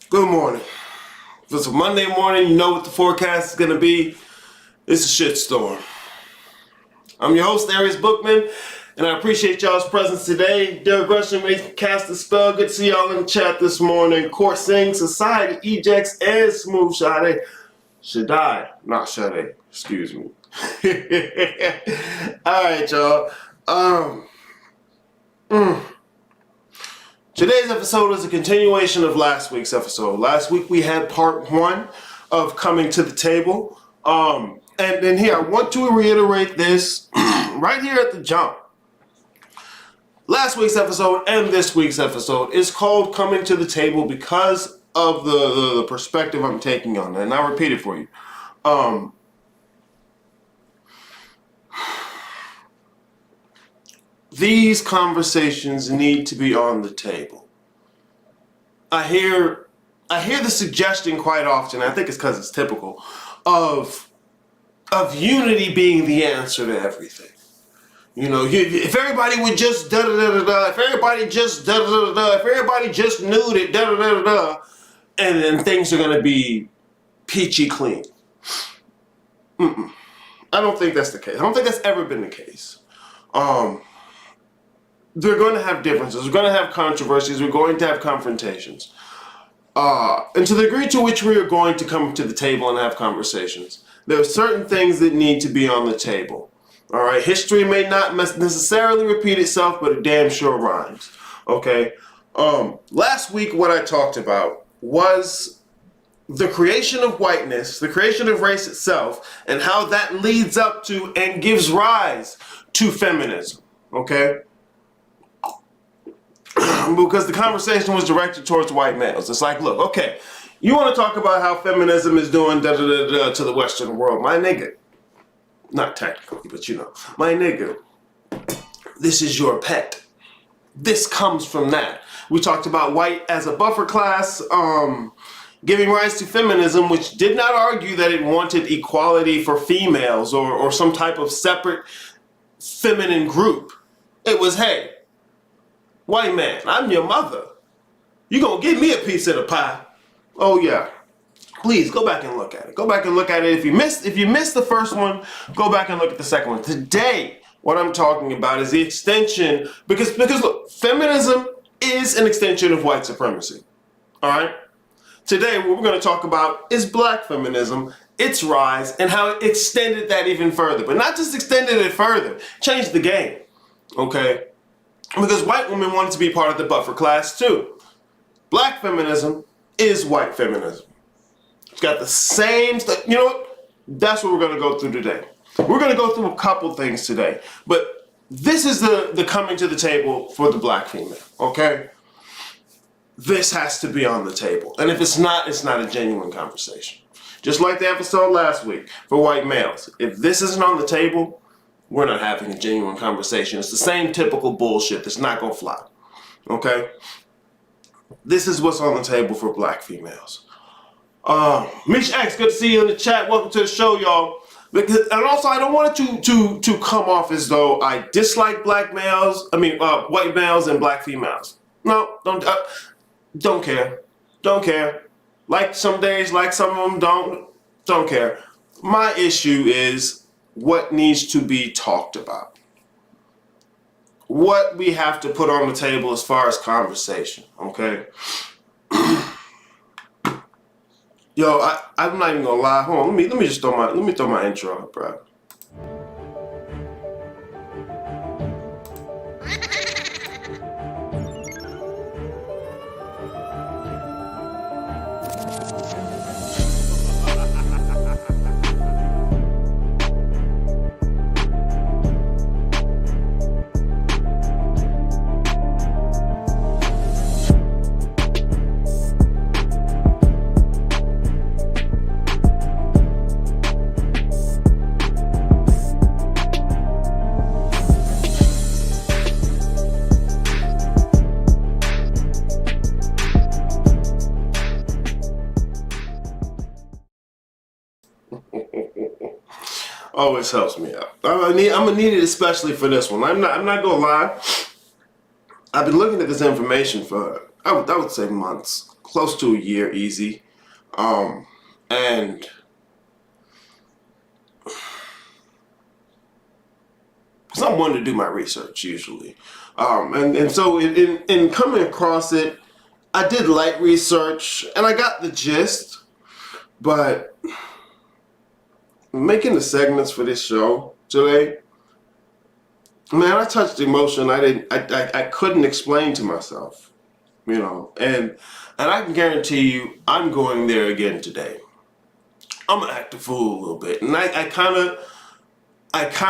Good morning. If it's a Monday morning, you know what the forecast is going to be. It's a shitstorm. I'm your host, Arius Bookman, and I appreciate y'all's presence today. Derek Rushing may cast a spell. Good to see y'all in the chat this morning. Court Sing, Society, Ejects, and Smooth Sade. Shaddai, not Sade, excuse me. Alright, y'all. Today's episode is a continuation of last week's episode. Last week we had part one of Coming to the Table. And then here, I want to reiterate this right here at the jump. Last week's episode and this week's episode is called Coming to the Table because of the perspective I'm taking on it. And I'll repeat it for you. These conversations need to be on the table. I hear the suggestion quite often, I think it's because it's typical, of unity being the answer to everything. You know, if everybody would just da-da-da-da-da, if everybody just da-da-da-da-da, if everybody just knew that da-da-da-da-da, and then things are going to be peachy clean. I don't think that's the case. I don't think that's ever been the case. They're going to have differences. We're going to have controversies. We're going to have confrontations. And to the degree to which we are going to come to the table and have conversations, there are certain things that need to be on the table. All right? History may not necessarily repeat itself, but it damn sure rhymes. Okay? Last week, what I talked about was the creation of whiteness, the creation of race itself, and how that leads up to and gives rise to feminism. Okay? Because the conversation was directed towards white males. It's like, look, okay, you want to talk about how feminism is doing da-da-da-da to the Western world. My nigga, not technically, but you know, my nigga, this is your pet. This comes from that. We talked about white as a buffer class, giving rise to feminism, which did not argue that it wanted equality for females or some type of separate feminine group. It was, hey, white man, I'm your mother. You gonna give me a piece of the pie? Oh yeah. Please go back and look at it. Go back and look at it. If you missed the first one, go back and look at the second one. Today, what I'm talking about is the extension, because look, feminism is an extension of white supremacy. All right. Today, what we're going to talk about is black feminism, its rise, and how it extended that even further. But not just extended it further, changed the game. Okay. Because white women wanted to be part of the buffer class too. Black feminism is white feminism. It's got the same stuff. You know what? That's what we're going to go through today. We're going to go through a couple things today. But this is the coming to the table for the black female. Okay? This has to be on the table. And if it's not a genuine conversation. Just like the episode last week for white males. If this isn't on the table, we're not having a genuine conversation. It's the same typical bullshit that's not gonna fly. Okay? This is what's on the table for black females. Mish X, good to see you in the chat. Welcome to the show, y'all. And also, I don't want it to come off as though I dislike white males and black females. No, don't care. Don't care. Like some days, like some of them don't care. My issue is what needs to be talked about. What we have to put on the table as far as conversation, okay? Yo, I'm not even gonna lie. Hold on, let me throw my intro up, bro. Always helps me out. I'm gonna need it especially for this one. I'm not gonna lie. I've been looking at this information for, I would say months, close to a year, easy. And because I'm one to do my research usually. And so in coming across it, I did light research and I got the gist, but making the segments for this show today, man, I touched emotion I couldn't explain to myself, you know, and I can guarantee you I'm going there again today. I'm gonna act a fool a little bit, and I kind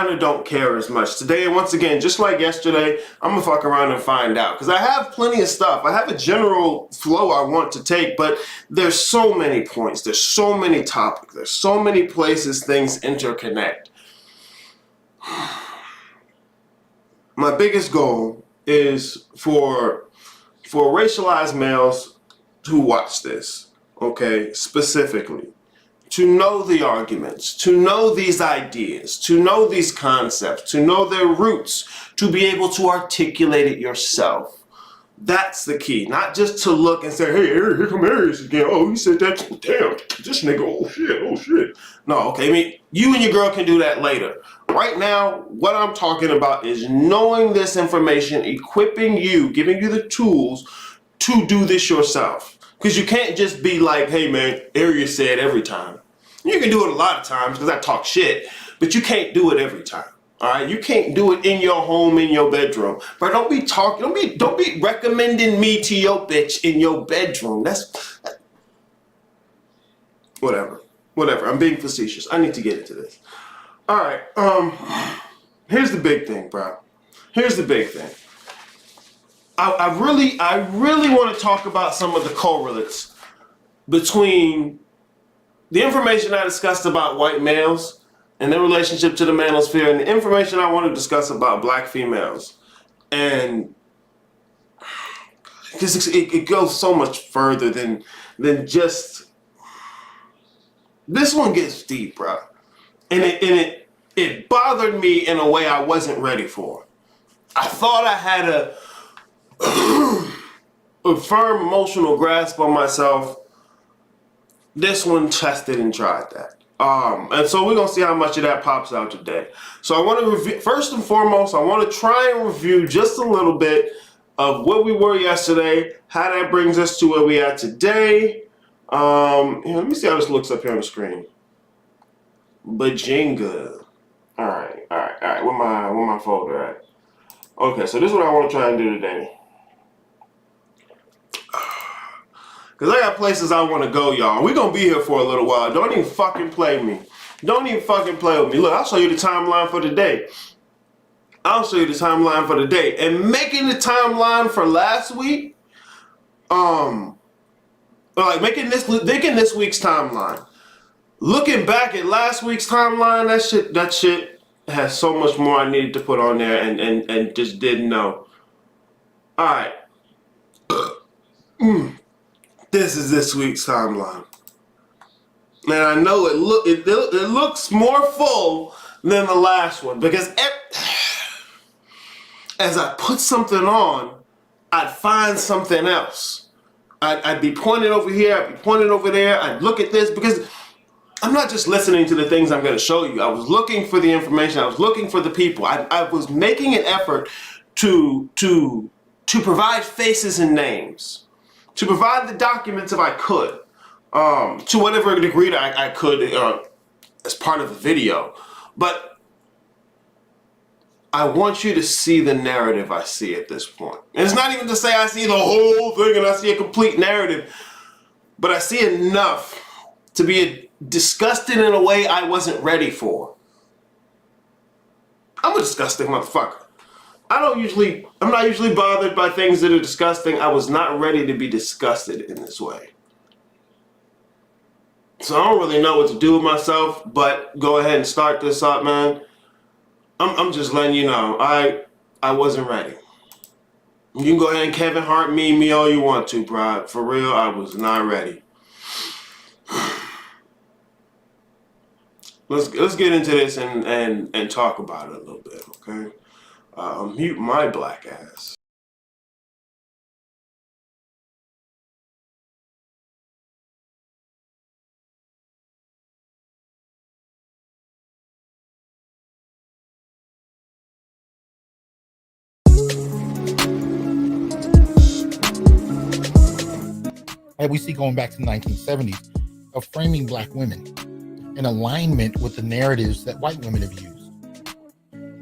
of don't care as much today. And once again, just like yesterday, I'm gonna fuck around and find out, because I have plenty of stuff. I have a general flow I want to take, but there's so many points, there's so many topics, there's so many places things interconnect. My biggest goal is for racialized males who watch this, okay, specifically, to know the arguments, to know these ideas, to know these concepts, to know their roots, to be able to articulate it yourself. That's the key. Not just to look and say, hey, here come Aries again. Oh, he said that. Damn, this nigga, oh shit. No, okay, I mean, you and your girl can do that later. Right now, what I'm talking about is knowing this information, equipping you, giving you the tools to do this yourself. Because you can't just be like, hey man, Aries said every time. You can do it a lot of times because I talk shit, but you can't do it every time. All right, you can't do it in your home, in your bedroom. But don't be recommending me to your bitch in your bedroom. That's whatever. I'm being facetious. I need to get into this. All right. Here's the big thing, bro. Here's the big thing. I really want to talk about some of the correlates between the information I discussed about white males and their relationship to the manosphere, and the information I want to discuss about black females. And because it goes so much further than just, this one gets deep, bro. And it bothered me in a way I wasn't ready for. I thought I had a firm emotional grasp on myself. This one tested and tried that. And so we're going to see how much of that pops out today. So I want to review, first and foremost, I want to try and review just a little bit of where we were yesterday, how that brings us to where we are today. Here, let me see how this looks up here on the screen. Bajinga. All right. Where my folder at? Okay, so this is what I want to try and do today. Because I got places I want to go, y'all. We're going to be here for a little while. Don't even fucking play me. Don't even fucking play with me. Look, I'll show you the timeline for today. And making the timeline for last week, making this week's timeline. Looking back at last week's timeline, that shit has so much more I needed to put on there and just didn't know. All right. This is this week's timeline. And I know it looks more full than the last one, because as I put something on, I'd find something else. I'd be pointed over here, I'd be pointed over there, I'd look at this, because I'm not just listening to the things I'm going to show you. I was looking for the information, I was looking for the people. I was making an effort to provide faces and names, to provide the documents if I could, to whatever degree that I could as part of the video. But I want you to see the narrative I see at this point. And it's not even to say I see the whole thing and I see a complete narrative, but I see enough to be disgusted in a way I wasn't ready for. I'm a disgusting motherfucker. I'm not usually bothered by things that are disgusting. I was not ready to be disgusted in this way. So I don't really know what to do with myself, but go ahead and start this up, man. I'm just letting you know, I wasn't ready. You can go ahead and Kevin Hart me all you want to, bro. For real, I was not ready. Let's get into this and talk about it a little bit, okay? Mute my black ass. that we see going back to the 1970s of framing Black women in alignment with the narratives that white women have used.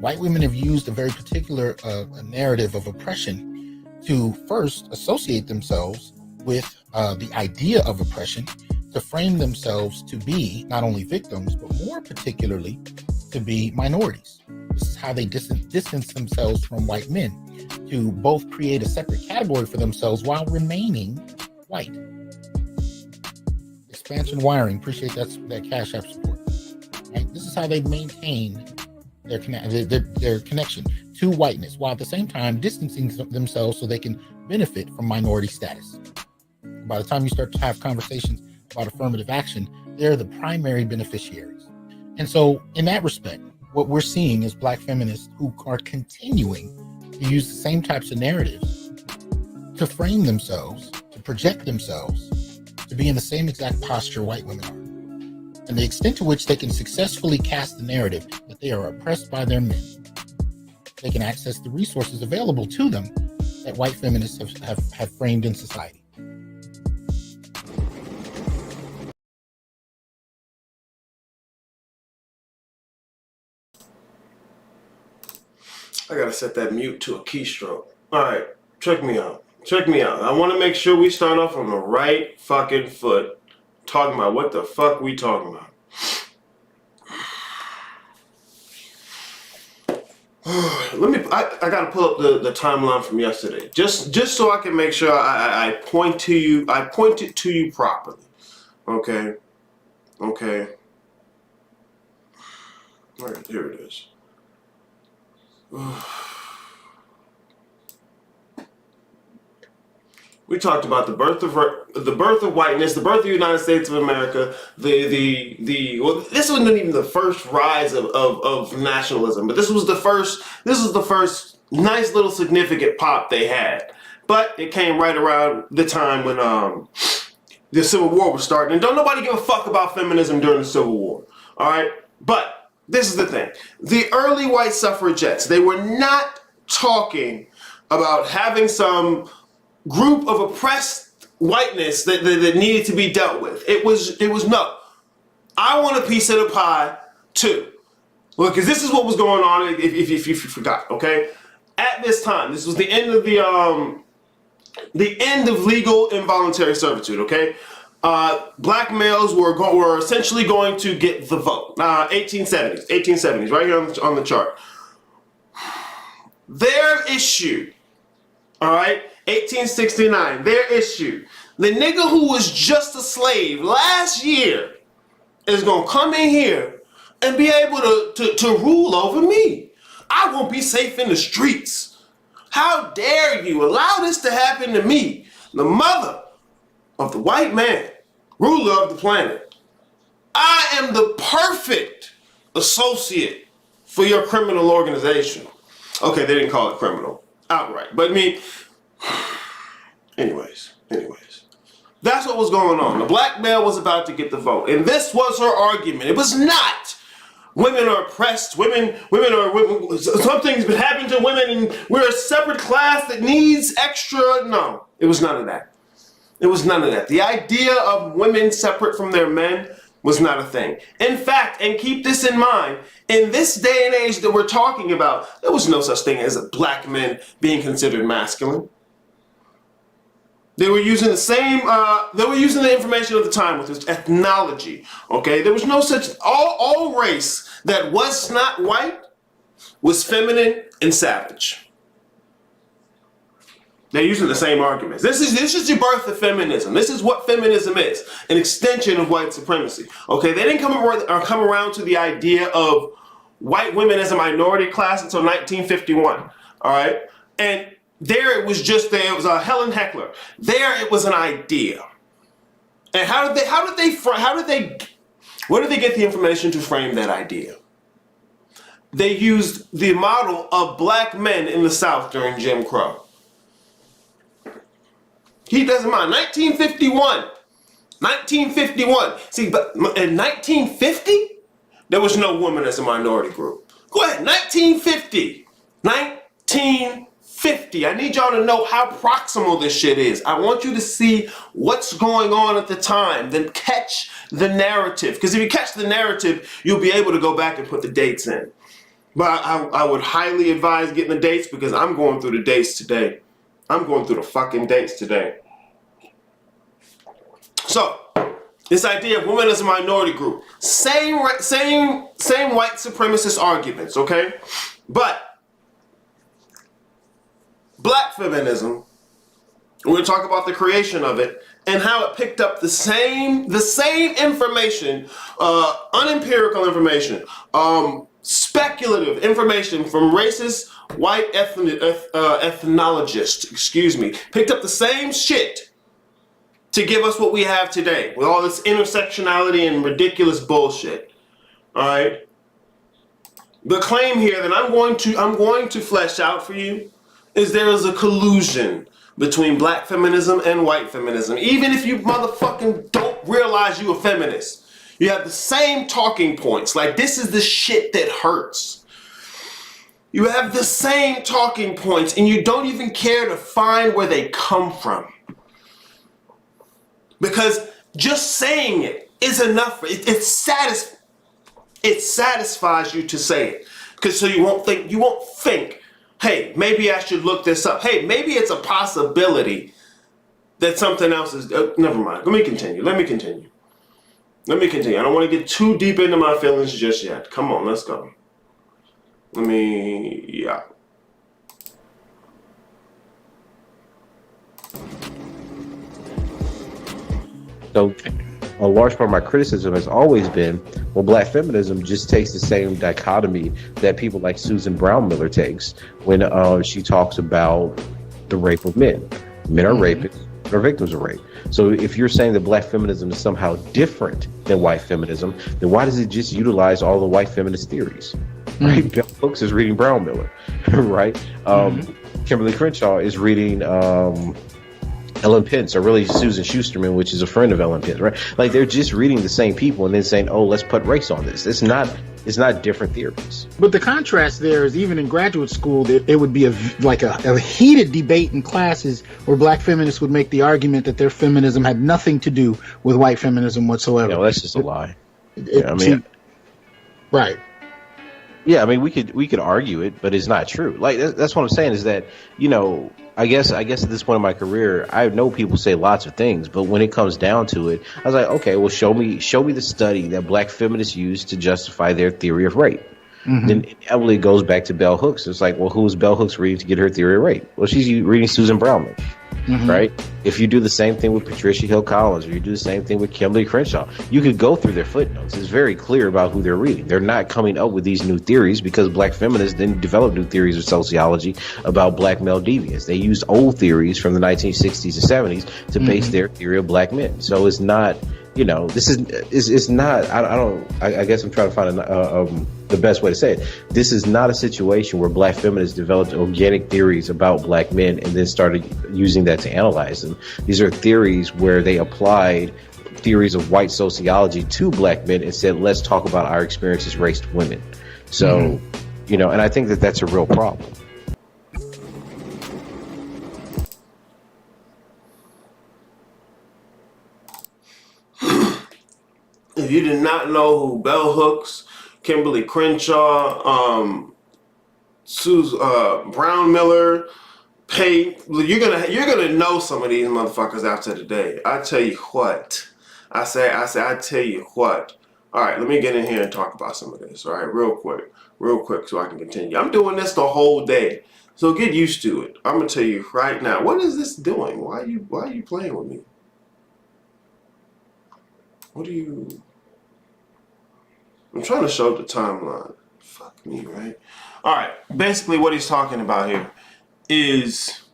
White women have used a very particular a narrative of oppression to first associate themselves with the idea of oppression, to frame themselves to be not only victims, but more particularly to be minorities. This is how they distance themselves from white men, to both create a separate category for themselves while remaining white. Expansion Wiring, appreciate that Cash App support. Right? This is how they maintain their connection to whiteness, while at the same time distancing themselves so they can benefit from minority status. By the time you start to have conversations about affirmative action, they're the primary beneficiaries. And so in that respect, what we're seeing is Black feminists who are continuing to use the same types of narratives to frame themselves, to project themselves, to be in the same exact posture white women are. And the extent to which they can successfully cast the narrative that they are oppressed by their men, they can access the resources available to them that white feminists have framed in society. I gotta set that mute to a keystroke. Alright, check me out. Check me out. I want to make sure we start off on the right fucking foot, talking about what the fuck we talking about. I gotta pull up the timeline from yesterday, just so I can make sure I point to you. I point it to you properly. Okay. Okay. All right, here it is. We talked about the birth of whiteness, the birth of the United States of America. Well, this wasn't even the first rise of nationalism, but this was the first nice little significant pop they had. But it came right around the time when the Civil War was starting, and don't nobody give a fuck about feminism during the Civil War. All right, but this is the thing: the early white suffragettes, they were not talking about having some group of oppressed whiteness that needed to be dealt with. It was no, I want a piece of the pie too. Well, because this is what was going on. If you forgot, okay, at this time, this was the end of the end of legal involuntary servitude. Okay, black males were essentially going to get the vote. 1870s, right here on the chart. Their issue, all right. 1869, their issue. The nigga who was just a slave last year is gonna come in here and be able to rule over me. I won't be safe in the streets. How dare you allow this to happen to me, the mother of the white man, ruler of the planet. I am the perfect associate for your criminal organization. Okay, they didn't call it criminal outright, but I mean, anyways, that's what was going on. The black male was about to get the vote, and this was her argument. It was not women are oppressed, women something's been happening to women, and we're a separate class that needs extra. No, it was none of that. It was none of that. The idea of women separate from their men was not a thing. In fact, and keep this in mind, in this day and age that we're talking about, there was no such thing as black men being considered masculine. They were using the same, they were using the information of the time with this ethnology, okay? There was no such, all race that was not white was feminine and savage. They're using the same arguments. This is your birth of feminism. This is what feminism is, an extension of white supremacy, okay? They didn't come around to the idea of white women as a minority class until 1951, all right? And there it was just there. It was a Helen Heckler. There it was an idea. And where did they get the information to frame that idea? They used the model of black men in the South during Jim Crow. Keep that in mind. 1951. See, but in 1950, there was no woman as a minority group. Go ahead. 1950. 50. I need y'all to know how proximal this shit is. I want you to see what's going on at the time, then catch the narrative. Because if you catch the narrative, you'll be able to go back and put the dates in. But I would highly advise getting the dates because I'm going through the dates today. I'm going through the fucking dates today. So, this idea of women as a minority group. Same white supremacist arguments, okay? But black feminism, we're going to talk about the creation of it and how it picked up the same information, unempirical information, speculative information from racist white ethnologists, picked up the same shit to give us what we have today with all this intersectionality and ridiculous bullshit. All right. The claim here that I'm going to flesh out for you is there is a collusion between black feminism and white feminism. Even if you motherfucking don't realize you a feminist. You have the same talking points. Like, this is the shit that hurts. You have the same talking points and you don't even care to find where they come from. Because just saying it is enough. It satisfies you to say it. Because so you won't think, hey, maybe I should look this up. Hey, maybe it's a possibility that something else is... never mind. Let me continue. I don't want to get too deep into my feelings just yet. Come on, let's go. Yeah. So a large part of my criticism has always been, well, black feminism just takes the same dichotomy that people like Susan Brown Miller takes when she talks about the rape of men. Men are rapists, are victims of rape. So if you're saying that black feminism is somehow different than white feminism, then why does it just utilize all the white feminist theories? Right? Bell Hooks is reading Brown Miller, right? Kimberly Crenshaw is reading Ellen Pence, or really Susan Schusterman, which is a friend of Ellen Pence, right? Like, they're just reading the same people and then saying, oh, let's put race on this. It's not different theories. But the contrast there is, even in graduate school, it would be a heated debate in classes where black feminists would make the argument that their feminism had nothing to do with white feminism whatsoever. No, that's just a lie. Right. Yeah, I mean, we could argue it, but it's not true. Like, that's what I'm saying is that, I guess at this point in my career, I know people say lots of things, but when it comes down to it, I was like, okay, well, show me the study that black feminists use to justify their theory of rape. Then inevitably it goes back to Bell Hooks. It's like, well, who is Bell Hooks reading to get her theory of rape? Well, she's reading Susan Brownman, right? If you do the same thing with Patricia Hill Collins, or you do the same thing with Kimberly Crenshaw, you could go through their footnotes. It's very clear about who they're reading. They're not coming up with these new theories because black feminists didn't develop new theories of sociology about black male deviance. They used old theories from the 1960s and 70s to base their theory of black men. So it's not, this is not, I guess I'm trying to find the best way to say it. This is not a situation where black feminists developed organic theories about black men and then started using that to analyze them. These are theories where they applied theories of white sociology to black men and said, let's talk about our experience as race to women. So, and I think that that's a real problem. If you did not know who Bell Hooks, Kimberly Crenshaw, Brown Miller, Pate, you're gonna know some of these motherfuckers after today. I tell you what. I tell you what. All right, let me get in here and talk about some of this. All right, real quick, so I can continue. I'm doing this the whole day, so get used to it. I'm gonna tell you right now. What is this doing? Why are you playing with me? I'm trying to show the timeline. Fuck me, right? All right. Basically, what he's talking about here is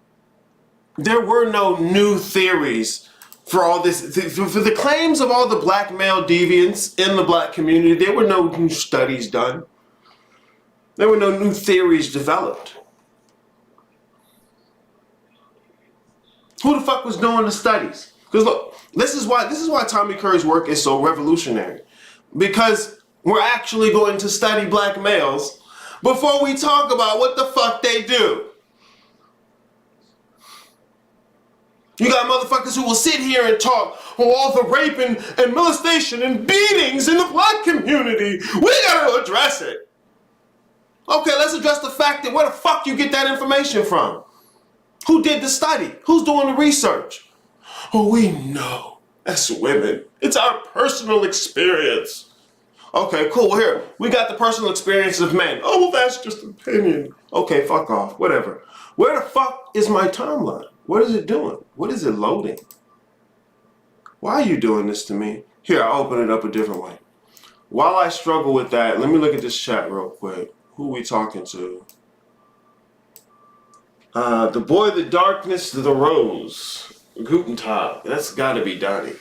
there were no new theories for all this. For the claims of all the black male deviants in the black community, there were no new studies done. There were no new theories developed. Who the fuck was doing the studies? Because look, this is why Tommy Curry's work is so revolutionary. Because we're actually going to study black males before we talk about what the fuck they do. You got motherfuckers who will sit here and talk, oh, all the rape and molestation and beatings in the black community. We gotta address it. Okay, let's address the fact that where the fuck you get that information from? Who did the study? Who's doing the research? Oh, we know as women. It's our personal experience. Okay, cool. Here, we got the personal experience of men. Oh, well, that's just opinion. Okay, fuck off. Whatever. Where the fuck is my timeline? What is it doing? What is it loading? Why are you doing this to me? Here, I'll open it up a different way. While I struggle with that, let me look at this chat real quick. Who are we talking to? The boy, the darkness, the rose. Guten Tag. That's gotta be Donnie.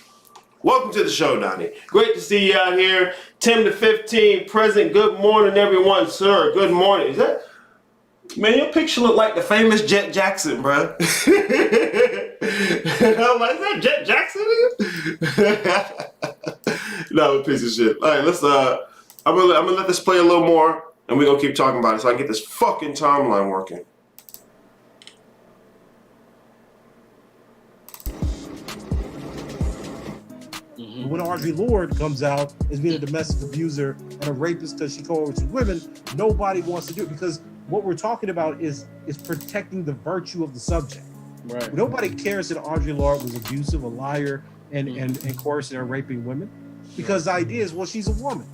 Welcome to the show, Donnie. Great to see you out here. Tim the 15 present. Good morning, everyone, sir. Good morning. Is that... Man, your picture look like the famous Jet Jackson, bruh. I'm like, is that Jet Jackson? No, piece of shit. All right, let's. I'm gonna let this play a little more, and we're gonna keep talking about it so I can get this fucking timeline working. When Audre Lorde comes out as being a domestic abuser and a rapist because she coerces women, nobody wants to do it because what we're talking about is protecting the virtue of the subject. Right. Nobody cares that Audre Lorde was abusive, a liar, and coercing and raping women, because the idea is, well, she's a woman,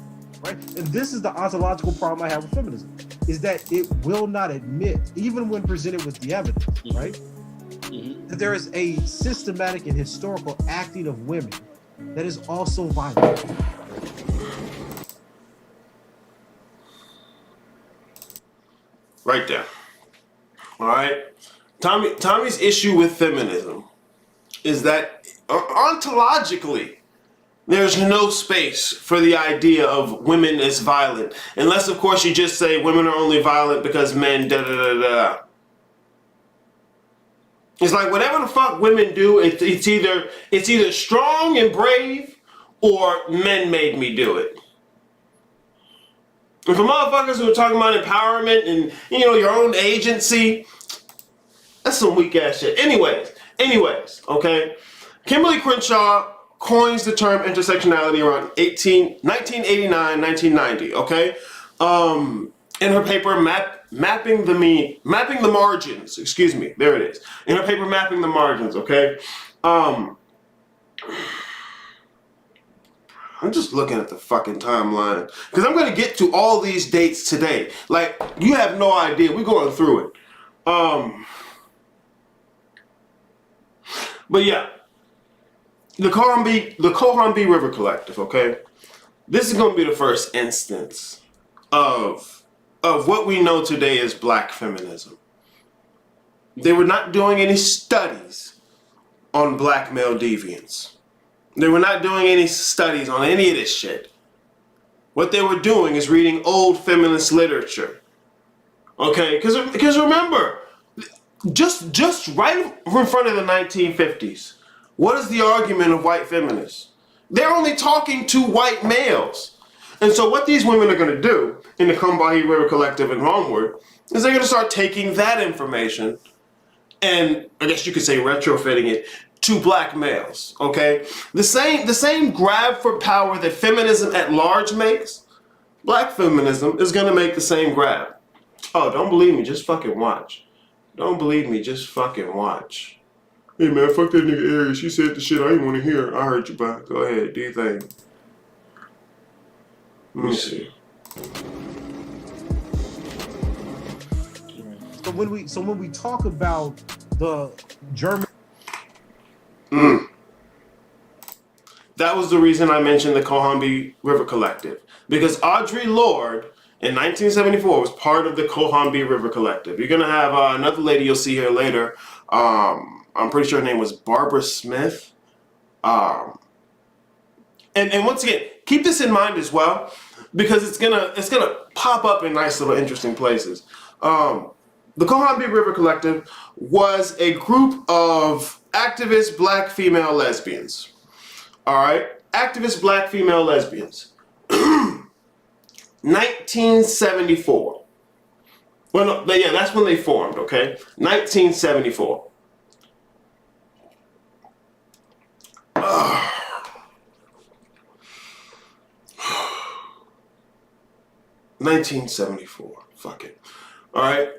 right? And this is the ontological problem I have with feminism, is that it will not admit, even when presented with the evidence, right, that there is a systematic and historical acting of women that is also violent. Right there. All right. Tommy's issue with feminism is that ontologically, there's no space for the idea of women as violent, unless, of course, you just say women are only violent because men da da da da. It's like whatever the fuck women do, it's either strong and brave or men made me do it. And for motherfuckers who are talking about empowerment and, you know, your own agency, that's some weak ass shit. Anyways, okay? Kimberly Crenshaw coins the term intersectionality around 1989, 1990, okay? In her paper, Mapping the Margins, excuse me, there it is. In her paper, Mapping the Margins, okay? I'm just looking at the fucking timeline because I'm going to get to all these dates today. Like, you have no idea. We're going through it. But yeah, the Cohombi River Collective, okay? This is going to be the first instance of what we know today as black feminism. They were not doing any studies on black male deviance. They were not doing any studies on any of this shit. What they were doing is reading old feminist literature. Okay? Because remember, just right in front of the 1950s, what is the argument of white feminists? They're only talking to white males. And so what these women are going to do in the Combahee River Collective and onward is they're going to start taking that information and, I guess you could say, retrofitting it to black males, okay? The same grab for power that feminism at large makes, black feminism is gonna make the same grab. Oh, don't believe me, just fucking watch. Don't believe me, just fucking watch. Hey man, fuck that nigga Aries. She said the shit I didn't want to hear. I heard you back. Go ahead, do your thing. Let me see. So when we talk about the German, that was the reason I mentioned the Cohombi River Collective, because Audre Lorde in 1974 was part of the Cohombi River Collective. You're gonna have another lady you'll see here later. I'm pretty sure her name was Barbara Smith. And once again, keep this in mind as well, because it's gonna pop up in nice little interesting places. The Cohombi River Collective was a group of activist black female lesbians. All right, activist black female lesbians. 1974. Well, no, yeah, that's when they formed. Okay, 1974. 1974. Fuck it. All right.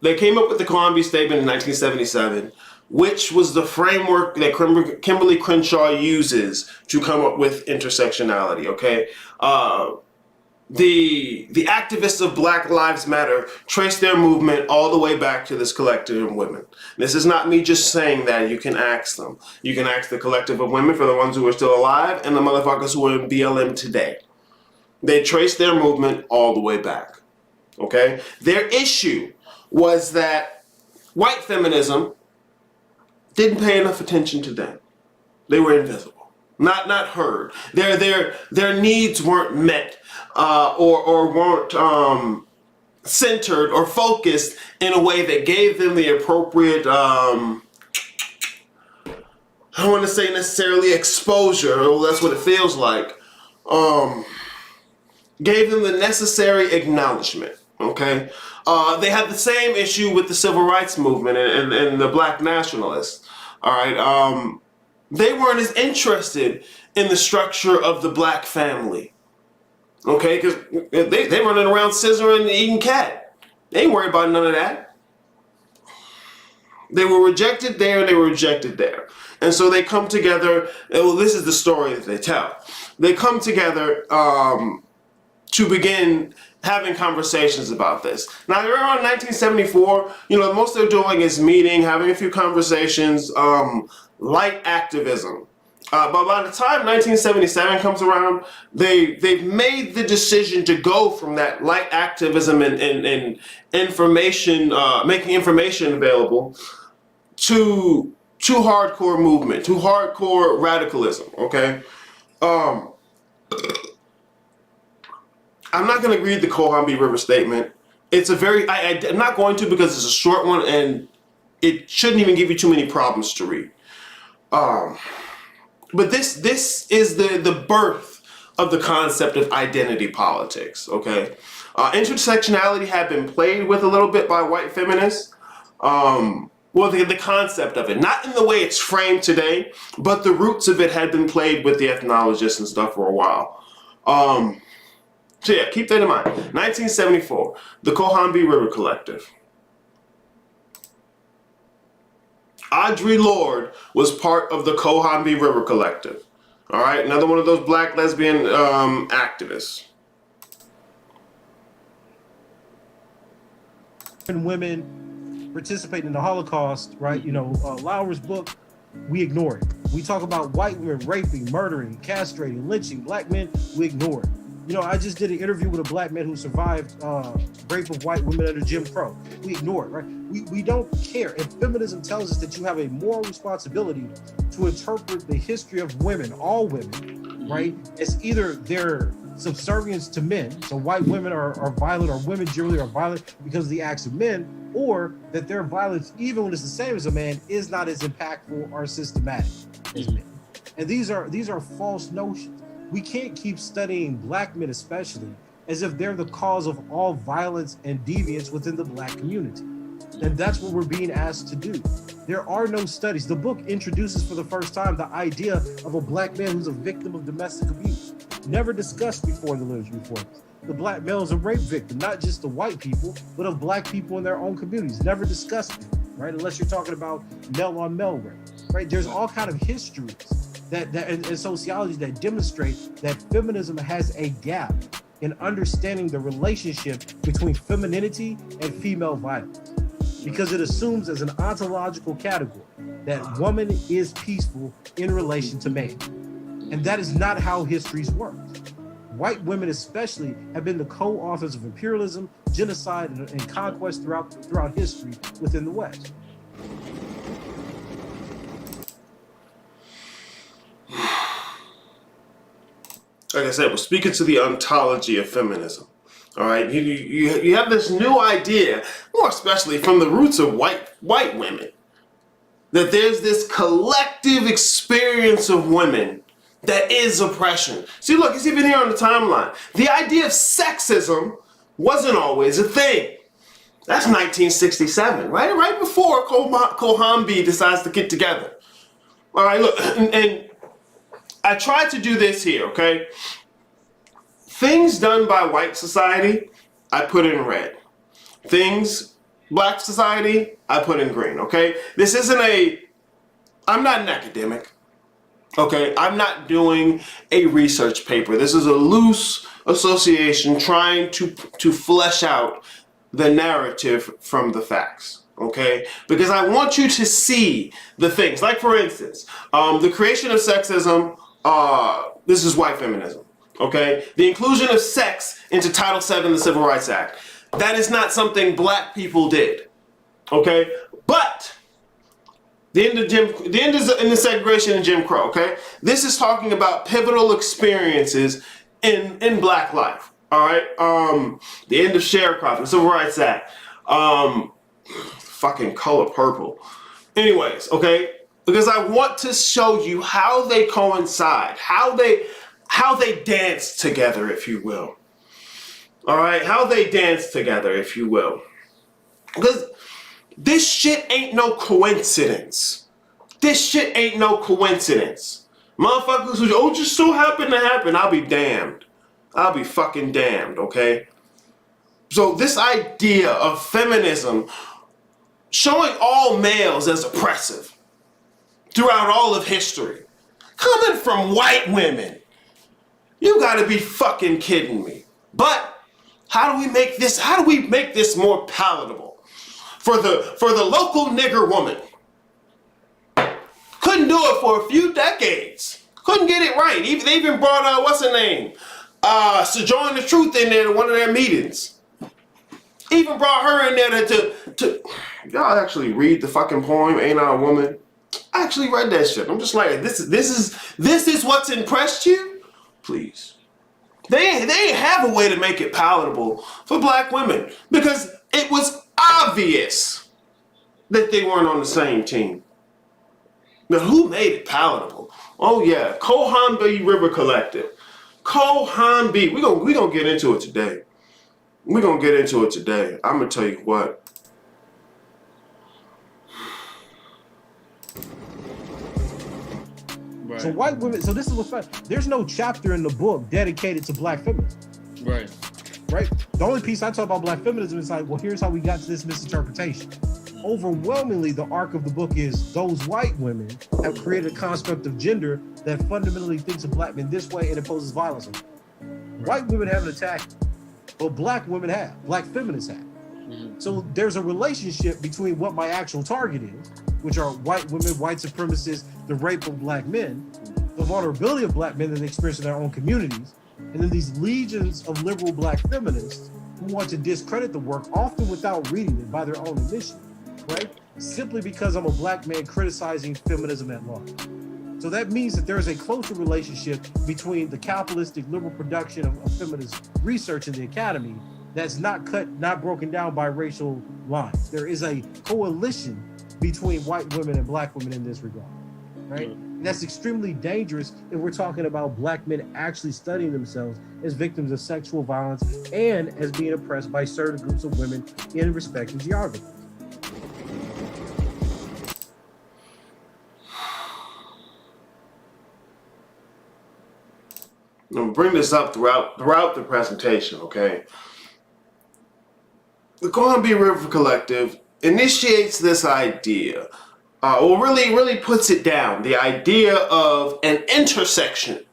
They came up with the Columbia Statement in 1977, which was the framework that Kimberly Crenshaw uses to come up with intersectionality. Okay. The activists of Black Lives Matter trace their movement all the way back to this collective of women. This is not me just saying that. You can ask them. You can ask the collective of women, for the ones who are still alive and the motherfuckers who are in BLM today. They trace their movement all the way back. Okay? Their issue was that white feminism didn't pay enough attention to them. They were invisible, not heard. Their needs weren't met, or weren't centered or focused in a way that gave them the appropriate, I don't want to say necessarily exposure, or that's what it feels like, gave them the necessary acknowledgement. Okay? They had the same issue with the civil rights movement and the black nationalists. All right? They weren't as interested in the structure of the black family. Okay? Because they running around scissoring and eating cat. They ain't worried about none of that. They were rejected there and they were rejected there. And so they come together. Well, this is the story that they tell. They come together to begin having conversations about this. Now, they're around 1974. You know, most they're doing is meeting, having a few conversations, light activism. But by the time 1977 comes around, they've made the decision to go from that light activism and information, making information available, to hardcore movement, to hardcore radicalism. Okay. I'm not going to read the Combahee River Statement. It's a very, I'm not going to because it's a short one and it shouldn't even give you too many problems to read. But this is the birth of the concept of identity politics, okay? Intersectionality had been played with a little bit by white feminists. Well, the concept of it, not in the way it's framed today, but the roots of it had been played with the ethnologists and stuff for a while. So yeah, keep that in mind. 1974, the Combahee River Collective. Audre Lorde was part of the Combahee River Collective. All right, another one of those black lesbian activists. And women participate in the Holocaust, right? You know, Lauer's book, we ignore it. We talk about white women raping, murdering, castrating, lynching black men, we ignore it. You know, I just did an interview with a black man who survived rape of white women under Jim Crow. We ignore it, right? We don't care. And feminism tells us that you have a moral responsibility to interpret the history of women, all women, right? As either their subservience to men, so white women are violent, or women generally are violent because of the acts of men, or that their violence, even when it's the same as a man, is not as impactful or systematic as men. And these are false notions. We can't keep studying black men especially as if they're the cause of all violence and deviance within the black community. And that's what we're being asked to do. There are no studies. The book introduces for the first time the idea of a black man who's a victim of domestic abuse. Never discussed before in the literature before. The black male is a rape victim, not just the white people, but of black people in their own communities. Never discussed before, right? Unless you're talking about male on male rape, right? There's all kind of histories and sociology that demonstrate that feminism has a gap in understanding the relationship between femininity and female violence, because it assumes as an ontological category that woman is peaceful in relation to man. And that is not how history's worked. White women especially have been the co-authors of imperialism, genocide, and conquest throughout history within the West. Like I said, we're speaking to the ontology of feminism. All right, you have this new idea, more especially from the roots of white women, that there's this collective experience of women that is oppression. See, look, it's even here on the timeline. The idea of sexism wasn't always a thing. That's 1967, right? Right before Combahee decides to get together. All right, look, and I tried to do this here, okay? Things done by white society, I put in red. Things black society, I put in green, okay? This isn't I'm not an academic, okay? I'm not doing a research paper. This is a loose association trying to flesh out the narrative from the facts, okay? Because I want you to see the things. Like, for instance, the creation of sexism, this is white feminism, okay? The inclusion of sex into Title VII of the Civil Rights Act. That is not something black people did, okay? But the end of the segregation and Jim Crow, okay? This is talking about pivotal experiences in black life, all right? The end of sharecropping, the Civil Rights Act, fucking color purple. Anyways, okay? Because I want to show you how they coincide, how they dance together, if you will. All right, how they dance together, if you will. Because this shit ain't no coincidence. This shit ain't no coincidence. Motherfuckers who just so happen to happen, I'll be damned. I'll be fucking damned, okay? So this idea of feminism showing all males as oppressive throughout all of history, coming from white women, you gotta be fucking kidding me. But how do we make this more palatable for the local nigger woman? Couldn't do it for a few decades. Couldn't get it right. They even brought what's her name? Sojourn the Truth in there to one of their meetings. Even brought her in there to y'all actually read the fucking poem, Ain't I a Woman? I actually read that shit. I'm just like, this is what's impressed you? Please. They ain't have a way to make it palatable for black women because it was obvious that they weren't on the same team. Now, who made it palatable? Oh yeah, Cohombi River Collective. Cohombi. We gonna get into it today. We're gonna get into it today. I'm gonna tell you what. Right. So white women. So this is what's fun. There's no chapter in the book dedicated to black feminism. Right. Right. The only piece I talk about black feminism is like, well, here's how we got to this misinterpretation. Overwhelmingly, the arc of the book is those white women have created a construct of gender that fundamentally thinks of black men this way and imposes violence on them. White women haven't attacked, but black women have. Black feminists have. Mm-hmm. So there's a relationship between what my actual target is, which are white women, white supremacists, the rape of black men, the vulnerability of black men that they experience in their own communities, and then these legions of liberal black feminists who want to discredit the work, often without reading it by their own admission, right? Simply because I'm a black man criticizing feminism at large. So that means that there is a closer relationship between the capitalistic liberal production of feminist research in the academy that's not broken down by racial lines. There is a coalition between white women and black women in this regard, right? And that's extremely dangerous if we're talking about black men actually studying themselves as victims of sexual violence and as being oppressed by certain groups of women in respective geographies. I'm gonna bring this up throughout the presentation, okay? The Cohombi River Collective initiates this idea, or really puts it down, the idea of an intersection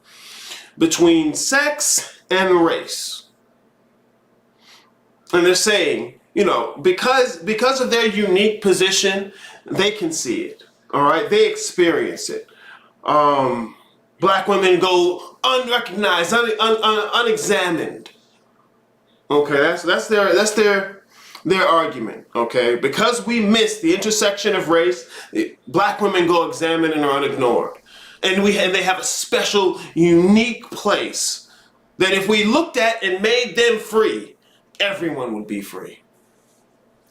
between sex and race. And they're saying, you know, because of their unique position, they can see it, all right? They experience it. Black women go unrecognized, unexamined. Okay, that's their argument. Okay, because we miss the intersection of race, black women go examined and are ignored, and they have a special, unique place that if we looked at and made them free, everyone would be free.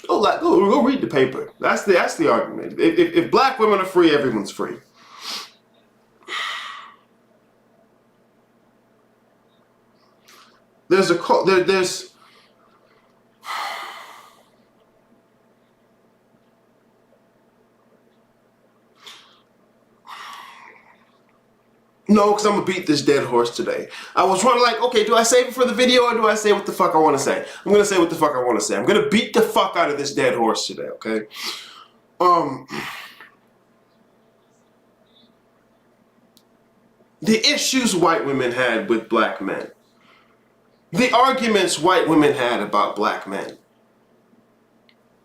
Go read the paper. That's the argument. If black women are free, everyone's free. There's No, because I'm going to beat this dead horse today. I was wondering, like, okay, do I save it for the video or do I say what the fuck I want to say? I'm going to say what the fuck I want to say. I'm going to beat the fuck out of this dead horse today, okay? The issues white women had with black men. The arguments white women had about black men.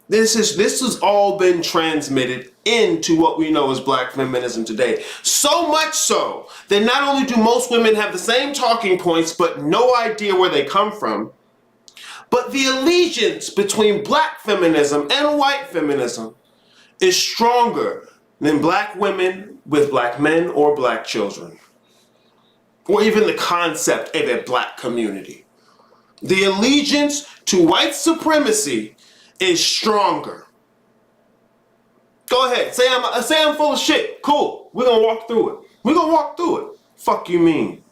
This has all been transmitted into what we know as black feminism today. So much so that not only do most women have the same talking points but no idea where they come from, but the allegiance between black feminism and white feminism is stronger than black women with black men or black children, or even the concept of a black community. The allegiance to white supremacy is stronger. Go ahead, say I'm full of shit. Cool, we're gonna walk through it. We're gonna walk through it. Fuck you mean?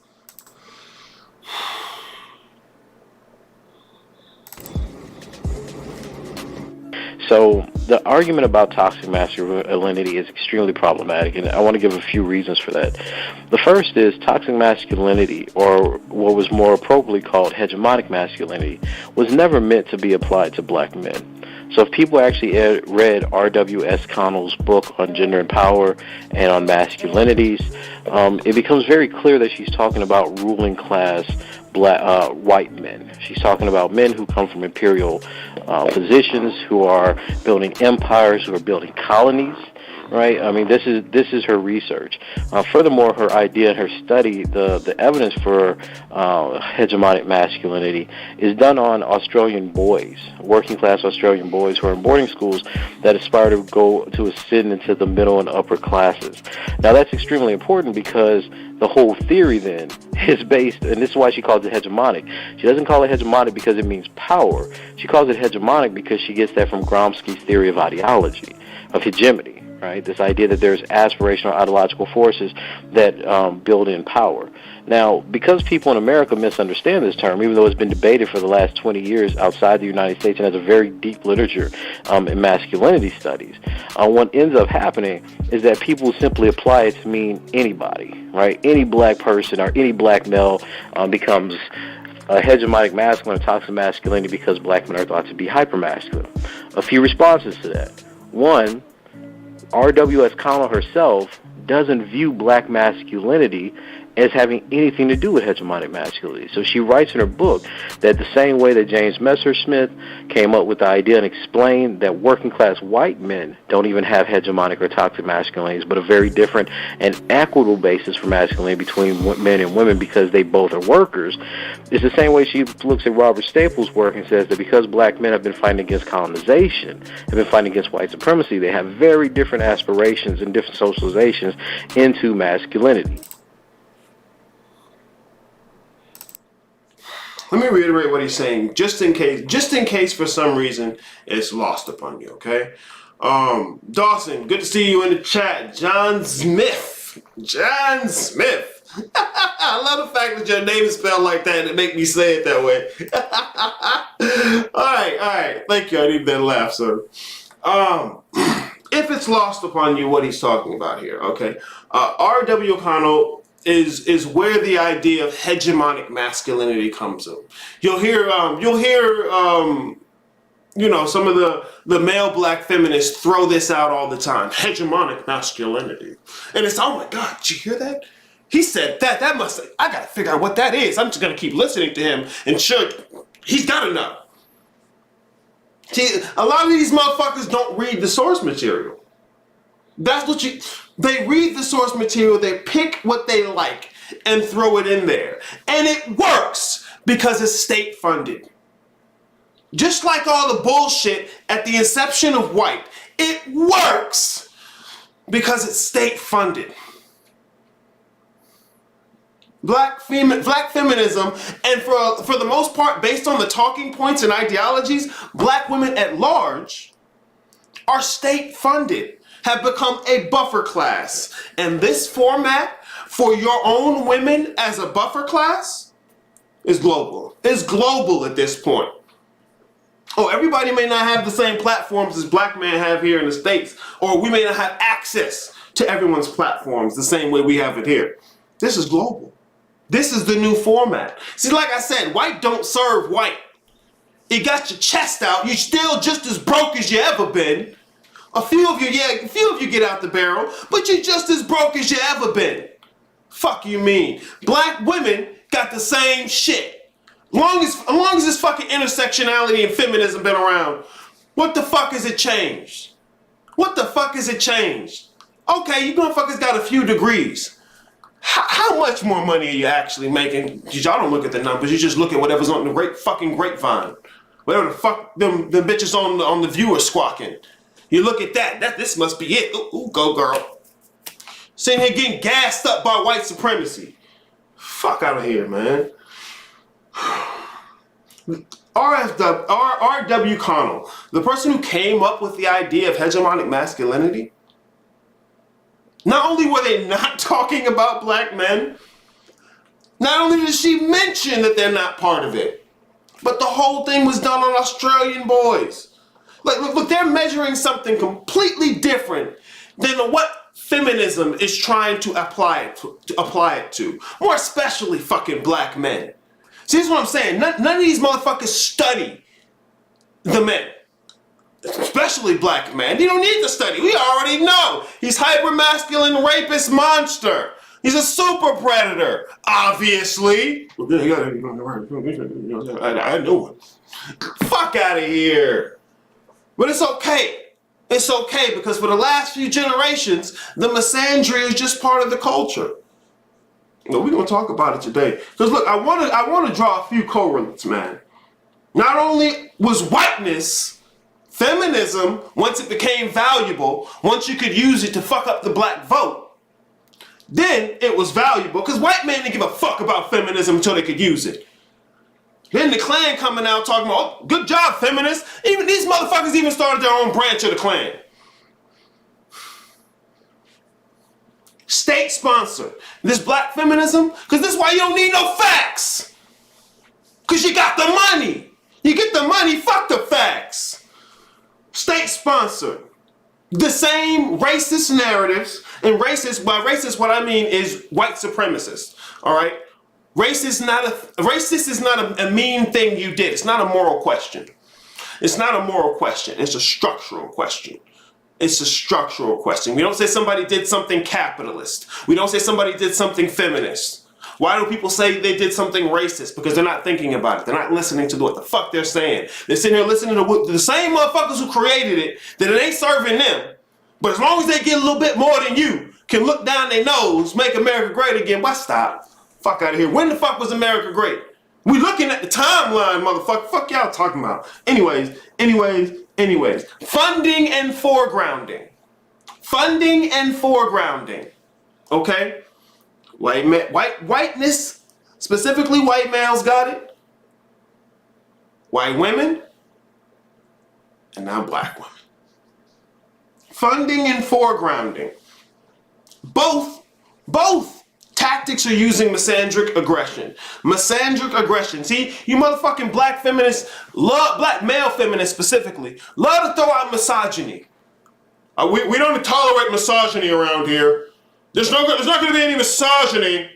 So the argument about toxic masculinity is extremely problematic, and I want to give a few reasons for that. The first is toxic masculinity, or what was more appropriately called hegemonic masculinity, was never meant to be applied to black men. So if people actually read R.W.S. Connell's book on gender and power and on masculinities, it becomes very clear that she's talking about ruling class white men. She's talking about men who come from imperial positions, who are building empires, who are building colonies. Right? I mean, this is her research. Furthermore, her idea and her study, the evidence for hegemonic masculinity is done on Australian boys, working class Australian boys who are in boarding schools that aspire to go to ascend into the middle and upper classes. Now, that's extremely important because the whole theory then is based, and this is why she calls it hegemonic. She doesn't call it hegemonic because it means power. She calls it hegemonic because she gets that from Gramsci's theory of ideology, of hegemony. Right? This idea that there's aspirational ideological forces that build in power. Now, because people in America misunderstand this term, even though it's been debated for the last 20 years outside the United States and has a very deep literature in masculinity studies, what ends up happening is that people simply apply it to mean anybody, right? Any black person or any black male becomes a hegemonic masculine or toxic masculinity because black men are thought to be hypermasculine. A few responses to that. One, R.W.S. Connell herself doesn't view black masculinity as having anything to do with hegemonic masculinity. So she writes in her book that the same way that James Messersmith came up with the idea and explained that working class white men don't even have hegemonic or toxic masculinities, but a very different and equitable basis for masculinity between men and women because they both are workers. It's the same way she looks at Robert Staples' work and says that because black men have been fighting against colonization, have been fighting against white supremacy, they have very different aspirations and different socializations into masculinity. Let me reiterate what he's saying, just in case for some reason it's lost upon you, okay? Dawson, good to see you in the chat. John Smith. I love the fact that your name is spelled like that and it make me say it that way. All right. Thank you. I need that laugh, sir. If it's lost upon you what he's talking about here, okay? R.W. Connell is where the idea of hegemonic masculinity comes in. You'll hear some of the male black feminists throw this out all the time. Hegemonic masculinity. And it's, oh my God, did you hear that? He said that. I gotta figure out what that is. I'm just gonna keep listening to him and sure, he's gotta know. See, a lot of these motherfuckers don't read the source material. They read the source material, they pick what they like and throw it in there. And it works because it's state funded. Just like all the bullshit at the inception of white, it works because it's state funded. Black feminism, and for the most part, based on the talking points and ideologies, black women at large are state funded, have become a buffer class. And this format for your own women as a buffer class is global. It's global at this point. Oh, everybody may not have the same platforms as black men have here in the States, or we may not have access to everyone's platforms the same way we have it here. This is global. This is the new format. See, like I said, white don't serve white. You got your chest out. You're still just as broke as you ever been. A few of you get out the barrel, but you're just as broke as you ever been. Fuck you mean? Black women got the same shit. As long as this fucking intersectionality and feminism been around, what the fuck has it changed? What the fuck has it changed? Okay, you motherfuckers got a few degrees. How much more money are you actually making? Y'all don't look at the numbers. You just look at whatever's on the fucking grapevine. Whatever the fuck them bitches on the View are squawking. You look at that. This must be it. Ooh, go girl. Sitting here getting gassed up by white supremacy. Fuck out of here, man. R.W. Connell, the person who came up with the idea of hegemonic masculinity, not only were they not talking about black men, not only did she mention that they're not part of it, but the whole thing was done on Australian boys. Look, they're measuring something completely different than what feminism is trying to apply it to. More especially fucking black men. See, this is what I'm saying. None of these motherfuckers study the men. Especially black men. You don't need to study. We already know. He's hyper-masculine rapist monster. He's a super predator, obviously. I know it. Fuck out of here. But it's okay. It's okay because for the last few generations, the misandry is just part of the culture. No, we're gonna talk about it today. Because look, I want to draw a few correlates, man. Not only was whiteness, feminism, once it became valuable, once you could use it to fuck up the black vote, then it was valuable because white men didn't give a fuck about feminism until they could use it. Then the Klan coming out talking about, oh, good job, feminists. Even these motherfuckers even started their own branch of the Klan. State-sponsored. This black feminism, because this is why you don't need no facts. Because you got the money. You get the money, fuck the facts. State-sponsored. The same racist narratives, and racist, by racist what I mean is white supremacists, all right? Racist is not a mean thing you did. It's not a moral question. It's not a moral question. It's a structural question. It's a structural question. We don't say somebody did something capitalist. We don't say somebody did something feminist. Why do people say they did something racist? Because they're not thinking about it. They're not listening to what the fuck they're saying. They're sitting here listening to the same motherfuckers who created it, that it ain't serving them. But as long as they get a little bit more than you, can look down their nose, make America great again. Why stop? Fuck out of here. When the fuck was America great? We looking at the timeline, motherfucker. Fuck y'all talking about. Anyways. Funding and foregrounding. Funding and foregrounding. Okay? Whiteness, specifically white males got it. White women, and now black women. Funding and foregrounding. Both tactics are using misandric aggression. Misandric aggression. See, you motherfucking black feminists, black male feminists specifically, love to throw out misogyny. We don't tolerate misogyny around here. There's not going to be any misogyny.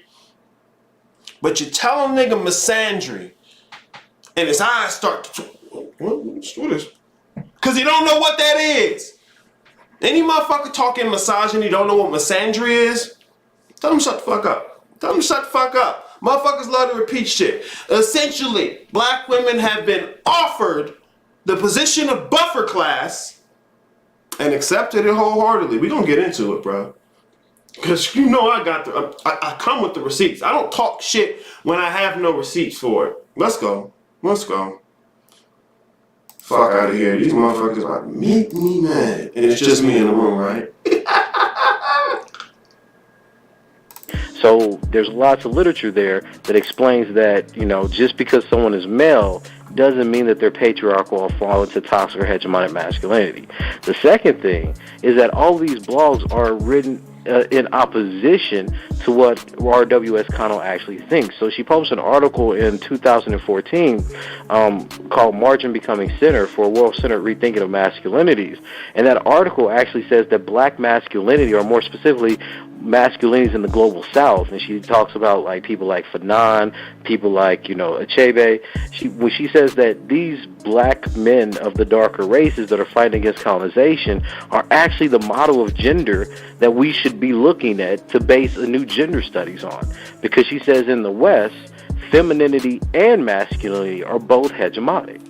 But you tell a nigga misandry, and his eyes start to... Let's do this. Because he don't know what that is. Any motherfucker talking misogyny don't know what misandry is, tell them shut the fuck up. Tell them shut the fuck up. Motherfuckers love to repeat shit. Essentially, black women have been offered the position of buffer class and accepted it wholeheartedly. We gonna get into it, bro. Because you know I come with the receipts. I don't talk shit when I have no receipts for it. Let's go. Fuck out of here. These motherfuckers about to make me mad. And it's just me in the room, right? So there's lots of literature there that explains that, just because someone is male doesn't mean that they're patriarchal or fall into toxic or hegemonic masculinity. The second thing is that all these blogs are written in opposition to what R.W.S. Connell actually thinks. So she published an article in 2014 called Margin Becoming Center for a World-Centered Rethinking of Masculinities. And that article actually says that black masculinity, or more specifically, masculinities in the global South, and she talks about like people like Fanon, people like Achebe. When she says that these black men of the darker races that are fighting against colonization are actually the model of gender that we should be looking at to base a new gender studies on, because she says in the West, femininity and masculinity are both hegemonic.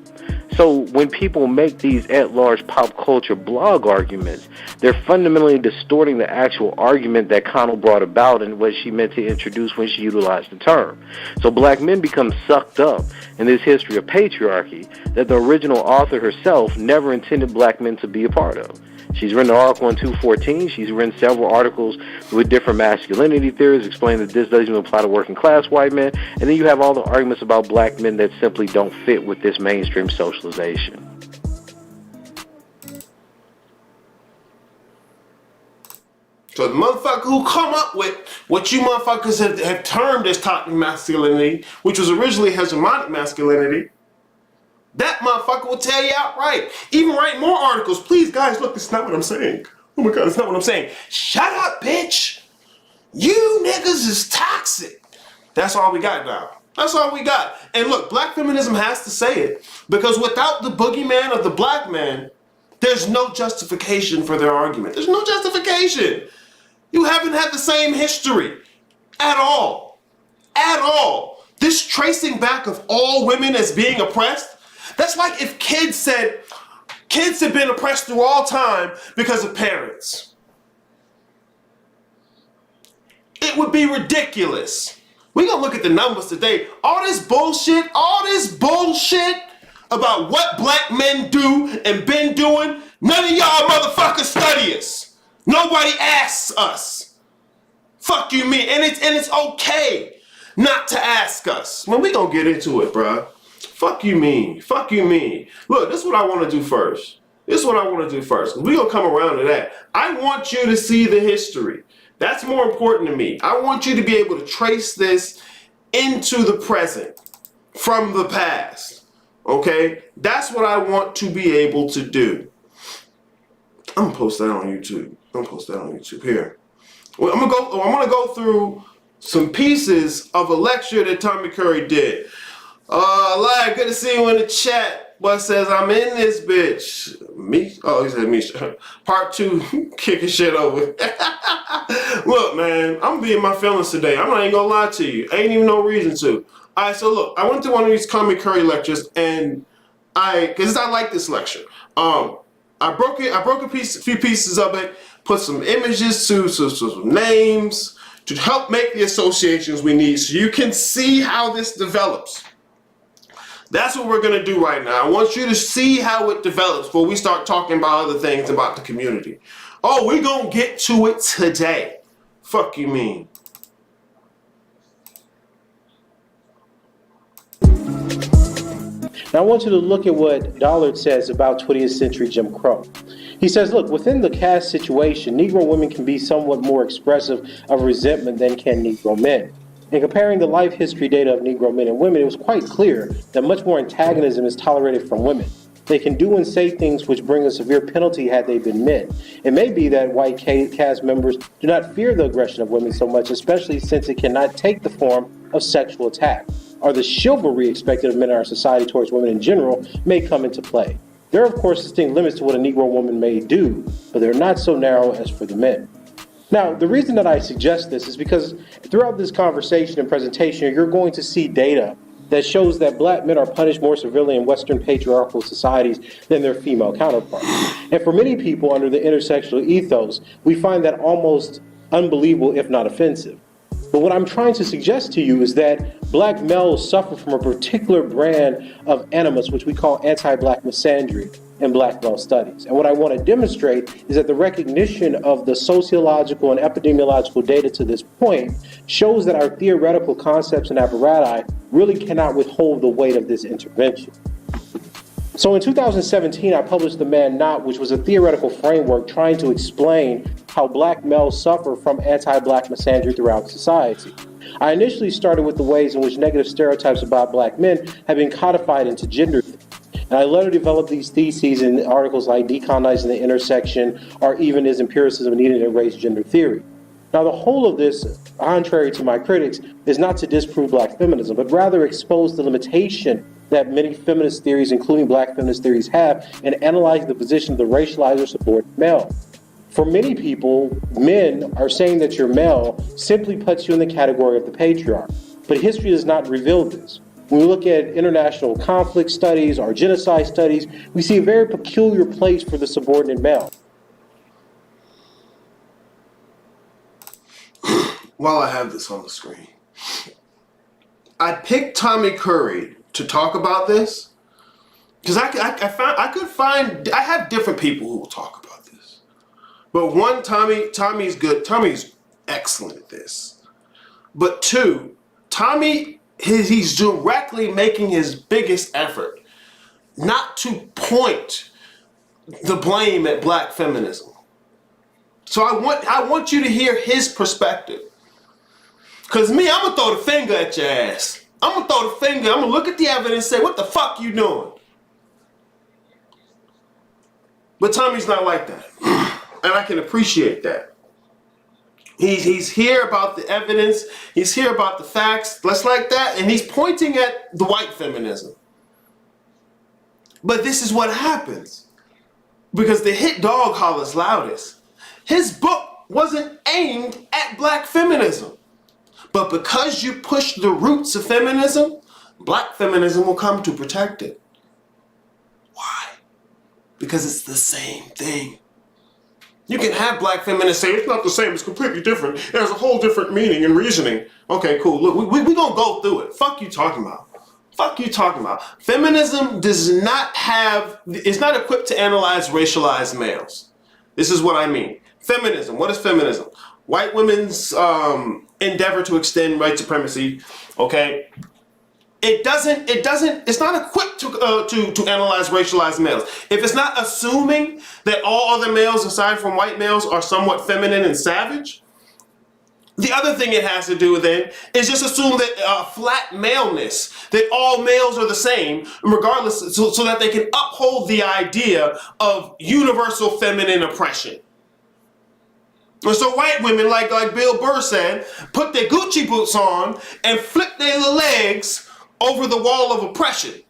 So when people make these at-large pop culture blog arguments, they're fundamentally distorting the actual argument that Connell brought about and what she meant to introduce when she utilized the term. So black men become sucked up in this history of patriarchy that the original author herself never intended black men to be a part of. She's written an article in 214. She's written several articles with different masculinity theories explaining that this doesn't even apply to working class white men. And then you have all the arguments about black men that simply don't fit with this mainstream socialization. So the motherfucker who come up with what you motherfuckers have termed as toxic masculinity, which was originally hegemonic masculinity, that motherfucker will tell you outright. Even write more articles. Please, guys, look, it's not what I'm saying. Oh my God, it's not what I'm saying. Shut up, bitch. You niggas is toxic. That's all we got now. That's all we got. And look, black feminism has to say it, because without the boogeyman of the black man, there's no justification for their argument. There's no justification. You haven't had the same history at all. At all. This tracing back of all women as being oppressed, that's like if kids said kids have been oppressed through all time because of parents. It would be ridiculous. We're gonna look at the numbers today. All this bullshit about what black men do and been doing, none of y'all motherfuckers study us. Nobody asks us. Fuck you, me. And it's okay not to ask us. Man, we gonna get into it, bruh. Fuck you mean. Fuck you mean. Look, this is what I want to do first. We're going to come around to that. I want you to see the history. That's more important to me. I want you to be able to trace this into the present from the past. Okay? That's what I want to be able to do. I'm going to post that on YouTube. Here. Well, I'm going to go through some pieces of a lecture that Tommy Curry did. Like, good to see you in the chat. But says I'm in this bitch. Me? Oh, he said me. Part 2, kicking shit over. Look, man, I'm being my feelings today. I'm not even gonna lie to you. Ain't even no reason to. Alright, so look, I went to one of these Tommy Curry lectures, and because I like this lecture. I broke a few pieces of it, put some images to some names to help make the associations we need, so you can see how this develops. That's what we're going to do right now. I want you to see how it develops before we start talking about other things about the community. Oh, we're going to get to it today. Fuck you mean. Now I want you to look at what Dollard says about 20th century Jim Crow. He says, look, within the caste situation, Negro women can be somewhat more expressive of resentment than can Negro men. In comparing the life history data of Negro men and women, it was quite clear that much more antagonism is tolerated from women. They can do and say things which bring a severe penalty had they been men. It may be that white caste members do not fear the aggression of women so much, especially since it cannot take the form of sexual attack, or the chivalry expected of men in our society towards women in general may come into play. There are, of course, distinct limits to what a Negro woman may do, but they're not so narrow as for the men. Now, the reason that I suggest this is because throughout this conversation and presentation, you're going to see data that shows that black men are punished more severely in Western patriarchal societies than their female counterparts. And for many people under the intersectional ethos, we find that almost unbelievable, if not offensive. But what I'm trying to suggest to you is that black males suffer from a particular brand of animus, which we call anti-black misandry in black male studies. And what I want to demonstrate is that the recognition of the sociological and epidemiological data to this point shows that our theoretical concepts and apparati really cannot withhold the weight of this intervention. So in 2017, I published The Man Not, which was a theoretical framework trying to explain how black males suffer from anti-black misandry throughout society. I initially started with the ways in which negative stereotypes about black men have been codified into gender. And I later developed these theses in articles like Decolonizing the Intersection or even Is Empiricism Needed to Erase Gender Theory? Now, the whole of this, contrary to my critics, is not to disprove black feminism, but rather expose the limitation that many feminist theories, including black feminist theories, have in analyzing the position of the racialized or subordinate male. For many people, men are saying that you're male simply puts you in the category of the patriarch. But history does not reveal this. When we look at international conflict studies or genocide studies, we see a very peculiar place for the subordinate male. While I have this on the screen, I picked Tommy Curry to talk about this because I have different people who will talk about this. But one, Tommy's good. Tommy's excellent at this. But two, Tommy, he's directly making his biggest effort not to point the blame at black feminism. So I want you to hear his perspective. Because me, I'm going to throw the finger at your ass. I'm going to throw the finger. I'm going to look at the evidence and say, what the fuck you doing? But Tommy's not like that. And I can appreciate that. He's here about the evidence. He's here about the facts. Less like that. And he's pointing at the white feminism. But this is what happens. Because the hit dog hollers loudest. His book wasn't aimed at black feminism. But because you push the roots of feminism, black feminism will come to protect it. Why? Because it's the same thing. You can have black feminists say, it's not the same, it's completely different. It has a whole different meaning and reasoning. Okay, cool. Look, we gonna go through it. Fuck you talking about. Fuck you talking about. Feminism does not have, it's not equipped to analyze racialized males. This is what I mean. Feminism, what is feminism? White women's endeavor to extend white supremacy, okay? It's not equipped to analyze racialized males. If it's not assuming that all other males aside from white males are somewhat feminine and savage, the other thing it has to do then is just assume that flat maleness, that all males are the same, regardless, so that they can uphold the idea of universal feminine oppression. And so white women, like Bill Burr said, put their Gucci boots on and flip their little legs over the wall of oppression.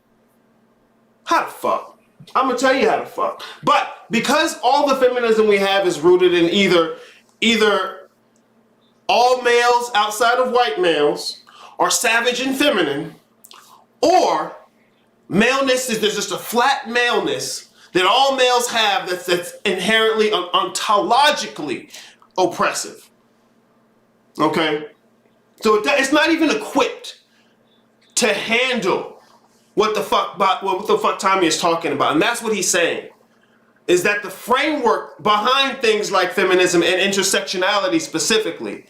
How the fuck? I'm gonna tell you how the fuck. But because all the feminism we have is rooted in either all males outside of white males are savage and feminine, or maleness is there's just a flat maleness that all males have that's inherently ontologically oppressive. Okay? So it's not even equipped to handle what the fuck Tommy is talking about. And that's what he's saying. Is that the framework behind things like feminism and intersectionality specifically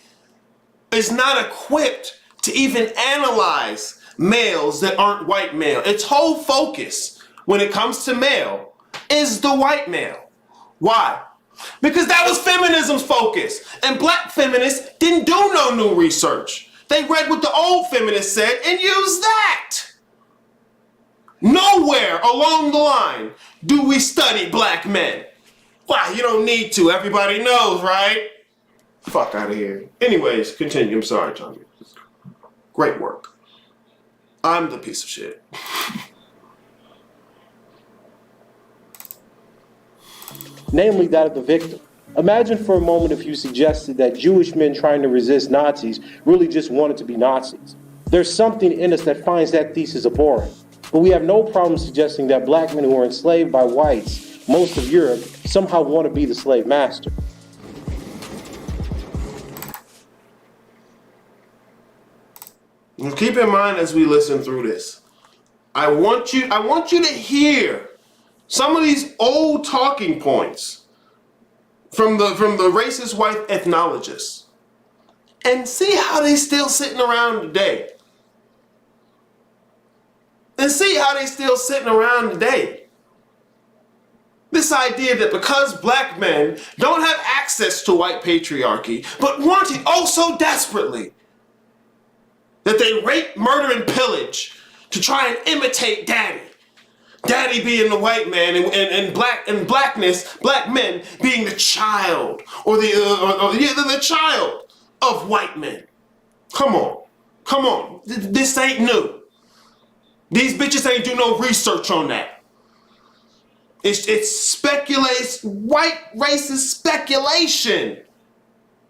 is not equipped to even analyze males that aren't white male. Its whole focus when it comes to male is the white male. Why? Because that was feminism's focus. And black feminists didn't do no new research. They read what the old feminists said and used that. Nowhere along the line do we study black men. Why? You don't need to. Everybody knows, right? Fuck out of here. Anyways, continue. I'm sorry, Tommy. Great work. I'm the piece of shit. Namely that of the victim. Imagine for a moment if you suggested that Jewish men trying to resist Nazis really just wanted to be Nazis. There's something in us that finds that thesis abhorrent. But we have no problem suggesting that black men who are enslaved by whites, most of Europe, somehow want to be the slave master. Now keep in mind as we listen through this, I want you to hear some of these old talking points from the racist white ethnologists and see how they still sitting around today. And see how they still sitting around today. This idea that because black men don't have access to white patriarchy, but want it oh so desperately, that they rape, murder, and pillage to try and imitate daddy. Daddy being the white man, and blackness, black men being the child or the child of white men. Come on. This ain't new. These bitches ain't do no research on that. It's speculates, white racist speculation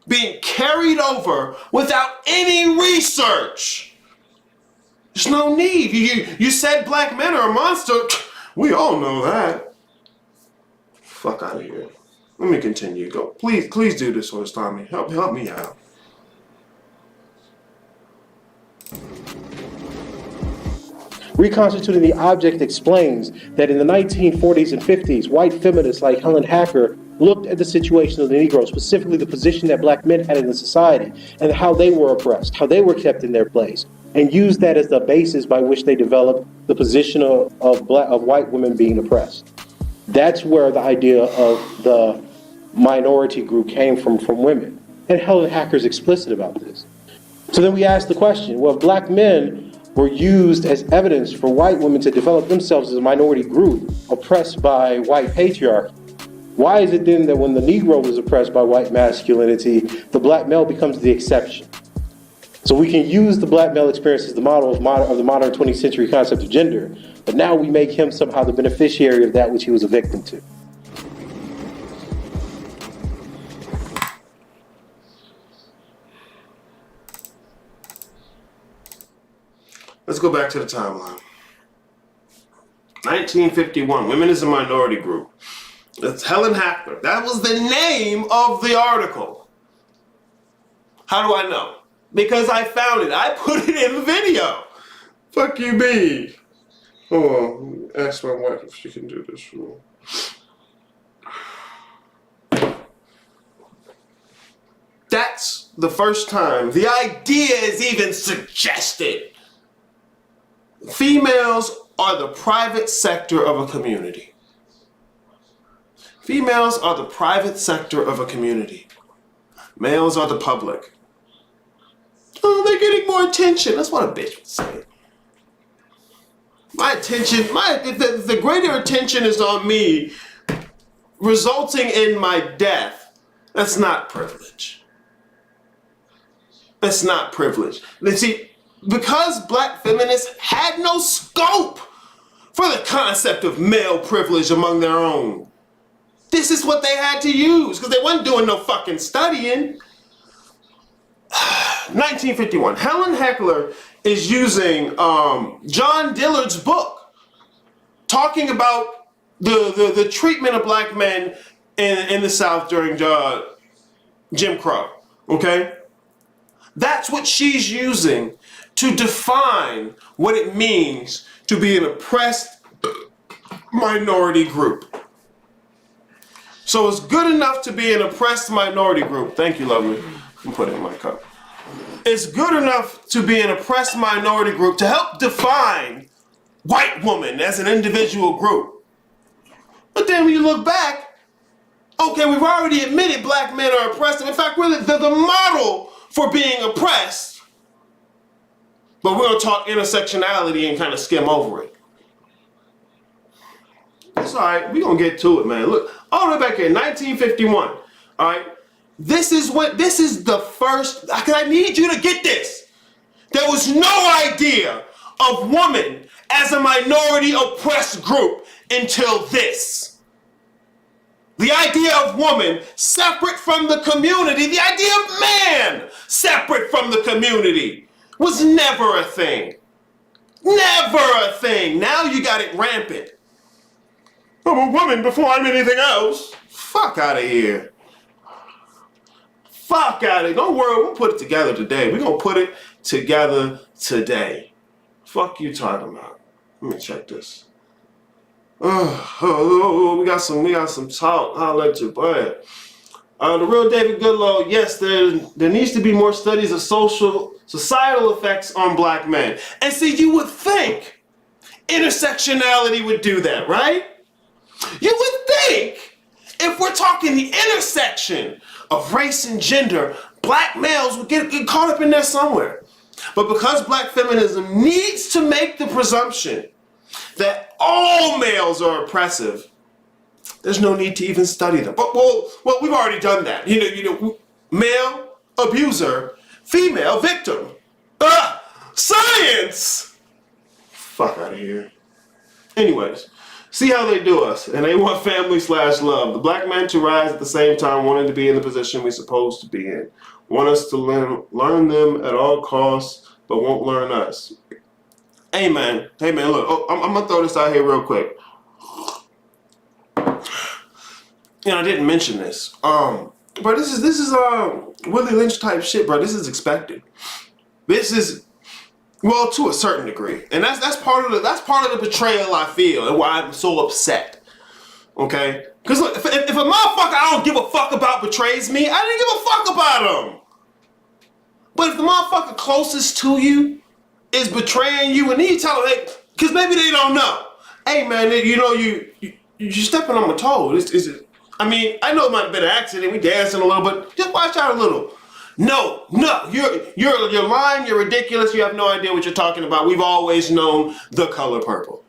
being carried over without any research. There's no need. You said black men are a monster. We all know that. Fuck out of here. Let me continue. Go. Please do this for us, Tommy. Help me out. Reconstituting the Object explains that in the 1940s and 50s, white feminists like Helen Hacker looked at the situation of the Negro, specifically the position that black men had in the society, and how they were oppressed, how they were kept in their place, and used that as the basis by which they developed the position of white women being oppressed. That's where the idea of the minority group came from women. And Helen Hacker's explicit about this. So then we ask the question, well, if black men were used as evidence for white women to develop themselves as a minority group oppressed by white patriarchy, why is it then that when the Negro was oppressed by white masculinity, the black male becomes the exception? So we can use the black male experience as the model of the modern 20th century concept of gender, but now we make him somehow the beneficiary of that which he was a victim to. Let's go back to the timeline. 1951, Women as a Minority Group. That's Helen Hacker. That was the name of the article. How do I know? Because I found it. I put it in the video. Fuck you, B. Hold on. Ask my wife if she can do this for me. That's the first time the idea is even suggested. Females are the private sector of a community. Females are the private sector of a community. Males are the public. Oh, they're getting more attention. That's what a bitch would say. My attention, the greater attention is on me, resulting in my death. That's not privilege. That's not privilege. See, because black feminists had no scope for the concept of male privilege among their own. This is what they had to use, because they wasn't doing no fucking studying. 1951, Helen Heckler is using John Dillard's book, talking about the treatment of black men in the South during Jim Crow, okay? That's what she's using to define what it means to be an oppressed minority group. So it's good enough to be an oppressed minority group. Thank you, lovely. I'm putting it in my cup. It's good enough to be an oppressed minority group to help define white woman as an individual group. But then when you look back, okay, we've already admitted black men are oppressed. In fact, we're the model for being oppressed. But we're going to talk intersectionality and kind of skim over it. It's all right. We're going to get to it, man. Look, all the way back here, 1951. All right. This is the first, because I need you to get this. There was no idea of woman as a minority oppressed group until this. The idea of woman separate from the community, the idea of man separate from the community was never a thing. Never a thing. Now you got it rampant. I'm a woman before I'm anything else. Fuck out of here. Fuck out of here. Don't worry, we'll put it together today. We're going to put it together today. Fuck you talking about. Let me check this. We got some talk. I'll let you buy it. The real David Goodlow, yes, there needs to be more studies of societal effects on black men. And see, you would think intersectionality would do that, right? You would think if we're talking the intersection of race and gender, black males would get caught up in there somewhere. But because black feminism needs to make the presumption that all males are oppressive, there's no need to even study them. But well, we've already done that. Male abuser, female victim. Science. Fuck out of here. Anyways, see how they do us, and they want family/love. The black men to rise at the same time, wanting to be in the position we're supposed to be in. Want us to learn them at all costs, but won't learn us. Hey man, look, I'm gonna throw this out here real quick. I didn't mention this. But this is Willie Lynch type shit, bro. This is expected. This is, well, to a certain degree, and that's part of the betrayal I feel, and why I'm so upset. Okay, because look, if a motherfucker I don't give a fuck about betrays me, I didn't give a fuck about him. But if the motherfucker closest to you is betraying you, and then you tell them, because maybe they don't know. Hey man, you're stepping on my toes. I mean, I know it might have been an accident. We dancing a little, but just watch out a little. No, you're lying. You're ridiculous. You have no idea what you're talking about. We've always known the color purple.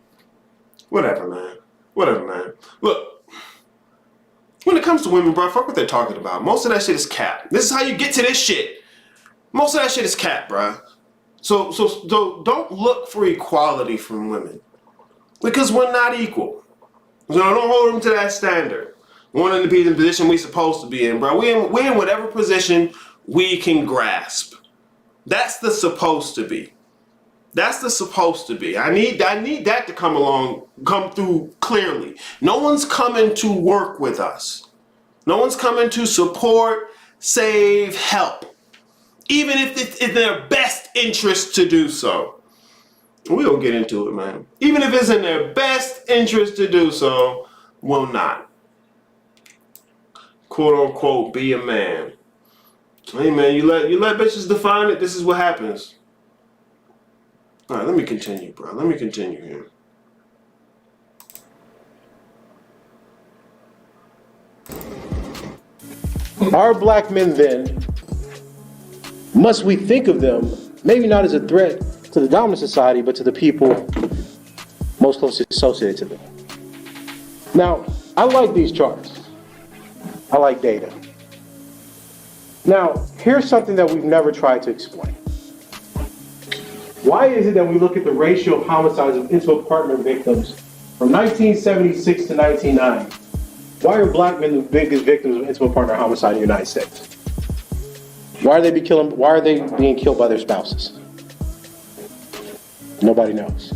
Whatever, man. Look, when it comes to women, bro, fuck what they're talking about. Most of that shit is cap. This is how you get to this shit. Most of that shit is cap, bro. So don't look for equality from women, because we're not equal. So don't hold them to that standard. Wanting to be in the position we're supposed to be in, bro. We in whatever position we can grasp. That's the supposed to be. That's the supposed to be. I need that to come through clearly. No one's coming to work with us. No one's coming to support, save, help. Even if it's in their best interest to do so. We'll get into it, man. Even if it's in their best interest to do so, we'll not. Quote unquote, be a man. Hey man, you let bitches define it, this is what happens. Alright, let me continue, bro. Let me continue here. Are black men then, must we think of them, maybe not as a threat to the dominant society, but to the people most closely associated to them? Now, I like these charts. I like data. Now, here's something that we've never tried to explain. Why is it that we look at the ratio of homicides of intimate partner victims from 1976 to 1990? Why are black men the biggest victims of intimate partner homicide in the United States? Why are they being killed by their spouses? Nobody knows.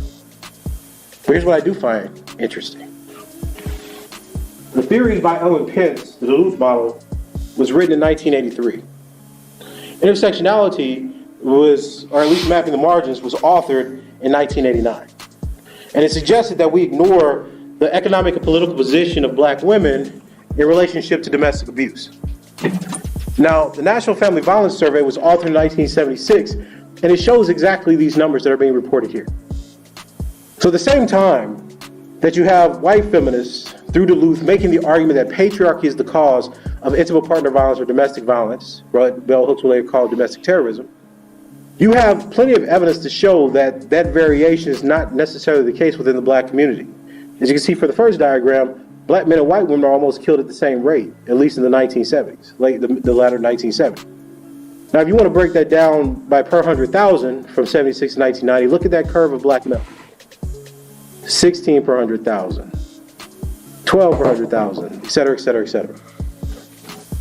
But here's what I do find interesting. The theories by Ellen Pence, the Duluth model, was written in 1983. Intersectionality was, or at least mapping the margins, was authored in 1989. And it suggested that we ignore the economic and political position of black women in relationship to domestic abuse. Now, the National Family Violence Survey was authored in 1976, and it shows exactly these numbers that are being reported here. So at the same time that you have white feminists through Duluth making the argument that patriarchy is the cause of intimate partner violence or domestic violence, what bell hooks will later call domestic terrorism, you have plenty of evidence to show that that variation is not necessarily the case within the black community. As you can see for the first diagram, black men and white women are almost killed at the same rate, at least in the 1970s, the latter 1970s. Now, if you want to break that down by per 100,000 from 76 to 1990, look at that curve of black male. 16 per 100,000, 12 per 100,000, et cetera, et cetera, et cetera.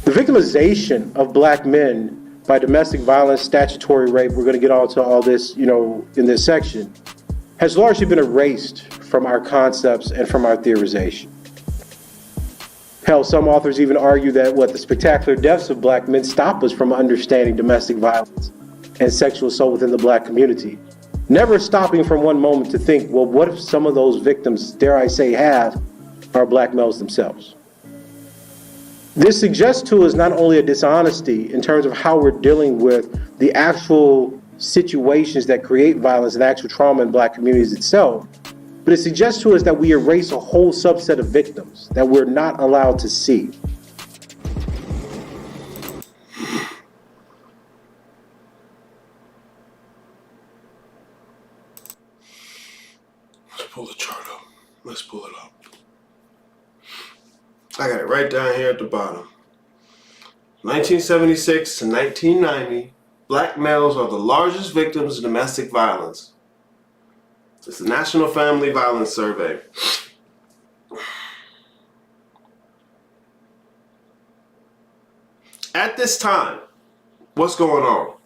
The victimization of black men by domestic violence, statutory rape, we're going to get on to all this, in this section, has largely been erased from our concepts and from our theorization. Hell, some authors even argue that the spectacular deaths of black men stop us from understanding domestic violence and sexual assault within the black community. Never stopping from one moment to think, well, what if some of those victims, dare I say, are black males themselves? This suggests to us not only a dishonesty in terms of how we're dealing with the actual situations that create violence and actual trauma in black communities itself, but it suggests to us that we erase a whole subset of victims that we're not allowed to see. pull the chart up. Let's pull it up. I got it right down here at the bottom. 1976 to 1990, black males are the largest victims of domestic violence. It's the National Family Violence Survey. At this time, what's going on?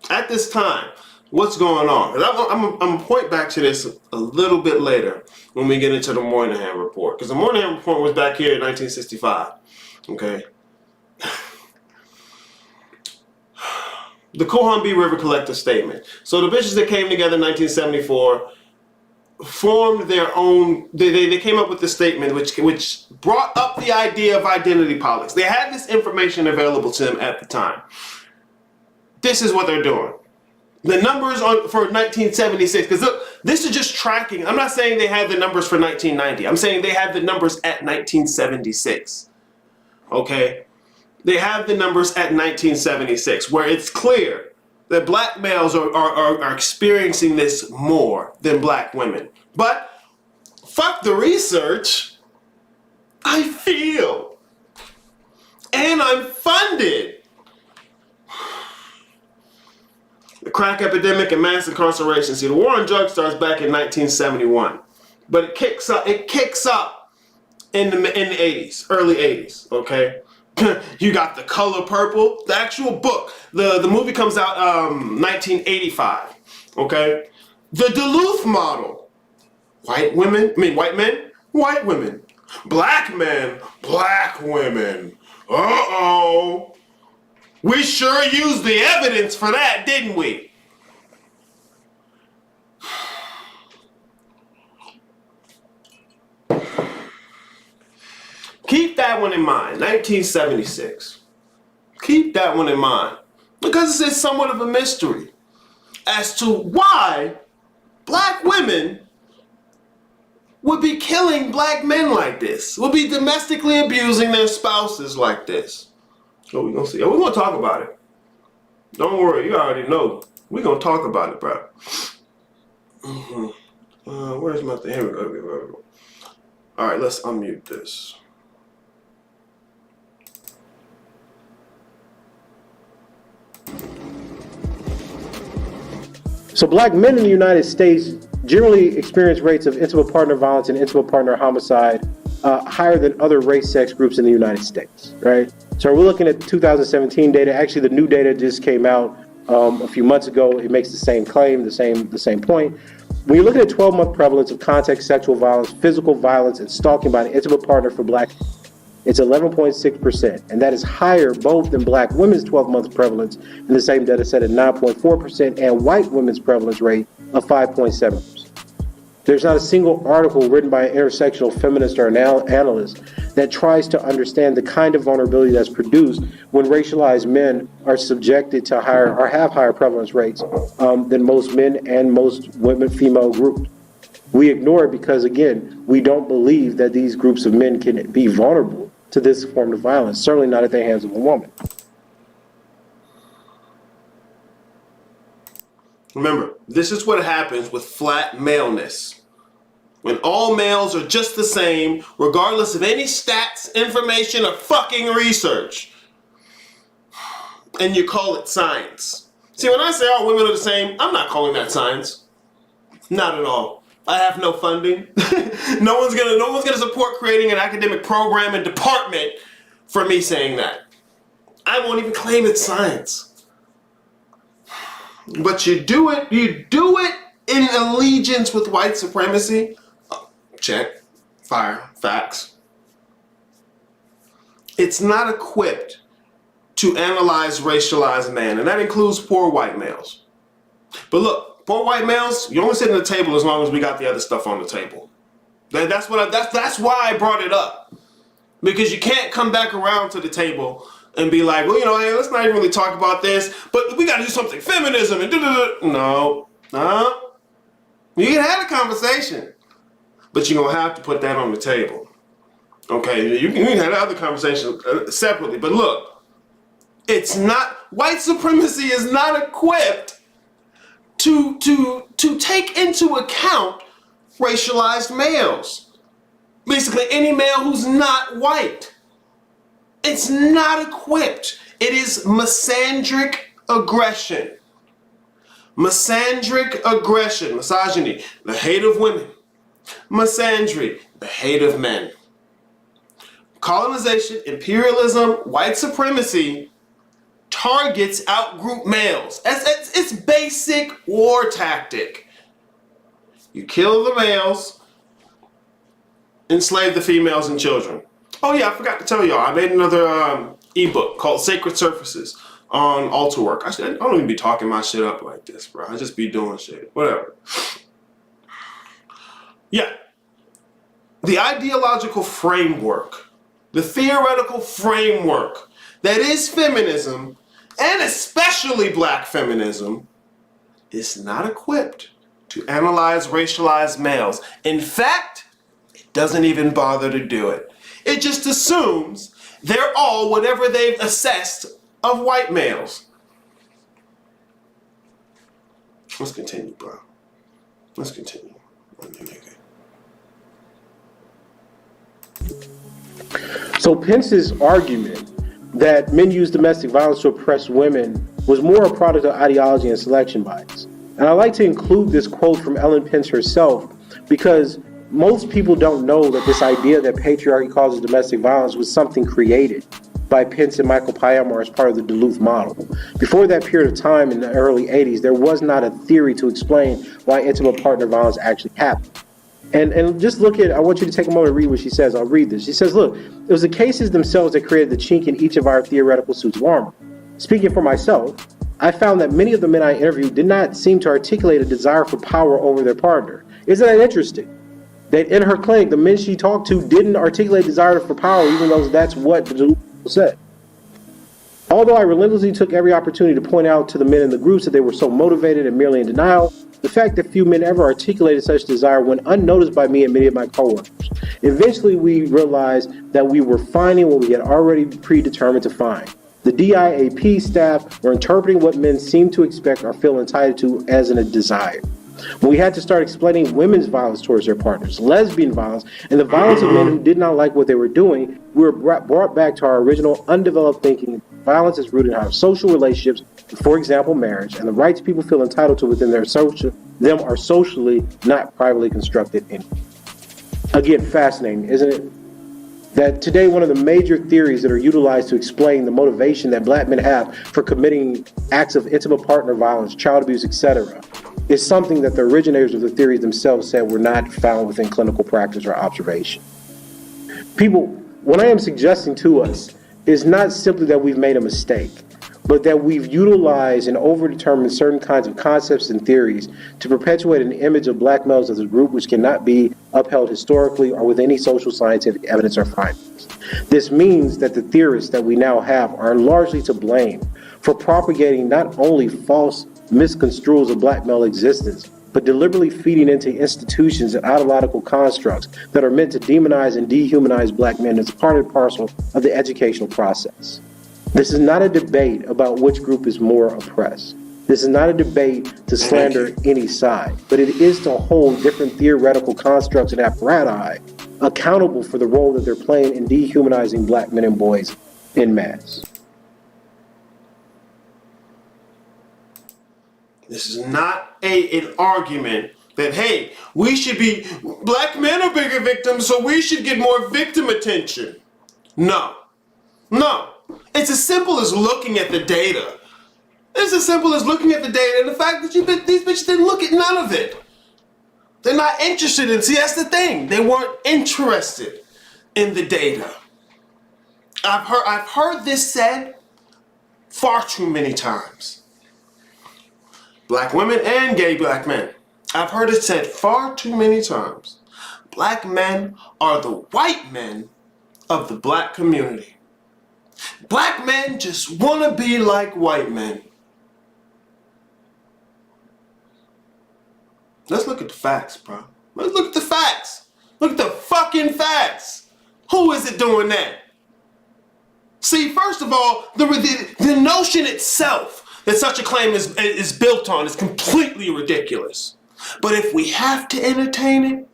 At this time, what's going on? I'm going to point back to this a little bit later when we get into the Moynihan Report. Because the Moynihan Report was back here in 1965. Okay? The Cohambee River Collective Statement. So the bitches that came together in 1974 formed their own, they came up with the statement which brought up the idea of identity politics. They had this information available to them at the time. This is what they're doing. The numbers for 1976, because this is just tracking. I'm not saying they had the numbers for 1990. I'm saying they had the numbers at 1976. Okay? They have the numbers at 1976, where it's clear that black males are experiencing this more than black women. But fuck the research. I feel. And I'm funded. The crack epidemic and mass incarceration. See, the war on drugs starts back in 1971. But it kicks up in the 80s, early 80s, okay? You got The Color Purple, the actual book. The movie comes out 1985, okay? The Duluth model. White men, white women. Black men, black women. Uh-oh. We sure used the evidence for that, didn't we? Keep that one in mind, 1976. Keep that one in mind. Because it's somewhat of a mystery as to why black women would be killing black men like this, would be domestically abusing their spouses like this. So we're gonna see. We're gonna talk about it. Don't worry, you already know. We're gonna talk about it, bro. Where's my thing? Here we go. Here we go. All right, let's unmute this. So black men in the United States generally experience rates of intimate partner violence and intimate partner homicide higher than other race sex groups in the United States, right? So we're looking at 2017 data. Actually, the new data just came out a few months ago. It makes the same claim, the same point. When you look at a 12-month prevalence of contact sexual violence, physical violence, and stalking by an intimate partner for black, it's 11.6%, and that is higher both than black women's 12-month prevalence in the same data set at 9.4% and white women's prevalence rate of 5.7%. There's not a single article written by an intersectional feminist or analyst that tries to understand the kind of vulnerability that's produced when racialized men are subjected to higher or have higher prevalence rates than most men and most women, female groups. We ignore it because, again, we don't believe that these groups of men can be vulnerable to this form of violence, certainly not at the hands of a woman. Remember, this is what happens with flat maleness. When all males are just the same, regardless of any stats, information, or fucking research. And you call it science. See, when I say all women are the same, I'm not calling that science. Not at all. I have no funding. No one's gonna support creating an academic program and department for me saying that. I won't even claim it's science. But you do it in allegiance with white supremacy. Check. Fire. Facts. It's not equipped to analyze racialized men, and that includes poor white males. But look, poor white males, you only sit at the table as long as we got the other stuff on the table. That's why I brought it up. Because you can't come back around to the table and be like, well, hey, let's not even really talk about this, but we got to do something, feminism, and No. You can have a conversation, but you're going to have to put that on the table. Okay, you can have other conversations separately, but look, it's not, white supremacy is not equipped to take into account racialized males. Basically, any male who's not white. It's not equipped. It is misandric aggression. Misandric aggression, misogyny, the hate of women. Misandry, the hate of men. Colonization, imperialism, white supremacy targets outgroup males. It's basic war tactic. You kill the males, enslave the females and children. Oh yeah, I forgot to tell y'all, I made another ebook called Sacred Surfaces on altar work. I don't even be talking my shit up like this, bro. I just be doing shit. Whatever. Yeah. The ideological framework, the theoretical framework that is feminism, and especially black feminism, is not equipped to analyze racialized males. In fact, it doesn't even bother to do it. It just assumes they're all whatever they've assessed of white males. Let's continue, bro. Let's continue. So Pence's argument that men use domestic violence to oppress women was more a product of ideology and selection bias. And I like to include this quote from Ellen Pence herself because most people don't know that this idea that patriarchy causes domestic violence was something created by Pence and Michael Piamar as part of the Duluth model. Before that period of time in the early 80s, there was not a theory to explain why intimate partner violence actually happened. And just look at, I want you to take a moment to read what she says. I'll read this. She says, look, it was the cases themselves that created the chink in each of our theoretical suits of armor. Speaking for myself, I found that many of the men I interviewed did not seem to articulate a desire for power over their partner. Isn't that interesting? That in her clinic, the men she talked to didn't articulate desire for power, even though that's what the Duluth said. Although I relentlessly took every opportunity to point out to the men in the groups that they were so motivated and merely in denial, the fact that few men ever articulated such desire went unnoticed by me and many of my coworkers. Eventually, we realized that we were finding what we had already predetermined to find. The DIAP staff were interpreting what men seem to expect or feel entitled to as a desire. When we had to start explaining women's violence towards their partners, lesbian violence, and the violence of men who did not like what they were doing, we were brought back to our original undeveloped thinking. Violence is rooted in our social relationships, for example, marriage, and the rights people feel entitled to within them are socially, not privately constructed. Again, fascinating, isn't it? That today one of the major theories that are utilized to explain the motivation that black men have for committing acts of intimate partner violence, child abuse, etc., is something that the originators of the theories themselves said were not found within clinical practice or observation. People, what I am suggesting to us is not simply that we've made a mistake, but that we've utilized and overdetermined certain kinds of concepts and theories to perpetuate an image of black males as a group which cannot be upheld historically or with any social scientific evidence or findings. This means that the theorists that we now have are largely to blame for propagating not only false misconstruals of black male existence, but deliberately feeding into institutions and ideological constructs that are meant to demonize and dehumanize black men as a part and parcel of the educational process. This is not a debate about which group is more oppressed. This is not a debate to slander any side, but it is to hold different theoretical constructs and apparatus accountable for the role that they're playing in dehumanizing black men and boys en masse. This is not an argument that, hey, we should be, black men are bigger victims, so we should get more victim attention. No. It's as simple as looking at the data. It's as simple as looking at the data and the fact that these bitches didn't look at none of it. They're not interested in, see, that's the thing. They weren't interested in the data. I've heard this said far too many times. Black women and gay black men. I've heard it said far too many times. Black men are the white men of the black community. Black men just want to be like white men. Let's look at the facts, bro. Let's look at the facts. Look at the fucking facts. Who is it doing that? See, first of all, the notion itself that such a claim is built on is completely ridiculous. But if we have to entertain it,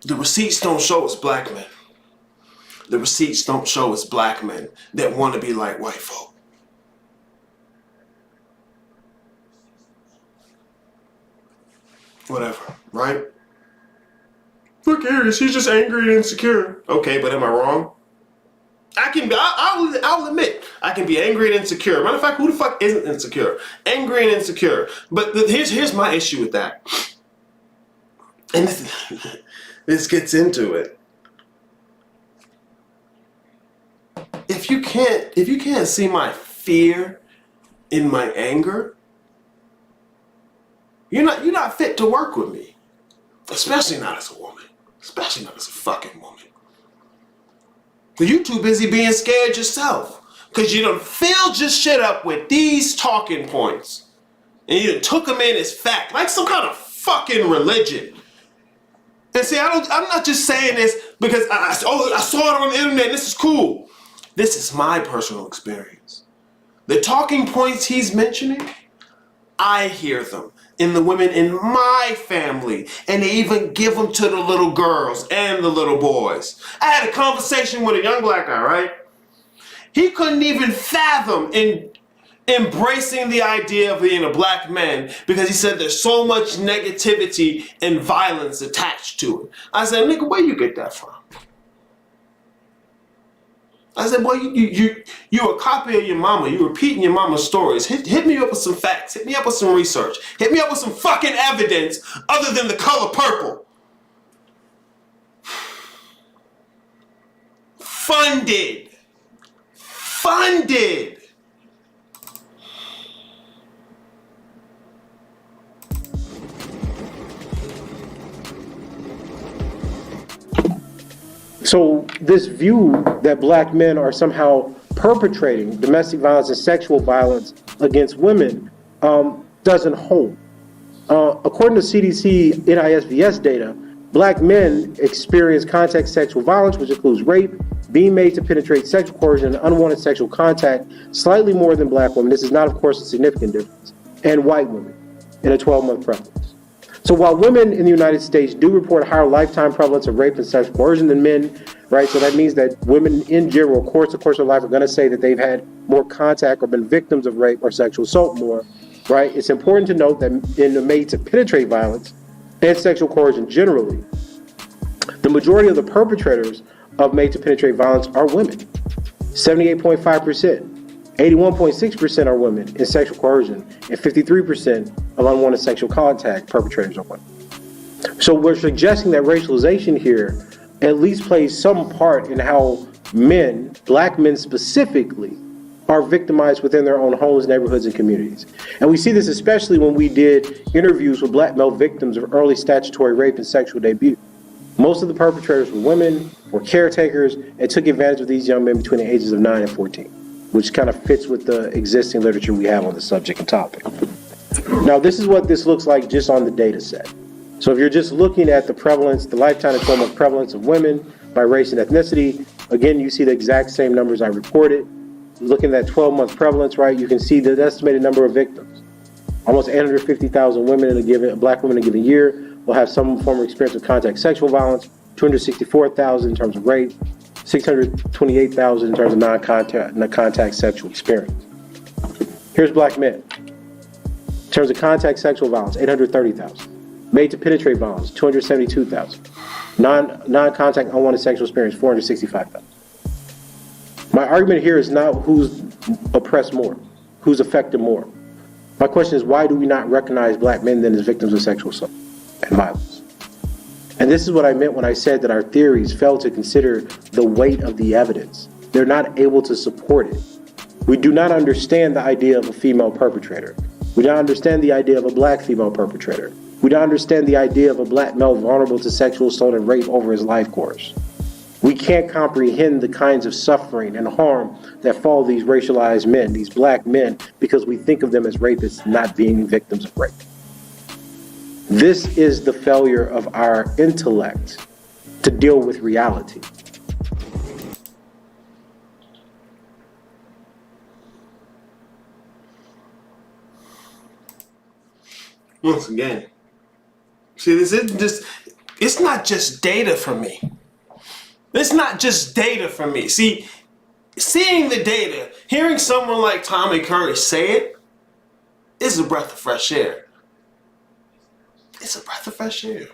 the receipts don't show us black men. The receipts don't show us black men that want to be like white folk. Whatever, right? Look here, she's just angry and insecure. Okay, but am I wrong? I'll admit, I can be angry and insecure. Matter of fact, who the fuck isn't insecure? Angry and insecure. But here's my issue with that. And this gets into it. If you can't see my fear in my anger, you're not fit to work with me. Especially not as a woman. Especially not as a fucking woman. But you too busy being scared yourself. Because you done filled your shit up with these talking points. And you done took them in as fact. Like some kind of fucking religion. And see, I'm not just saying this because I saw it on the internet. This is cool. This is my personal experience. The talking points he's mentioning, I hear them in the women in my family, and they even give them to the little girls and the little boys. I had a conversation with a young black guy, right? He couldn't even fathom embracing the idea of being a black man because he said there's so much negativity and violence attached to it. I said, nigga, where you get that from? I said, boy, you a copy of your mama. You repeating your mama's stories. Hit me up with some facts. Hit me up with some research. Hit me up with some fucking evidence other than the color purple. Funded. So this view that black men are somehow perpetrating domestic violence and sexual violence against women doesn't hold. According to CDC NISVS data, black men experience contact sexual violence, which includes rape, being made to penetrate, sexual coercion, and unwanted sexual contact, slightly more than black women. This is not, of course, a significant difference. And white women in a 12-month prevalence. So while women in the United States do report higher lifetime prevalence of rape and sexual coercion than men, right? So that means that women in general, of course, the course of life, are going to say that they've had more contact or been victims of rape or sexual assault more, right? It's important to note that in the made to penetrate violence and sexual coercion generally, the majority of the perpetrators of made to penetrate violence are women, 78.5%. 81.6% are women in sexual coercion, and 53% of unwanted sexual contact perpetrators are women. So we're suggesting that racialization here at least plays some part in how men, black men specifically, are victimized within their own homes, neighborhoods, and communities. And we see this especially when we did interviews with black male victims of early statutory rape and sexual debut. Most of the perpetrators were women, were caretakers, and took advantage of these young men between the ages of 9 and 14, which kind of fits with the existing literature we have on the subject and topic. Now, this is what this looks like just on the data set. So if you're just looking at the prevalence, the lifetime and 12-month prevalence of women by race and ethnicity, again, you see the exact same numbers I reported. Looking at that 12-month prevalence, right, you can see the estimated number of victims. Almost 850,000 women black women in a given year will have some form of experience of contact sexual violence, 264,000 in terms of rape, 628,000 in terms of non-contact sexual experience. Here's black men. In terms of contact sexual violence, 830,000. Made to penetrate violence, 272,000. Non-contact unwanted sexual experience, 465,000. My argument here is not who's oppressed more, who's affected more. My question is, why do we not recognize black men then as victims of sexual assault and violence? And this is what I meant when I said that our theories fail to consider the weight of the evidence. They're not able to support it. We do not understand the idea of a female perpetrator. We don't understand the idea of a black female perpetrator. We don't understand the idea of a black male vulnerable to sexual assault and rape over his life course. We can't comprehend the kinds of suffering and harm that fall these racialized men, these black men, because we think of them as rapists, not being victims of rape. This is the failure of our intellect to deal with reality. Once again, see, this isn't just, it's not just data for me. It's not just data for me. See, seeing the data, hearing someone like Tommy Curry say it, is a breath of fresh air. It's a breath of fresh air.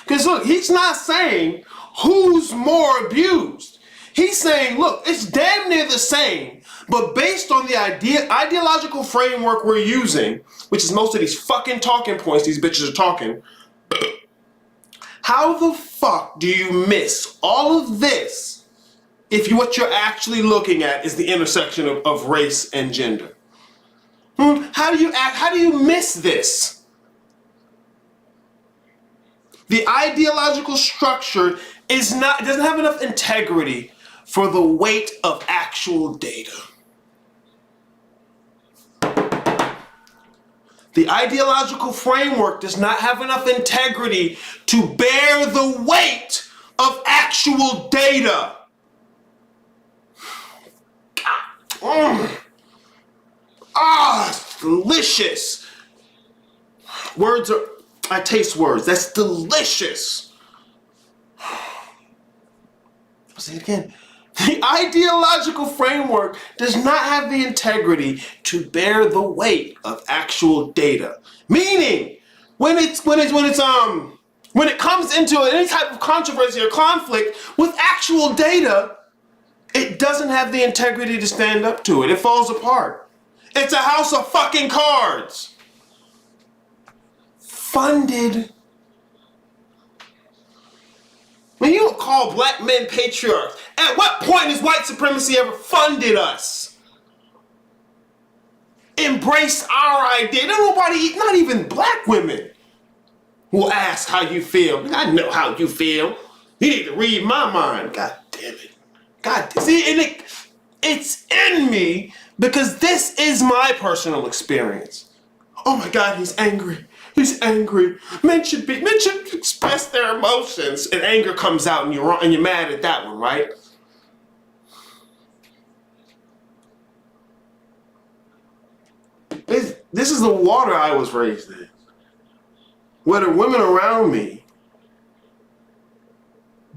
Because look, he's not saying who's more abused. He's saying, look, it's damn near the same, but based on the ideological framework we're using, which is most of these fucking talking points these bitches are talking, how the fuck do you miss all of this if what you're actually looking at is the intersection of race and gender? How do you miss this? The ideological structure doesn't have enough integrity for the weight of actual data. The ideological framework does not have enough integrity to bear the weight of actual data. It's delicious. I taste words. That's delicious. I'll say it again. The ideological framework does not have the integrity to bear the weight of actual data. Meaning, when it comes into any type of controversy or conflict with actual data, it doesn't have the integrity to stand up to it. It falls apart. It's a house of fucking cards. Funded. When you don't call black men patriarchs, at what point has white supremacy ever funded us? Embrace our idea. Nobody, not even black women, will ask how you feel. I know how you feel. You need to read my mind. God damn it. See, and it's in me because this is my personal experience. Oh my God, he's angry. He's angry. Men should express their emotions, and anger comes out, and you're mad at that one, right? This is the water I was raised in. Where the women around me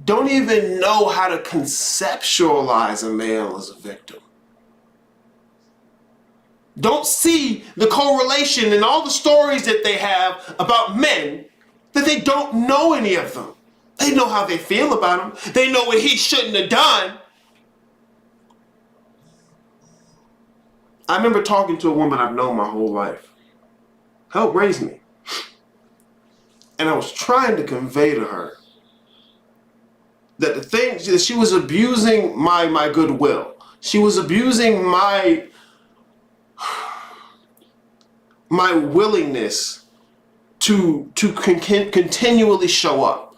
don't even know how to conceptualize a male as a victim. Don't see the correlation in all the stories that they have about men, that they don't know any of them. They know how they feel about him. They know what he shouldn't have done. I remember talking to a woman I've known my whole life. Helped raise me. And I was trying to convey to her that the thing, that she was abusing my goodwill. She was abusing my willingness to continually show up,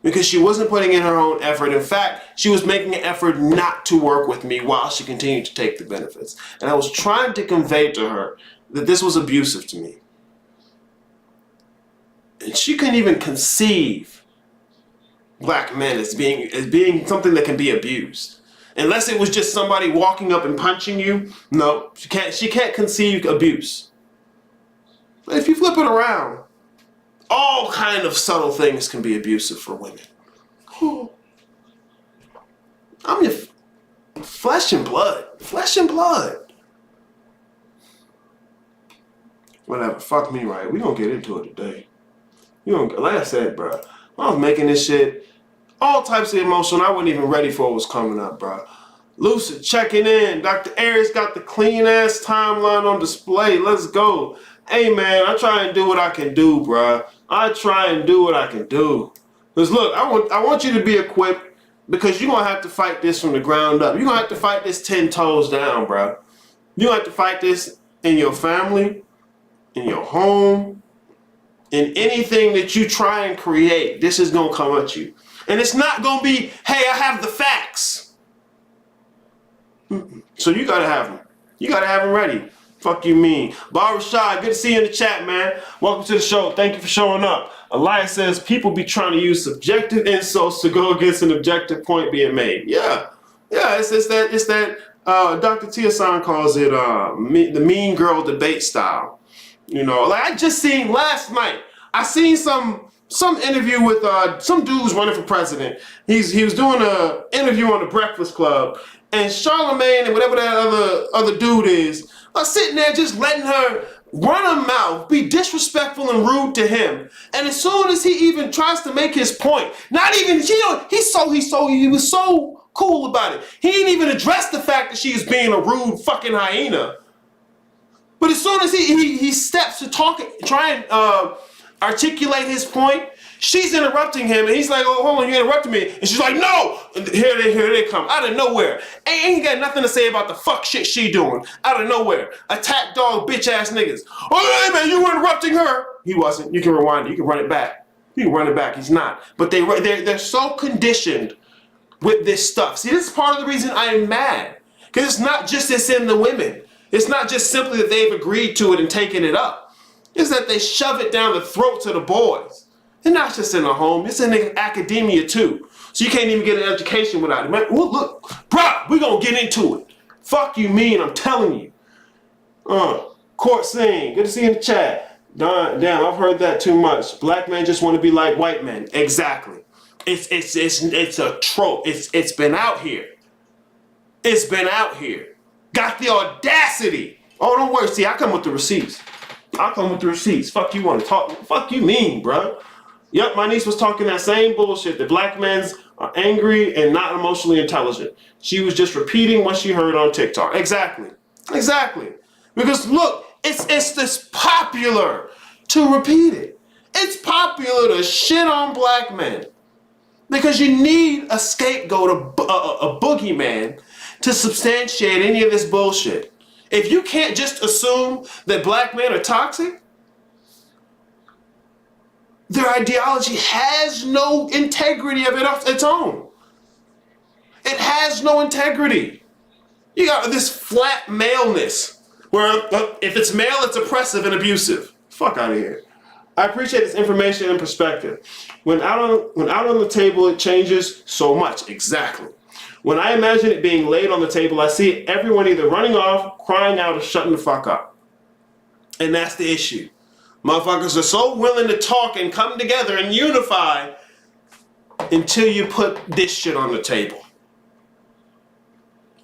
because she wasn't putting in her own effort. In fact, she was making an effort not to work with me while she continued to take the benefits. And I was trying to convey to her that this was abusive to me. And she couldn't even conceive black men as being something that can be abused. Unless it was just somebody walking up and punching you. No, she can't conceive abuse. But if you flip it around, all kind of subtle things can be abusive for women. I'm your flesh and blood. Flesh and blood. Whatever, fuck me right. We gonna get into it today. Like I said, bro, I was making this shit all types of emotion. I wasn't even ready for what was coming up, bro. Lucid checking in. Dr. Aries got the clean ass timeline on display. Let's go. Hey man, I try and do what I can do, bro. I try and do what I can do. Cause look, I want you to be equipped, because you're gonna have to fight this from the ground up. You're gonna have to fight this 10 toes down, bro. You're gonna have to fight this in your family, in your home, in anything that you try and create. This is gonna come at you. And it's not gonna be, hey, I have the facts. So you gotta have them. You gotta have them ready. Fuck you mean. Bar Rashad, good to see you in the chat, man. Welcome to the show. Thank you for showing up. Elias says people be trying to use subjective insults to go against an objective point being made. Yeah. Yeah, it's that Dr. Tiasan calls it the mean girl debate style. You know, like I just seen last night. I seen some interview with some dude who's running for president. He was doing a interview on the Breakfast Club, and Charlemagne and whatever that other dude is, are sitting there just letting her run her mouth, be disrespectful and rude to him. And as soon as he even tries to make his point, not even he was so cool about it. He didn't even address the fact that she is being a rude fucking hyena. But as soon as he steps to try and articulate his point, she's interrupting him, and he's like, "Oh, hold on, you interrupted me." And she's like, "No!" And here they come, out of nowhere. Ain't got nothing to say about the fuck shit she doing. Out of nowhere. Attack dog bitch ass niggas. "Oh, hey man, you were interrupting her." He wasn't. You can rewind it. You can run it back. You can run it back. He's not. But they're so conditioned with this stuff. See, this is part of the reason I am mad. Because it's not just it's in the women. It's not just simply that they've agreed to it and taken it up. It's that they shove it down the throats of the boys. And not just in the home, it's in academia too. So you can't even get an education without it. Man, well, look, bruh, we're gonna get into it. Fuck you mean, I'm telling you. Court scene, good to see you in the chat. Damn, I've heard that too much. Black men just want to be like white men. Exactly. It's a trope. It's been out here. It's been out here. Got the audacity. Oh, don't worry. See, I come with the receipts. Fuck you want to talk? Fuck you mean, bruh. Yep, my niece was talking that same bullshit. The black men are angry and not emotionally intelligent. She was just repeating what she heard on TikTok. Exactly. Because look, it's this popular to repeat it. It's popular to shit on black men because you need a scapegoat, a boogeyman, to substantiate any of this bullshit. If you can't just assume that black men are toxic, their ideology has no integrity of its own. It has no integrity. You got this flat maleness where if it's male, it's oppressive and abusive. Fuck out of here. I appreciate this information and perspective. When out on the table, it changes so much. Exactly. When I imagine it being laid on the table, I see everyone either running off, crying out, or shutting the fuck up. And that's the issue. Motherfuckers are so willing to talk and come together and unify until you put this shit on the table.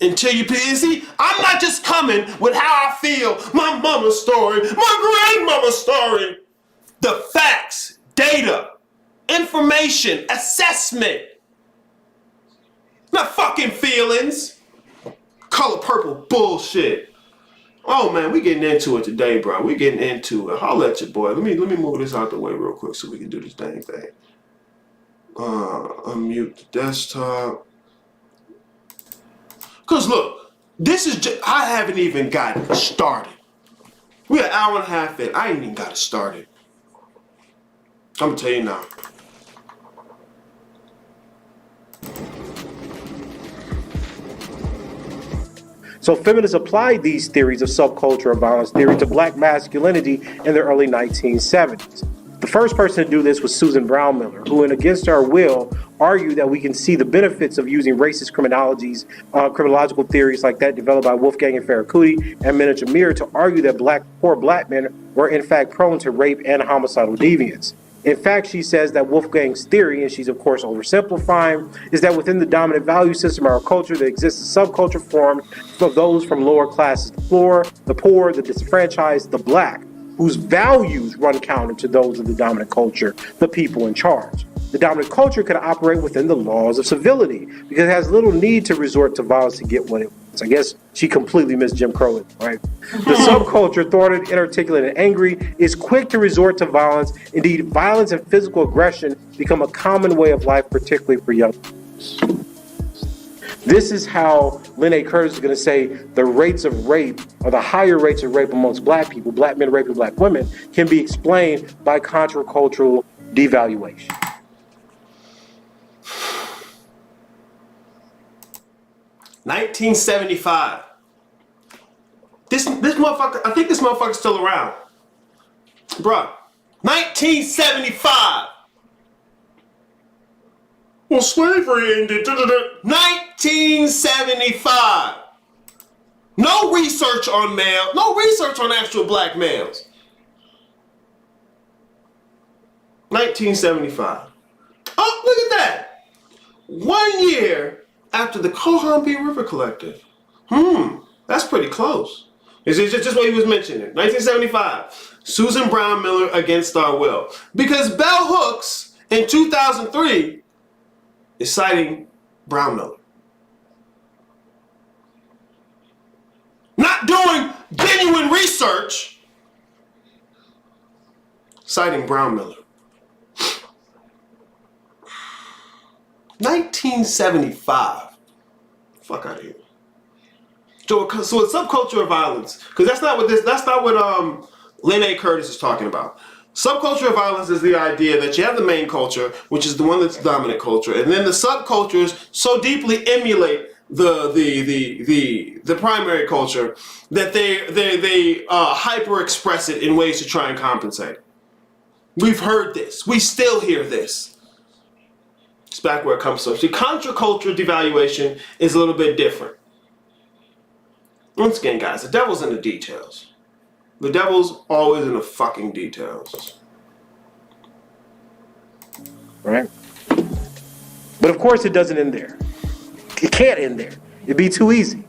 You see, I'm not just coming with how I feel, my mama's story, my grandmama's story. The facts, data, information, assessment. Not fucking feelings. Color purple bullshit. Oh man, we getting into it today, bro. We getting into it. Holla at your boy. Let me move this out the way real quick so we can do this dang thing. Unmute the desktop. Cause look, this is just, I haven't even gotten started. We're an hour and a half in. I ain't even got it started. I'm gonna tell you now. So feminists applied these theories of subculture and violence theory to black masculinity in the early 1970s. The first person to do this was Susan Brown Miller, who, in Against Our Will, argued that we can see the benefits of using racist criminological theories like that developed by Wolfgang and Ferracuti and Mena Jamir to argue that poor black men were in fact prone to rape and homicidal deviance. In fact, she says that Wolfgang's theory, and she's of course oversimplifying, is that within the dominant value system of our culture there exists a subculture formed of those from lower classes, the poor, the disenfranchised, the black, whose values run counter to those of the dominant culture, the people in charge. The dominant culture can operate within the laws of civility because it has little need to resort to violence to get what it wants. I guess she completely missed Jim Crow, right? The subculture, thwarted, inarticulate, and angry, is quick to resort to violence. Indeed, violence and physical aggression become a common way of life, particularly for young people. This is how Lene Curtis is going to say the rates of rape, or the higher rates of rape amongst black people, black men raping black women, can be explained by contracultural devaluation. 1975. This motherfucker, I think this motherfucker's still around. Bruh. 1975. Well, slavery ended. 1975. No research on male. No research on actual black males. 1975. Oh, look at that. 1 year after the Combahee River Collective. That's pretty close. It's just what he was mentioning. 1975. Susan Brown Miller against our will. Because Bell Hooks in 2003 is citing Brown Miller. Not doing genuine research, citing Brown Miller. 1975. Fuck out of here. So it's subculture of violence, because that's not what Lene Curtis is talking about. Subculture of violence is the idea that you have the main culture, which is the one that's the dominant culture, and then the subcultures so deeply emulate the primary culture that they hyper express it in ways to try and compensate. We've heard this. We still hear this. It's back where it comes from. See, contra-culture devaluation is a little bit different. Once again, guys, the devil's in the details. The devil's always in the fucking details. Right? But of course it doesn't end there. It can't end there. It'd be too easy.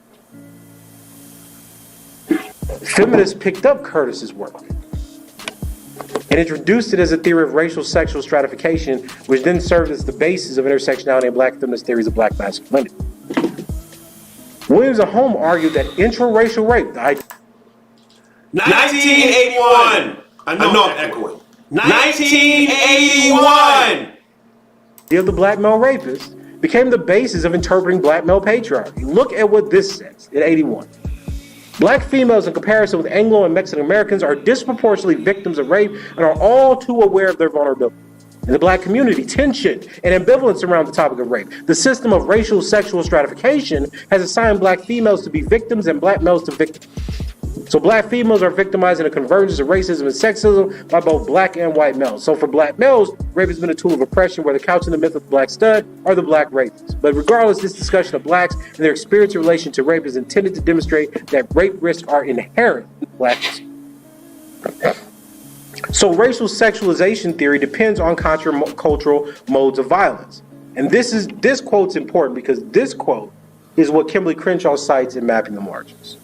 Feminists picked up Curtis's work and introduced it as a theory of racial sexual stratification, which then served as the basis of intersectionality and black feminist theories of black masculinity. Williams and Holm argued that intraracial rape, 1981. I know I'm echoing. 1981. of the black male rapist became the basis of interpreting black male patriarchy. Look at what this says in 81. Black females, in comparison with Anglo and Mexican Americans, are disproportionately victims of rape and are all too aware of their vulnerability. In the black community, tension and ambivalence around the topic of rape. The system of racial sexual stratification has assigned black females to be victims and black males to victims. So black females are victimized in a convergence of racism and sexism by both black and white males. So for black males, rape has been a tool of oppression, whether couching the myth of the black stud or the black rapist. But regardless, this discussion of blacks and their experience in relation to rape is intended to demonstrate that rape risks are inherent in blacks. So racial sexualization theory depends on contra-cultural modes of violence. And this quote's important because this quote is what Kimberly Crenshaw cites in Mapping the Margins.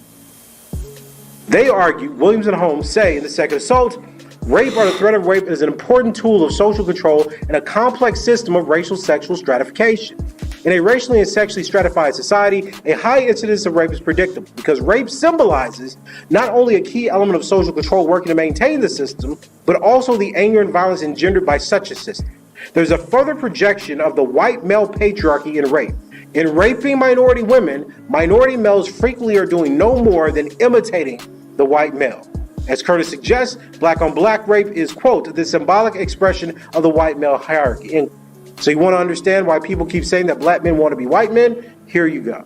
They argue, Williams and Holmes say in The Second Assault, rape or the threat of rape is an important tool of social control in a complex system of racial sexual stratification. In a racially and sexually stratified society, a high incidence of rape is predictable because rape symbolizes not only a key element of social control working to maintain the system, but also the anger and violence engendered by such a system. There's a further projection of the white male patriarchy in rape. In raping minority women, minority males frequently are doing no more than imitating the white male. As Curtis suggests, black on black rape is, quote, the symbolic expression of the white male hierarchy, end. So you want to understand why people keep saying that black men want to be white men? Here you go.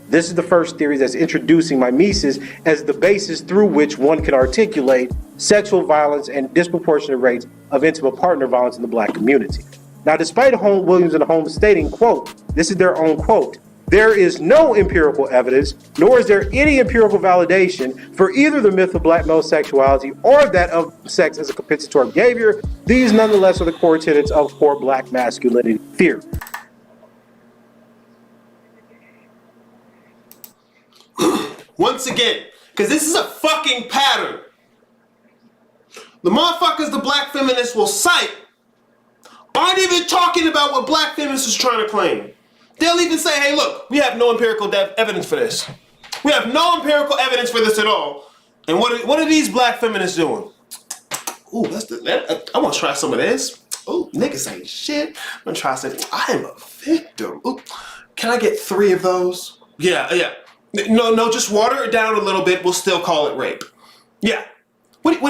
This is the first theory that's introducing mimesis as the basis through which one can articulate sexual violence and disproportionate rates of intimate partner violence in the black community. Now, despite Williams and Holmes stating, quote, this is their own quote, there is no empirical evidence, nor is there any empirical validation for either the myth of black male sexuality or that of sex as a compensatory behavior. These, nonetheless, are the core tenets of core black masculinity theory. Once again, because this is a fucking pattern. The motherfuckers the black feminists will cite aren't even talking about what black feminists is trying to claim. They'll even say, hey, look, we have no empirical evidence for this. We have no empirical evidence for this at all. And what are these black feminists doing? Ooh, I want to try some of this. Ooh, niggas ain't shit. I'm going to try some. I am a victim. Ooh, can I get 3 of those? Yeah. No, just water it down a little bit. We'll still call it rape. Yeah. Wait.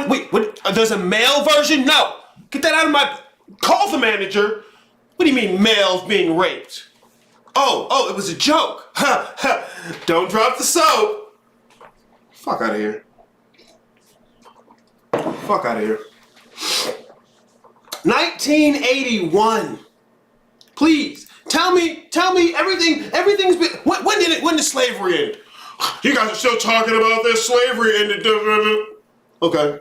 There's a male version? No. Get that out of my... Call the manager. What do you mean males being raped? Oh, it was a joke. Don't drop the soap. Fuck out of here. Fuck out of here. 1981. Please, tell me everything's been, when did slavery end? You guys are still talking about this slavery and the... Okay.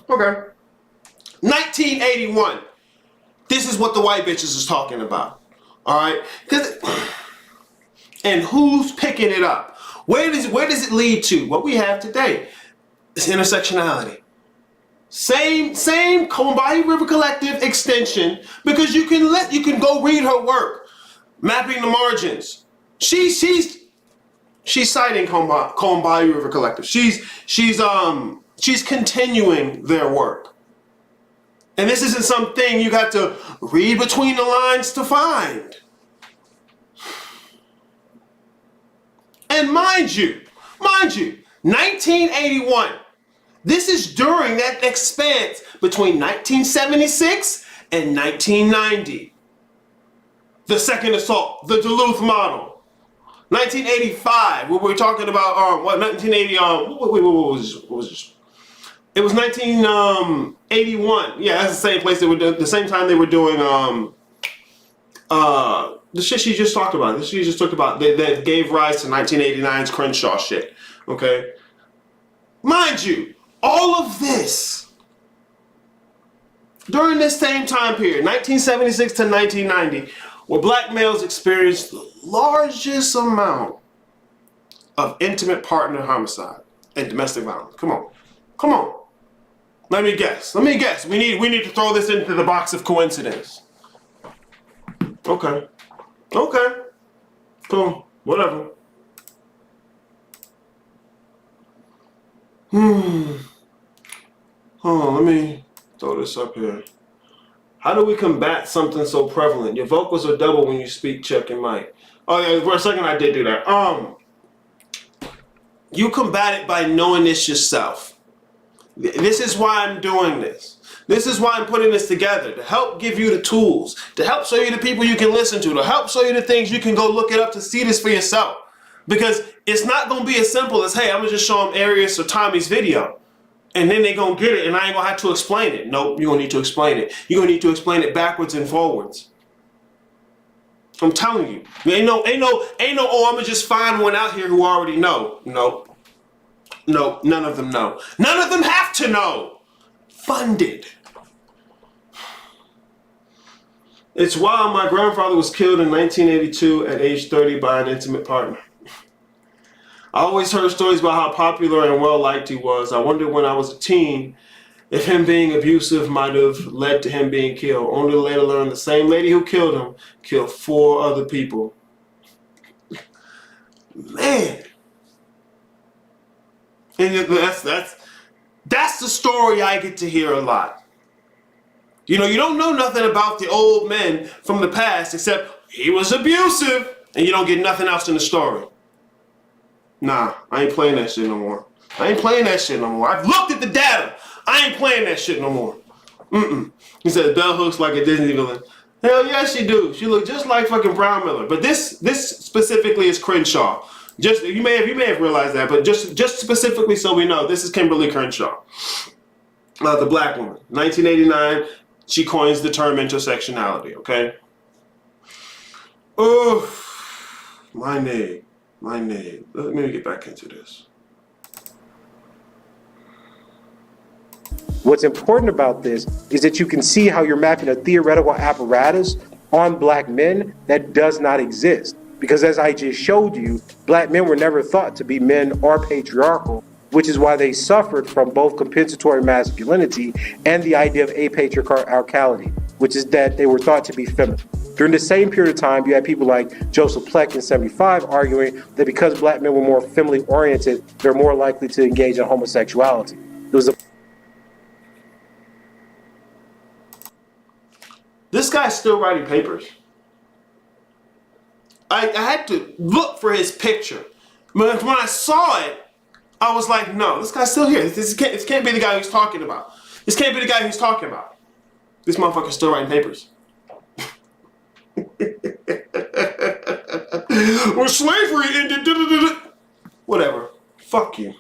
1981. This is what the white bitches is talking about. All right? And who's picking it up? Where does it lead to? What we have today is intersectionality. Same Combahee River Collective extension, because you can go read her work, Mapping the Margins. She's citing Combahee River Collective. She's continuing their work. And this isn't something you got to read between the lines to find. And mind you, 1981, this is during that expanse between 1976 and 1990. The second assault, the Duluth model. 1985, where we're talking about, 1980, what was this? It was 1981. Yeah, that's the same place they were doing, the same time they were doing the shit she just talked about. This she just talked about that gave rise to 1989's Crenshaw shit. Okay? Mind you, all of this during this same time period, 1976 to 1990, where black males experienced the largest amount of intimate partner homicide and domestic violence. Come on. Let me guess. We need to throw this into the box of coincidence. Okay. Cool. Whatever. Hold on, let me throw this up here. How do we combat something so prevalent? Your vocals are double when you speak, check your mic. Oh yeah, for a second I did do that. You combat it by knowing this yourself. This is why I'm doing this. This is why I'm putting this together, to help give you the tools, to help show you the people you can listen to help show you the things you can go look it up to see this for yourself. Because it's not going to be as simple as, hey, I'm going to just show them Arius or Tommy's video, and then they're going to get it, and I ain't going to have to explain it. Nope, you're going to need to explain it. You're going to need to explain it backwards and forwards. I'm telling you. Ain't no, oh, I'm going to just find one out here who already know. Nope. No, none of them know. None of them have to know. Funded. It's wild. My grandfather was killed in 1982 at age 30 by an intimate partner. I always heard stories about how popular and well-liked he was. I wondered when I was a teen if him being abusive might have led to him being killed. Only to later learn the same lady who killed him killed 4 other people. Man. And that's the story I get to hear a lot. You know, you don't know nothing about the old men from the past except he was abusive, and you don't get nothing else in the story. Nah, I ain't playing that shit no more. I've looked at the data. I ain't playing that shit no more. He said bell hooks like a Disney villain. Hell yeah, she do. She look just like fucking Brown Miller. But this specifically is Crenshaw. Just you may have realized that, but just specifically so we know, this is Kimberly Crenshaw, the black woman. 1989, she coins the term intersectionality. Okay. Oh, my name. Let me get back into this. What's important about this is that you can see how you're mapping a theoretical apparatus on black men that does not exist. Because as I just showed you, black men were never thought to be men or patriarchal, which is why they suffered from both compensatory masculinity and the idea of apatriarchality, which is that they were thought to be feminine. During the same period of time, you had people like Joseph Pleck in 75 arguing that because black men were more femininely oriented, they're more likely to engage in homosexuality. This guy's still writing papers. I had to look for his picture. But when I saw it, I was like, no, this guy's still here. This can't be the guy who's talking about. This can't be the guy who's talking about. This motherfucker's still writing papers. Well, slavery ended. Whatever. Fuck you.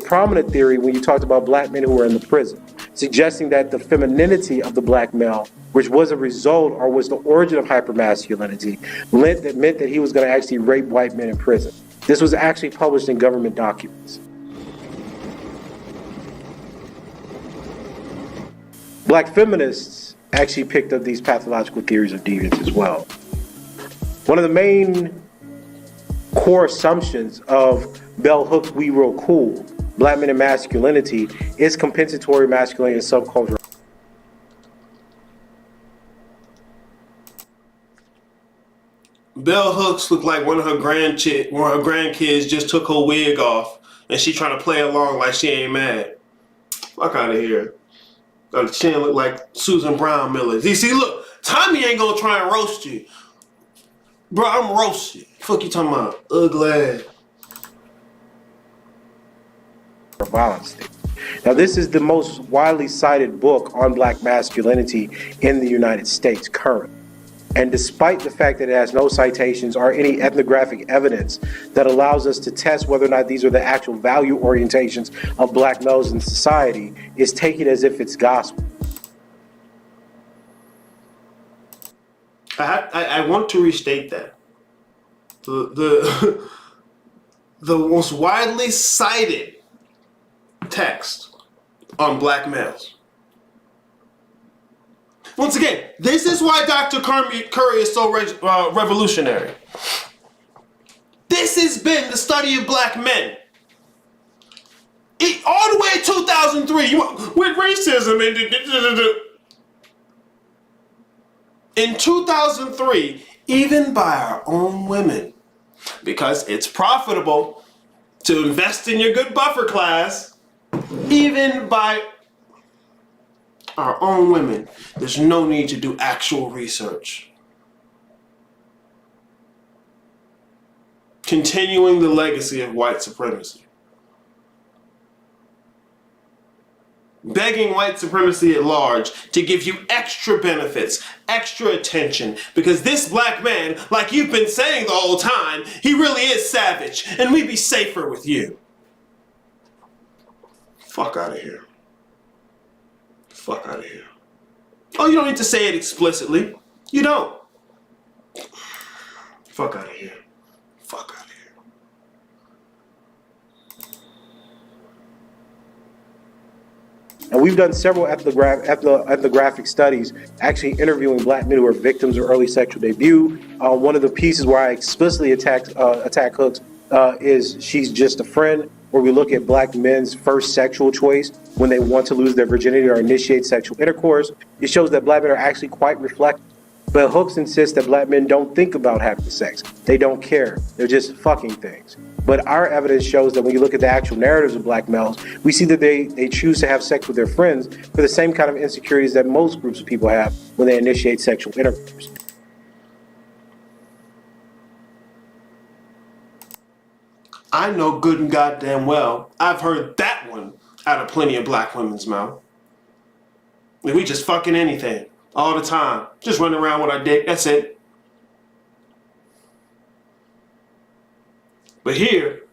Prominent theory when you talked about black men who were in the prison, suggesting that the femininity of the black male which was a result or was the origin of hypermasculinity, meant that he was going to actually rape white men in prison. This was actually published in government documents. Black feminists actually picked up these pathological theories of deviance as well. One of the main core assumptions of Bell Hooks' We Real Cool, Black Men and Masculinity, is compensatory masculinity and subculture. Bell Hooks looked like one of her grandkids just took her wig off and she trying to play along like she ain't mad. Fuck out of here. Got a chin look like Susan Brown Miller. You see, look, Tommy ain't gonna try and roast you. Bro, I'm roasted. Fuck you talking about? Ugly. Violence. Now, this is the most widely cited book on black masculinity in the United States currently. And despite the fact that it has no citations or any ethnographic evidence that allows us to test whether or not these are the actual value orientations of black males in society, is taken as if it's gospel. I want to restate that. The most widely cited text on black males. Once again, this is why Dr. Curry is so revolutionary. This has been the study of black men. All the way to 2003, with racism. In 2003, even by our own women, because it's profitable to invest in your good buffer class, even by our own women, there's no need to do actual research. Continuing the legacy of white supremacy. Begging white supremacy at large to give you extra benefits, extra attention, because this black man, like you've been saying the whole time, he really is savage, and we'd be safer with you. Fuck out of here. Fuck out of here. Oh, you don't need to say it explicitly. You don't. Fuck out of here. Fuck out of here. And we've done several ethnographic studies actually interviewing black men who are victims of early sexual debut. One of the pieces where I explicitly attack Hooks is She's Just a Friend, where we look at black men's first sexual choice when they want to lose their virginity or initiate sexual intercourse. It shows that black men are actually quite reflective. But Hooks insists that black men don't think about having sex. They don't care. They're just fucking things. But our evidence shows that when you look at the actual narratives of black males, we see that they choose to have sex with their friends for the same kind of insecurities that most groups of people have when they initiate sexual intercourse. I know good and goddamn well I've heard that one out of plenty of black women's mouth. We just fucking anything all the time. Just running around with our dick. That's it. But here,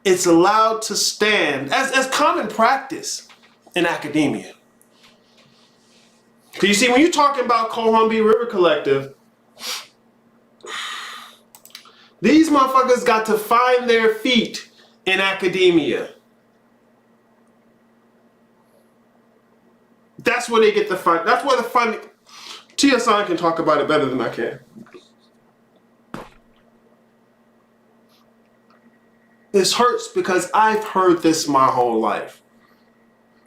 it's allowed to stand as common practice in academia. Because you see, when you're talking about Cohumbi River Collective, these motherfuckers got to find their feet in academia. That's where they get the fun. That's where the fun. TSI can talk about it better than I can. This hurts because I've heard this my whole life.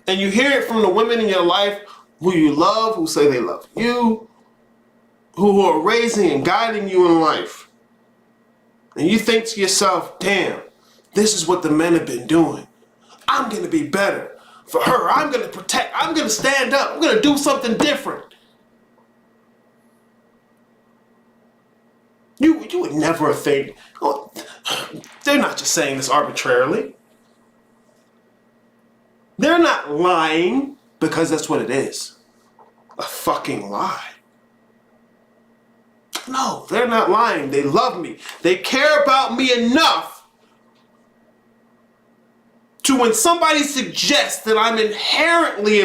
And you hear it from the women in your life who you love, who say they love you, who are raising and guiding you in life. And you think to yourself, damn, this is what the men have been doing. I'm going to be better for her. I'm going to protect. I'm going to stand up. I'm going to do something different. You would never think, oh, they're not just saying this arbitrarily. They're not lying because that's what it is. A fucking lie. No, they're not lying. They love me. They care about me enough to when somebody suggests that I'm inherently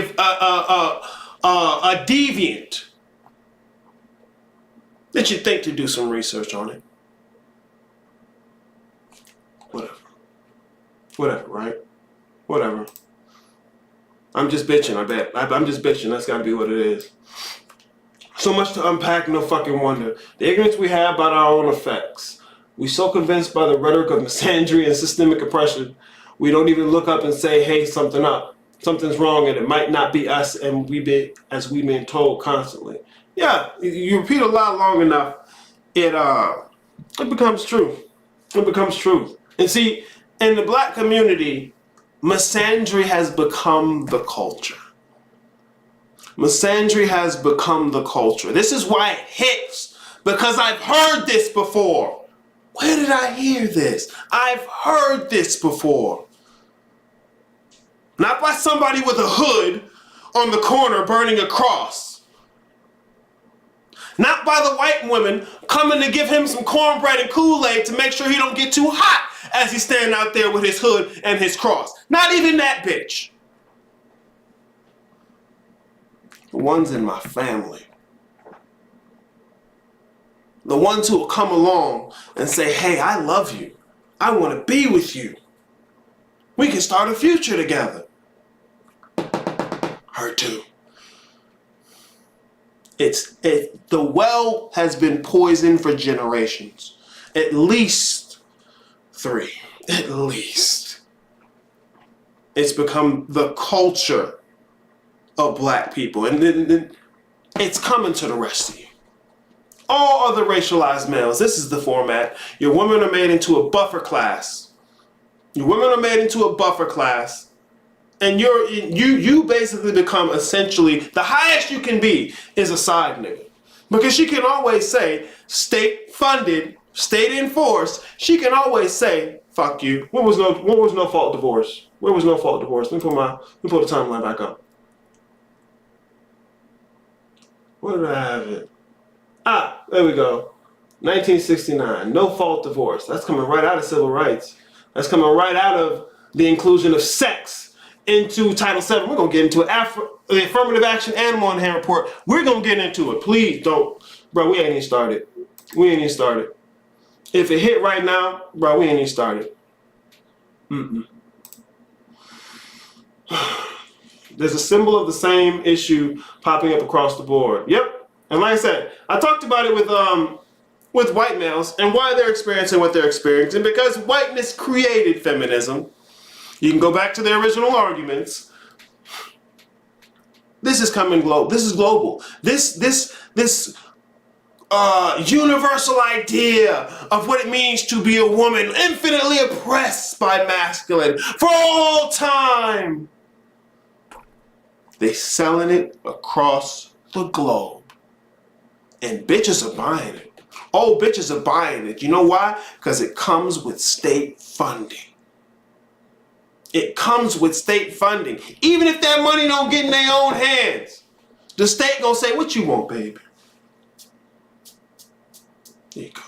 a deviant, then you think to do some research on it. Whatever, right? Whatever. I'm just bitching, I bet. I'm just bitching. That's gotta be what it is. So much to unpack, no fucking wonder. The ignorance we have about our own effects. We so convinced by the rhetoric of misandry and systemic oppression, we don't even look up and say, hey, something's wrong, and it might not be us, and we've been told constantly. Yeah, you repeat a lot long enough, it becomes true. It becomes truth. And see, in the black community, misandry has become the culture. Misandry has become the culture. This is why it hits, because I've heard this before. Where did I hear this? I've heard this before. Not by somebody with a hood on the corner burning a cross. Not by the white women coming to give him some cornbread and Kool-Aid to make sure he don't get too hot as he's standing out there with his hood and his cross. Not even that bitch. The ones in my family. The ones who will come along and say, hey, I love you. I want to be with you. We can start a future together. Her too. The well has been poisoned for generations. At least 3. At least. It's become the culture of black people. And then it's coming to the rest of you. All other racialized males, this is the format. Your women are made into a buffer class. Your women are made into a buffer class. And you basically become essentially, the highest you can be is a side nigga. Because she can always say, state funded, state enforced, she can always say, fuck you. What was no fault divorce? Where was no fault divorce? Let me put the timeline back up. Where did I have it? Ah, there we go. 1969, no fault divorce. That's coming right out of civil rights. That's coming right out of the inclusion of sex into Title VII. We're going to get into it. The affirmative action and Moynihan Report. We're going to get into it. Please don't. Bro, we ain't even started. We ain't even started. If it hit right now, bro, we ain't even started. There's a symbol of the same issue popping up across the board. Yep. And like I said, I talked about it with white males and why they're experiencing what they're experiencing, because whiteness created feminism. You can go back to their original arguments. This is coming global. This is global. This universal idea of what it means to be a woman infinitely oppressed by masculine for all time. They selling it across the globe. And bitches are buying it. Oh, bitches are buying it. You know why? Because it comes with state funding. It comes with state funding. Even if that money don't get in their own hands, the state gonna say, what you want, baby? There you go.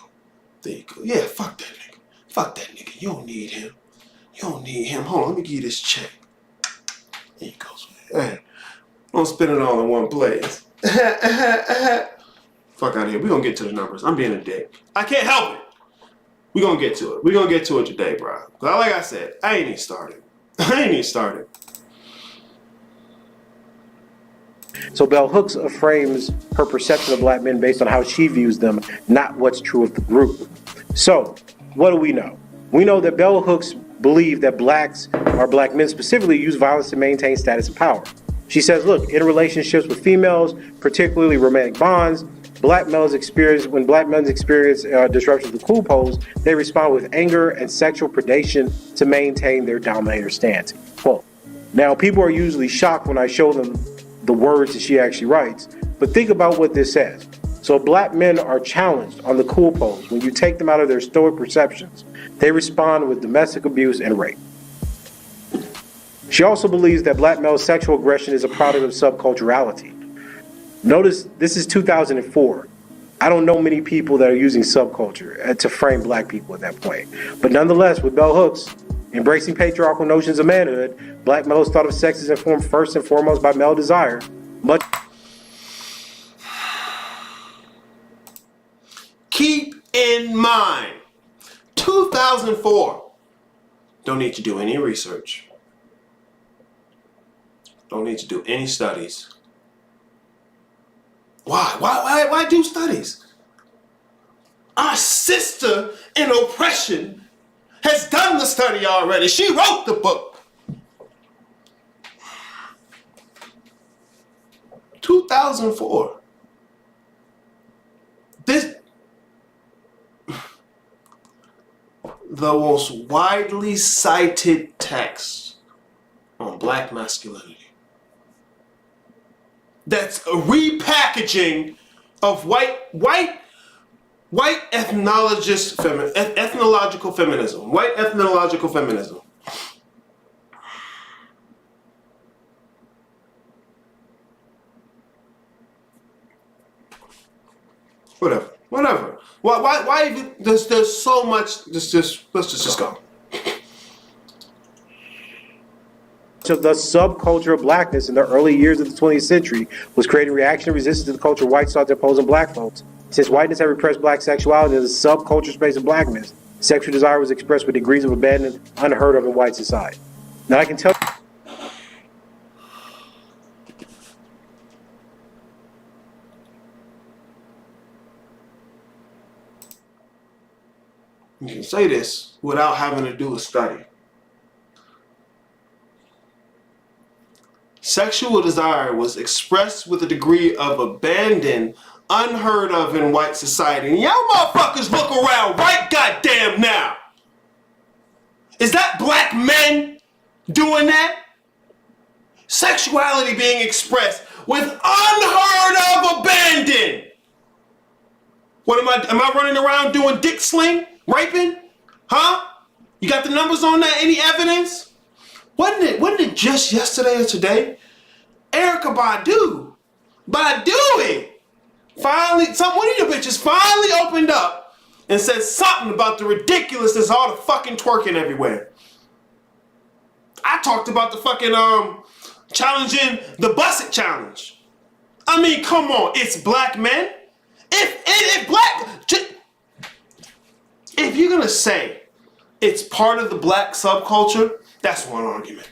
There you go. Yeah, fuck that nigga. Fuck that nigga. You don't need him. You don't need him. Hold on, let me give you this check. There you go. Hey, don't spend it all in one place. Fuck out of here. We're gonna get to the numbers. I'm being a dick. I can't help it. We're gonna get to it. We're gonna get to it today, bro. Like I said, I ain't even started. So Bell Hooks frames her perception of black men based on how she views them, not what's true of the group. So, what do we know? We know that Bell Hooks believe that blacks, or black men specifically, use violence to maintain status and power. She says, look, in relationships with females, particularly romantic bonds, when black men experience disruptions of the cool poles, they respond with anger and sexual predation to maintain their dominator stance. Quote. Now, people are usually shocked when I show them the words that she actually writes, but think about what this says. So black men are challenged on the cool poles. When you take them out of their stoic perceptions, they respond with domestic abuse and rape. She also believes that black male sexual aggression is a product of subculturality. Notice this is 2004. I don't know many people that are using subculture to frame black people at that point. But nonetheless, with Bell Hooks embracing patriarchal notions of manhood, black males thought of sex as informed first and foremost by male desire. Much Keep in mind, 2004. Don't need to do any research. Don't need to do any studies. Why? Why do studies? Our sister in oppression has done the study already. She wrote the book. 2004. The most widely cited text on black masculinity. That's a repackaging of white ethnological feminism. White ethnological feminism. Whatever. Why even, there's so much, let's just go. of the subculture of blackness in the early years of the 20th century was creating reaction and resistance to the culture whites sought to impose on black folks. Since whiteness had repressed black sexuality in the subculture space of blackness, sexual desire was expressed with degrees of abandon unheard of in white society. Now I can tell You can say this without having to do a study. Sexual desire was expressed with a degree of abandon unheard of in white society. And y'all motherfuckers look around right goddamn now. Is that black men doing that? Sexuality being expressed with unheard of abandon. What am I running around doing dick sling? Raping? Huh? You got the numbers on that? Any evidence? Wasn't it just yesterday or today? Erykah Badu finally, one of you bitches finally opened up and said something about the ridiculousness of all the fucking twerking everywhere. I talked about the fucking challenging the Busset challenge. I mean, come on, it's black men. If you're gonna say it's part of the black subculture, that's one argument.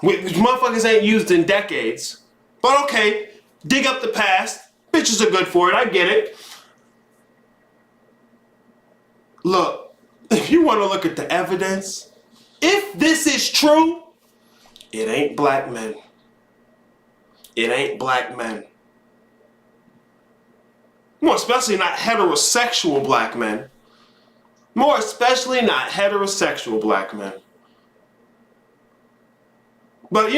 Which motherfuckers ain't used in decades. But okay, dig up the past. Bitches are good for it, I get it. Look, if you want to look at the evidence, if this is true, it ain't black men. It ain't black men. More especially not heterosexual black men. More especially not heterosexual black men. But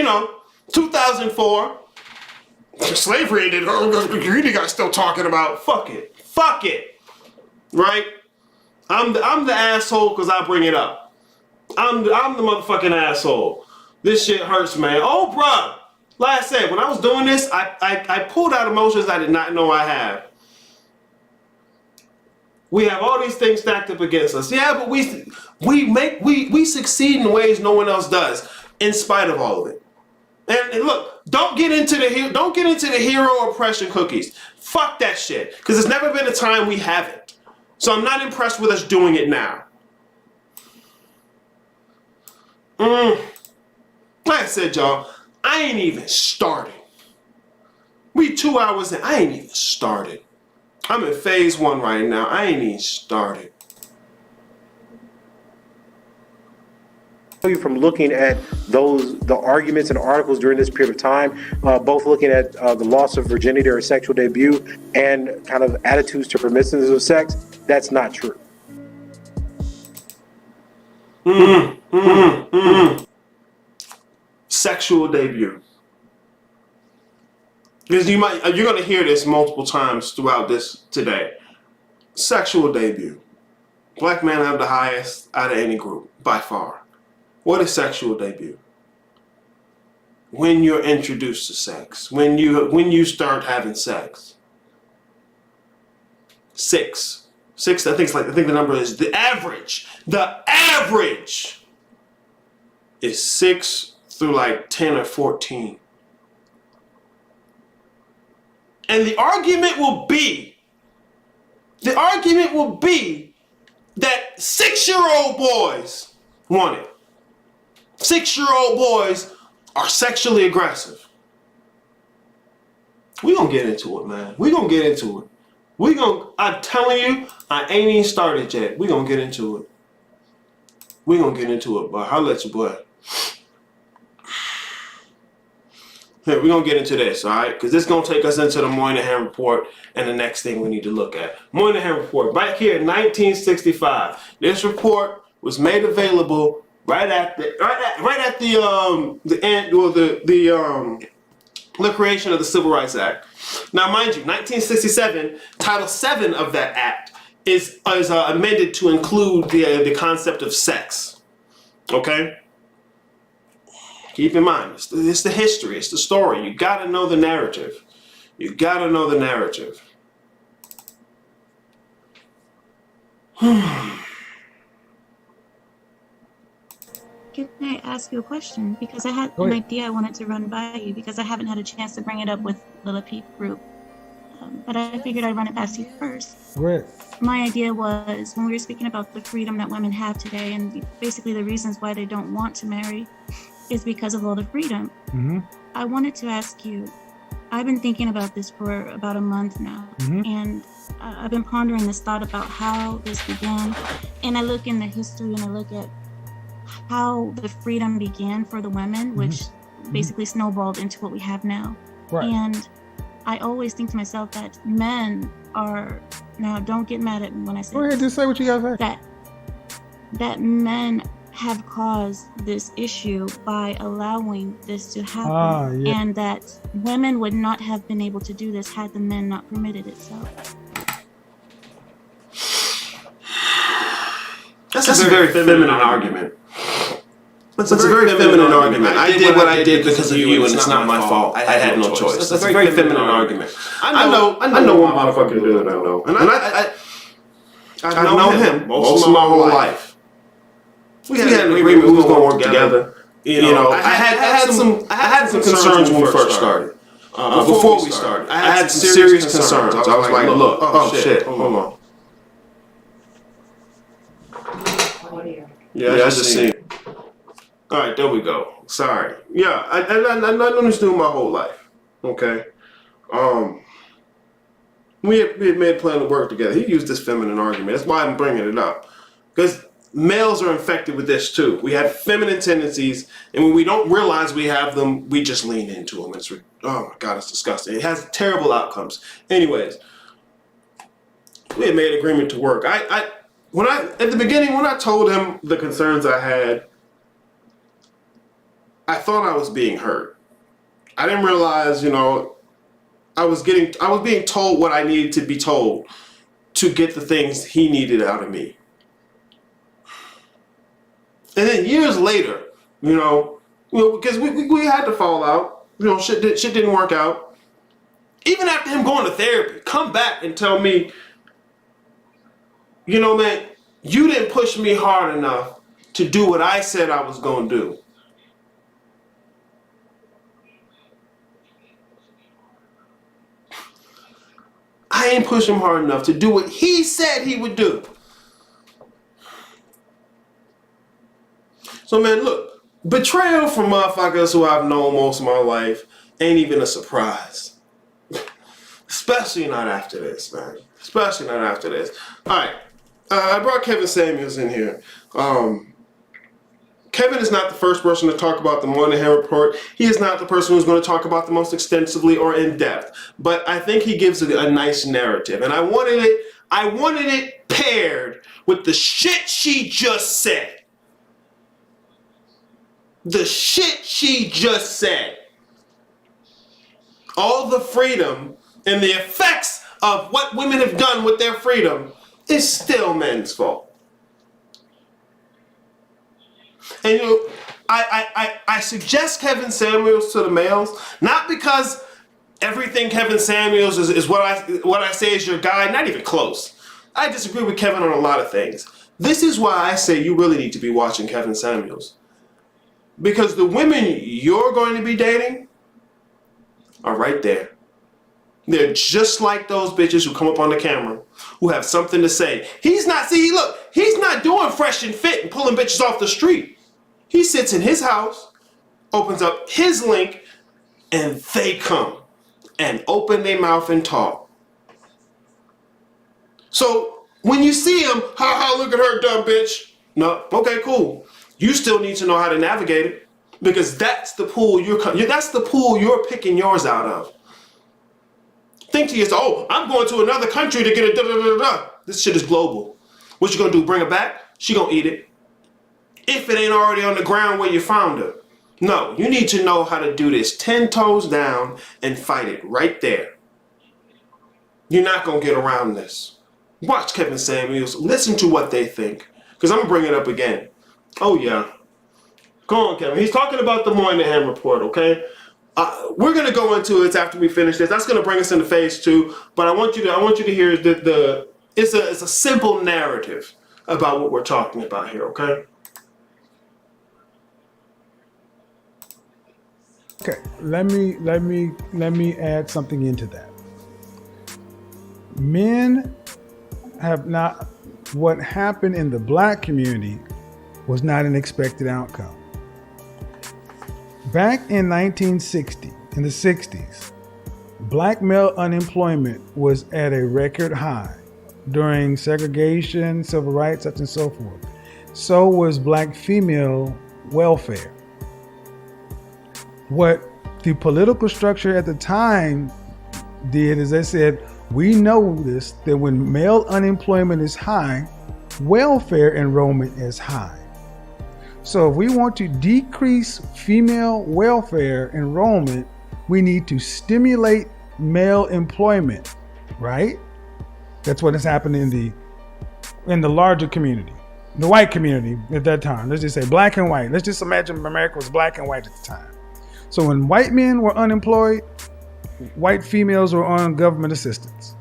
2004, slavery ended. You guys still talking about? Fuck it, right? I'm the asshole because I bring it up. I'm the motherfucking asshole. This shit hurts, man. Oh, bruh. Like I said, when I was doing this, I pulled out emotions I did not know I had. We have all these things stacked up against us. Yeah, but we succeed in ways no one else does, in spite of all of it. And look, don't get into the hero oppression cookies. Fuck that shit, because there's never been a time we haven't. So I'm not impressed with us doing it now. Like I said, y'all, I ain't even started. We 2 hours in, I ain't even started. I'm in phase 1 right now. I ain't even started. you from looking at the arguments and articles during this period of time, both looking at the loss of virginity or sexual debut and kind of attitudes to permissiveness of sex, that's not true. Sexual debut. Because you're going to hear this multiple times throughout this today. Sexual debut. Black men have the highest out of any group, by far. What is sexual debut? When you're introduced to sex. When you start having sex. 6. I think the number is the average. The average is 6 through like 10 or 14. And the argument will be that 6-year-old boys want it. 6-year-old boys are sexually aggressive. We gonna get into it, man. We gonna get into it. I'm telling you, I ain't even started yet. We gonna get into it. We gonna get into it, boy. Holla at your boy. Here, we're going to get into this, all right? Because this is going to take us into the Moynihan Report and the next thing we need to look at. Moynihan Report, back here in 1965. This report was made available right at the end, or the creation of the Civil Rights Act. Now, mind you, 1967, Title VII of that act is amended to include the concept of sex. Okay? Keep in mind, it's the history, it's the story. You gotta know the narrative. You gotta know the narrative. Can I ask you a question? Because I had an idea I wanted to run by you, because I haven't had a chance to bring it up with the LaPeep group. But I figured I'd run it past you first. Right. My idea was, when we were speaking about the freedom that women have today, and basically the reasons why they don't want to marry, is because of all the freedom. Mm-hmm. I wanted to ask you, I've been thinking about this for about a month now, and I've been pondering this thought about how this began, and I look in the history and I look at how the freedom began for the women, which basically snowballed into what we have now. Right. And I always think to myself that men are, now don't get mad at me when I say Go ahead, just say what you gotta say. that men have caused this issue by allowing this to happen, and that women would not have been able to do this had the men not permitted it. So that's a very feminine argument. It's a very feminine argument. I did what I did because of you, and it's not my fault. I had no choice. That's a very feminine argument. I know one motherfucking dude I know, and I know him most of my whole life. We had an agreement we was gonna work together. You know, I had some concerns when we first started. Before we started, I had some serious concerns. I was like, look, oh shit, hold on. Yeah, I just seen. All right, there we go. Sorry. Yeah, I known this dude my whole life. Okay. We had made a plan to work together. He used this feminine argument. That's why I'm bringing it up. Because males are infected with this too. We have feminine tendencies, and when we don't realize we have them, we just lean into them. Oh my God, it's disgusting. It has terrible outcomes. Anyways, we had made an agreement to work. At the beginning, when I told him the concerns I had, I thought I was being heard. I didn't realize, I was being told what I needed to be told to get the things he needed out of me. And then years later, because we had to fall out, shit didn't work out. Even after him going to therapy, come back and tell me, man, you didn't push me hard enough to do what I said I was going to do. I ain't push him hard enough to do what he said he would do. So, man, look, betrayal from motherfuckers who I've known most of my life ain't even a surprise. Especially not after this, man. Especially not after this. All right, I brought Kevin Samuels in here. Kevin is not the first person to talk about the Moynihan Report. He is not the person who's going to talk about the most extensively or in depth. But I think he gives a nice narrative, and I wanted it paired with the shit she just said. The shit she just said. All the freedom and the effects of what women have done with their freedom is still men's fault. And I suggest Kevin Samuels to the males, not because everything Kevin Samuels is what I say is your guide, not even close. I disagree with Kevin on a lot of things. This is why I say you really need to be watching Kevin Samuels. Because the women you're going to be dating are right there. They're just like those bitches who come up on the camera who have something to say. He's not doing fresh and fit and pulling bitches off the street. He sits in his house, opens up his link, and they come and open their mouth and talk. So when you see him, look at her, dumb bitch. No, okay, cool. You still need to know how to navigate it, because that's the pool you're picking yours out of. Think to yourself, oh, I'm going to another country to get a da-da-da-da-da. This shit is global. What you gonna do, bring her back? She gonna eat it. If it ain't already on the ground where you found her. No, you need to know how to do this 10 toes down and fight it right there. You're not gonna get around this. Watch Kevin Samuels, listen to what they think, because I'm gonna bring it up again. Oh yeah. Go on, Kevin. He's talking about the Moynihan Report, okay? We're gonna go into it after we finish this. That's gonna bring us into phase 2. But I want you to hear it's a simple narrative about what we're talking about here, okay? Okay, let me add something into that. Men have not. What happened in the black community was not an expected outcome. Back in 1960, in the 60s, black male unemployment was at a record high during segregation, civil rights, such and so forth. So was black female welfare. What the political structure at the time did is they said, we noticed that when male unemployment is high, welfare enrollment is high. So if we want to decrease female welfare enrollment, we need to stimulate male employment, right? That's what has happened in the larger community, the white community at that time. Let's just say black and white. Let's just imagine America was black and white at the time. So when white men were unemployed, white females were on government assistance.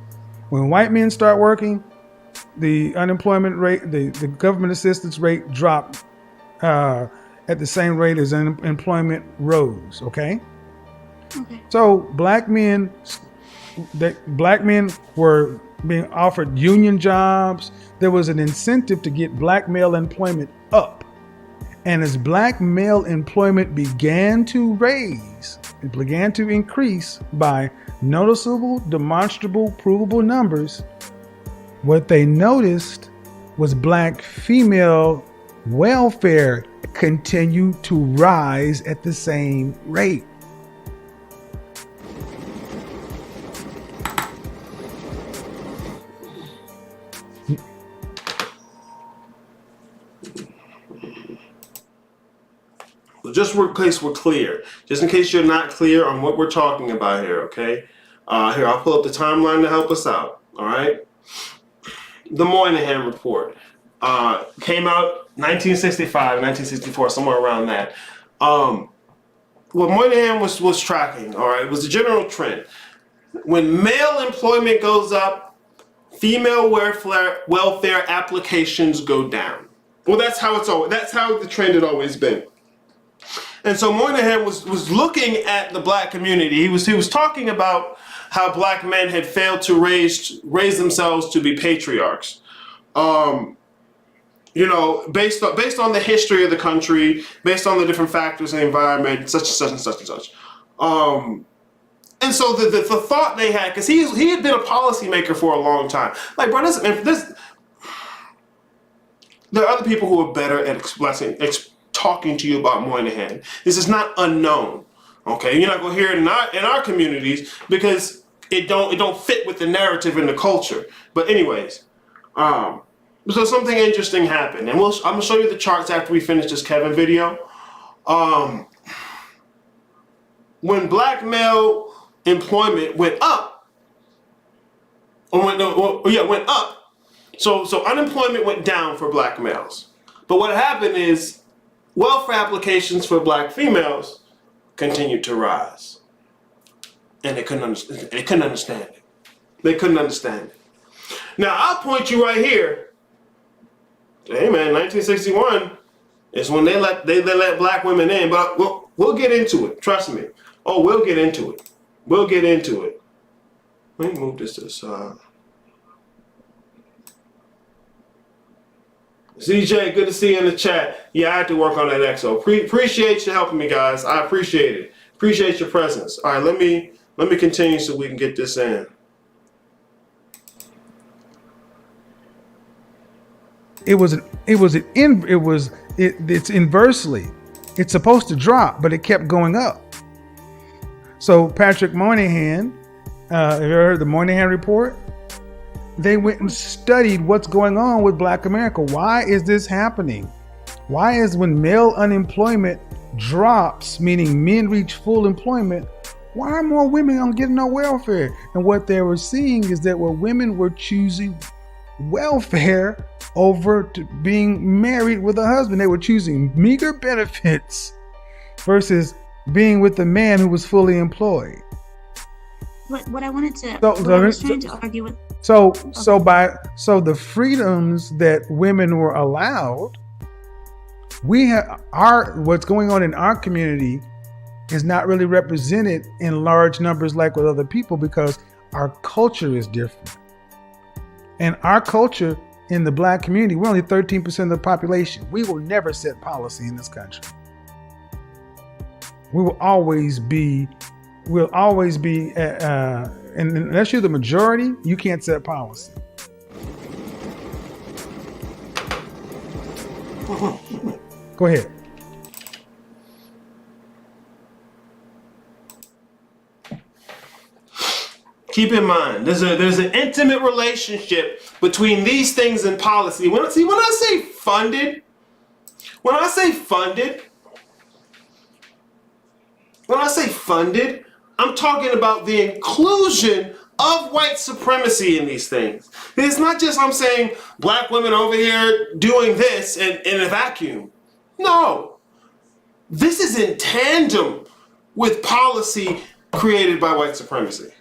When white men start working, the unemployment rate, the government assistance rate dropped at the same rate as employment rose. Okay. So black men were being offered union jobs. There was an incentive to get black male employment up. And as black male employment began to rise, it began to increase by noticeable, demonstrable, provable numbers, what they noticed was black female welfare continued to rise at the same rate. Just in case we're clear, just in case you're not clear on what we're talking about here, okay? Here, I'll pull up the timeline to help us out, all right? The Moynihan Report came out 1965, 1964, somewhere around that. What Moynihan was tracking, all right, was the general trend. When male employment goes up, female welfare applications go down. Well, that's how the trend had always been. And so Moynihan was looking at the black community. He was talking about how black men had failed to raise themselves to be patriarchs. Based on the history of the country, based on the different factors in the environment, such and such and such and such. And so the thought they had, because he had been a policymaker for a long time. Like, bro, there are other people who are better at talking to you about Moynihan. This is not unknown. Okay, you're not gonna hear it in our communities because it don't fit with the narrative and the culture. But anyways, so something interesting happened, and I'm gonna show you the charts after we finish this Kevin video. When black male employment went up, went up. So unemployment went down for black males. But what happened is welfare applications for black females continued to rise. And they couldn't understand it. They couldn't understand it. Now, I'll point you right here. Hey man, 1961 is when they let black women in, but we'll get into it. Trust me. Oh, we'll get into it. We'll get into it. Let me move this to the side. CJ, good to see you in the chat. Yeah, I had to work on that EXO. Appreciate you helping me, guys. I appreciate it. Appreciate your presence. All right, let me continue so we can get this in. It's inversely. It's supposed to drop, but it kept going up. So Patrick Moynihan, have you ever heard the Moynihan Report? They went and studied what's going on with Black America. Why is this happening? Why is when male unemployment drops, meaning men reach full employment, why are more women on getting no welfare? And what they were seeing is that women were choosing welfare over to being married with a husband. They were choosing meager benefits versus being with a man who was fully employed. What I wanted to, what I was trying to argue with. So the freedoms that women were allowed, what's going on in our community is not really represented in large numbers like with other people because our culture is different. And our culture in the Black community, we're only 13% of the population. We will never set policy in this country. We will always be, and unless you're the majority, you can't set policy. Go ahead. Keep in mind, there's an intimate relationship between these things and policy. When I say funded, I'm talking about the inclusion of white supremacy in these things. It's not just I'm saying Black women over here doing this in a vacuum. No. This is in tandem with policy created by white supremacy.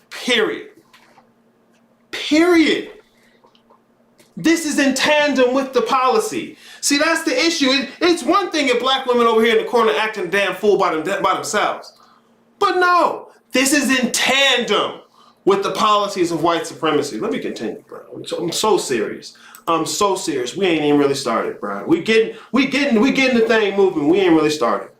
Period. This is in tandem with the policy. See, that's the issue. It's one thing if Black women over here in the corner acting a damn fool by themselves. But no, this is in tandem with the policies of white supremacy. Let me continue, bro. I'm so serious. We ain't even really started, bro. We getting the thing moving. We ain't really started.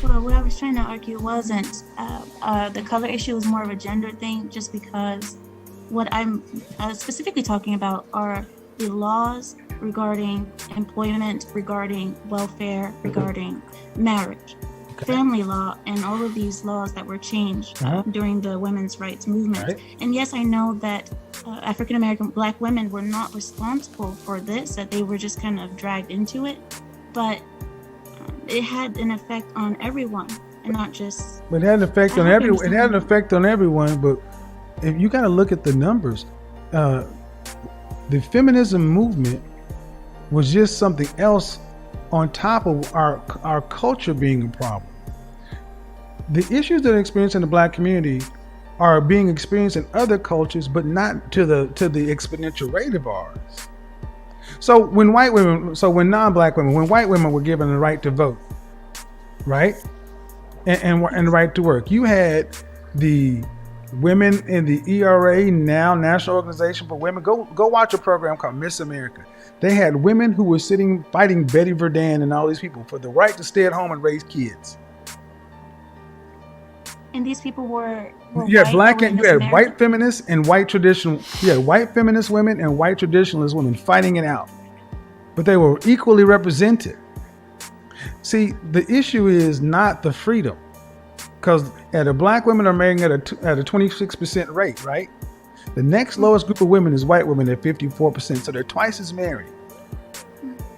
Well, what I was trying to argue wasn't the color issue was more of a gender thing, just because what I'm specifically talking about are the laws regarding employment, regarding welfare, regarding marriage, family law, and all of these laws that were changed during the women's rights movement. Right. And yes, I know that African American Black women were not responsible for this, that they were just kind of dragged into it, but it had an effect on everyone, and not just. But it had an effect on everyone. It had an effect on everyone. But if you got to look at the numbers, the feminism movement was just something else on top of our culture being a problem. The issues that are experienced in the Black community are being experienced in other cultures, but not to the exponential rate of ours. So when white women were given the right to vote, right, and the right to work, you had the women in the ERA, now National Organization for Women. Go watch a program called Miss America. They had women who were fighting Betty Verdin and all these people for the right to stay at home and raise kids. And these people were you had white feminists and white traditional. You had white feminist women and white traditionalist women fighting it out, but they were equally represented. See, the issue is not the freedom, because Black women are marrying at a 26% rate, right? The next lowest group of women is white women at 54%, so they're twice as married.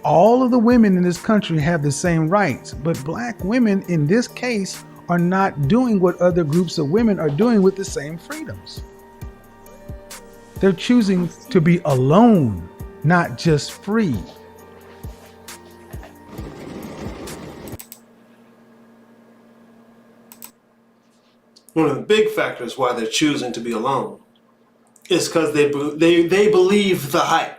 All of the women in this country have the same rights, but Black women in this case are not doing what other groups of women are doing with the same freedoms. They're choosing to be alone, not just free. One of the big factors why they're choosing to be alone is because they believe the hype.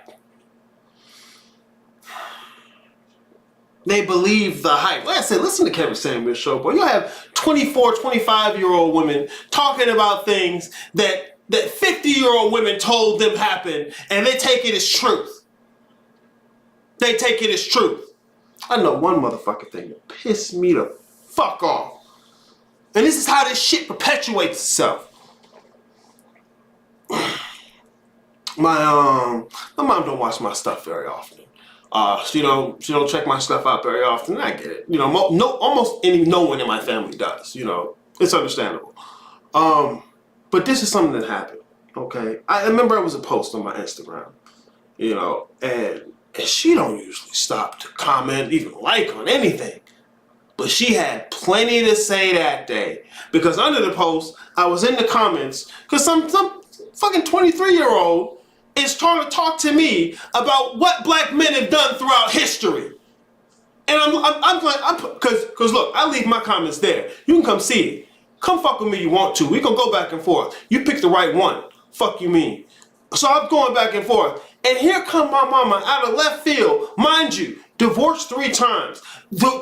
They believe the hype. Like I said, listen to Kevin Samuel's show, boy. You have 24, 25-year-old women talking about things that 50-year-old women told them happened, and they take it as truth. They take it as truth. I know one motherfucking thing that pissed me the fuck off. And this is how this shit perpetuates itself. My mom don't watch my stuff very often. She don't check my stuff out very often. I get it. You know, almost no one in my family does. You know, it's understandable. But this is something that happened. Okay, I remember it was a post on my Instagram. You know, and she don't usually stop to comment, even like on anything. But she had plenty to say that day, because under the post, I was in the comments because some fucking 23-year-old is trying to talk to me about what black men have done throughout history. And I'm because look, I leave my comments there. You can come see it. Come fuck with me you want to. We can go back and forth. You pick the right one. Fuck you mean. So I'm going back and forth. And here come my mama out of left field. Mind you, divorced 3 times.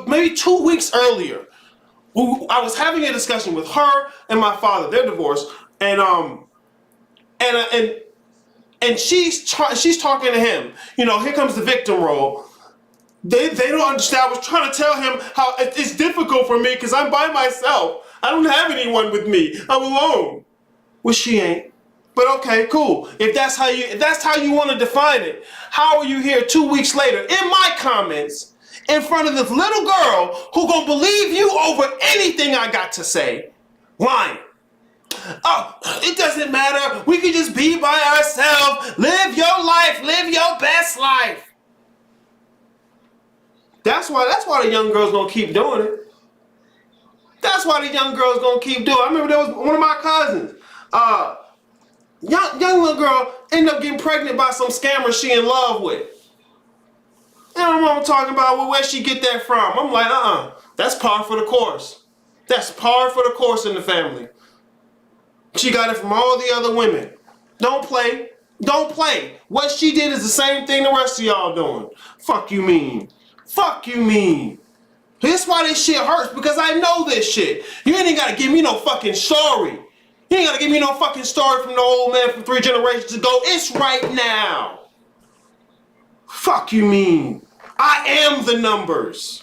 Maybe 2 weeks earlier, I was having a discussion with her and my father. They're divorced. And she's talking to him. You know, here comes the victim role. They don't understand. I was trying to tell him how it's difficult for me because I'm by myself. I don't have anyone with me. I'm alone. Well, she ain't. But okay, cool. If that's how you want to define it, how are you here 2 weeks later in my comments in front of this little girl who gonna believe you over anything I got to say, lying? Oh, it doesn't matter. We can just be by ourselves. Live your life. Live your best life. That's why the young girls gonna keep doing it. That's why the young girls gonna keep doing it. I remember there was one of my cousins. Young little girl ended up getting pregnant by some scammer she in love with. And my mama talking about, well, where'd she get that from? I'm like, that's par for the course. That's par for the course in the family. She got it from all the other women. Don't play. Don't play. What she did is the same thing the rest of y'all doing. Fuck you mean. Fuck you mean. That's why this shit hurts, because I know this shit. You ain't gotta give me no fucking story. You ain't gotta give me no fucking story from the old man from 3 generations ago. It's right now. Fuck you mean. I am the numbers.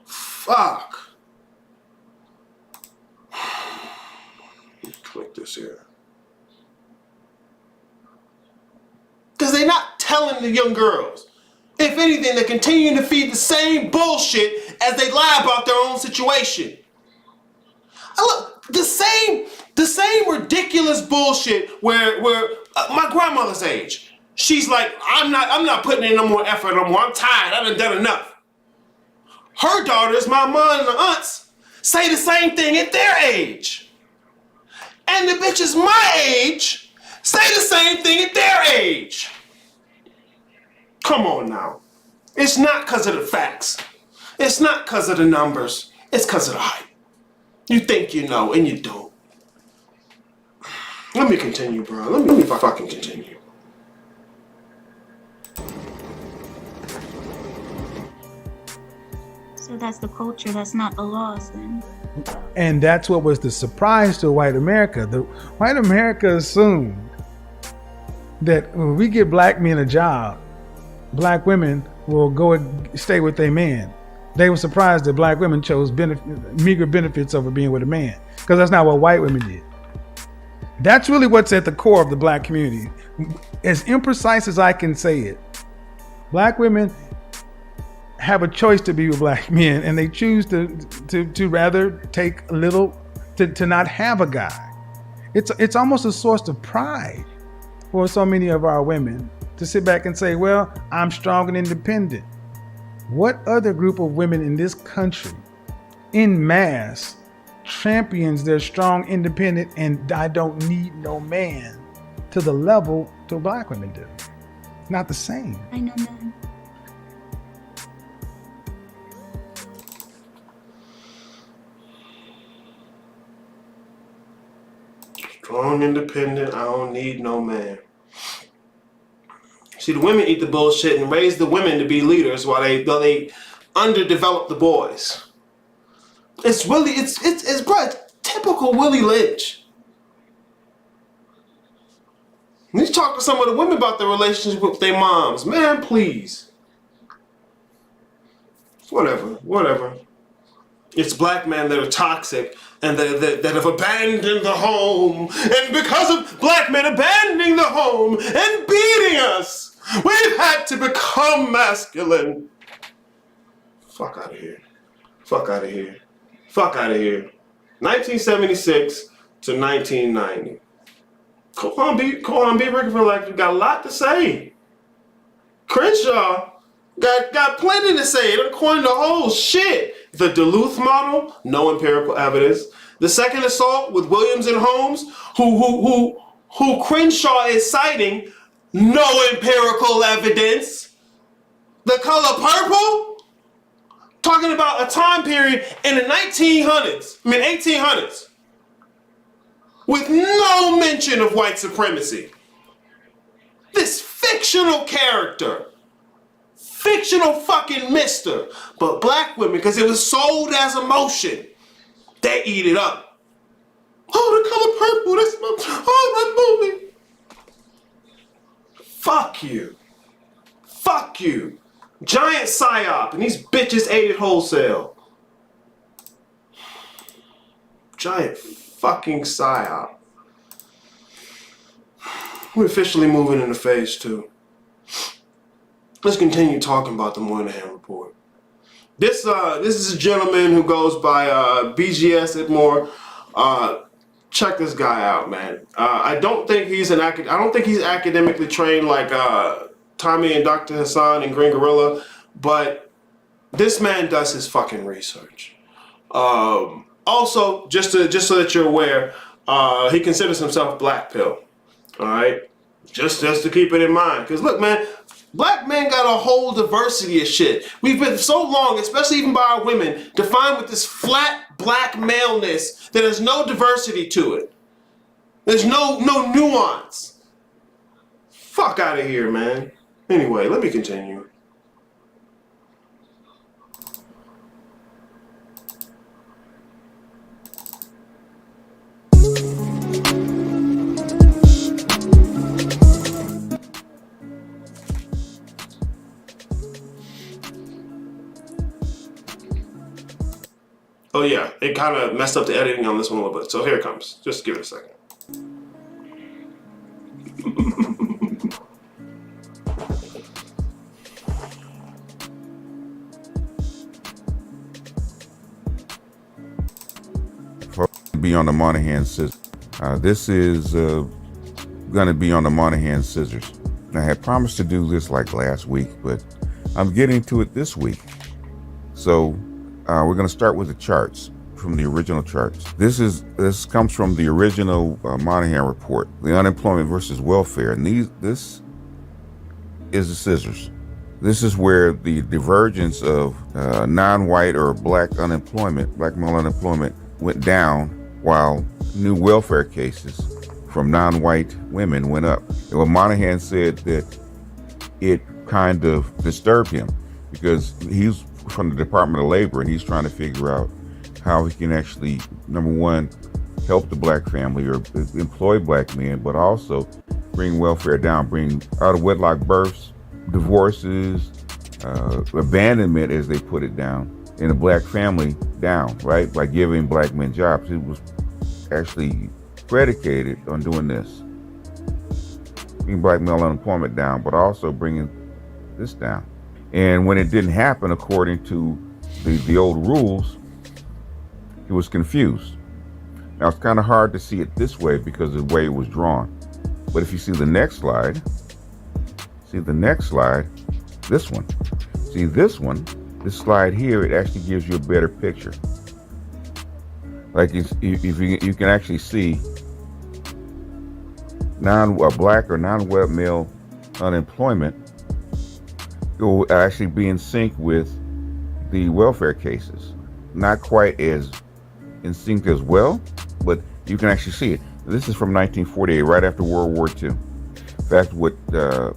Fuck. Click this here. Because they're not telling the young girls. If anything, they're continuing to feed the same bullshit as they lie about their own situation. Look, the same ridiculous bullshit where my grandmother's age. She's like, I'm not putting in no more effort no more. I'm tired. I done enough. Her daughters, my mom and the aunts, say the same thing at their age. And the bitches my age say the same thing at their age. Come on now. It's not because of the facts. It's not because of the numbers. It's because of the hype. You think you know, and you don't. Let me continue, bro. Let me fucking continue. So that's the culture. That's not the laws then. And that's what was the surprise to white America. The white America assumed that when we give black men a job, black women will go and stay with their man. They were surprised that black women chose meager benefits over being with a man, because that's not what white women did. That's really what's at the core of the black community. As imprecise as I can say it, black women have a choice to be with black men, and they choose to rather take a little, to not have a guy. It's almost a source of pride for so many of our women to sit back and say, well, I'm strong and independent. What other group of women in this country, in mass, champions their strong, independent, and I don't need no man to the level to black women do? It's not the same. I know none. Strong, independent, I don't need no man. See, the women eat the bullshit and raise the women to be leaders while they underdevelop the boys. It's really, it's typical Willie Lynch. You talk to some of the women about their relationship with their moms. Man, please. Whatever. It's black men that are toxic and that have abandoned the home. And because of black men abandoning the home and beating us, we've had to become masculine. Fuck out of here. 1976 to 1990. Go on, be Rickefeller. You got a lot to say. Crenshaw got plenty to say. It coined the whole shit. The Duluth model, no empirical evidence. The second assault with Williams and Holmes, who Crenshaw is citing, no empirical evidence. The Color Purple, talking about a time period in the 1800s, with no mention of white supremacy. This fictional character, fictional fucking mister, but black women, because it was sold as emotion, they eat it up. Oh, The Color Purple, that's my movie. Fuck you. Giant psyop, and these bitches ate it wholesale. Giant fucking psyop. We're officially moving into phase 2. Let's continue talking about the Moynihan Report. This is a gentleman who goes by BGS at more. Check this guy out, man. I don't think he's academically trained like Tommy and Dr. Hassan and Green Gorilla, but this man does his fucking research. Also, just so that you're aware, he considers himself black pill. All right, just to keep it in mind, because look, man, black men got a whole diversity of shit. We've been so long, especially even by our women, defined with this flat black maleness that there's no diversity to it. There's no nuance. Fuck out of here, man. Anyway, let me continue. Oh yeah, it kind of messed up the editing on this one a little bit. So here it comes. Just give it a second. Be on the Moynihan scissors. This is going to be on the Moynihan scissors. I had promised to do this like last week, but I'm getting to it this week. So we're going to start with the charts from the original charts. This comes from the original Moynihan Report, the unemployment versus welfare, and this is the scissors. This is where the divergence of non-white or black male unemployment went down, while new welfare cases from non-white women went up. And what Moynihan said that it kind of disturbed him, because he's from the Department of Labor and he's trying to figure out how he can actually, number one, help the black family or employ black men, but also bring welfare down, bring out of wedlock births, divorces, abandonment, as they put it down, in a black family down, right? By giving black men jobs. It was actually predicated on doing this. Bringing black male unemployment down, but also bringing this down. And when it didn't happen according to the old rules, he was confused. Now it's kind of hard to see it this way because of the way it was drawn. But if you see the next slide, this one. See this one, this slide here, it actually gives you a better picture. Like if you can actually see black or non-white male unemployment will actually be in sync with the welfare cases. Not quite as in sync as well, but you can actually see it. This is from 1948, right after World War II. In fact, what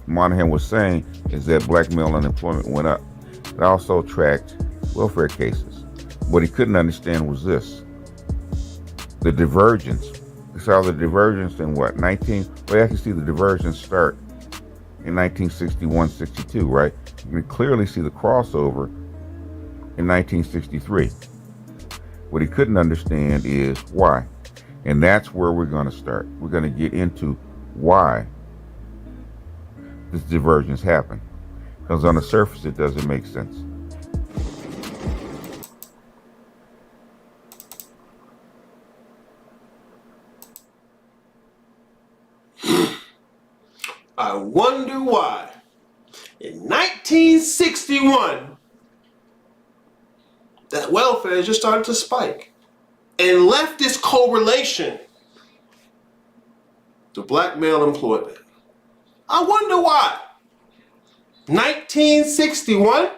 Moynihan was saying is that black male unemployment went up. It also tracked welfare cases. What he couldn't understand was this: the divergence. He saw the divergence in what? Well, you actually see the divergence start in 1961-62, right? You can clearly see the crossover in 1963. What he couldn't understand is why. And that's where we're going to start. We're going to get into why this divergence happened. Because on the surface, it doesn't make sense. I wonder why. In 1961, that welfare just started to spike and left this correlation to black male employment. I wonder why. 1961?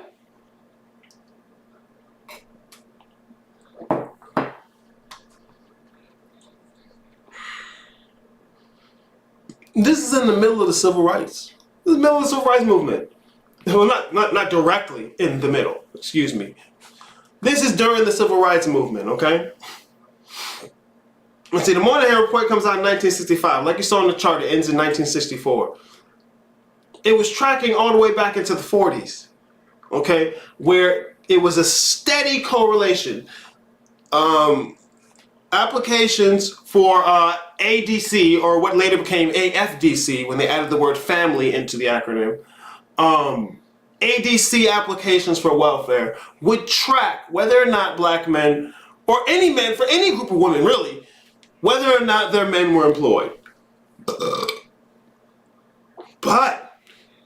This is in the middle of the civil rights. This is the middle of the civil rights movement. Well, not directly in the middle, excuse me. This is during the civil rights movement, okay? Let's see, the Moynihan Report comes out in 1965. Like you saw on the chart, it ends in 1964. It was tracking all the way back into the 40s, okay? Where it was a steady correlation. Applications for ADC, or what later became AFDC when they added the word family into the acronym. ADC applications for welfare would track whether or not black men, or any men, for any group of women really, whether or not their men were employed. But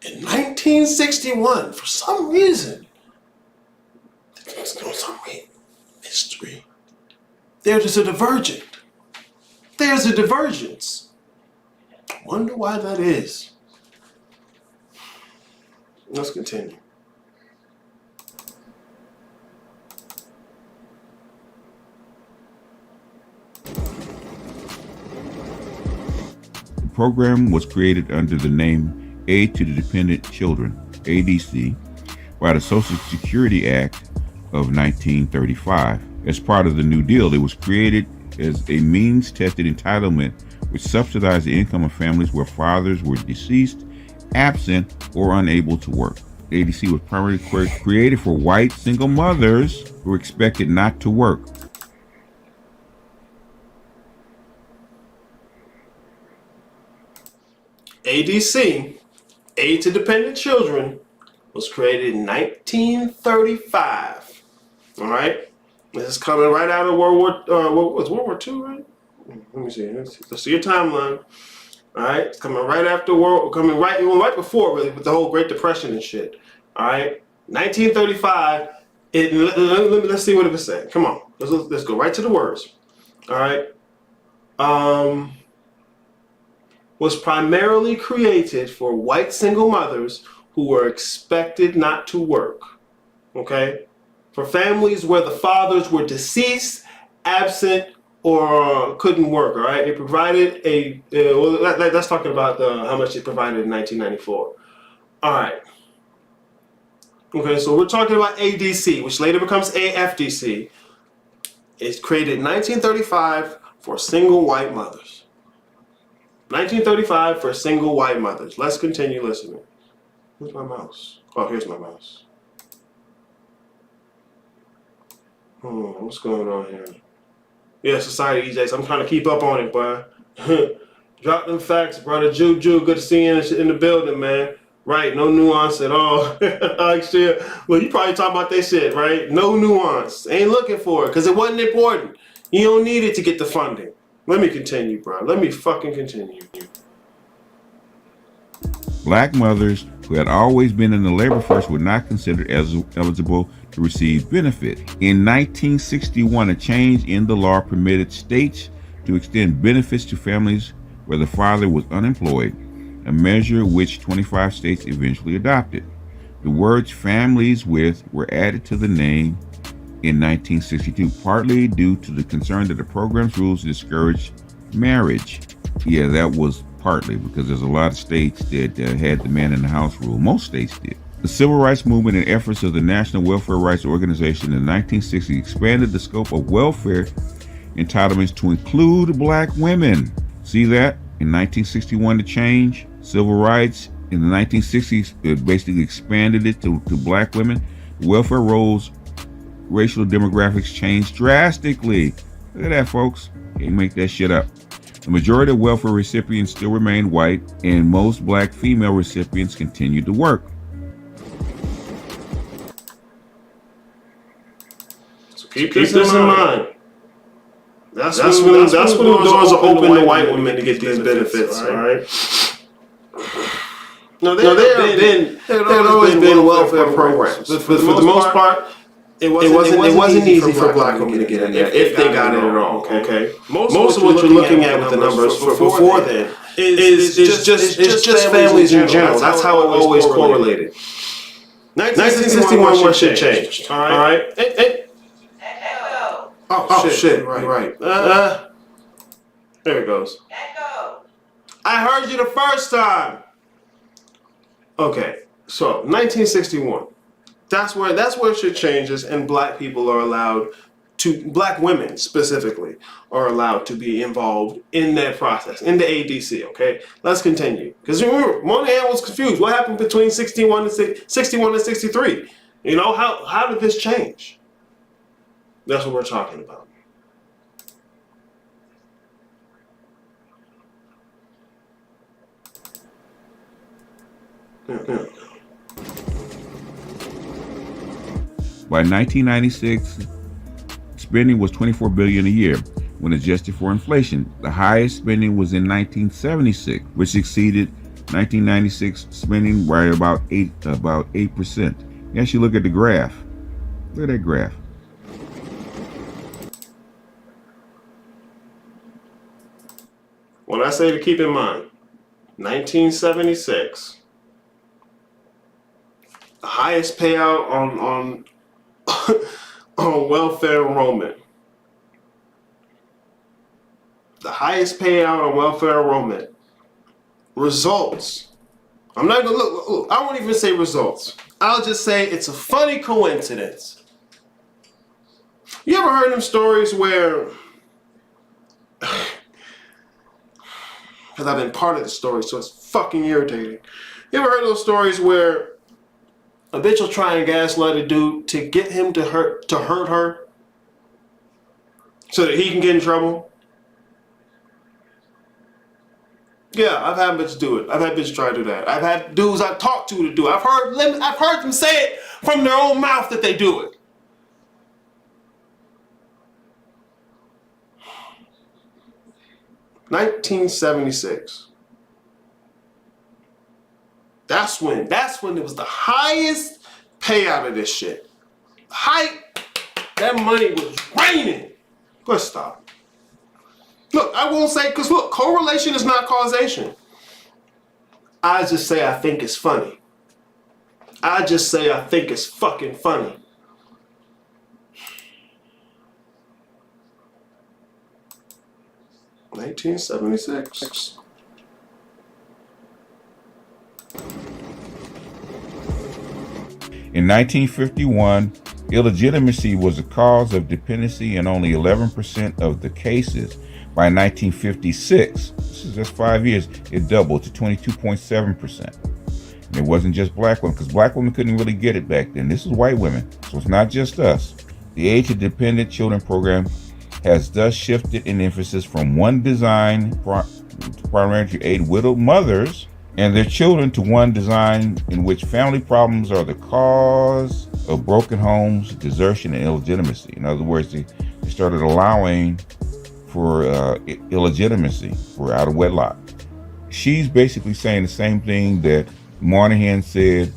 in 1961, for some reason, mystery, there's a divergence. There's a divergence. I wonder why that is. Let's continue. The program was created under the name Aid to the Dependent Children, ADC, by the Social Security Act of 1935. As part of the New Deal, it was created as a means-tested entitlement which subsidized the income of families where fathers were deceased, absent, or unable to work. ADC was primarily created for white single mothers who were expected not to work. ADC, Aid to Dependent Children, was created in 1935. All right? This is coming right out of World War II, right? Let me see. Let's see your timeline. All right, it's coming right after right before, really, with the whole Great Depression and shit. All right, 1935. Let's see what it was saying. Come on, let's go right to the words. All right, was primarily created for white single mothers who were expected not to work. Okay, for families where the fathers were deceased, absent, or couldn't work. All right, it provided that's talking about how much it provided in 1994. All right. Okay, so we're talking about ADC, which later becomes AFDC. It's created in 1935 for single white mothers. 1935 for single white mothers. Let's continue listening. Where's my mouse? Oh, here's my mouse. What's going on here? Yeah, Society EJs. I'm trying to keep up on it, boy. Drop them facts, brother. Juju, good to see you in the building, man. Right, no nuance at all. Actually, well, you probably talking about that shit, right? No nuance. Ain't looking for it because it wasn't important. You don't need it to get the funding. Let me continue, bro. Let me fucking continue. Black mothers who had always been in the labor force were not considered eligible to receive benefit. In 1961, a change in the law permitted states to extend benefits to families where the father was unemployed, a measure which 25 states eventually adopted. The words families with were added to the name in 1962, partly due to the concern that the program's rules discouraged marriage. Yeah, that was partly, because there's a lot of states that had the man in the house rule. Most states did. The civil rights movement and efforts of the National Welfare Rights Organization in the 1960s expanded the scope of welfare entitlements to include black women. See that? In 1961 to change civil rights. In the 1960s, it basically expanded it to black women. Welfare rolls, racial demographics changed drastically. Look at that, folks. Can't make that shit up. The majority of welfare recipients still remain white, and most black female recipients continued to work. So keep this in mind. That's when the doors are open to white women to get these benefits, all right? No, there had always been welfare programs, but for the most part, it wasn't easy for black women to get in there if they got it at all. Okay, most of what you're looking at with the numbers before then is just families in general. That's how it always correlated. 1961 when shit changed. All right. Oh shit! Right. There it goes. I heard you the first time. Okay, so 1961. That's where shit changes, and black people are allowed to, black women specifically, are allowed to be involved in that process, in the ADC. Okay, let's continue. Because remember, Moynihan was confused. What happened between 61 and 63? You know, how did this change? That's what we're talking about. Yeah. By 1996, spending was $24 billion a year when adjusted for inflation. The highest spending was in 1976, which exceeded 1996 spending by about 8%. You actually look at the graph. Look at that graph. When I say to keep in mind, 1976, the highest payout on on welfare enrollment. The highest payout on welfare enrollment. Results. I'm not gonna look. I won't even say results. I'll just say it's a funny coincidence. You ever heard them stories where? Because I've been part of the story, so it's fucking irritating. You ever heard those stories where a bitch will try and gaslight a dude to get him to hurt her so that he can get in trouble? Yeah, I've had bitches do it. I've had bitches try to do that. I've had dudes I've talked to do it. I've heard them say it from their own mouth that they do it. $1976. That's when it was the highest payout of this shit. That money was raining. Let's stop. Look, I won't say, because look, correlation is not causation. I just say I think it's funny. I just say I think it's fucking funny. $1976. In 1951, illegitimacy was a cause of dependency in only 11% of the cases. By 1956, this is just 5 years, it doubled to 22.7%. And it wasn't just black women, because black women couldn't really get it back then. This is white women, so it's not just us. The Age of Dependent Children program has thus shifted in emphasis from one design primarily to aid widowed mothers and their children to one design in which family problems are the cause of broken homes, desertion, and illegitimacy. In other words, they started allowing for illegitimacy, for out of wedlock. She's basically saying the same thing that Moynihan said,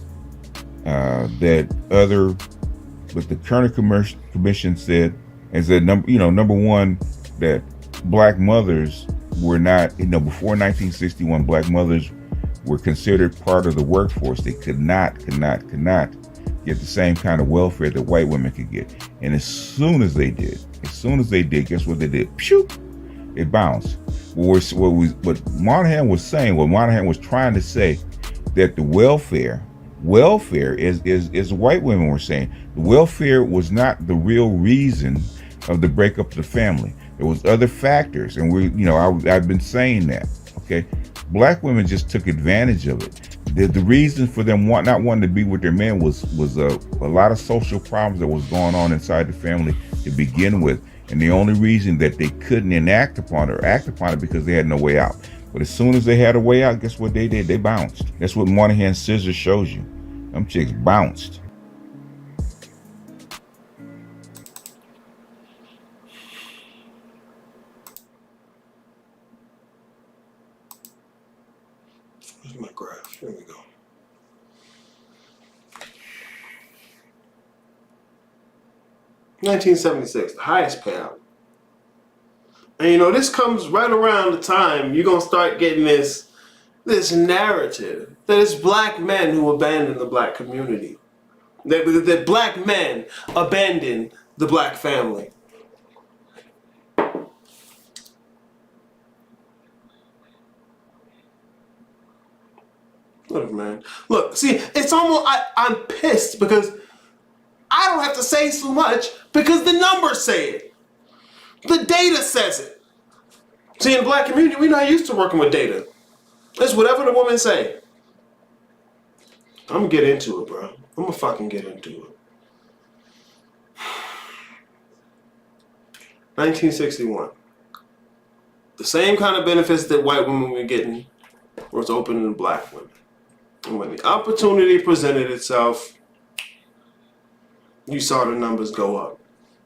but the Kerner Commission said, is that number one, that black mothers were not, before 1961, black mothers were considered part of the workforce. They could not get the same kind of welfare that white women could get. And as soon as they did, guess what they did? Phew! It bounced. what Moynihan was saying, what Moynihan was trying to say, that the welfare is white women were saying. The welfare was not the real reason of the breakup of the family. There was other factors, and I've been saying that. Okay, black women just took advantage of it. The reason for them not wanting to be with their men was a lot of social problems that was going on inside the family to begin with, and the only reason that they couldn't act upon it because they had no way out. But as soon as they had a way out, guess what they did? They bounced. That's what Moynihan Scissors shows you. Them chicks bounced. Where's my graph? Here we go. $1976, the highest payout. And this comes right around the time you're gonna start getting this narrative that it's black men who abandon the black community. That black men abandon the black family. Look, man. Look, see, it's almost I'm pissed because I don't have to say so much because the numbers say it. The data says it. See, in the black community, we're not used to working with data. It's whatever the women say. I'm gonna get into it, bro. I'm gonna fucking get into it. 1961. The same kind of benefits that white women were getting was open to black women. And when the opportunity presented itself, you saw the numbers go up.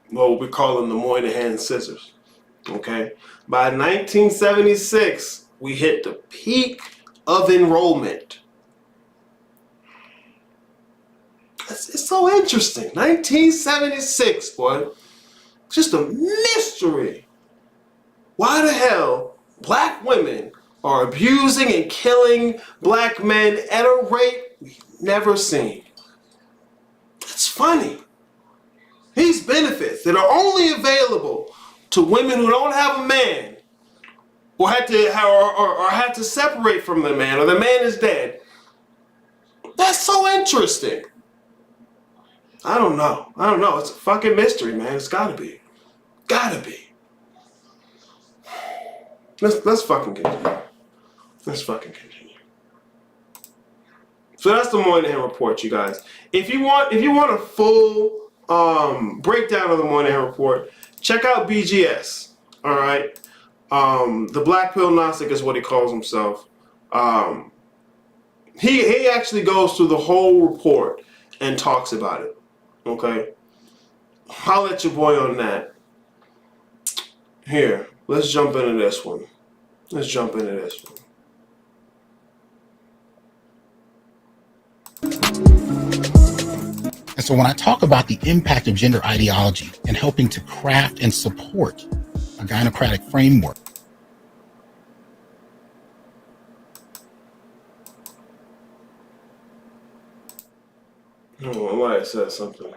What we call them the Moynihan scissors. Okay? By 1976, we hit the peak of enrollment. It's so interesting. 1976, boy. Just a mystery. Why the hell black women are abusing and killing black men at a rate we've never seen? It's funny. These benefits that are only available to women who don't have a man, or had to separate from the man, or the man is dead. That's so interesting. I don't know. It's a fucking mystery, man. It's gotta be. Gotta be. Let's fucking continue. Let's fucking continue. So that's the Moynihan Report, you guys. If you want a full breakdown of the Moynihan Report, check out BGS. All right. The Black Pill Gnostic is what he calls himself. He actually goes through the whole report and talks about it. Okay. I'll let your boy on that. Here, let's jump into this one. And so when I talk about the impact of gender ideology and helping to craft and support a gynocratic framework, Oh, I might have said something.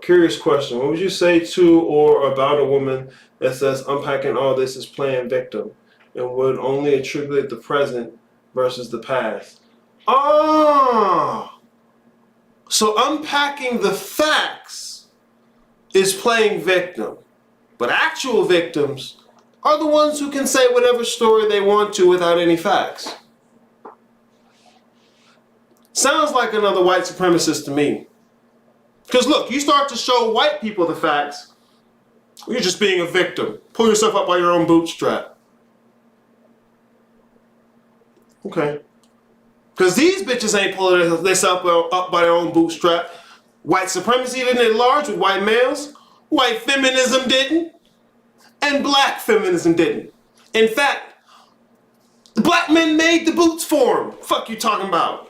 Curious question. What would you say to or about a woman that says unpacking all this is playing victim and would only attribute the present versus the past? So unpacking the facts is playing victim. But actual victims are the ones who can say whatever story they want to without any facts. Sounds like another white supremacist to me. Because look, you start to show white people the facts, you're just being a victim. Pull yourself up by your own bootstrap. Okay. Because these bitches ain't pulling themselves up by their own bootstrap. White supremacy didn't at large with white males. White feminism didn't. And black feminism didn't. In fact, the black men made the boots for them. Fuck you talking about?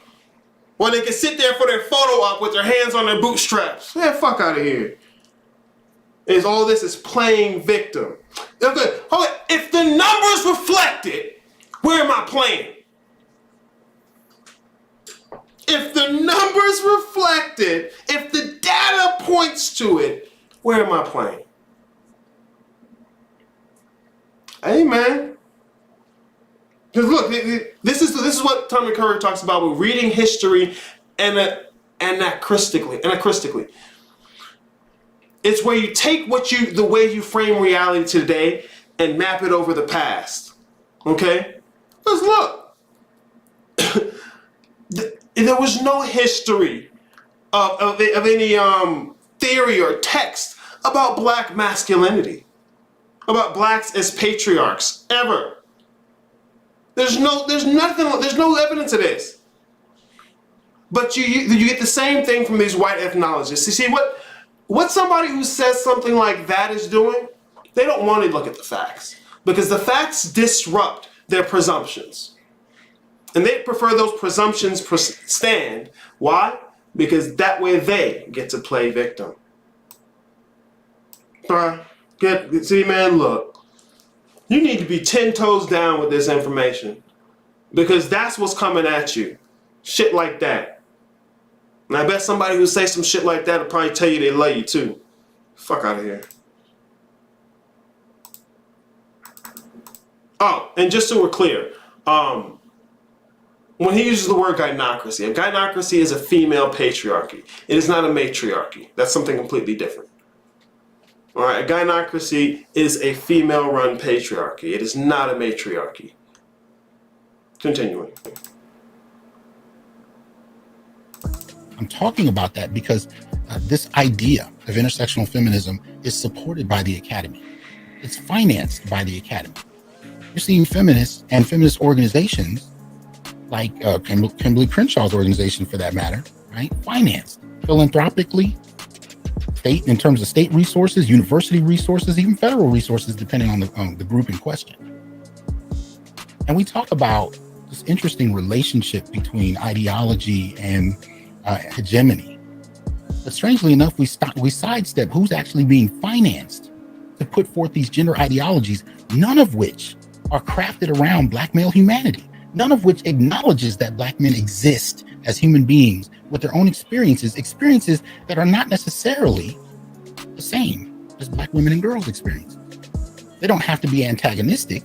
Or they can sit there for their photo op with their hands on their bootstraps. Yeah, fuck out of here. All this is playing victim. Okay, hold on. If the numbers reflect it, where am I playing? If the numbers reflect it, if the data points to it, where am I playing? Hey, man. Because look, this is what Tommy Curry talks about with reading history anachronistically. It's where you take the way you frame reality today and map it over the past. Okay? Because look, there was no history of any theory or text about black masculinity, about blacks as patriarchs ever. There's no evidence of this. But you get the same thing from these white ethnologists. You see what somebody who says something like that is doing? They don't want to look at the facts because the facts disrupt their presumptions. And they prefer those presumptions stand. Why? Because that way they get to play victim. See, man, look. You need to be 10 toes down with this information because that's what's coming at you. Shit like that. And I bet somebody who say some shit like that will probably tell you they love you too. Fuck out of here. Oh, and just so we're clear, when he uses the word gynocracy, a gynocracy is a female patriarchy. It is not a matriarchy. That's something completely different. All right, a gynocracy is a female-run patriarchy. It is not a matriarchy. Continuing. I'm talking about that because this idea of intersectional feminism is supported by the academy. It's financed by the academy. You're seeing feminists and feminist organizations like Kimberly Crenshaw's organization, for that matter, right? Financed philanthropically, state in terms of state resources, university resources, even federal resources, depending on the group in question. And we talk about this interesting relationship between ideology and hegemony. But strangely enough, we sidestep who's actually being financed to put forth these gender ideologies, none of which are crafted around black male humanity, none of which acknowledges that black men exist as human beings with their own experiences that are not necessarily the same as black women and girls' experiences. They don't have to be antagonistic,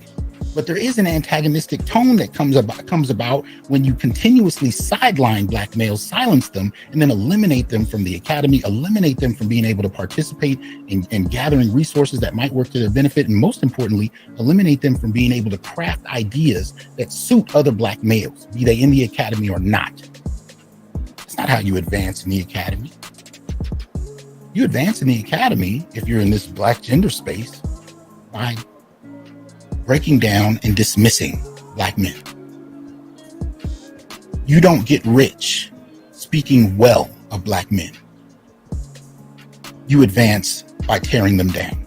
but there is an antagonistic tone that comes about when you continuously sideline black males, silence them, and then eliminate them from the academy, eliminate them from being able to participate in gathering resources that might work to their benefit, and most importantly, eliminate them from being able to craft ideas that suit other black males, be they in the academy or not. That's not how you advance in the academy. You advance in the academy, if you're in this black gender space, by breaking down and dismissing black men. You don't get rich speaking well of black men. You advance by tearing them down.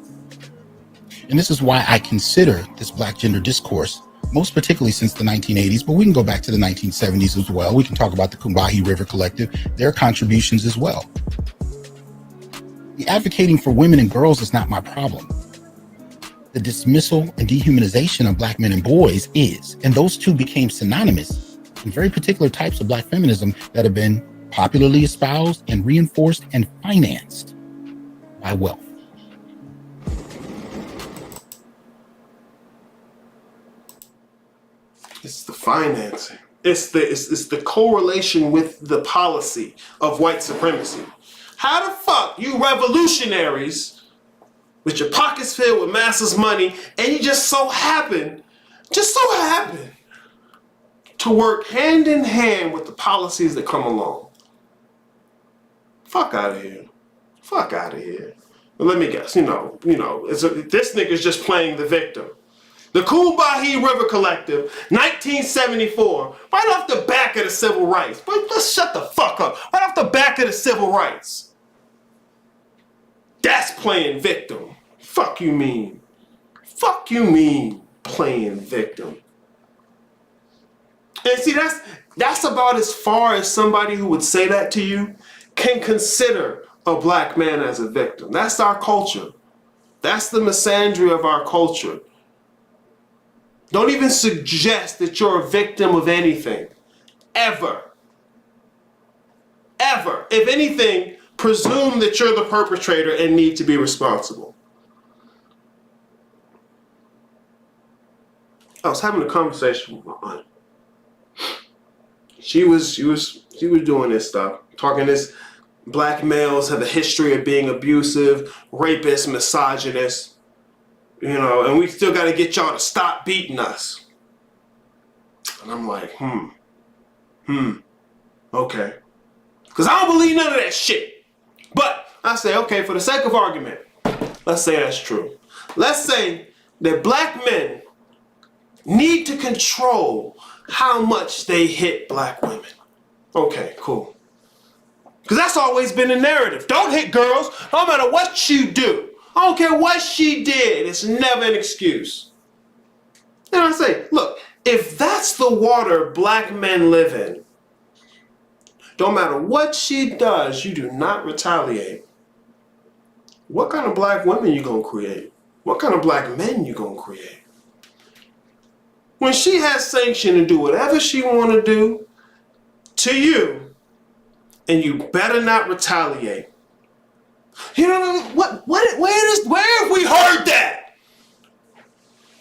And this is why I consider this black gender discourse, most particularly since the 1980s, but we can go back to the 1970s as well. We can talk about the Combahee River Collective, their contributions as well. The advocating for women and girls is not my problem. The dismissal and dehumanization of black men and boys is, and those two became synonymous in very particular types of black feminism that have been popularly espoused and reinforced and financed by wealth. It's the financing. It's the correlation with the policy of white supremacy. How the fuck you revolutionaries with your pockets filled with masses' money, and you just so happen to work hand in hand with the policies that come along? Fuck out of here. Fuck out of here. But let me guess, this nigga's just playing the victim. The Combahee River Collective, 1974, right off the back of the civil rights. But let's shut the fuck up. Right off the back of the civil rights. That's playing victim. Fuck you mean? Fuck you mean playing victim? And see, that's about as far as somebody who would say that to you can consider a black man as a victim. That's our culture. That's the misandry of our culture. Don't even suggest that you're a victim of anything. Ever. Ever. If anything, presume that you're the perpetrator and need to be responsible. I was having a conversation with my aunt. She was doing this stuff, talking this black males have a history of being abusive, rapist, misogynist, and we still got to get y'all to stop beating us. And I'm like, okay. Because I don't believe none of that shit. But I say, okay, for the sake of argument, let's say that's true. Let's say that black men need to control how much they hit black women. Okay, cool. Because that's always been the narrative. Don't hit girls, no matter what you do. I don't care what she did. It's never an excuse. And I say, look, if that's the water black men live in, don't matter what she does, you do not retaliate. What kind of black women you gonna create? What kind of black men you gonna create? When she has sanction to do whatever she want to do to you, and you better not retaliate. Where have we heard that?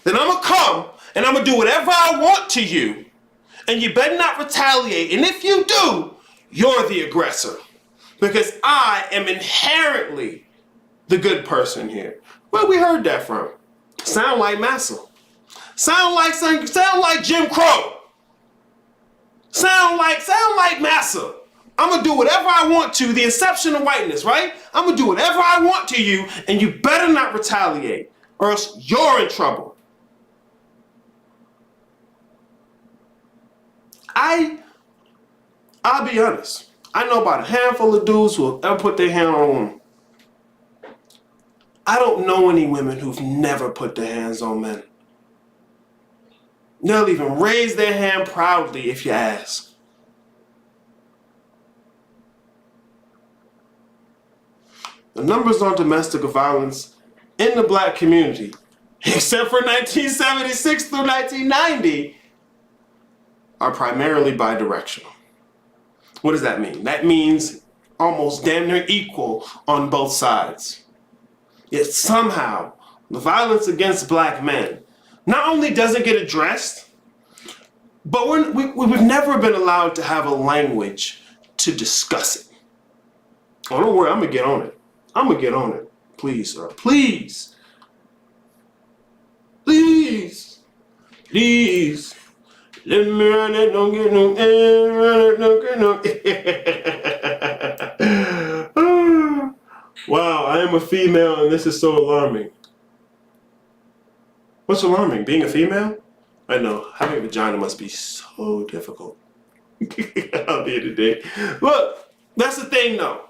Then I'm gonna come and I'm gonna do whatever I want to you, and you better not retaliate. And if you do, you're the aggressor, because I am inherently the good person here. Where we heard that from? Sound like Massa. Sound like Jim Crow. Sound like Massa. I'm gonna do whatever I want to, the inception of whiteness, right? I'm gonna do whatever I want to you, and you better not retaliate, or else you're in trouble. I'll be honest. I know about a handful of dudes who have ever put their hand on a woman. I don't know any women who've never put their hands on men. They'll even raise their hand proudly if you ask. The numbers on domestic violence in the black community, except for 1976 through 1990, are primarily bidirectional. What does that mean? That means almost damn near equal on both sides. Yet somehow, the violence against black men not only doesn't get addressed, but we've never been allowed to have a language to discuss it. Oh, don't worry, I'm gonna get on it. I'm gonna get on it. Please, sir. Please. Please. Please. Let me run it, don't get no air, run it, don't get no air. Wow, I am a female and this is so alarming. What's alarming? Being a female? I know, having a vagina must be so difficult. I'll be here today. Look, that's the thing though.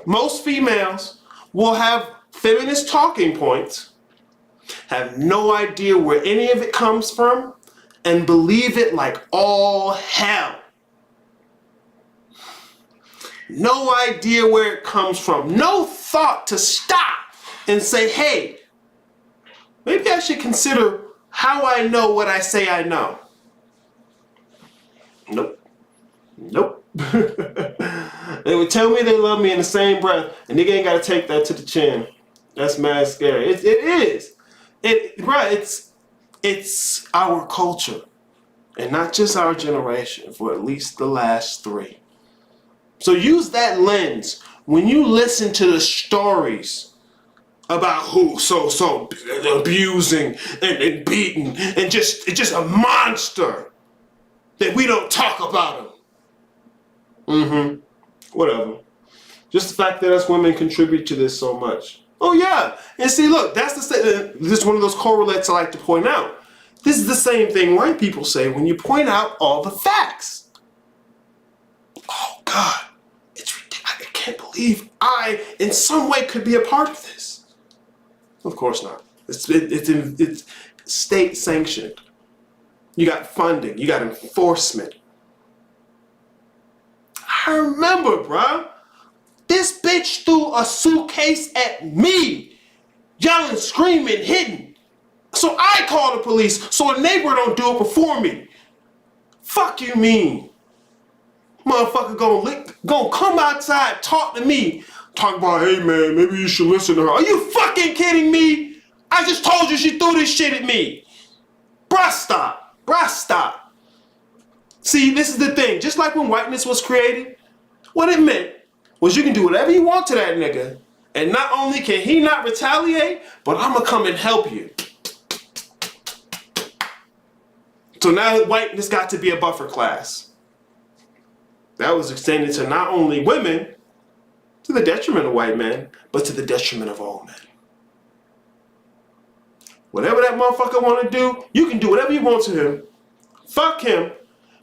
Most females will have feminist talking points, have no idea where any of it comes from, and believe it like all hell. No idea where it comes from. No thought to stop and say, hey, maybe I should consider how I know what I say I know. Nope. Nope. They would tell me they love me in the same breath, and nigga ain't got to take that to the chin. That's mad scary. It is. It's our culture, and not just our generation, for at least the last 3. So use that lens when you listen to the stories about who so abusing and beating and just a monster that we don't talk about him. Whatever. Just the fact that us women contribute to this so much. Oh yeah, and see, look, this is one of those correlates I like to point out. This is the same thing white people say when you point out all the facts. Oh God, it's ridiculous. I can't believe I, in some way, could be a part of this. Of course not. It's state sanctioned. You got funding. You got enforcement. I remember, bruh. This bitch threw a suitcase at me, yelling, screaming, hitting. So I called the police so a neighbor don't do it before me. Fuck you mean? Motherfucker gonna come outside, talk to me, talk about, hey man, maybe you should listen to her. Are you fucking kidding me? I just told you she threw this shit at me. Bruh, stop. Bruh, stop. See, this is the thing. Just like when whiteness was created, what it meant was you can do whatever you want to that nigga, and not only can he not retaliate, but I'm gonna come and help you. So now whiteness got to be a buffer class. That was extended to not only women, to the detriment of white men, but to the detriment of all men. Whatever that motherfucker want to do, you can do whatever you want to him. Fuck him.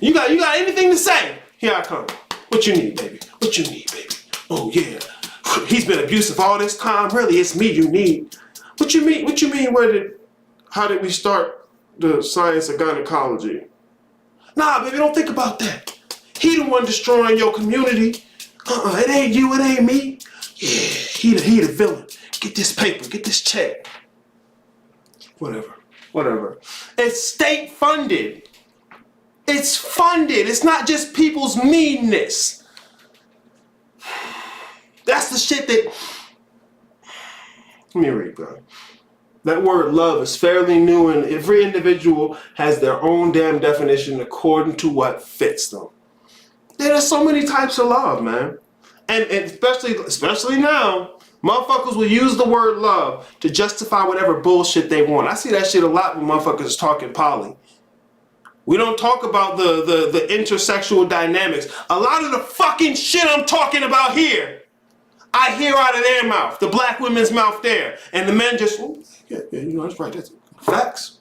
You got anything to say? Here I come. What you need, baby? What you need, baby? Oh yeah. He's been abusive all this time. Really, it's me you need. What you mean? What you mean? How did we start the science of gynecology? Nah, baby, don't think about that. He the one destroying your community. It ain't you, it ain't me. Yeah, he the villain. Get this paper, get this check. Whatever. It's state funded. It's funded. It's not just people's meanness. That's the shit that... Let me read, bro. That word love is fairly new, and every individual has their own damn definition according to what fits them. There's so many types of love, man. And especially now, motherfuckers will use the word love to justify whatever bullshit they want. I see that shit a lot when motherfuckers is talking poly. We don't talk about the intersexual dynamics. A lot of the fucking shit I'm talking about here, I hear out of their mouth, the black women's mouth there. And the men just, yeah, you know, that's right. That's facts.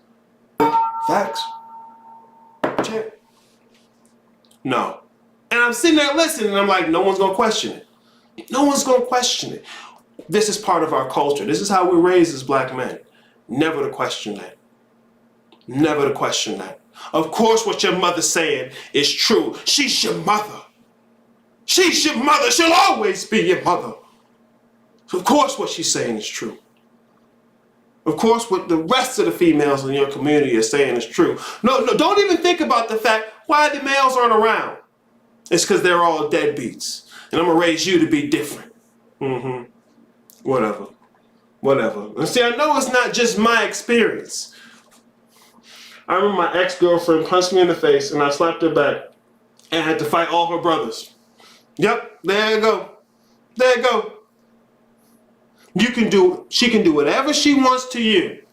Check. No. And I'm sitting there listening, and I'm like, no one's going to question it. No one's going to question it. This is part of our culture. This is how we're raised as black men. Never to question that. Never to question that. Of course what your mother's saying is true. She's your mother. She's your mother. She'll always be your mother. So of course what she's saying is true. Of course what the rest of the females in your community are saying is true. No, don't even think about the fact why the males aren't around. It's because they're all deadbeats. And I'm going to raise you to be different. Whatever. And see, I know it's not just my experience. I remember my ex-girlfriend punched me in the face and I slapped her back and had to fight all her brothers. Yep, there you go. She can do whatever she wants to you.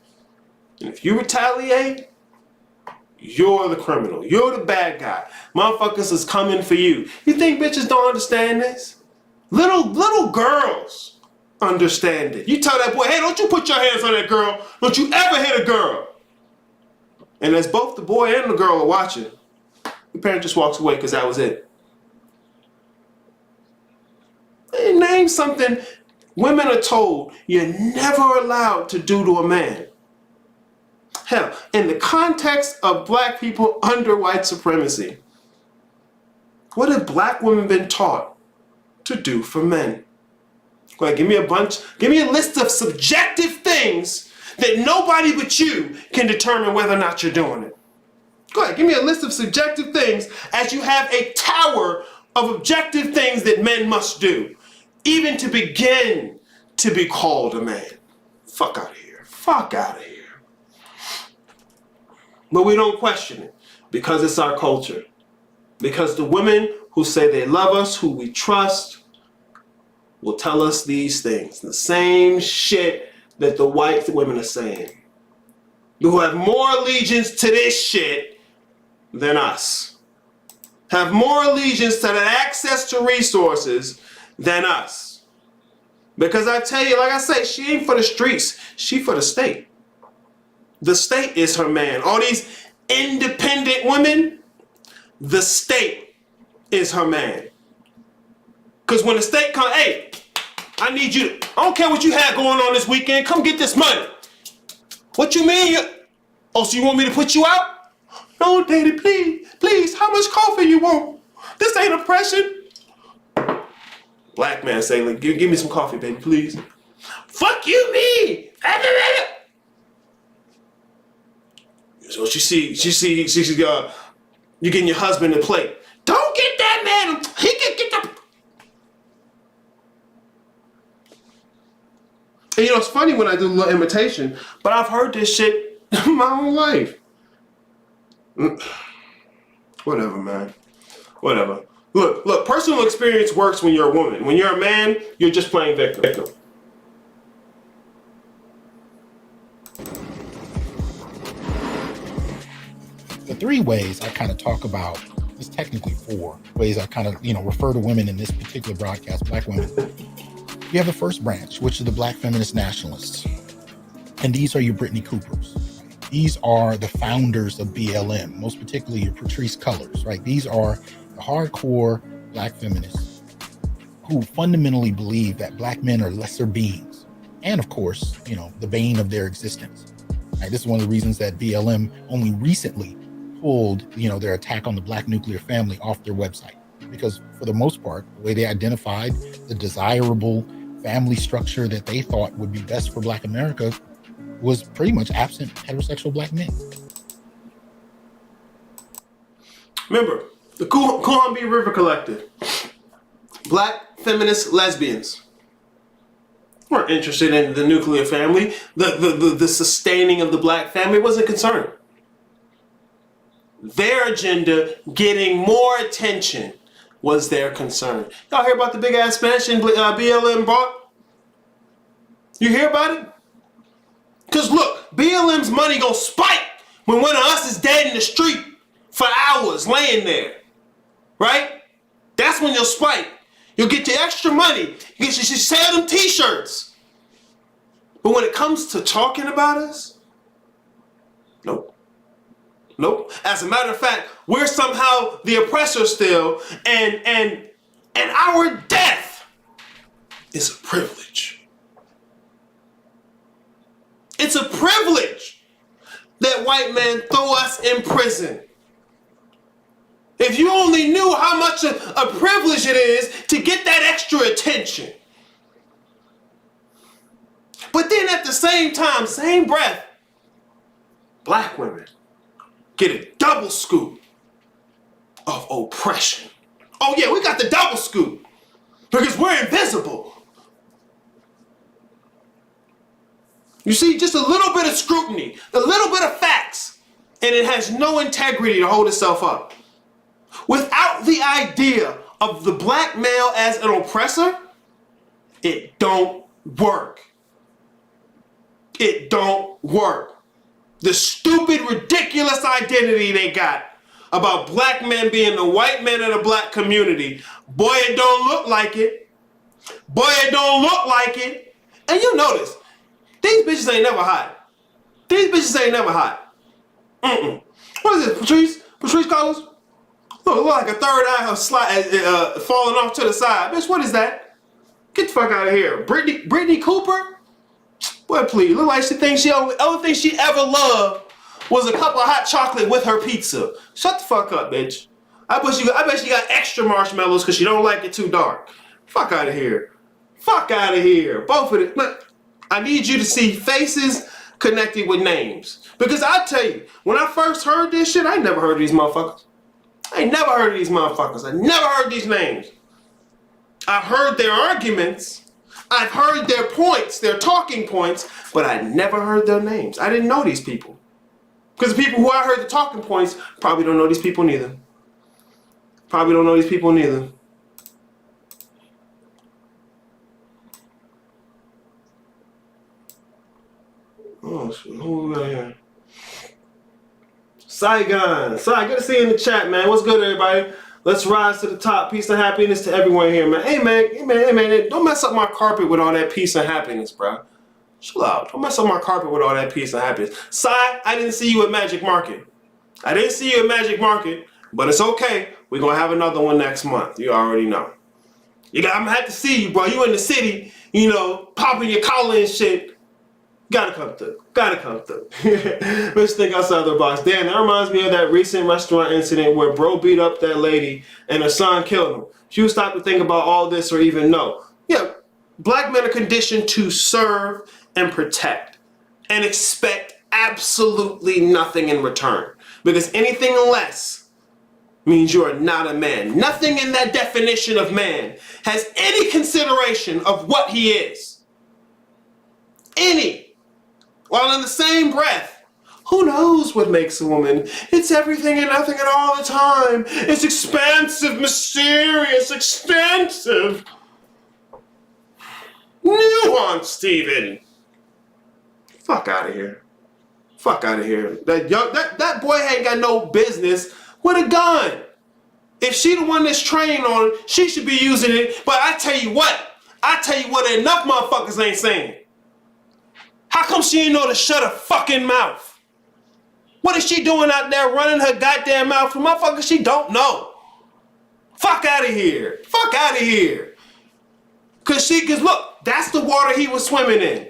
And if you retaliate, you're the criminal. You're the bad guy. Motherfuckers is coming for you. You think bitches don't understand this? Little girls understand it. You tell that boy, hey, don't you put your hands on that girl. Don't you ever hit a girl. And as both the boy and the girl are watching, the parent just walks away because that was it. Hey, name something women are told you're never allowed to do to a man. Hell, in the context of black people under white supremacy, what have black women been taught to do for men? Go ahead, give me a list of subjective things that nobody but you can determine whether or not you're doing it. Go ahead, give me a list of subjective things as you have a tower of objective things that men must do, even to begin to be called a man. Fuck out of here. But we don't question it because it's our culture. Because the women who say they love us, who we trust, will tell us these things. The same shit that the white women are saying. Who have more allegiance to this shit than us. Have more allegiance to the access to resources than us. Because I tell you, like I say, she ain't for the streets. She for the state. The state is her man. All these independent women, the state is her man. Because when the state comes, hey, I need you to, I don't care what you had going on this weekend, come get this money. What you mean? Oh, so you want me to put you out? No, daddy, please, how much coffee you want? This ain't oppression. Black man say, like, give me some coffee, baby, please. Fuck you, me. So she you getting your husband a plate. Don't get that man. He can get the. And you know, it's funny when I do a little imitation, but I've heard this shit my whole life. Whatever, man. Whatever. Look, personal experience works when you're a woman. When you're a man, you're just playing victim. The three ways I kind of talk about, there's technically four ways I kind of, refer to women in this particular broadcast, black women. You have the first branch, which is the black feminist nationalists. And these are your Brittany Coopers. These are the founders of BLM, most particularly your Patrice Cullors, right? These are the hardcore black feminists who fundamentally believe that black men are lesser beings. And of course, the bane of their existence. Right? This is one of the reasons that BLM only recently pulled, their attack on the black nuclear family off their website. Because for the most part, the way they identified the desirable family structure that they thought would be best for black America was pretty much absent heterosexual black men. Remember, the Coolumbia River Collective, black feminist lesbians weren't interested in the nuclear family. The sustaining of the black family wasn't concerned. Their agenda, getting more attention, was their concern. Y'all hear about the big ass mansion BLM bought? You hear about it? Because look, BLM's money gonna spike when one of us is dead in the street for hours laying there. Right? That's when you'll spike. You'll get your extra money. You should sell them t-shirts. But when it comes to talking about us, nope. Nope. As a matter of fact, we're somehow the oppressor still, and our death is a privilege. It's a privilege that white men throw us in prison. If you only knew how much a privilege it is to get that extra attention. But then at the same time, same breath, black women get a double scoop of oppression. Oh yeah, we got the double scoop because we're invisible. You see, just a little bit of scrutiny, a little bit of facts, and it has no integrity to hold itself up. Without the idea of the black male as an oppressor, it don't work. It don't work. The stupid, ridiculous identity they got about black men being the white men of the black community, boy, it don't look like it. Boy, it don't look like it. And you notice, these bitches ain't never hot. These bitches ain't never hot. What is this, Patrice? Patrice Cullors? Look like a third eye falling off to the side. Bitch, what is that? Get the fuck out of here. Brittany Cooper? Boy, please. Look like she thinks the only thing she ever loved was a cup of hot chocolate with her pizza. Shut the fuck up, bitch. I bet she got extra marshmallows because she don't like it too dark. Fuck out of here. Fuck out of here. Both of them. Look, I need you to see faces connected with names. Because I tell you, when I first heard this shit, I never heard of these motherfuckers. I ain't never heard of these motherfuckers. I never heard these names. I've heard their arguments. I've heard their points, their talking points, but I never heard their names. I didn't know these people. Because the people who I heard the talking points probably don't know these people neither. Probably don't know these people neither. Oh, who we got here? Saigon. Good to see you in the chat, man. What's good, everybody? Let's rise to the top. Peace and happiness to everyone here, man. Hey, man. Don't mess up my carpet with all that peace and happiness, bro. Chill out. Don't mess up my carpet with all that peace and happiness. Sai, I didn't see you at Magic Market. I didn't see you at Magic Market, but it's okay. We're going to have another one next month. You already know. I'm going to have to see you, bro. You in the city, popping your collar and shit. Gotta come through. Let's think outside the box. Damn, that reminds me of that recent restaurant incident where bro beat up that lady and her son killed him. If you stop to think about all this or even know. Yeah, black men are conditioned to serve and protect and expect absolutely nothing in return. Because anything less means you are not a man. Nothing in that definition of man has any consideration of what he is. Any. While in the same breath, Who knows what makes a woman? It's everything and nothing and all the time. It's expansive, mysterious, extensive. Nuance, Stephen. Fuck out of here. Fuck out of here. That boy ain't got no business with a gun. If she the one that's trained on it, she should be using it. But I tell you what enough motherfuckers ain't saying. How come she ain't know to shut her fucking mouth? What is she doing out there running her goddamn mouth for motherfuckers she don't know? Fuck out of here. Fuck out of here. Cause look, that's the water he was swimming in.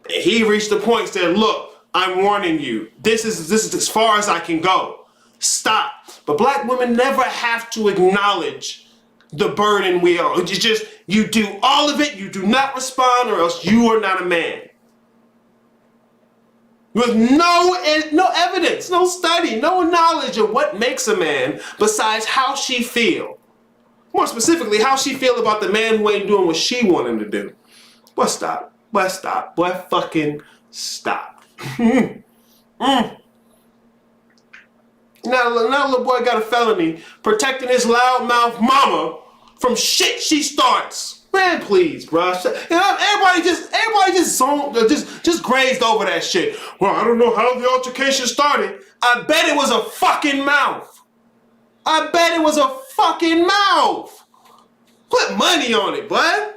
And he reached the point and said, look, I'm warning you. This is as far as I can go. Stop. But black women never have to acknowledge the burden we are. It's just, you do all of it, you do not respond, or else you are not a man. With no evidence, no study, no knowledge of what makes a man besides how she feel. More specifically, how she feel about the man who ain't doing what she want him to do. Boy, stop. Boy, stop. Boy, fucking stop. Now little boy got a felony protecting his loudmouth mama from shit she starts. Man, please, bro. Everybody just grazed over that shit. Well, I don't know how the altercation started. I bet it was a fucking mouth. I bet it was a fucking mouth. Put money on it, bud.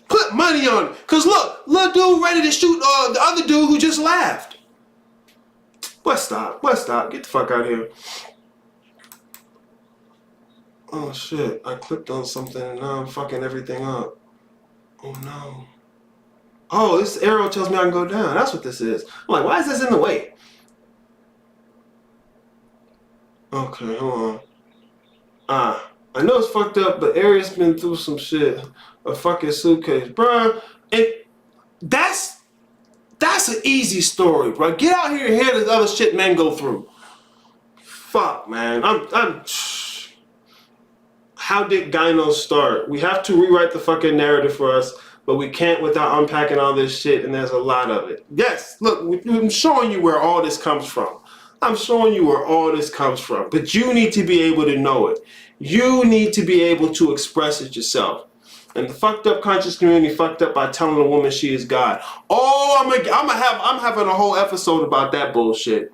Put money on it. Cause look, little dude ready to shoot the other dude who just laughed. But stop. Get the fuck out of here. Oh shit, I clicked on something and now I'm fucking everything up. Oh no. Oh, this arrow tells me I can go down. That's what this is. I'm like, why is this in the way? Okay, hold on. I know it's fucked up, but Ariel's been through some shit. A fucking suitcase. Bruh, that's an easy story, bro. Get out here and hear this other shit men go through. Fuck, man. How did gynos start? We have to rewrite the fucking narrative for us, but we can't without unpacking all this shit, and there's a lot of it. Yes, look, I'm showing you where all this comes from. I'm showing you where all this comes from, but you need to be able to know it. You need to be able to express it yourself. And the fucked up conscious community fucked up by telling a woman she is God. Oh, I'm having a whole episode about that bullshit.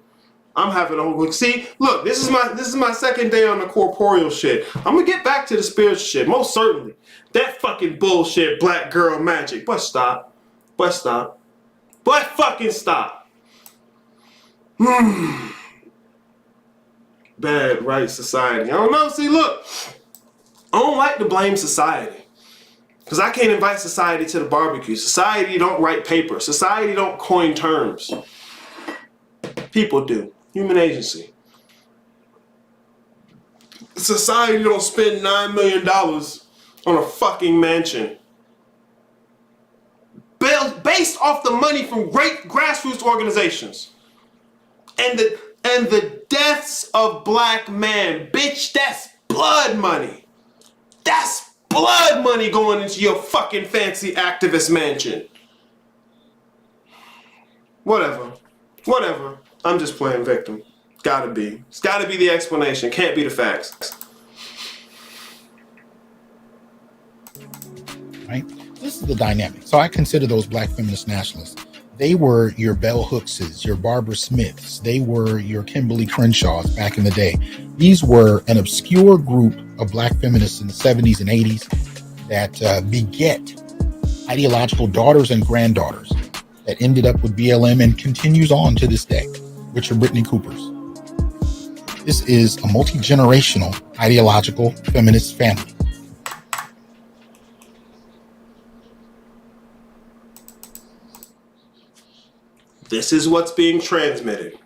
I'm having a whole look, this is my second day on the corporeal shit. I'm gonna get back to the spiritual shit, most certainly. That fucking bullshit, black girl magic. But stop. But fucking stop. Bad right society. I don't know. See, look. I don't like to blame society. Because I can't invite society to the barbecue. Society don't write paper. Society don't coin terms. People do. Human agency. Society don't spend $9 million on a fucking mansion. Based off the money from great grassroots organizations. And the deaths of black men. Bitch, that's blood money. That's blood money going into your fucking fancy activist mansion. Whatever. I'm just playing victim. Gotta be. It's gotta be the explanation. Can't be the facts. Right? This is the dynamic. So I consider those black feminist nationalists. They were your Bell Hookses, your Barbara Smiths. They were your Kimberly Crenshaws back in the day. These were an obscure group of black feminists in the 70s and 80s that beget ideological daughters and granddaughters that ended up with BLM and continues on to this day, which are Brittany Cooper's. This is a multi-generational ideological feminist family. This is what's being transmitted.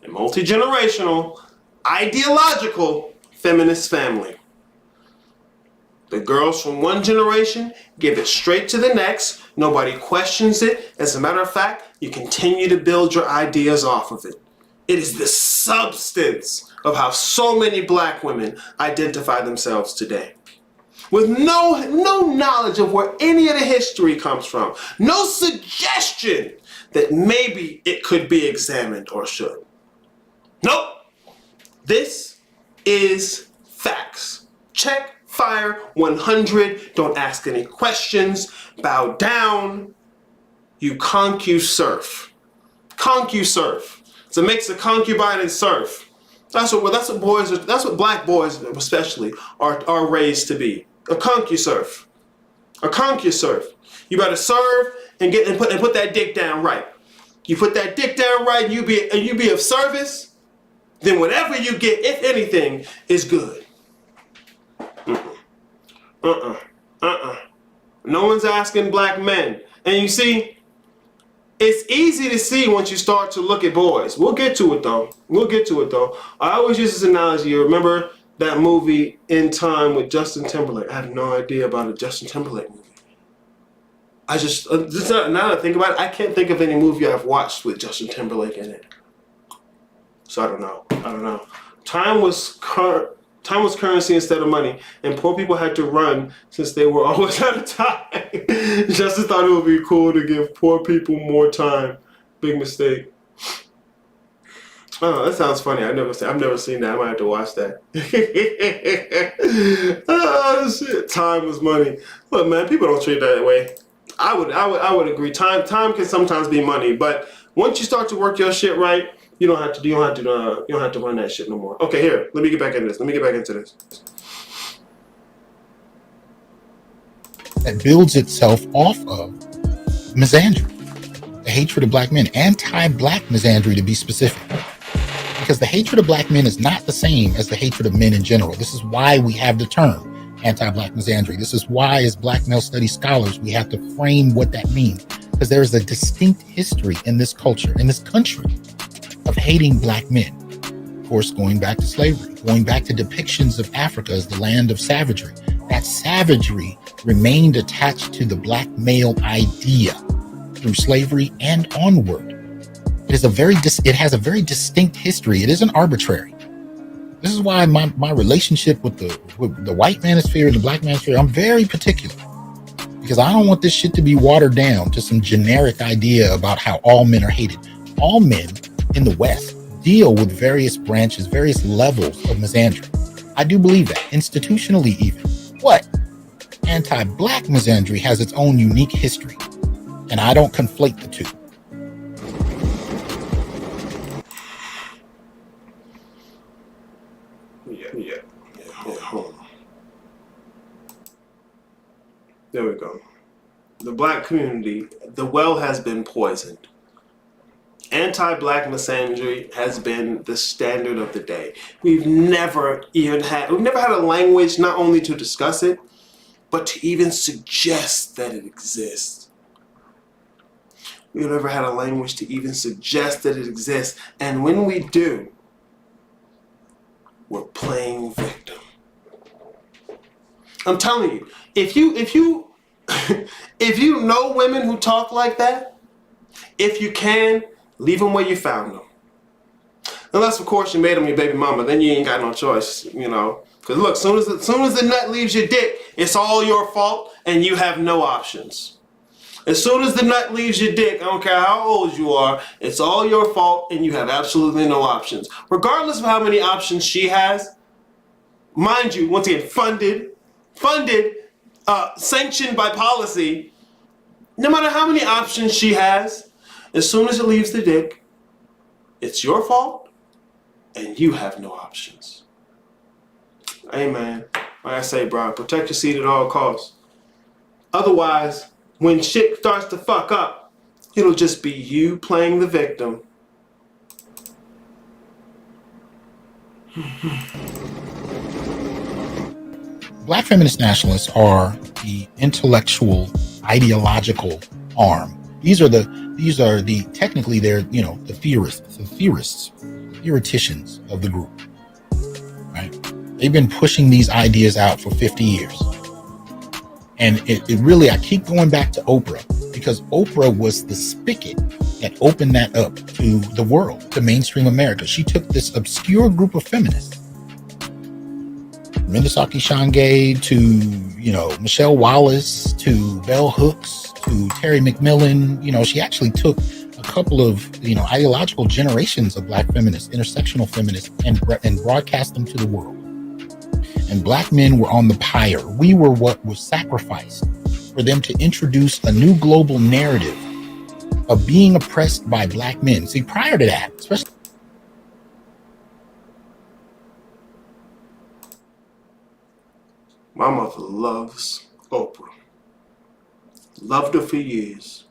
A multi-generational, ideological feminist family. The girls from one generation give it straight to the next. Nobody questions it. As a matter of fact, you continue to build your ideas off of it. It is the substance of how so many black women identify themselves today. With no knowledge of where any of the history comes from. No suggestion that maybe it could be examined or should. Nope. This is facts. Check, fire, 100. Don't ask any questions. Bow down. You concuserf. Concuserf. It's a mix of concubine and serf. That's what boys are, that's what black boys especially are raised to be. A concuserf. A concuserf. You better serve and put that dick down right. You put that dick down right and you be of service, then whatever you get, if anything, is good. No one's asking black men. And you see, it's easy to see once you start to look at boys. We'll get to it though. I always use this analogy. You remember that movie In Time with Justin Timberlake? I have no idea about a Justin Timberlake movie. Now that I think about it, I can't think of any movie I've watched with Justin Timberlake in it. So I don't know. Time was currency instead of money, and poor people had to run since they were always out of time. Justin thought it would be cool to give poor people more time. Big mistake. Oh, that sounds funny. I've never seen that. I might have to watch that. Oh shit! Time was money. Look, man, people don't treat it that way. I would agree. Time can sometimes be money, but once you start to work your shit right, you don't have to run that shit no more. Okay, here. Let me get back into this. That builds itself off of misandry, the hatred of black men, anti-black misandry to be specific. Because the hatred of black men is not the same as the hatred of men in general. This is why we have the term anti-black misandry. This is why, as black male studies scholars, we have to frame what that means. Because there is a distinct history in this culture, in this country, of hating black men. Of course, going back to slavery, going back to depictions of Africa as the land of savagery. That savagery remained attached to the black male idea through slavery and onward. It has a very distinct history. It isn't arbitrary. This is why my relationship with the white manosphere and the black manosphere, I'm very particular, because I don't want this shit to be watered down to some generic idea about how all men are hated. All men in the West deal with various branches, various levels of misandry. I do believe that, institutionally even. But anti-black misandry has its own unique history, and I don't conflate the two. There we go. The black community, the well has been poisoned. Anti-black misandry has been the standard of the day. We've never had a language not only to discuss it, but to even suggest that it exists. We've never had a language to even suggest that it exists. And when we do, we're playing victim. I'm telling you, if you know women who talk like that, if you can, leave them where you found them. Unless, of course, you made them your baby mama, then you ain't got no choice, you know. Because look, soon as the nut leaves your dick, it's all your fault and you have no options. As soon as the nut leaves your dick, I don't care how old you are, it's all your fault and you have absolutely no options. Regardless of how many options she has, mind you, once again, funded, sanctioned by policy, no matter how many options she has, as soon as it leaves the dick, it's your fault and you have no options. Hey man, like I say, bro, protect your seed at all costs. Otherwise, when shit starts to fuck up, it'll just be you playing the victim. Black feminist nationalists are the intellectual, ideological arm. These are the technically they're, you know, the theoreticians of the group, right? They've been pushing these ideas out for 50 years. And it really, I keep going back to Oprah, because Oprah was the spigot that opened that up to the world, to mainstream America. She took this obscure group of feminists, Mindasaki Shange to, you know, Michelle Wallace to Bell Hooks to Terry McMillan. You know, she actually took a couple of ideological generations of Black feminists, intersectional feminists, and broadcast them to the world. And Black men were on the pyre. We were what was sacrificed for them to introduce a new global narrative of being oppressed by Black men. See, prior to that, especially My mother loves Oprah. Loved her for years.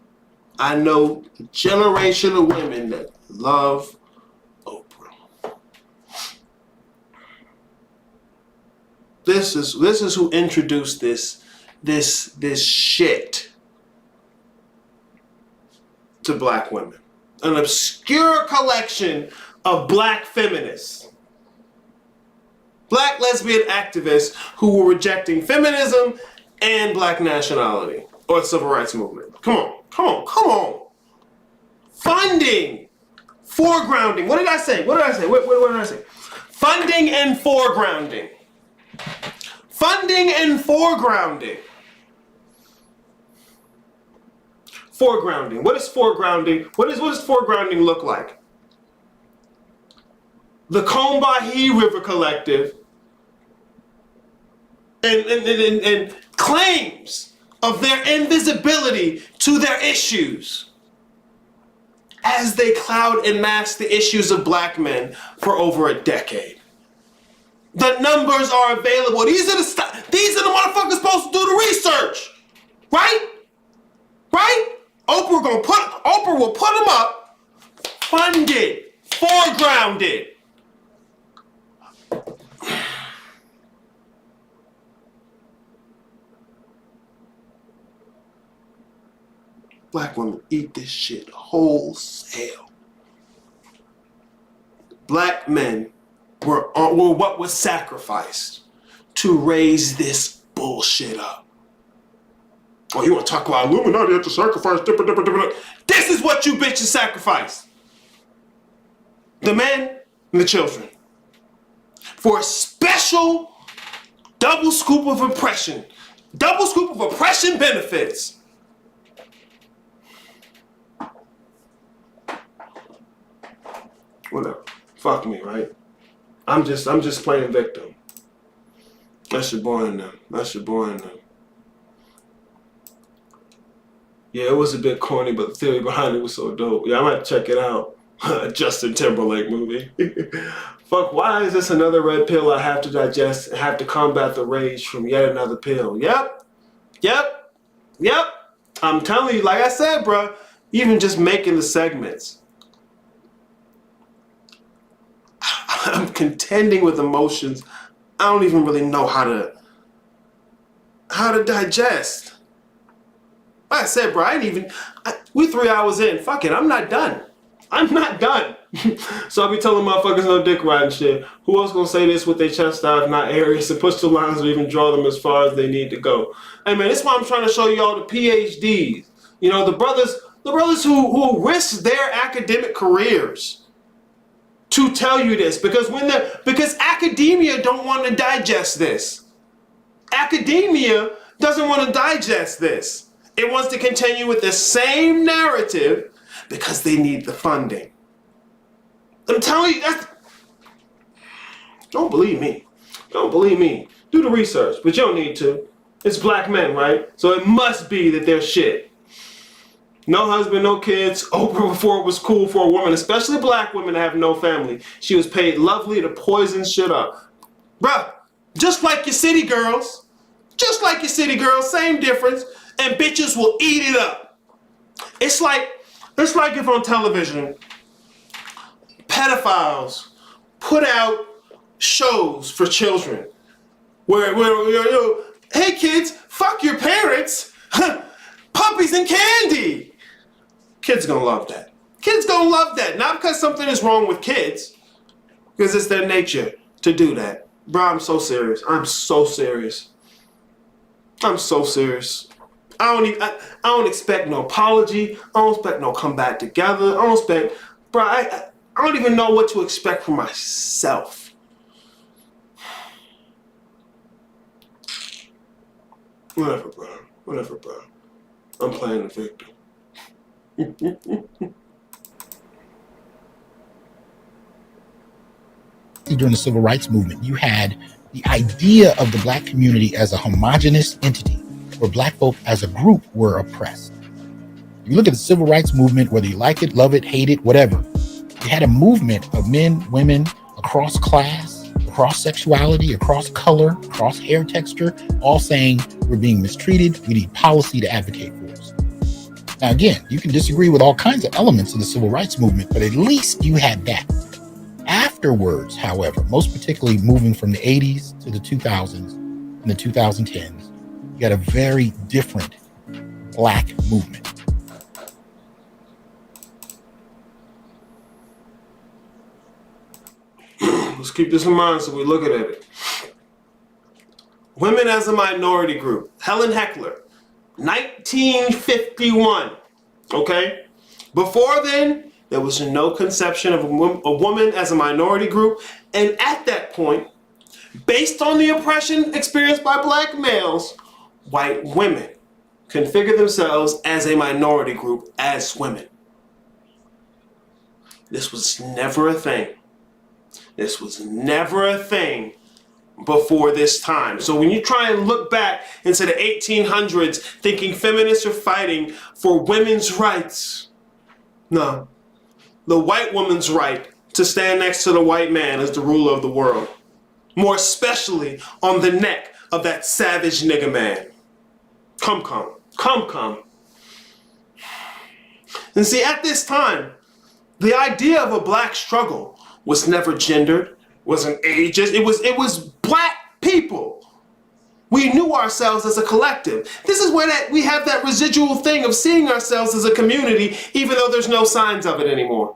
I know a generation of women that love Oprah. This is who introduced this shit to Black women. An obscure collection of Black feminists. Black lesbian activists who were rejecting feminism and Black nationality or the civil rights movement. Come on. Funding, foregrounding. What did I say? What did I say? Funding and foregrounding. Funding and foregrounding. Foregrounding. What is foregrounding? What does foregrounding look like? The Combahee River Collective and claims of their invisibility to their issues as they cloud and mask the issues of Black men for over a decade. The numbers are available. These are the motherfuckers supposed to do the research, right? Right? Oprah will put them up, funded, foregrounded. Black women eat this shit wholesale. Black men were what was sacrificed to raise this bullshit up. Oh, you want to talk about Illuminati have to sacrifice? This is what you bitches sacrifice. The men and the children. For a special double scoop of oppression. Double scoop of oppression benefits. Whatever. Fuck me, right? I'm just playing victim. That's your boy in them. Yeah, it was a bit corny, but the theory behind it was so dope. Yeah, I might check it out. Justin Timberlake movie. Fuck, why is this another red pill I have to digest and have to combat the rage from yet another pill? Yep. I'm telling you, like I said, bro, even just making the segments, I'm contending with emotions I don't even really know how to digest. Like I said, bro, we're 3 hours in. Fuck it, I'm not done. So I'll be telling motherfuckers no dick riding shit. Who else gonna say this with their chest out, if not Aries, and push the lines or even draw them as far as they need to go? Hey man, this is why I'm trying to show you all the PhDs. You know, the brothers who risk their academic careers to tell you this, because academia don't want to digest this. Academia doesn't want to digest this. It wants to continue with the same narrative because they need the funding. I'm telling you, don't believe me. Do the research, but you don't need to. It's Black men, right? So it must be that they're shit. No husband, no kids. Oprah, before it was cool for a woman, especially Black women, to have no family, she was paid lovely to poison shit up. Bruh, just like your city girls, same difference, and bitches will eat it up. It's like if on television, pedophiles put out shows for children where hey kids, fuck your parents, puppies and candy. Kids gonna love that. Not because something is wrong with kids, because it's their nature to do that. Bro, I'm so serious. I don't expect no apology. I don't expect no come back together. I don't even know what to expect from myself. Whatever, bro. I'm playing the victim. see during the civil rights movement, you had the idea of the black community as a homogenous entity where black folk as a group were oppressed. You look at the civil rights movement, whether you like it, love it, hate it, whatever, you had a movement of men, women, across class, across sexuality, across color, across hair texture, all saying we're being mistreated, we need policy to advocate for us. Now, again, you can disagree with all kinds of elements of the civil rights movement, but at least you had that. Afterwards, however, most particularly moving from the 80s to the 2000s and the 2010s, you got a very different black movement. Let's keep this in mind so we look at it. Women as a minority group. Helen Heckler, 1951. Okay? Before then, there was no conception of a woman as a minority group. And at that point, based on the oppression experienced by black males, white women configure themselves as a minority group as women. This was never a thing. This was never a thing before this time. So when you try and look back into the 1800s thinking feminists are fighting for women's rights, no. The white woman's right to stand next to the white man as the ruler of the world. More especially on the neck of that savage nigga man. Come. And see, at this time, the idea of a black struggle was never gendered, wasn't ageist. It was black people. We knew ourselves as a collective. This is where we have that residual thing of seeing ourselves as a community, even though there's no signs of it anymore.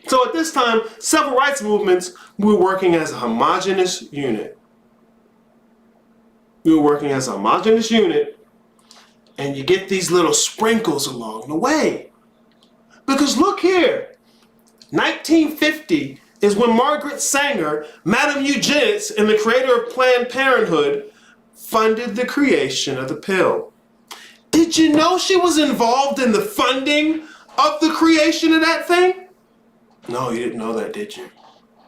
So at this time, civil rights movements, we were working as a homogenous unit. And you get these little sprinkles along the way. Because look here, 1950 is when Margaret Sanger, Madame Eugenics, and the creator of Planned Parenthood, funded the creation of the pill. Did you know she was involved in the funding of the creation of that thing? No, you didn't know that, did you?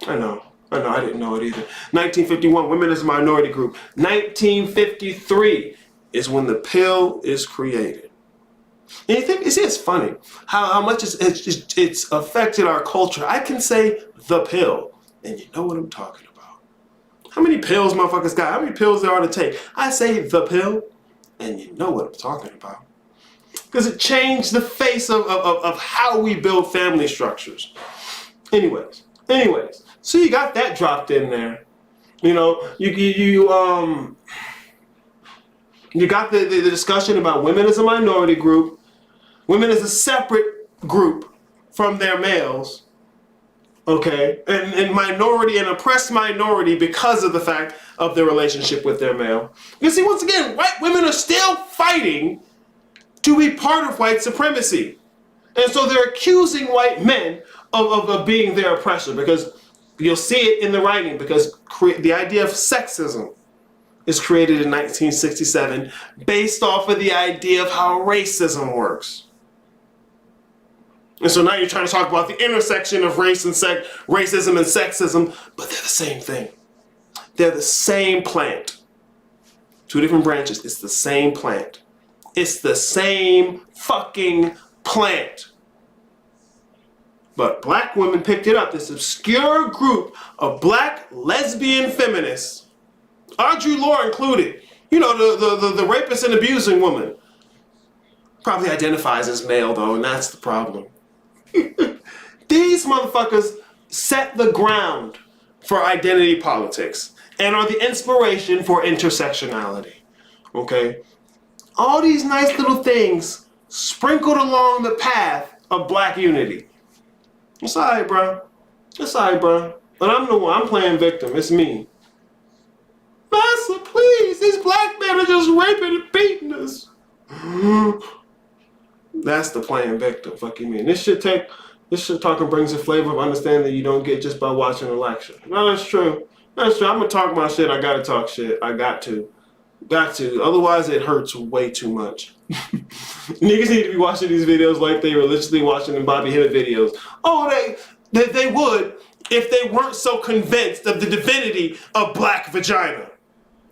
I know, I didn't know it either. 1951, women as a minority group. 1953 is when the pill is created. And you see, it's funny how much it's affected our culture. I can say the pill, and you know what I'm talking about. How many pills motherfuckers got? How many pills there are to take? I say the pill, and you know what I'm talking about. Because it changed the face of how we build family structures. Anyways, so you got that dropped in there. You know, you got the discussion about women as a minority group, women as a separate group from their males, okay, and minority and oppressed minority because of the fact of their relationship with their male. You see, once again, white women are still fighting to be part of white supremacy. And so they're accusing white men of being their oppressor, because you'll see it in the writing, because the idea of sexism is created in 1967 based off of the idea of how racism works. And so now you're trying to talk about the intersection of racism and sexism, but they're the same thing. They're the same plant. Two different branches, it's the same plant. It's the same fucking plant. But black women picked it up, this obscure group of black lesbian feminists, Audre Lorde included. You know, the rapist and abusing woman. Probably identifies as male though, and that's the problem. These motherfuckers set the ground for identity politics and are the inspiration for intersectionality. Okay? All these nice little things sprinkled along the path of black unity. It's alright, bro. But I'm the one. I'm playing victim. It's me. Master, please. These black men are just raping and beating us. That's the playing victim. Fuck you mean. This shit talking brings a flavor of understanding that you don't get just by watching an election. No, that's true. I'm gonna talk my shit. I gotta talk shit. I got to. Got to. Otherwise, it hurts way too much. Niggas need to be watching these videos like they religiously watching them Bobby Hemmett videos. Oh, they would if they weren't so convinced of the divinity of black vagina.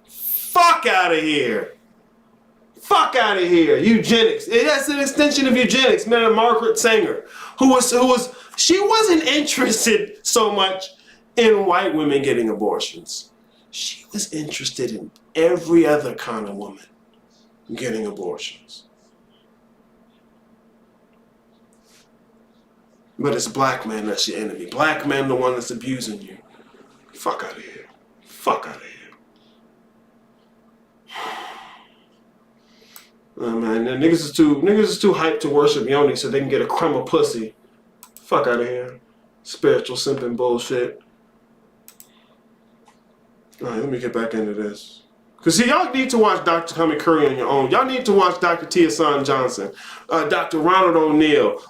Fuck out of here. Fuck out of here. Eugenics. That's an extension of eugenics. Man, Margaret Sanger, she wasn't interested so much in white women getting abortions. She was interested in every other kind of woman getting abortions. But it's black men that's your enemy. Black men the one that's abusing you. Fuck out of here. Fuck out of here. Oh man, niggas is too hyped to worship Yoni so they can get a crumb of pussy. Fuck out of here. Spiritual simping bullshit. Alright, let me get back into this. Cause see, y'all need to watch Dr. Tommy Curry on your own. Y'all need to watch Dr. Tia Son Johnson, Dr. Ronald O'Neill,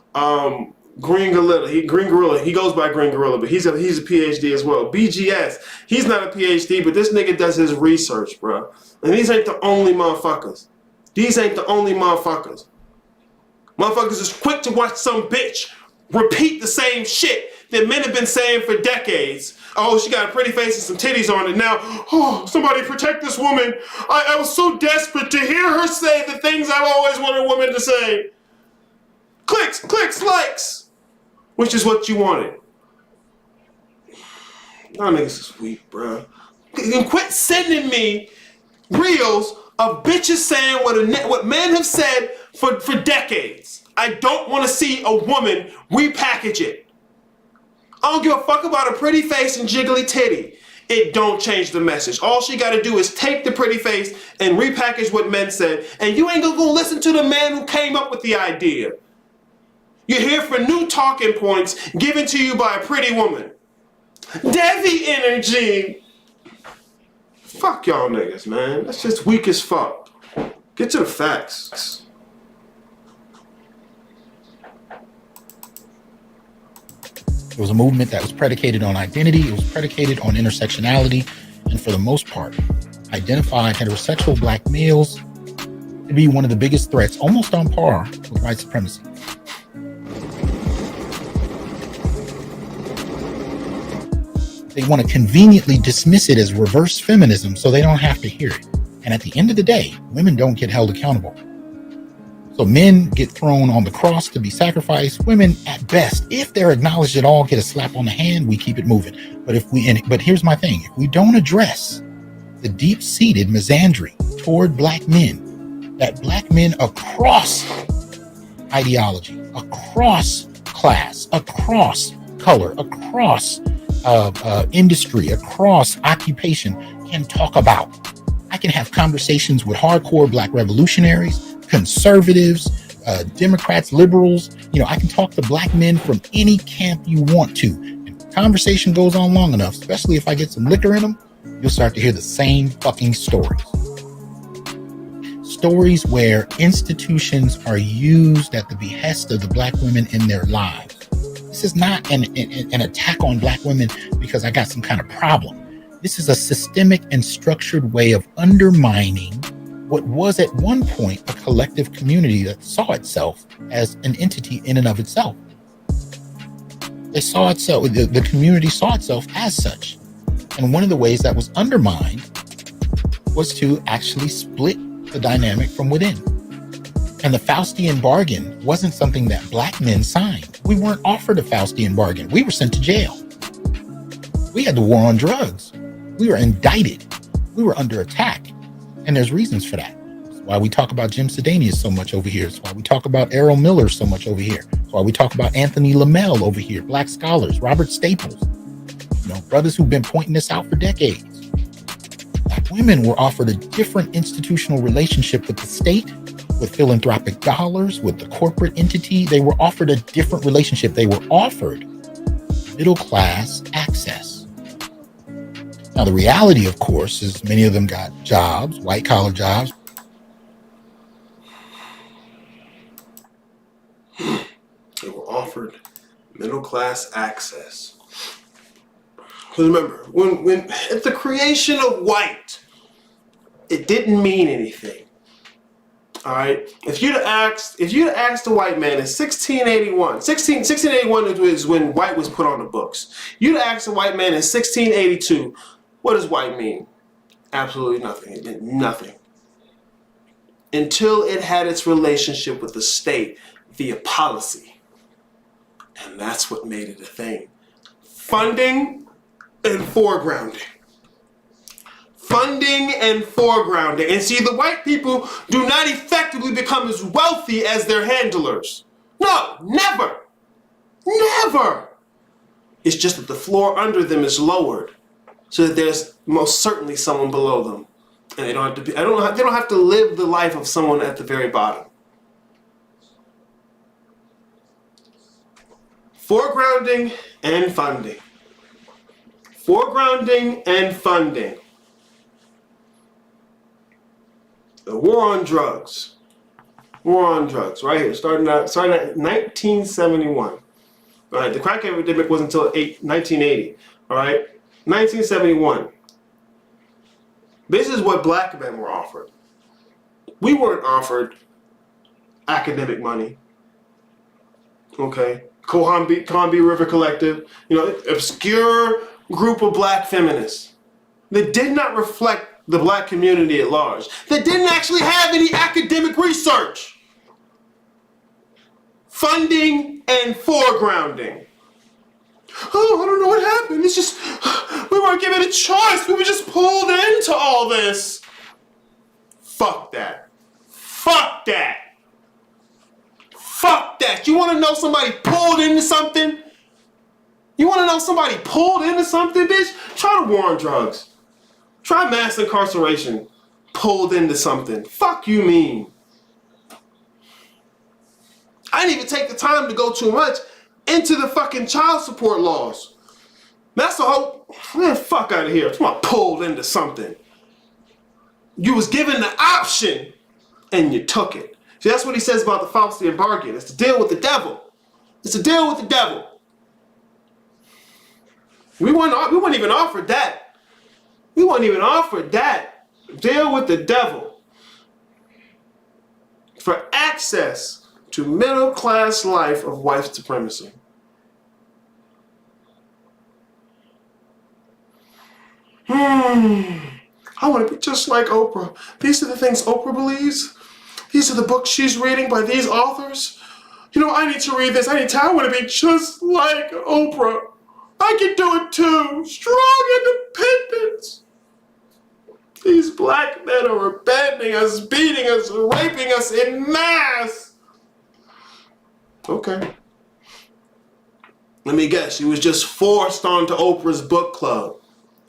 Green Gorilla. He goes by Green Gorilla, but he's a PhD as well. BGS, he's not a PhD, but this nigga does his research, bro. And these ain't the only motherfuckers. These ain't the only motherfuckers. Motherfuckers is quick to watch some bitch repeat the same shit that men have been saying for decades. Oh, she got a pretty face and some titties on it now. Oh, somebody protect this woman. I was so desperate to hear her say the things I've always wanted a woman to say. Clicks, clicks, likes. Which is what you wanted. Y'all niggas is weak, bro. And quit sending me reels of bitches saying what men have said for decades. I don't want to see a woman repackage it. I don't give a fuck about a pretty face and jiggly titty. It don't change the message. All she got to do is take the pretty face and repackage what men said, and you ain't gonna go listen to the man who came up with the idea. You're here for new talking points given to you by a pretty woman. Devi energy. Fuck y'all niggas, man. That's just weak as fuck. Get to the facts. It was a movement that was predicated on identity. It was predicated on intersectionality. And for the most part, identified heterosexual black males to be one of the biggest threats, almost on par with white supremacy. They want to conveniently dismiss it as reverse feminism so they don't have to hear it. And at the end of the day, women don't get held accountable. So men get thrown on the cross to be sacrificed. Women, at best, if they're acknowledged at all, get a slap on the hand. We keep it moving. But here's my thing: if we don't address the deep-seated misandry toward black men, that black men across ideology, across class, across color, across industry, across occupation, can talk about. I can have conversations with hardcore black revolutionaries, conservatives, Democrats, liberals. I can talk to black men from any camp you want to. If the conversation goes on long enough, especially if I get some liquor in them, you'll start to hear the same fucking stories. Stories where institutions are used at the behest of the black women in their lives. This is not an attack on black women because I got some kind of problem. This is a systemic and structured way of undermining what was at one point a collective community that saw itself as an entity in and of itself. They saw itself, the community saw itself as such. And one of the ways that was undermined was to actually split the dynamic from within. And the Faustian bargain wasn't something that black men signed. We weren't offered a Faustian bargain. We were sent to jail. We had the war on drugs. We were indicted. We were under attack. And there's reasons for that. That's why we talk about Jim Sedanius so much over here. That's why we talk about Errol Miller so much over here. That's why we talk about Anthony Lamell over here, black scholars, Robert Staples, brothers who've been pointing this out for decades. Black women were offered a different institutional relationship with the state, with philanthropic dollars, with the corporate entity. They were offered a different relationship. They were offered middle class access. Now, the reality, of course, is many of them got jobs, white collar jobs. They were offered middle class access. Because remember, when at the creation of white, it didn't mean anything. All right. If you'd asked the white man in 1681 is when white was put on the books. You'd asked the white man in 1682, what does white mean? Absolutely nothing. It meant nothing. Until it had its relationship with the state via policy. And that's what made it a thing. Funding and foregrounding. Funding and foregrounding. And see, the white people do not effectively become as wealthy as their handlers. No, never. Never. It's just that the floor under them is lowered so that there's most certainly someone below them. And they don't have to they don't have to live the life of someone at the very bottom. Foregrounding and funding. Foregrounding and funding. The war on drugs. War on drugs, right here, starting at 1971. All right, the crack epidemic wasn't until 1980. All right, 1971. This is what black men were offered. We weren't offered academic money. Okay, Combie River Collective, obscure group of black feminists that did not reflect the black community at large, that didn't actually have any academic research. Funding and foregrounding. Oh, I don't know what happened. It's just, we weren't given a choice. We were just pulled into all this. Fuck that. Fuck that. Fuck that. You want to know somebody pulled into something? You want to know somebody pulled into something, bitch? Try the war on drugs. Try mass incarceration. Pulled into something. Fuck you mean. I didn't even take the time to go too much into the fucking child support laws. That's the whole, man, fuck out of here. It's not pulled into something. You was given the option and you took it. See, that's what he says about the Faustian bargain. It's to deal with the devil. It's to deal with the devil. We weren't even offered that. We weren't even offered that. Deal with the devil. For access to middle class life of white supremacy. I want to be just like Oprah. These are the things Oprah believes. These are the books she's reading by these authors. I need to read this. I want to be just like Oprah. I can do it too. Strong independence. These black men are abandoning us, beating us, raping us in mass. Okay. Let me guess. You was just forced onto Oprah's book club,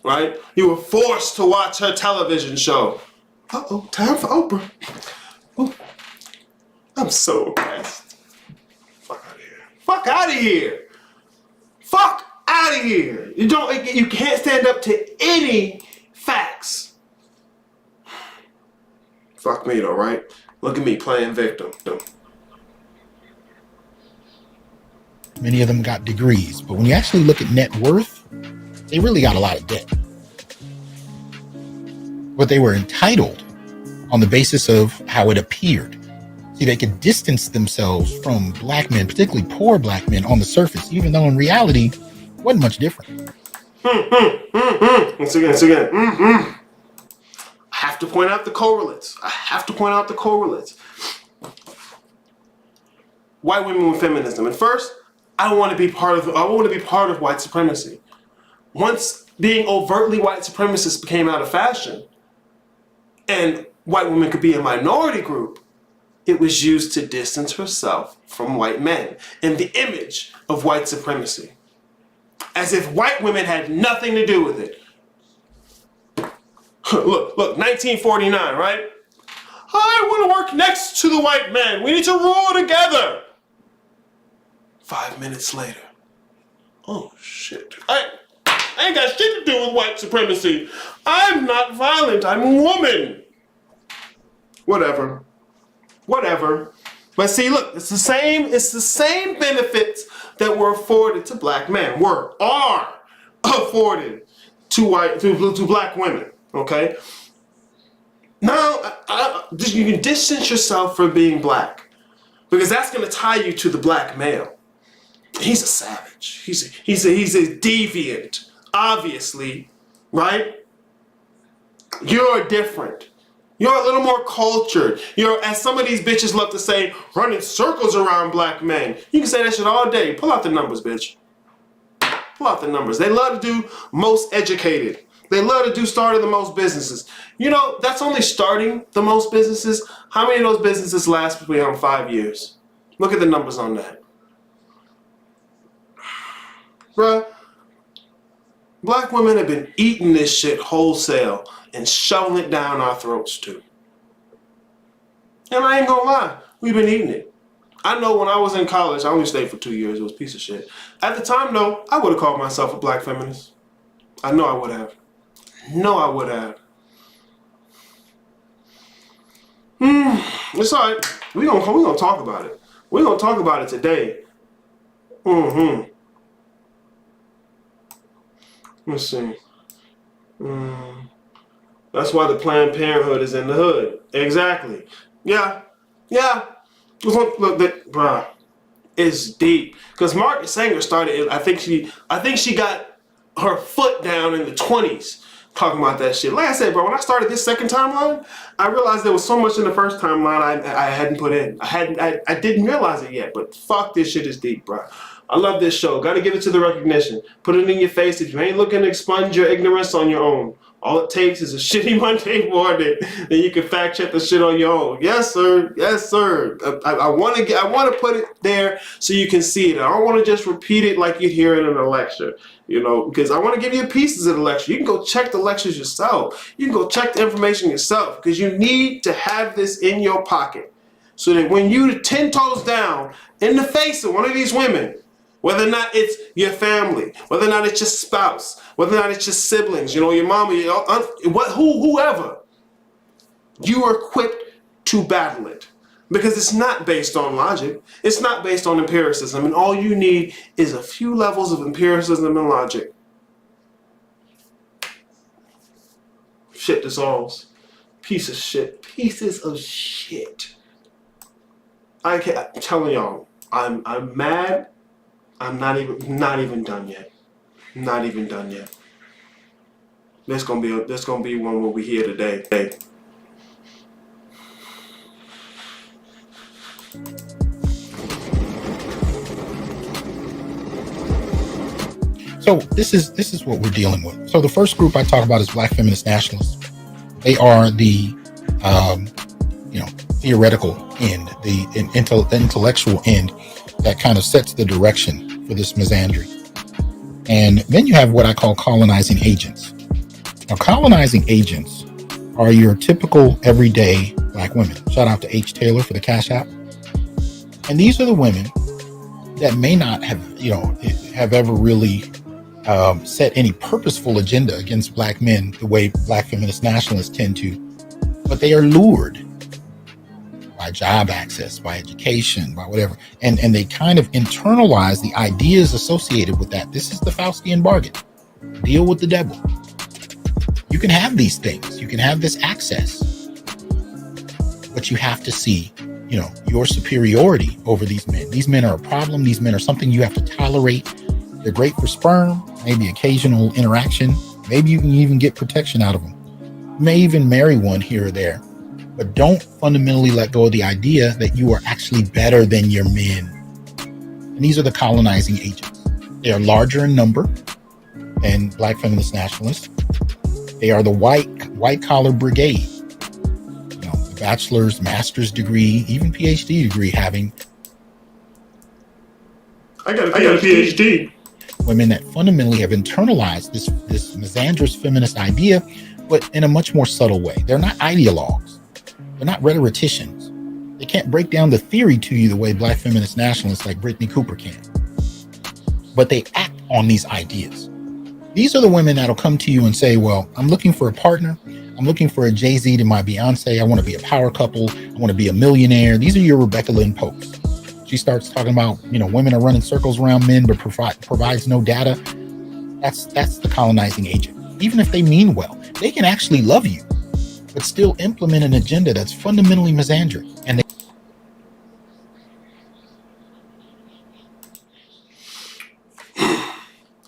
right? You were forced to watch her television show. Uh-oh, time for Oprah. Ooh. I'm so impressed. Fuck out of here. Fuck out of here. Fuck out of here. You can't stand up to any facts. Fuck me though, right? Look at me playing victim. Many of them got degrees, but when you actually look at net worth, they really got a lot of debt. But they were entitled on the basis of how it appeared. See, they could distance themselves from black men, particularly poor black men, on the surface, even though in reality, it wasn't much different. Once again. I have to point out the correlates. White women with feminism. And first, I want to be part of white supremacy. Once being overtly white supremacist became out of fashion, and white women could be a minority group, it was used to distance herself from white men in the image of white supremacy. As if white women had nothing to do with it. Look, 1949, right? I want to work next to the white man. We need to rule together. 5 minutes later. Oh, shit. I ain't got shit to do with white supremacy. I'm not violent. I'm a woman. Whatever. But see, look, it's the same benefits that were afforded to black men, are afforded to black women. Okay? Now, you can distance yourself from being black, because that's going to tie you to the black male. He's a savage. He's a deviant, obviously, right? You're different. You're a little more cultured. You're, as some of these bitches love to say, running circles around black men. You can say that shit all day. Pull out the numbers, bitch. Pull out the numbers. They love to do most educated. They love to do starting the most businesses. You know, that's only starting the most businesses. How many of those businesses last between 5 years? Look at the numbers on that. Bruh, black women have been eating this shit wholesale and shoveling it down our throats too. And I ain't gonna lie, we've been eating it. I know when I was in college, I only stayed for 2 years, it was a piece of shit. At the time though, I would have called myself a black feminist. I know I would have. No, I would have. It's alright. We gonna talk about it. We're gonna talk about it today. Let's see. That's why the Planned Parenthood is in the hood. Exactly. Yeah. Look, bruh, it's deep. Because Margaret Sanger started. I think she got her foot down in the 20s talking about that shit. Like I said, bro, when I started this second timeline, I realized there was so much in the first timeline I hadn't put in. I didn't realize it yet. But fuck, this shit is deep, bro. I love this show. Got to give it to the recognition. Put it in your face. If you ain't looking to expunge your ignorance on your own, all it takes is a shitty Monday morning, then you can fact check the shit on your own. Yes, sir. Yes, sir. I want to put it there so you can see it. I don't want to just repeat it like you hear it in a lecture, you know, because I want to give you pieces of the lecture. You can go check the lectures yourself. You can go check the information yourself, because you need to have this in your pocket so that when you 10 toes down in the face of one of these women, whether or not it's your family, whether or not it's your spouse, whether or not it's your siblings, you know, your mama, whoever, you are equipped to battle it. Because it's not based on logic. It's not based on empiricism. And all you need is a few levels of empiricism and logic. Shit dissolves. Piece of shit. Pieces of shit. I'm telling y'all, I'm mad. I'm not even done yet. Not even done yet. There's gonna be one where we here today. So this is what we're dealing with. So the first group I talk about is Black feminist nationalists. They are the theoretical end, the intellectual end that kind of sets the direction for this misandry. And then you have what I call colonizing agents. Now, colonizing agents are your typical everyday black women. Shout out to H. Taylor for the Cash App. And these are the women that may not have ever really set any purposeful agenda against black men the way Black feminist nationalists tend to, but they are lured by job access, by education, by whatever, and they kind of internalize the ideas associated with that. This is the Faustian bargain. Deal with the devil. You can have these things, you can have this access, but you have to see, your superiority over these men. These men are a problem. These men are something you have to tolerate. They're great for sperm, maybe occasional interaction. Maybe you can even get protection out of them. You may even marry one here or there, but don't fundamentally let go of the idea that you are actually better than your men. And these are the colonizing agents. They are larger in number than Black feminist nationalists. They are the white collar brigade. The bachelor's, master's degree, even PhD degree having. I got a PhD. Women that fundamentally have internalized this misandrous feminist idea, but in a much more subtle way. They're not ideologues. They're not rhetoricians. They can't break down the theory to you the way Black feminist nationalists like Brittany Cooper can. But they act on these ideas. These are the women that'll come to you and say, well, I'm looking for a partner. I'm looking for a Jay-Z to my Beyonce. I want to be a power couple. I want to be a millionaire. These are your Rebecca Lynn Popes. She starts talking about, women are running circles around men, but provides no data. That's the colonizing agent. Even if they mean well, they can actually love you, but still implement an agenda that's fundamentally misandrous. And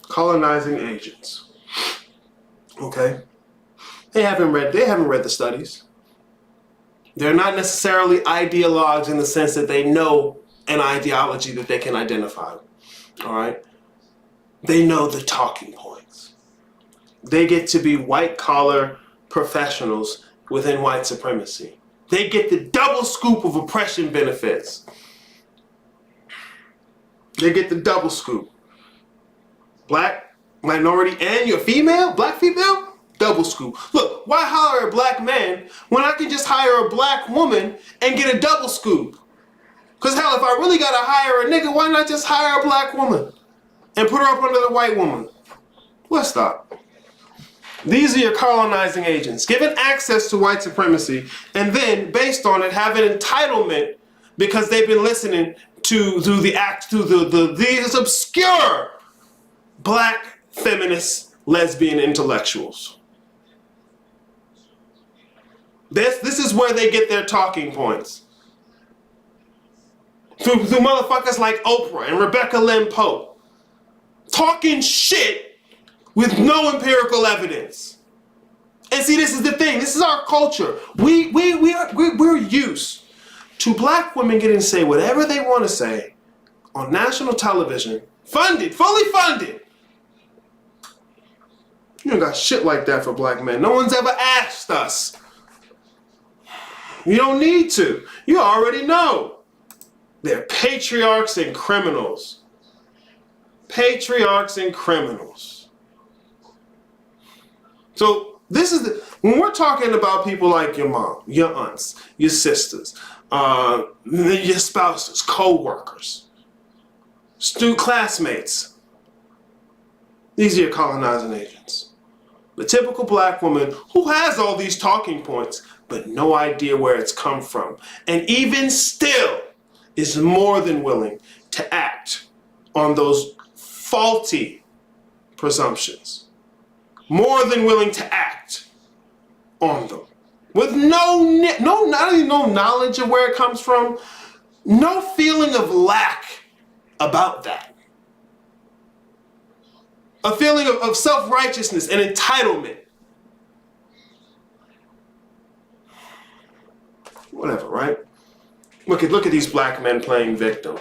Colonizing agents. Okay? They haven't read the studies. They're not necessarily ideologues in the sense that they know an ideology that they can identify. All right? They know the talking points. They get to be white-collar professionals within white supremacy. They get the double scoop of oppression benefits. They get the double scoop. Black, minority, and you're female? Black female? Double scoop. Look, why hire a black man when I can just hire a black woman and get a double scoop? Because hell, if I really gotta hire a nigga, why not just hire a black woman and put her up under the white woman? Let's stop. These are your colonizing agents, given access to white supremacy, and then, based on it, have an entitlement because they've been listening to these obscure black feminist lesbian intellectuals. This is where they get their talking points. Through motherfuckers like Oprah and Rebecca Lynn Pope. Talking shit with no empirical evidence. And see, this is the thing. This is our culture. We're used to black women getting to say whatever they want to say on national television, funded, fully funded. You don't got shit like that for black men. No one's ever asked us. You don't need to. You already know. They're patriarchs and criminals. Patriarchs and criminals. So this is when we're talking about people like your mom, your aunts, your sisters, your spouses, co-workers, classmates. These are your colonizing agents. The typical black woman who has all these talking points, but no idea where it's come from. And even still is more than willing to act on those faulty presumptions. More than willing to act on them. With not only no knowledge of where it comes from, no feeling of lack about that. A feeling of self-righteousness and entitlement. Whatever, right? Look at these black men playing victim.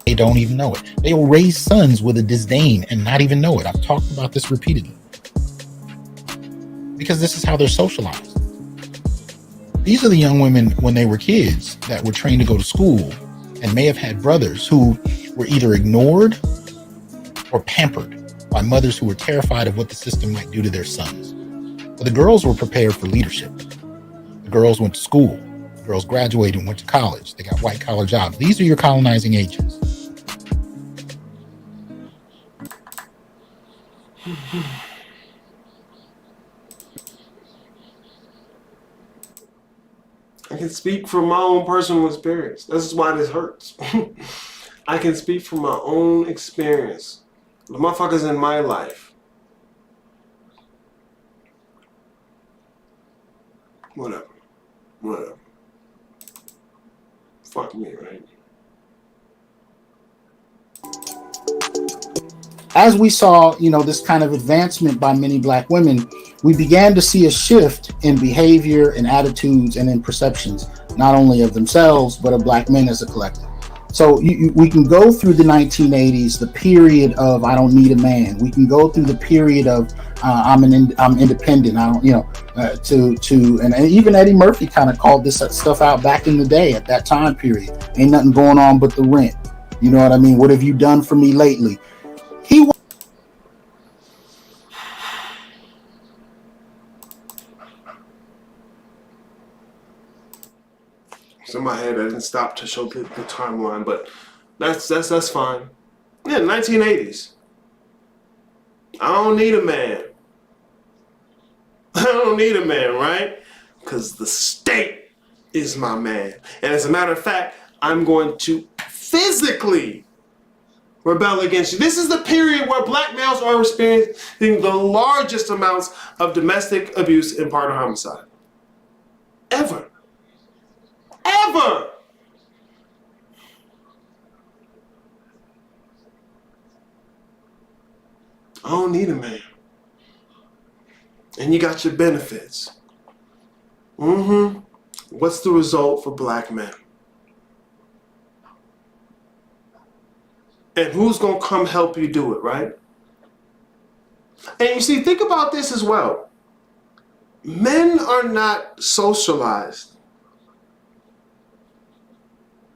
they don't even know it. They will raise sons with a disdain and not even know it. I've talked about this repeatedly. Because this is how they're socialized. These are the young women when they were kids that were trained to go to school and may have had brothers who were either ignored or pampered by mothers who were terrified of what the system might do to their sons. But the girls were prepared for leadership. The girls went to school. The girls graduated and went to college. They got white collar jobs. These are your colonizing agents. I can speak from my own personal experience. This is why this hurts. I can speak from my own experience. The motherfuckers in my life. Whatever. Fuck me, right? As we saw, this kind of advancement by many black women, we began to see a shift in behavior and attitudes and in perceptions, not only of themselves, but of black men as a collective. So we can go through the 1980s, the period of I don't need a man. We can go through the period of I'm independent. I don't, and even Eddie Murphy kind of called this stuff out back in the day at that time period. Ain't nothing going on but the rent. You know what I mean? What have you done for me lately? In my head, I didn't stop to show the timeline, but that's fine. Yeah, 1980s. I don't need a man. I don't need a man, right? Because the state is my man. And as a matter of fact, I'm going to physically rebel against you. This is the period where black males are experiencing the largest amounts of domestic abuse and partner homicide. Ever. Ever! I don't need a man. And you got your benefits. What's the result for black men? And who's going to come help you do it, right? And you see, think about this as well. Men are not socialized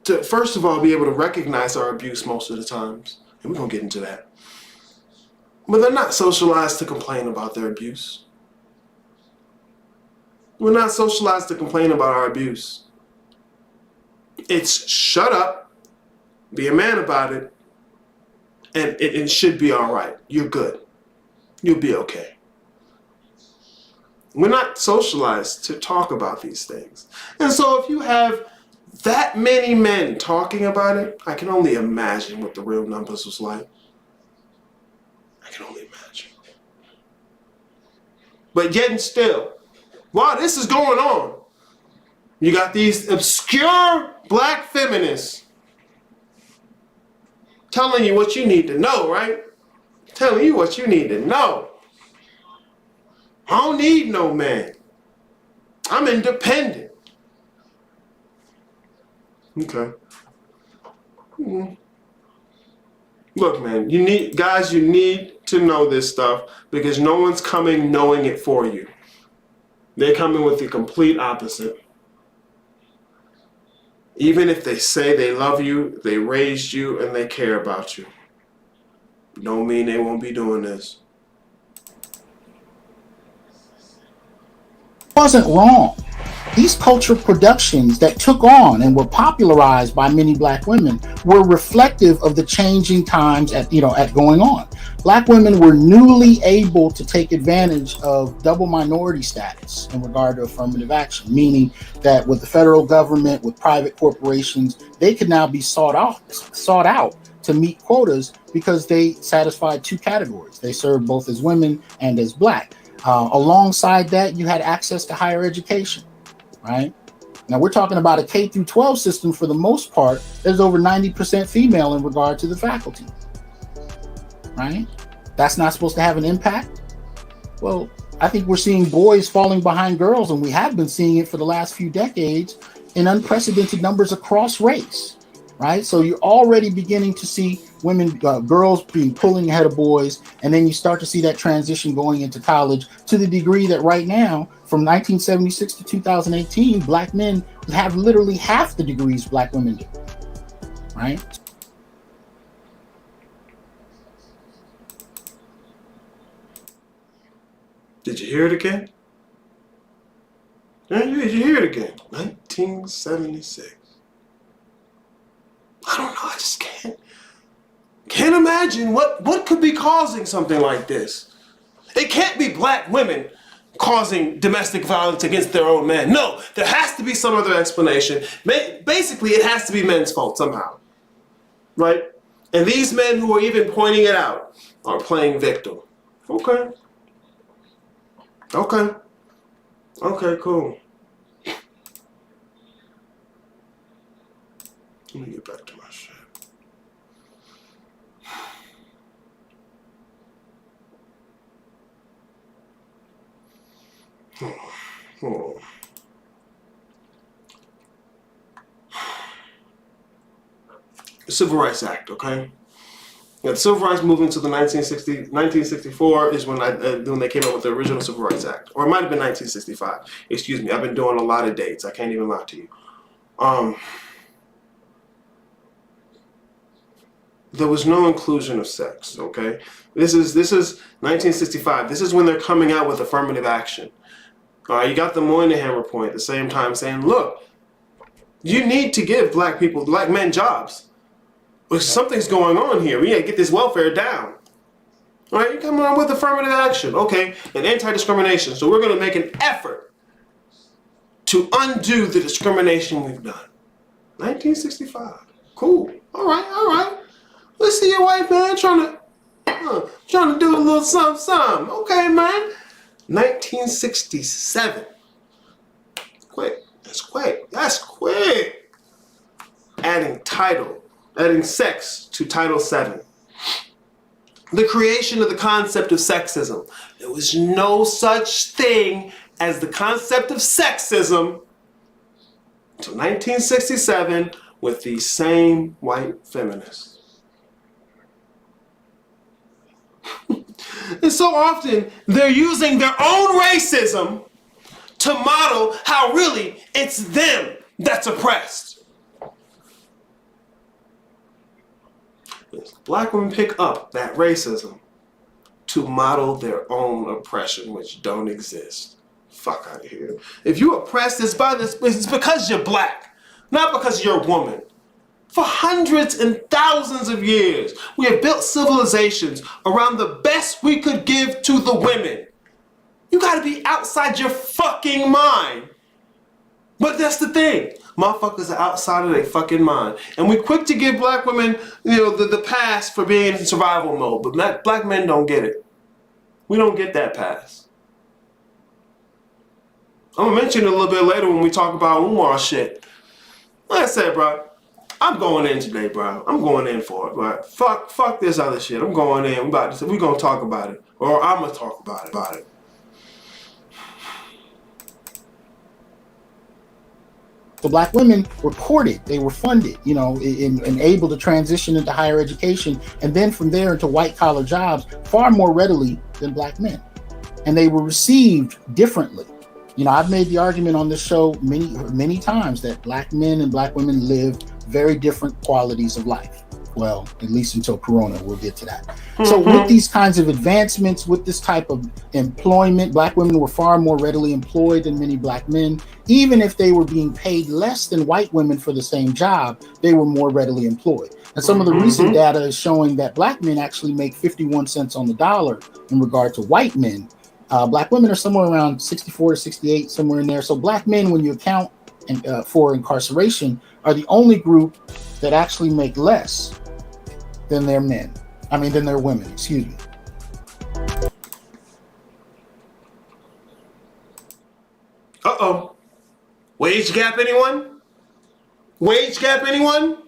to, first of all, be able to recognize our abuse most of the times. And we're going to get into that. But they're not socialized to complain about their abuse. We're not socialized to complain about our abuse. It's shut up, be a man about it, and it should be all right. You're good. You'll be okay. We're not socialized to talk about these things. And so if you have that many men talking about it, I can only imagine what the real numbers was like. I can only imagine. But yet and still, while this is going on, you got these obscure black feminists telling you what you need to know, right? Telling you what you need to know. I don't need no man. I'm independent. Okay. Look, man, you need to know this stuff because no one's coming knowing it for you. They're coming with the complete opposite. Even if they say they love you, they raised you, and they care about you, don't mean they won't be doing this. Wasn't wrong. These cultural productions that took on and were popularized by many black women were reflective of the changing times at going on. Black women were newly able to take advantage of double minority status in regard to affirmative action, meaning that with the federal government, with private corporations, they could now be sought out to meet quotas because they satisfied two categories. They served both as women and as black. Alongside that, you had access to higher education, right? Now we're talking about a K through 12 system. For the most part, there's over 90% female in regard to the faculty, right? That's not supposed to have an impact. Well, I think we're seeing boys falling behind girls, and we have been seeing it for the last few decades in unprecedented numbers across race, right? So you're already beginning to see women, girls being pulling ahead of boys, and then you start to see that transition going into college to the degree that right now, from 1976 to 2018, black men have literally half the degrees black women do, right? Did you hear it again? Yeah, did you hear it again? 1976. I don't know, I just can't imagine what could be causing something like this. It can't be black women causing domestic violence against their own men. No, there has to be some other explanation. Basically, it has to be men's fault somehow, right? And these men who are even pointing it out are playing victim. Okay, cool. Let me get back to my shit. The Civil Rights Act, okay? Yeah, the Civil Rights Movement to the 1964 is when they came up with the original Civil Rights Act. Or it might have been 1965. Excuse me, I've been doing a lot of dates. I can't even lie to you. There was no inclusion of sex, okay? This is 1965. This is when they're coming out with affirmative action. You got the Moynihan Report at the same time saying, look, you need to give black men jobs. Something's going on here. We gotta get this welfare down. All right, you come on with affirmative action, okay, and anti-discrimination. So we're gonna make an effort to undo the discrimination we've done. 1965, cool, all right. Let's see a white man trying to do a little something. Okay, man. 1967. Quick. That's quick. That's quick. Adding sex to Title VII. The creation of the concept of sexism. There was no such thing as the concept of sexism until 1967 with these same white feminists. And so often they're using their own racism to model how really it's them that's oppressed. Black women pick up that racism to model their own oppression, which don't exist. Fuck out of here. If you oppressed, it's because you're black, not because you're a woman. For hundreds and thousands of years, we have built civilizations around the best we could give to the women. You gotta be outside your fucking mind. But that's the thing. Motherfuckers are outside of their fucking mind. And we quick to give black women, the pass for being in survival mode. But black men don't get it. We don't get that pass. I'm gonna mention it a little bit later when we talk about Umar shit. Like I said, bro, I'm going in today, bro. I'm going in for it, bro. Fuck this other shit. I'm going in. We gonna talk about it. Or I'm gonna talk about it. So black women were courted, they were funded, and able to transition into higher education, and then from there into white collar jobs far more readily than black men. And they were received differently. I've made the argument on this show many times that black men and black women lived very different qualities of life. Well, at least until Corona, we'll get to that. Mm-hmm. So with these kinds of advancements, with this type of employment, black women were far more readily employed than many black men. Even if they were being paid less than white women for the same job, they were more readily employed. And some of the recent data is showing that black men actually make 51 cents on the dollar in regard to white men. Black women are somewhere around 64 to 68, somewhere in there. So black men, when you account for incarceration, are the only group that actually make less than their men. Than their women, excuse me. Uh-oh. Wage gap, anyone? Wage gap, anyone?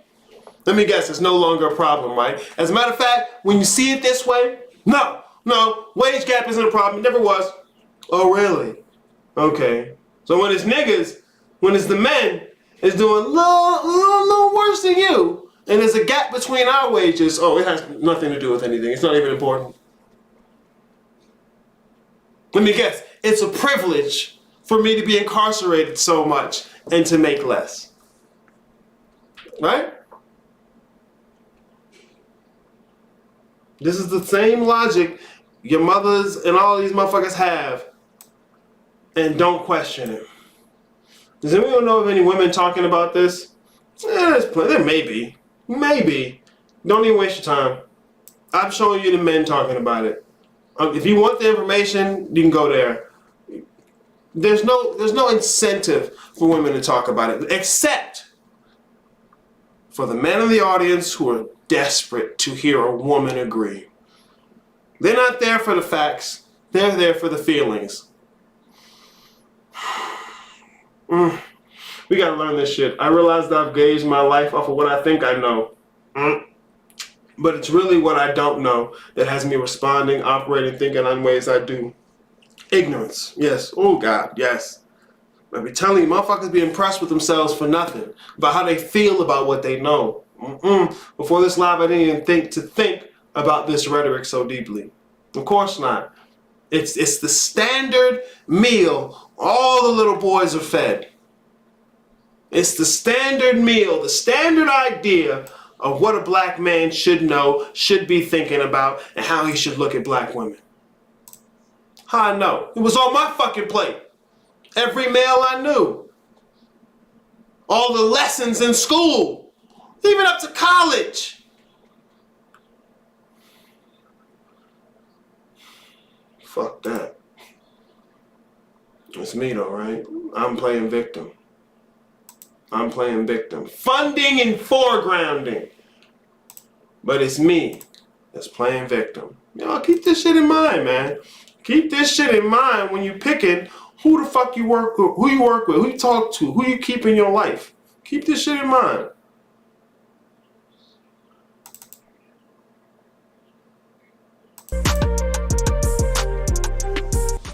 Let me guess, it's no longer a problem, right? As a matter of fact, when you see it this way, no, wage gap isn't a problem. It never was. Oh, really? Okay. So when it's niggas, when it's the men, it's doing a little worse than you, and there's a gap between our wages, it has nothing to do with anything. It's not even important. Let me guess. It's a privilege for me to be incarcerated so much and to make less. Right? This is the same logic your mothers and all these motherfuckers have, and don't question it. Does anyone know of any women talking about this? There may be. Maybe. Don't even waste your time. I'm showing you the men talking about it. If you want the information, you can go there. There's no incentive for women to talk about it, except for the men in the audience who are desperate to hear a woman agree. They're not there for the facts. They're there for the feelings. We gotta learn this shit. I realize that I've gauged my life off of what I think I know. But it's really what I don't know that has me responding, operating, thinking on ways I do. Ignorance. Yes. Oh, God. Yes. I be telling you, motherfuckers be impressed with themselves for nothing. About how they feel about what they know. Before this live, I didn't even think about this rhetoric so deeply. Of course not. It's the standard meal all the little boys are fed. It's the standard meal, the standard idea of what a black man should know, should be thinking about, and how he should look at black women. How I know? It was on my fucking plate. Every male I knew. All the lessons in school. Even up to college. Fuck that. It's me though, right? I'm playing victim. Funding and foregrounding. but it's me that's playing victim. Y'all keep this shit in mind, man. Keep this shit in mind when you're picking who the fuck you work with, who you talk to, who you keep in your life. Keep this shit in mind.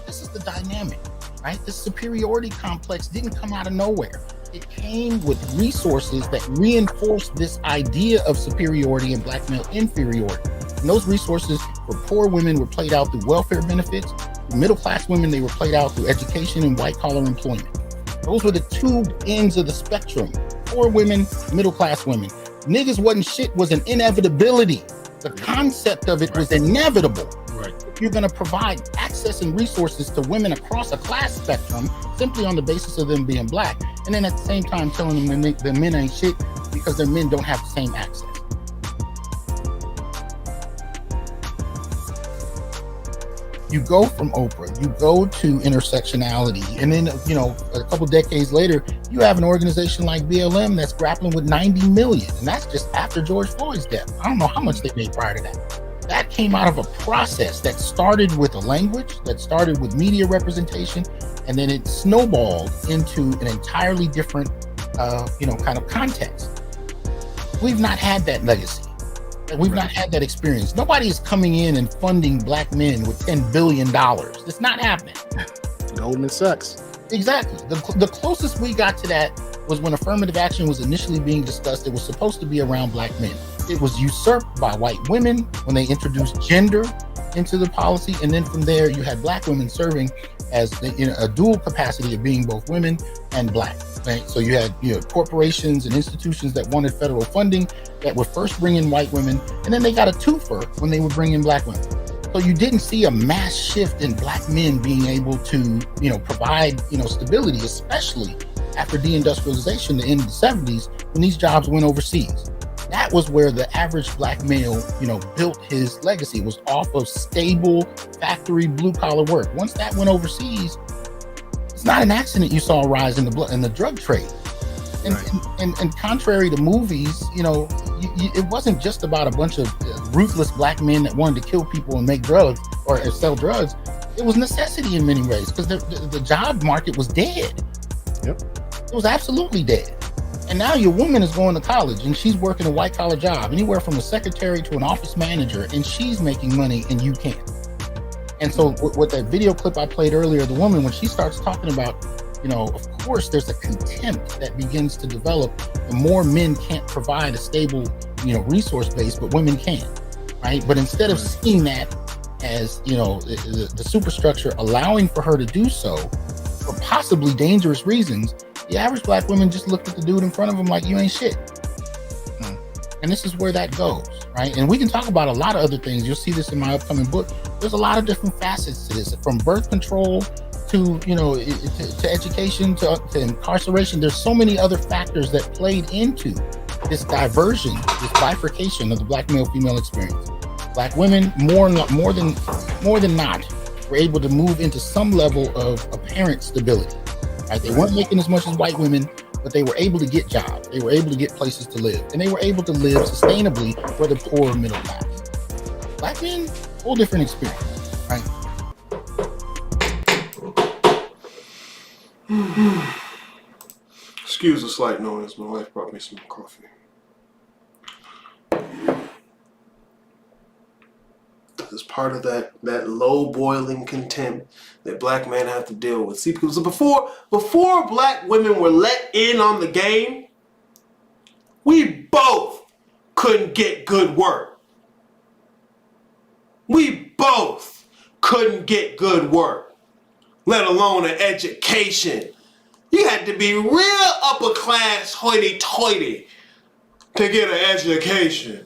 This is the dynamic, right? This superiority complex didn't come out of nowhere. It came with resources that reinforced this idea of superiority and black male inferiority. And those resources for poor women were played out through welfare benefits. For middle-class women, they were played out through education and white-collar employment. Those were the two ends of the spectrum. Poor women, middle-class women. Niggas wasn't shit was an inevitability. The concept of it was inevitable. Right. If you're going to provide access and resources to women across a class spectrum simply on the basis of them being black, and then at the same time telling them that men ain't shit because their men don't have the same access. You go from Oprah, you go to intersectionality, and then, you know, a couple decades later, you have an organization like BLM that's grappling with 90 million, and that's just after George Floyd's death. I don't know how much they made prior to that. That came out of a process that started with a language, that started with media representation, and then it snowballed into an entirely different, kind of context. We've not had that legacy. We've not had that experience. Nobody is coming in and funding black men with $10 billion. It's not happening. Goldman Sachs. Exactly. The closest we got to that was when affirmative action was initially being discussed. It was supposed to be around black men. It was usurped by white women when they introduced gender into the policy. And then from there, you had black women serving as in a dual capacity of being both women and black. Right? So you had corporations and institutions that wanted federal funding that would first bring in white women, and then they got a twofer when they would bring in black women. So you didn't see a mass shift in black men being able to, provide, stability, especially after deindustrialization, the end of the 70s, when these jobs went overseas. That was where the average black male, built his legacy, was off of stable factory blue collar work. Once that went overseas, it's not an accident you saw a rise in the drug trade. And, Right. and contrary to movies, it wasn't just about a bunch of ruthless black men that wanted to kill people and make drugs or sell drugs. It was necessity in many ways because the job market was dead. Yep. It was absolutely dead. And now your woman is going to college and she's working a white collar job, anywhere from a secretary to an office manager, and she's making money and you can't. And so with that video clip I played earlier, the woman, when she starts talking about, of course, there's a contempt that begins to develop. The more men can't provide a stable, resource base, but women can, right? But instead of seeing that as, the superstructure allowing for her to do so for possibly dangerous reasons, the average black woman just looked at the dude in front of him like, you ain't shit. And this is where that goes, right? And we can talk about a lot of other things. You'll see this in my upcoming book. There's a lot of different facets to this, from birth control to education to incarceration. There's so many other factors that played into this diversion, this bifurcation of the black male female experience. Black women more than not were able to move into some level of apparent stability. Right? They weren't making as much as white women, but they were able to get jobs. They were able to get places to live, and they were able to live sustainably, whether poor or middle class. Black men, whole different experience, right? Excuse the slight noise. My wife brought me some coffee. This is part of that low boiling contempt that black men have to deal with. See, because before black women were let in on the game, we both couldn't get good work. We both couldn't get good work, let alone an education. You had to be real upper class hoity-toity to get an education.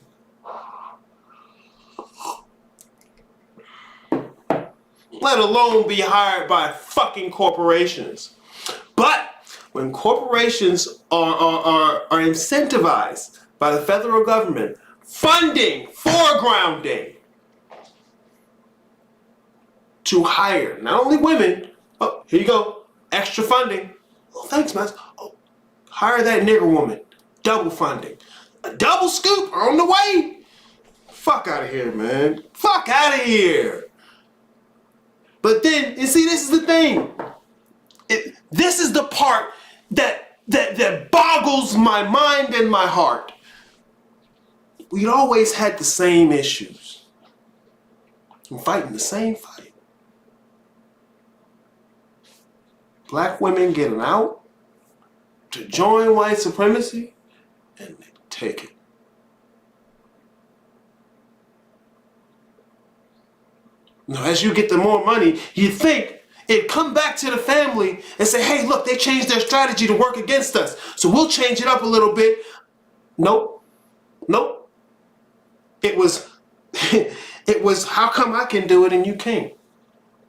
Let alone be hired by fucking corporations. But when corporations are incentivized by the federal government, funding, foregrounding to hire not only women, oh, here you go, extra funding. Oh, thanks, man. Oh, hire that nigger woman. Double funding. A double scoop on the way. Fuck out of here, man. Fuck out of here. But then, you see, this is the thing. This is the part that boggles my mind and my heart. We'd always had the same issues. I'm fighting the same fight. Black women getting out to join white supremacy, and they take it. Now, as you get the more money, you think it'd come back to the family and say, hey, look, they changed their strategy to work against us, so we'll change it up a little bit. Nope. Nope. It was, how come I can do it and you can't?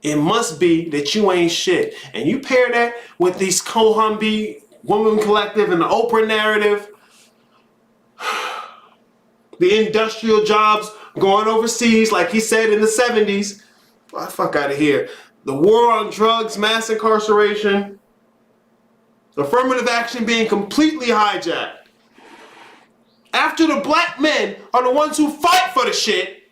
It must be that you ain't shit. And you pair that with these Kohambi Women Collective and the Oprah narrative, the industrial jobs going overseas, like he said in the 70s. Well, fuck out of here. The war on drugs, mass incarceration, affirmative action being completely hijacked. After the black men are the ones who fight for the shit,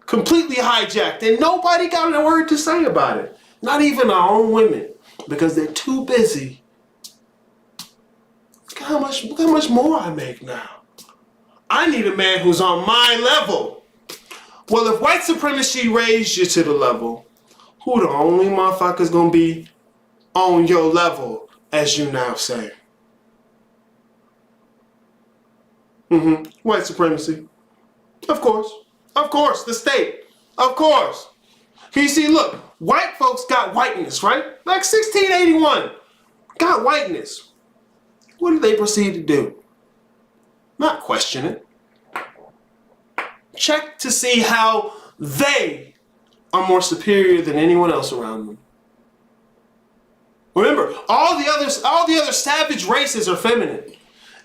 completely hijacked, and nobody got a word to say about it. Not even our own women, because they're too busy. Look how much more I make now. I need a man who's on my level. Well, if white supremacy raised you to the level, who the only motherfucker's gonna be on your level, as you now say? White supremacy. Of course. Of course, the state. Of course. You see, look, white folks got whiteness, right? Like 1681. Got whiteness. What did they proceed to do? Not question it. Check to see how they are more superior than anyone else around them. Remember, all the other savage races are feminine.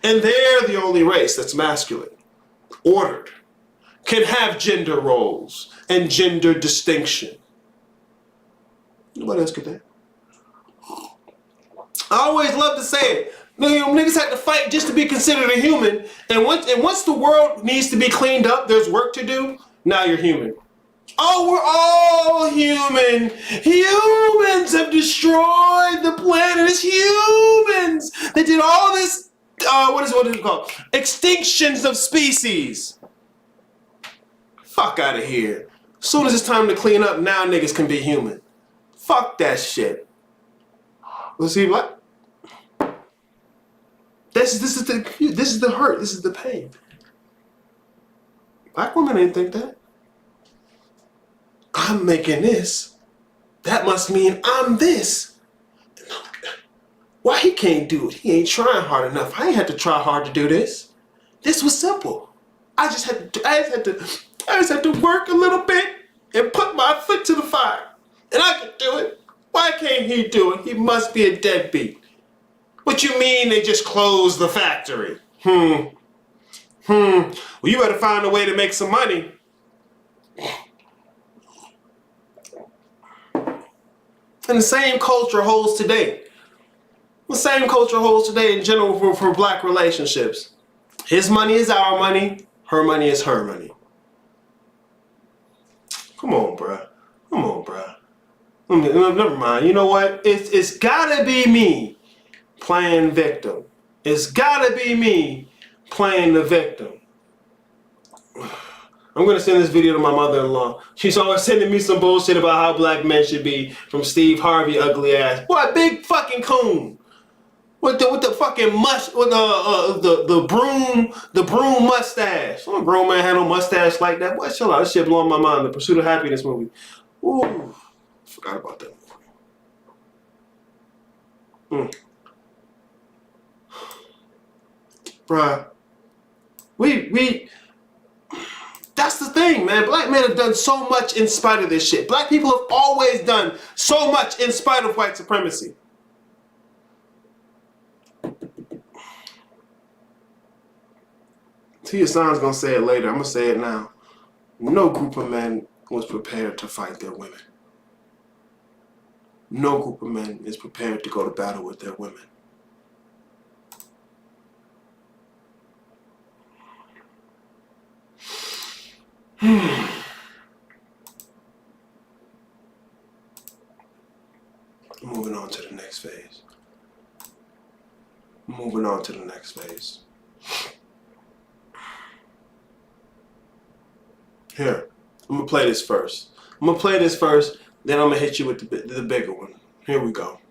And they're the only race that's masculine, ordered, can have gender roles and gender distinction. Nobody else could that. I always love to say it. Niggas had to fight just to be considered a human. And once the world needs to be cleaned up, there's work to do. Now you're human. Oh, we're all human. Humans have destroyed the planet. It's humans. They did all this. What is it called? Extinctions of species. Fuck out of here. As soon as it's time to clean up, now niggas can be human. Fuck that shit. Let's see what. This is the hurt. This is the pain. Black women didn't think that. I'm making this. That must mean I'm this. Why he can't do it? He ain't trying hard enough. I ain't had to try hard to do this. This was simple. I just had to work a little bit and put my foot to the fire. And I can do it. Why can't he do it? He must be a deadbeat. What you mean they just closed the factory? Well, you better find a way to make some money. And the same culture holds today. The same culture holds today in general for black relationships. His money is our money. Her money is her money. Come on, bruh. Come on, bruh. Never mind. You know what? It's gotta be me playing victim. It's gotta be me playing the victim. I'm gonna send this video to my mother-in-law. She's always sending me some bullshit about how black men should be from Steve Harvey ugly ass. What big fucking coon. With the fucking the broom mustache. Some grown man had no mustache like that. What? Chill out. This shit blowing my mind. The Pursuit of Happiness movie. Ooh, forgot about that movie. Bruh, we. That's the thing, man. Black men have done so much in spite of this shit. Black people have always done so much in spite of white supremacy. Tia San's gonna say it later. I'm gonna say it now. No group of men was prepared to fight their women. No group of men is prepared to go to battle with their women. Moving on to the next phase. Moving on to the next phase. Here, I'm gonna play this first. Then I'm gonna hit you with the bigger one. Here we go.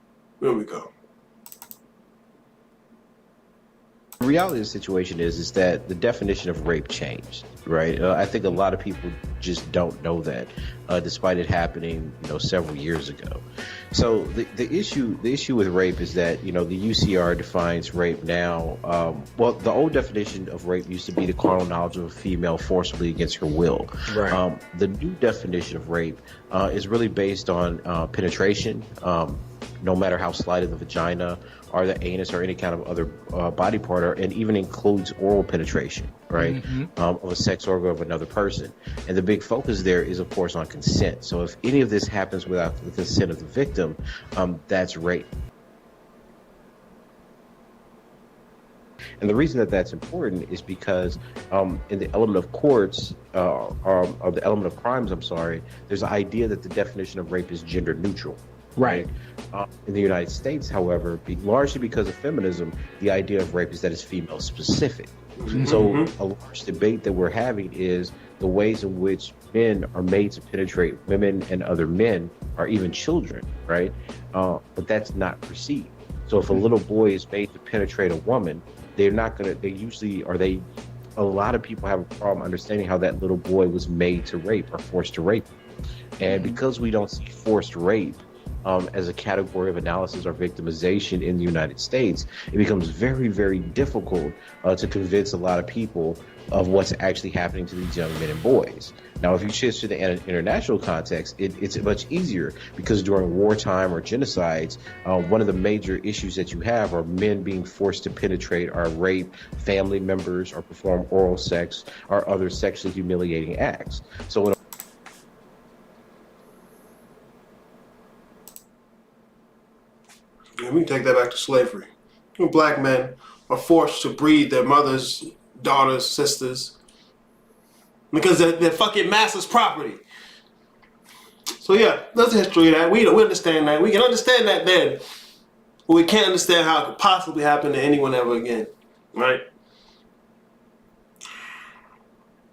The reality of the situation is that the definition of rape changed, right? I think a lot of people just don't know that, despite it happening, several years ago. So the issue with rape is that the UCR defines rape now. Well, the old definition of rape used to be the carnal knowledge of a female forcibly against her will. Right. The new definition of rape is really based on penetration. No matter how slight of the vagina or the anus or any kind of other body part, and even includes oral penetration, right, of a sex organ of another person. And the big focus there is, of course, on consent. So if any of this happens without the consent of the victim, that's rape. And the reason that that's important is because in the element of courts, or the element of crimes, there's an idea that the definition of rape is gender neutral. Right. In the United States, however, largely because of feminism, the idea of rape is that it's female specific. So a large debate that we're having is the ways in which men are made to penetrate women and other men, or even children, right? But that's not perceived. So if a little boy is made to penetrate a woman, a lot of people have a problem understanding how that little boy was made to rape or forced to rape. And because we don't see forced rape as a category of analysis or victimization in the United States, it becomes very, very difficult to convince a lot of people of what's actually happening to these young men and boys. Now, if you shift to the international context, it's much easier because during wartime or genocides, one of the major issues that you have are men being forced to penetrate or rape family members or perform oral sex or other sexually humiliating acts. So when we can take that back to slavery. When black men are forced to breed their mothers, daughters, sisters, because they're fucking masters' property. So yeah, that's the history of that. We understand that. We can understand that then, but we can't understand how it could possibly happen to anyone ever again, right?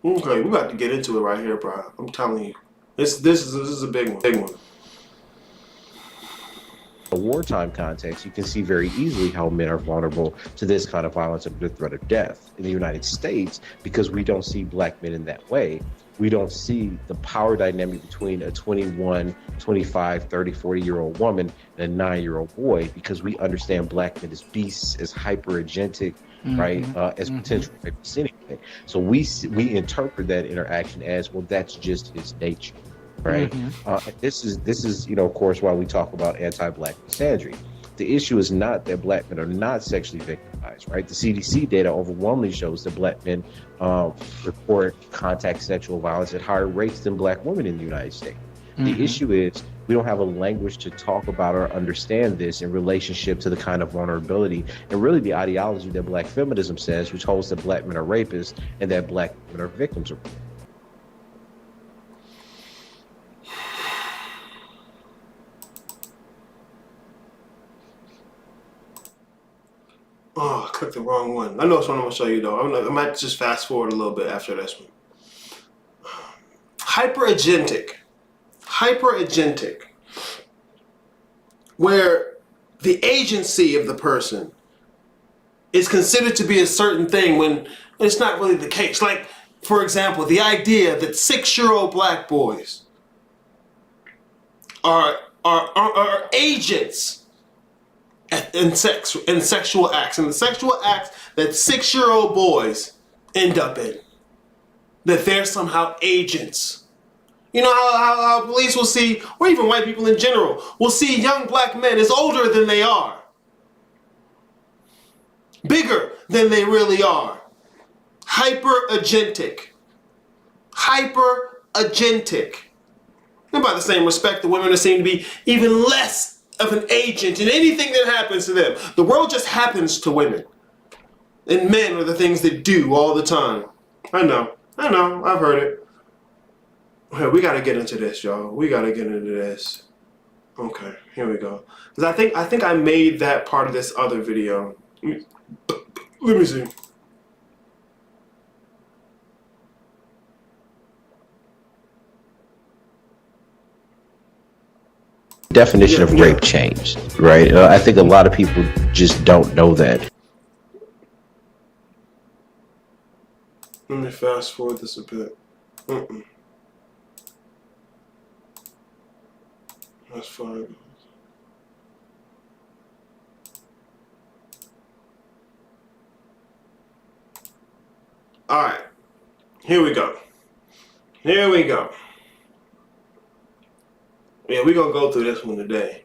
Okay, we about to get into it right here, bro. I'm telling you, this is a big one. A wartime context, you can see very easily how men are vulnerable to this kind of violence and the threat of death. In the United States, because we don't see black men in that way, we don't see the power dynamic between a 21, 25, 30, 40-year-old woman and a 9-year-old boy, because we understand black men as beasts, as hyper-agentic, right, as potential rapists anyway. So we interpret that interaction as, well, that's just his nature. Right. This is, of course, why we talk about anti-black misandry. The issue is not that black men are not sexually victimized, right? The CDC data overwhelmingly shows that black men report contact sexual violence at higher rates than black women in the United States. The issue is we don't have a language to talk about or understand this in relationship to the kind of vulnerability and really the ideology that black feminism says, which holds that black men are rapists and that black women are victims of rape. Oh, I clicked the wrong one. I know it's one I'm going to show you, though. I might just fast forward a little bit after this one. Hyperagentic. Where the agency of the person is considered to be a certain thing when it's not really the case. Like, for example, the idea that 6-year-old black boys are agents in sexual acts, and the sexual acts that 6-year-old boys end up in, that they're somehow agents. You know how police will see, or even white people in general, will see young black men as older than they are, bigger than they really are. Hyperagentic. And by the same respect, the women are seen to be even less of an agent in anything that happens to them. The world just happens to women. And men are the things that do all the time. I know, I've heard it. Okay, we gotta get into this, y'all. We gotta get into this. Okay, here we go. Because I think I made that part of this other video. Let me see. Definition of rape changed, right? I think a lot of people just don't know that. Let me fast forward this a bit. That's fine. All right, here we go. Here we go. Yeah, we're gonna go through this one today.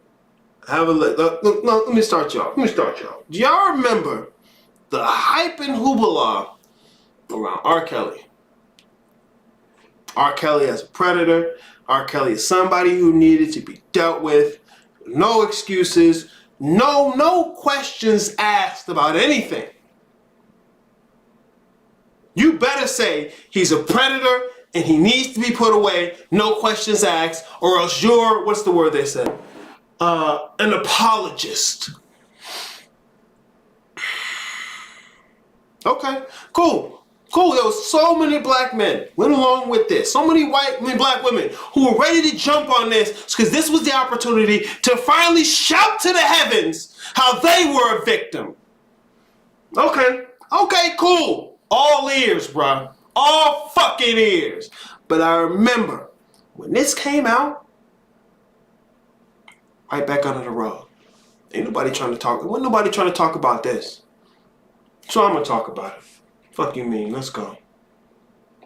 Have a look. No, let me start y'all. Do y'all remember the hype and hoopla around R. Kelly? R. Kelly as a predator. R. Kelly is somebody who needed to be dealt with. No excuses. No questions asked about anything. You better say he's a predator and he needs to be put away. No questions asked, or else you're, what's the word they said? An apologist. Okay, cool. There was so many black men went along with this. So many black women who were ready to jump on this because this was the opportunity to finally shout to the heavens how they were a victim. Okay, cool. All ears, bruh. All fucking ears. But I remember when this came out, right back under the rug. Wasn't nobody trying to talk about this. So I'm gonna talk about it. Fuck you mean, let's go.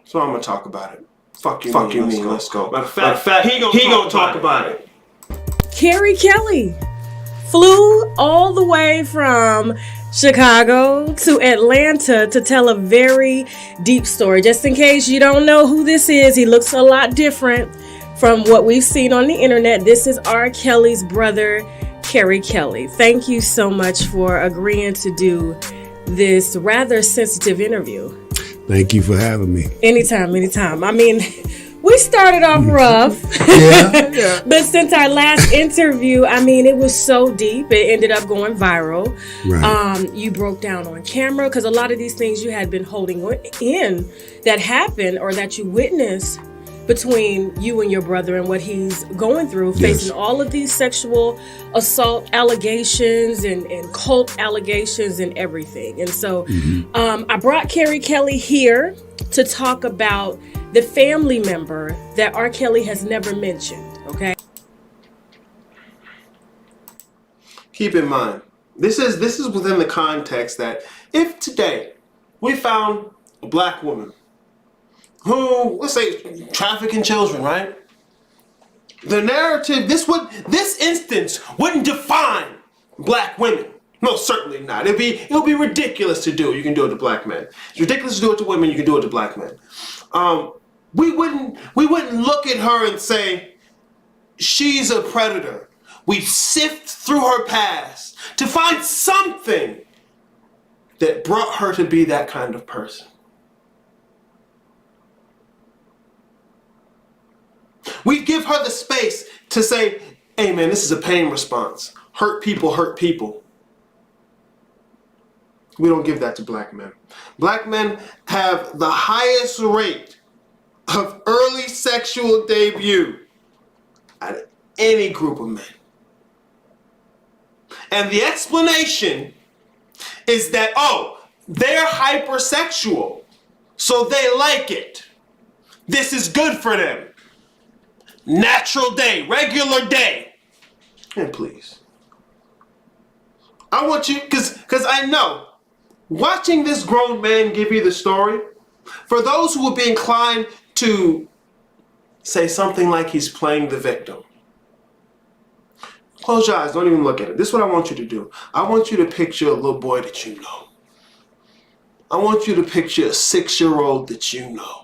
So I'm gonna talk about it. Fuck you mean, let's go. Matter of fact, he gonna talk about it. Carrie Kelly flew all the way from Chicago to Atlanta to tell a very deep story. Just in case you don't know who this is, he looks a lot different from what we've seen on the internet. This is R. Kelly's brother, Carrie Kelly. Thank you so much for agreeing to do this rather sensitive interview. Thank you for having me. Anytime. I mean, we started off rough. Yeah. But since our last interview, I mean, it was so deep. It ended up going viral. Right. You broke down on camera because a lot of these things you had been holding in that happened or that you witnessed between you and your brother and what he's going through, facing all of these sexual assault allegations and cult allegations and everything. And so I brought Carrie Kelly here to talk about the family member that R. Kelly has never mentioned, okay? Keep in mind, this is within the context that if today we found a black woman who, let's say, trafficking children, right? The narrative, this instance wouldn't define black women. No, certainly not. It would be ridiculous to do. You can do it to black men. It's ridiculous to do it to women. You can do it to black men. We wouldn't look at her and say she's a predator. We'd sift through her past to find something that brought her to be that kind of person. We'd give her the space to say, hey man, this is a pain response. Hurt people hurt people. We don't give that to black men. Black men have the highest rate of early sexual debut out of any group of men. And the explanation is that, they're hypersexual, so they like it. This is good for them. Natural day, regular day. And please, I want you, because I know, watching this grown man give you the story, for those who would be inclined to say something like he's playing the victim, close your eyes, don't even look at it. This is what I want you to do. I want you to picture a little boy that you know. I want you to picture a 6-year-old that you know.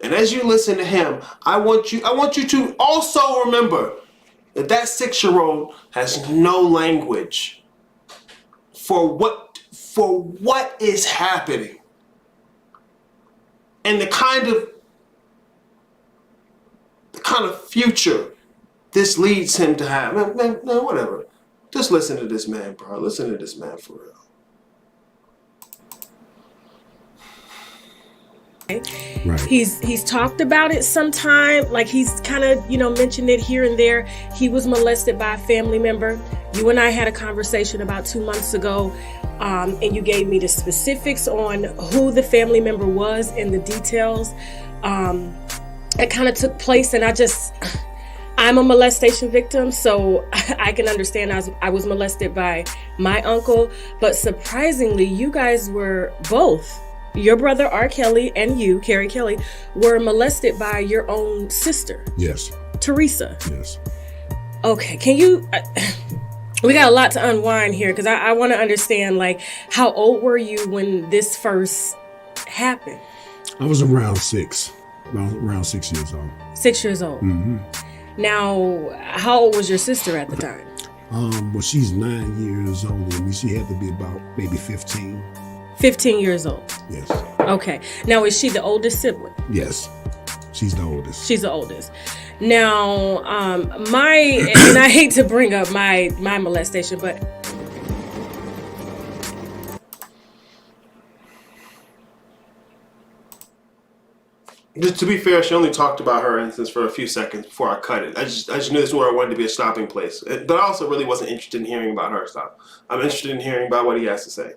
And as you listen to him, I want you to also remember that 6-year-old has no language for what is happening. and the kind of future this leads him to have. Man, whatever. Just listen to this man, bro. Listen to this man for real. Right. He's talked about it sometime, like he's kind of, mentioned it here and there. He was molested by a family member. You and I had a conversation about 2 months ago, and you gave me the specifics on who the family member was and the details. It kind of took place, and I'm a molestation victim, so I can understand I was molested by my uncle, but surprisingly, you guys were both. Your brother, R. Kelly, and you, Carrie Kelly, were molested by your own sister. Yes. Teresa. Yes. Okay, can you... we got a lot to unwind here, because I want to understand, how old were you when this first happened? I was around 6. Around 6 years old. 6 years old. Mm-hmm. Now, how old was your sister at the time? Well, she's 9 years older than me. She had to be about maybe 15. 15 years old. Yes. Okay. Now, is she the oldest sibling? Yes. She's the oldest. She's the oldest. Now, and I hate to bring up my molestation, but just to be fair, she only talked about her instance for a few seconds before I cut it. I just knew this was where I wanted to be a stopping place. But I also really wasn't interested in hearing about her stuff. I'm interested in hearing about what he has to say.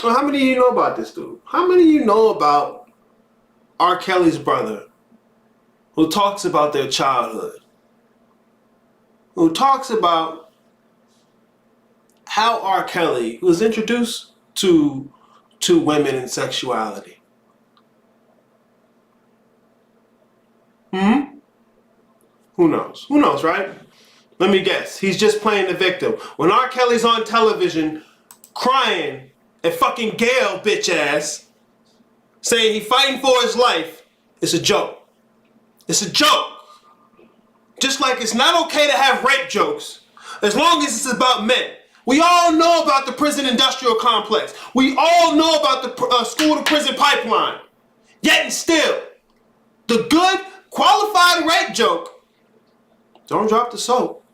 Well, how many of you know about this dude? How many of you know about R. Kelly's brother, who talks about their childhood, who talks about how R. Kelly was introduced to women and sexuality? Who knows? Who knows, right? Let me guess. He's just playing the victim. When R. Kelly's on television crying and fucking Gail bitch ass saying he's fighting for his life, it's a joke. It's a joke. Just like it's not okay to have rape jokes as long as it's about men. We all know about the prison industrial complex. We all know about the school to prison pipeline. Yet and still, the good qualified rape joke, don't drop the soap.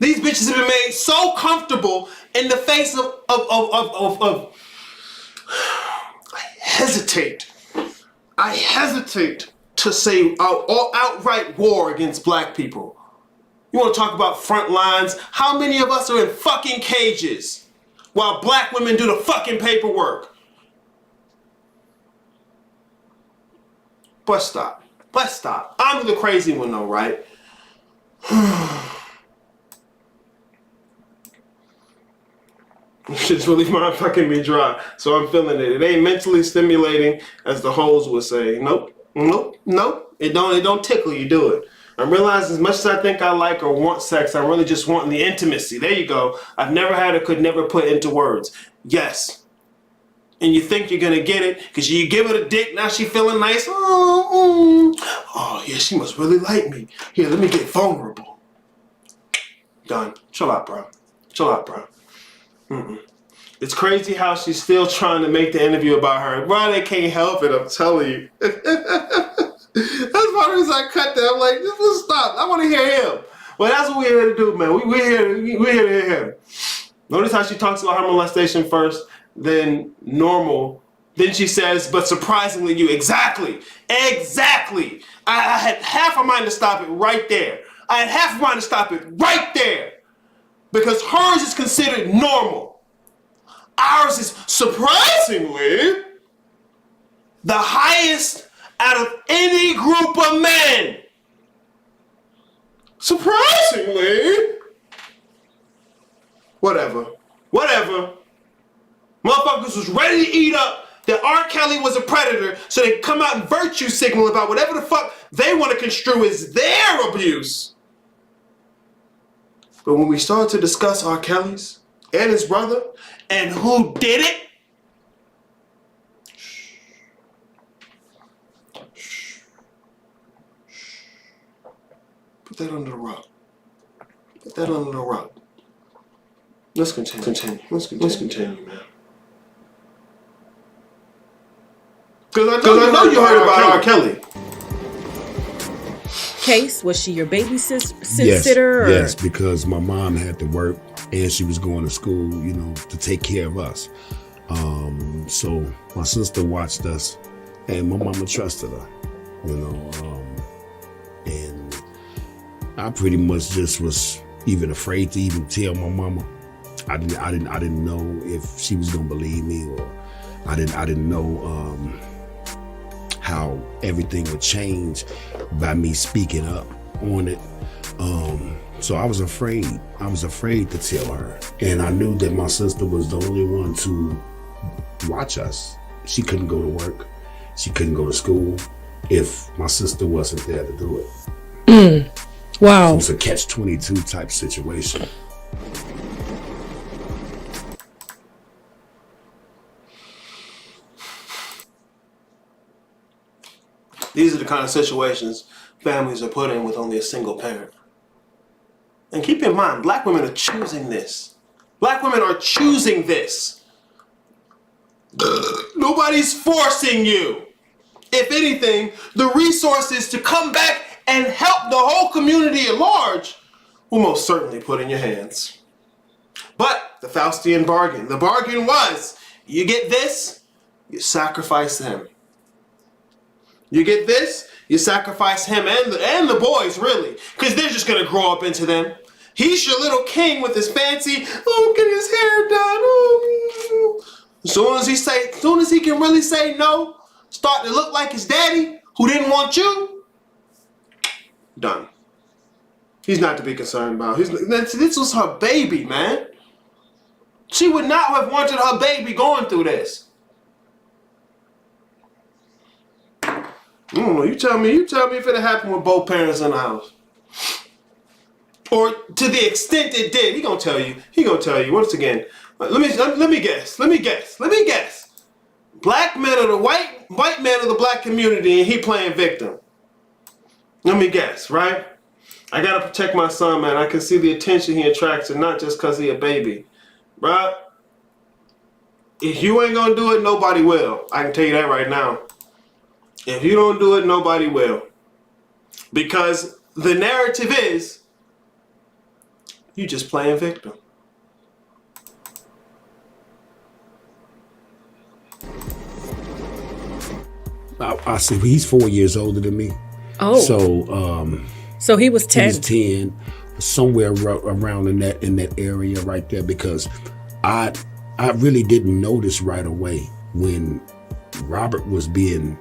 These bitches have been made so comfortable in the face of I hesitate to say all outright war against black people. You want to talk about front lines? How many of us are in fucking cages while black women do the fucking paperwork? But stop. I'm the crazy one though, right? Shit's really motherfucking me dry, so I'm feeling it. It ain't mentally stimulating, as the hoes would say. Nope. It don't tickle you, do it. I realize as much as I think I like or want sex, I'm really just wanting the intimacy. There you go. I've never had or could never put into words. Yes. And you think you're gonna get it because you give her the dick, now she feeling nice. Oh yeah, she must really like me. Here, let me get vulnerable. Done. Chill out, bro. It's crazy how she's still trying to make the interview about her. Bro, they can't help it, I'm telling you. That's one reason I cut that. I'm like, just stop. I want to hear him. Well, that's what we're here to do, man. We're here to hear him. Notice how she talks about her molestation first, then normal. Then she says, but surprisingly you. Exactly. I had half a mind to stop it right there. Because hers is considered normal. Ours is surprisingly the highest out of any group of men. Surprisingly. Whatever. Motherfuckers was ready to eat up that R. Kelly was a predator, so they come out and virtue signal about whatever the fuck they want to construe as their abuse. But when we start to discuss R. Kelly's and his brother and who did it, put that under the rug. Let's continue. Let's continue, man. Because I know you heard about R. Kelly. Case, was she your babysitter? Yes, because my mom had to work and she was going to school, to take care of us. So my sister watched us, and my mama trusted her, and I pretty much just was even afraid to even tell my mama. I didn't know if she was gonna believe me, or I didn't know how everything would change by me speaking up on it. So I was afraid. I was afraid to tell her, and I knew that my sister was the only one to watch us. She couldn't go to work. She couldn't go to school if my sister wasn't there to do it. Wow. So it was a catch-22 type situation. These are the kind of situations families are put in with only a single parent. And keep in mind, black women are choosing this. Black women are choosing this. Nobody's forcing you. If anything, the resources to come back and help the whole community at large will most certainly put in your hands. But the Faustian bargain, the bargain was, you get this, you sacrifice him. You get this, you sacrifice him and the boys, really, because they're just gonna grow up into them. He's your little king with his fancy, get his hair done. As soon as he can really say no, start to look like his daddy who didn't want you, done. He's not to be concerned about. This was her baby, man. She would not have wanted her baby going through this. I don't know. You tell me if it happened with both parents in the house. Or to the extent it did. He gonna tell you. Once again. Let me guess. Black men are the white men of the black community, and he playing victim. Let me guess, right? I gotta protect my son, man. I can see the attention he attracts, and not just cause he a baby. Right? If you ain't gonna do it, nobody will. I can tell you that right now. If you don't do it, nobody will. Because the narrative is, you just playing victim. I see. He's 4 years older than me. Oh. So he was 10. He was 10, somewhere around in that area right there, because I really didn't notice right away when Robert was being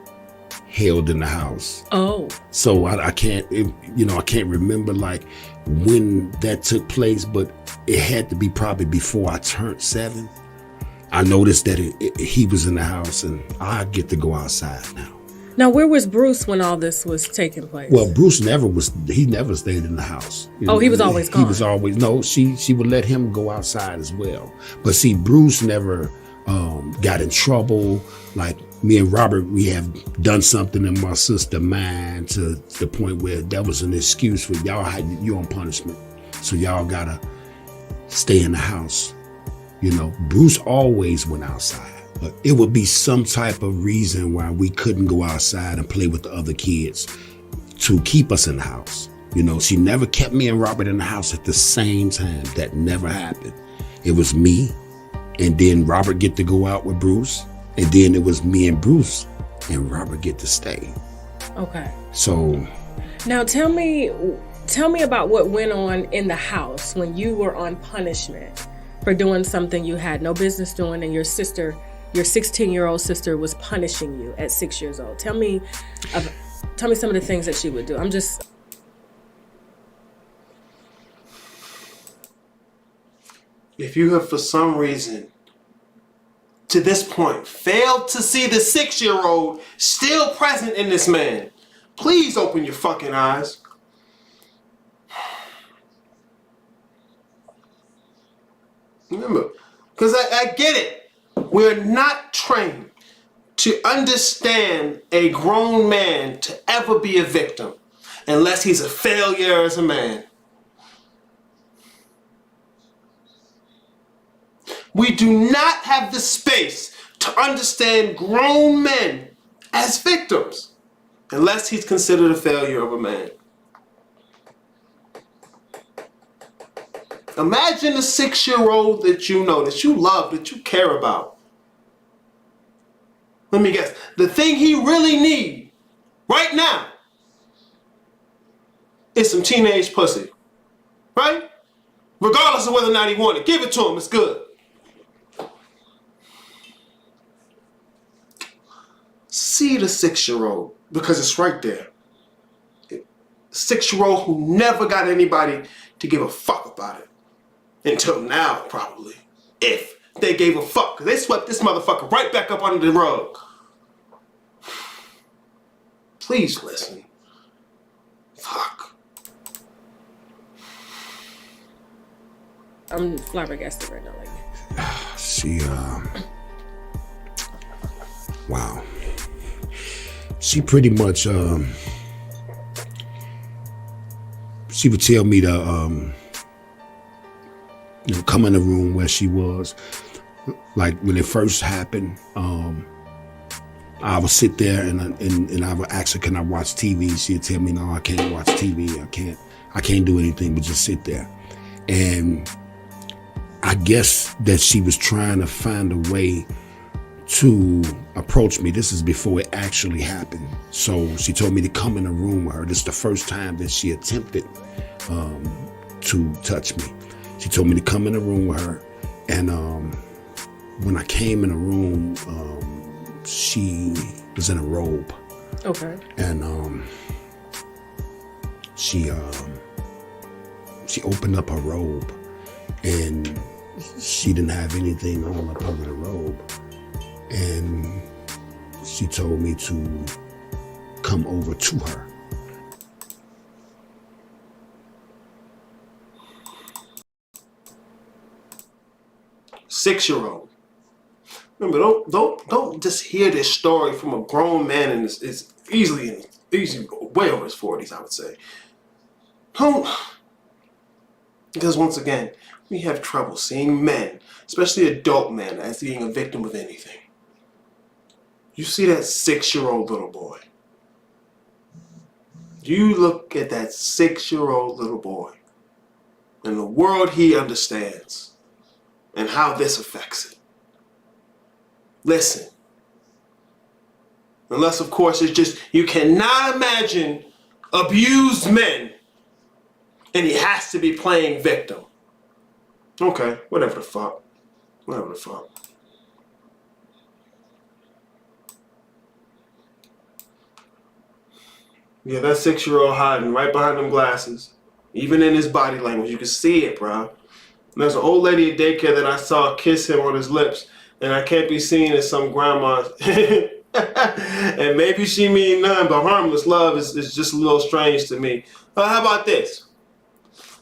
held in the house. Oh. So I can't remember like when that took place, but it had to be probably before I turned 7. I noticed that he was in the house, and I get to go outside now. Now, where was Bruce when all this was taking place? Well, Bruce never stayed in the house. He was always gone. He was always, no, she would let him go outside as well. But see, Bruce never got in trouble. Like me and Robert, we have done something in my sister's mind to the point where that was an excuse for y'all, you on punishment. So y'all gotta stay in the house. Bruce always went outside. But it would be some type of reason why we couldn't go outside and play with the other kids to keep us in the house. She never kept me and Robert in the house at the same time. That never happened. It was me, and then Robert get to go out with Bruce, and then it was me and Bruce, and Robert get to stay. Okay. So now tell me about what went on in the house when you were on punishment for doing something you had no business doing, and your 16-year-old sister was punishing you at 6 years old. Tell me some of the things that she would do. If you have for some reason to this point failed to see the 6-year-old still present in this man, please open your fucking eyes. Remember, because I get it. We're not trained to understand a grown man to ever be a victim unless he's a failure as a man. We do not have the space to understand grown men as victims unless he's considered a failure of a man. Imagine a 6-year-old that you know, that you love, that you care about. Let me guess. The thing he really needs right now is some teenage pussy. Right? Regardless of whether or not he wants it. Give it to him. It's good. See the 6-year-old, because it's right there. 6-year-old who never got anybody to give a fuck about it. Until now, probably. If they gave a fuck. Because they swept this motherfucker right back up under the rug. Please listen. Fuck. I'm flabbergasted right now. Like, she, wow. She pretty much, she would tell me to, come in the room where she was. Like when it first happened, I would sit there and I would ask her, can I watch TV? She'd tell me, no, I can't watch TV. I can't do anything but just sit there. And I guess that she was trying to find a way to approach me. This is before it actually happened. So she told me to come in a room with her. This is the first time that she attempted to touch me. She told me to come in a room with her. And when I came in the room, she was in a robe. okay. And she opened up her robe, and she didn't have anything on up under the robe. And she told me to come over to her. Six-year-old. Remember, don't just hear this story from a grown man, and it's easily way over his 40s, I would say. Don't, because once again, we have trouble seeing men, especially adult men, as being a victim of anything. You see that 6-year-old little boy. You look at that 6-year-old little boy and the world he understands and how this affects it. Listen. Unless, of course, it's just, you cannot imagine abused men and he has to be playing victim. Okay, whatever the fuck. Whatever the fuck. Yeah, that 6-year-old hiding right behind them glasses. Even in his body language, you can see it, bro. And there's an old lady at daycare that I saw kiss him on his lips, and I can't be seen as some grandma. And maybe she mean none, but harmless love is just a little strange to me. How about this?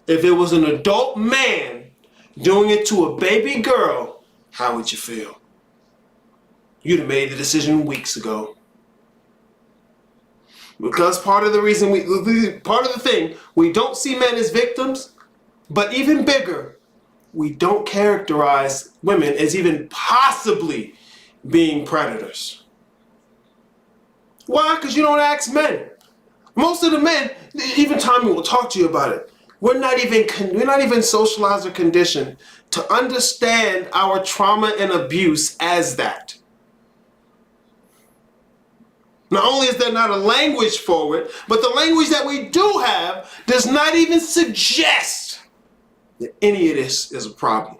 If it was an adult man doing it to a baby girl, how would you feel? You'd have made the decision weeks ago. Because part of the thing, we don't see men as victims, but even bigger, we don't characterize women as even possibly being predators. Why? Because you don't ask men. Most of the men, even Tommy will talk to you about it. We're not even socialized or conditioned to understand our trauma and abuse as that. Not only is there not a language for it, but the language that we do have does not even suggest that any of this is a problem.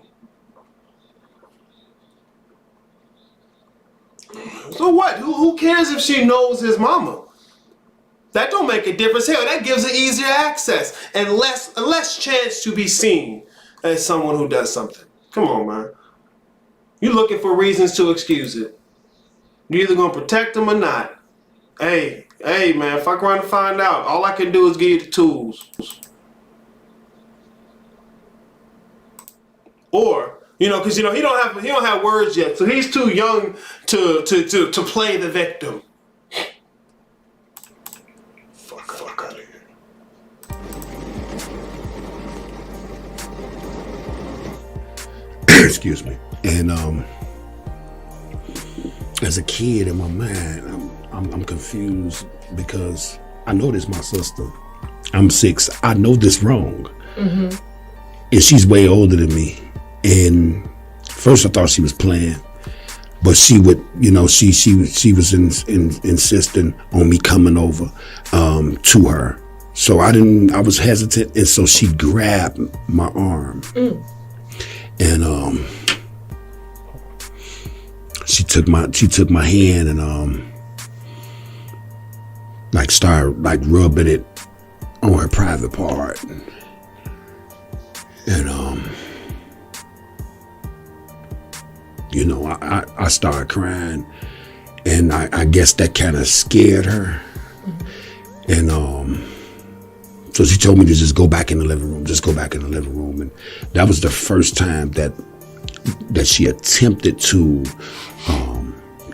So what? Who cares if she knows his mama? That don't make a difference. Hell, that gives her easier access and less chance to be seen as someone who does something. Come on, man. You're looking for reasons to excuse it. You're either gonna protect them or not. Hey, man, fuck around and find out. All I can do is give you the tools. Or, because he don't have words yet, so he's too young to play the victim. Fuck out of here. Excuse me. And as a kid in my mind, I'm confused because I know this my sister. I'm 6. I know this wrong. And she's way older than me. And first I thought she was playing, but she would, you know, she was insisting on me coming over to her. So I was hesitant, and so she grabbed my arm. And she took my hand and like started like rubbing it on her private part. And you know, I started crying, and I guess that kind of scared her. And so she told me to just go back in the living room. And that was the first time that she attempted to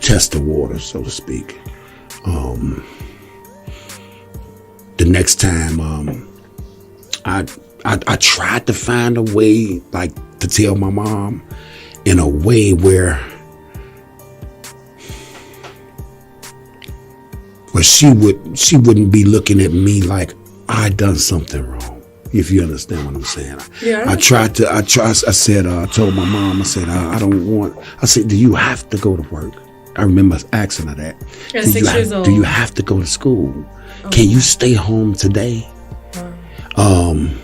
test the water, so to speak. The next time, I tried to find a way, like, to tell my mom in a way where she wouldn't be looking at me like I done something wrong. If you understand what I'm saying. Yeah. I told my mom, I said, do you have to go to work? I remember asking her that. At 6 years old. Do you have to go to school? Can you stay home today? And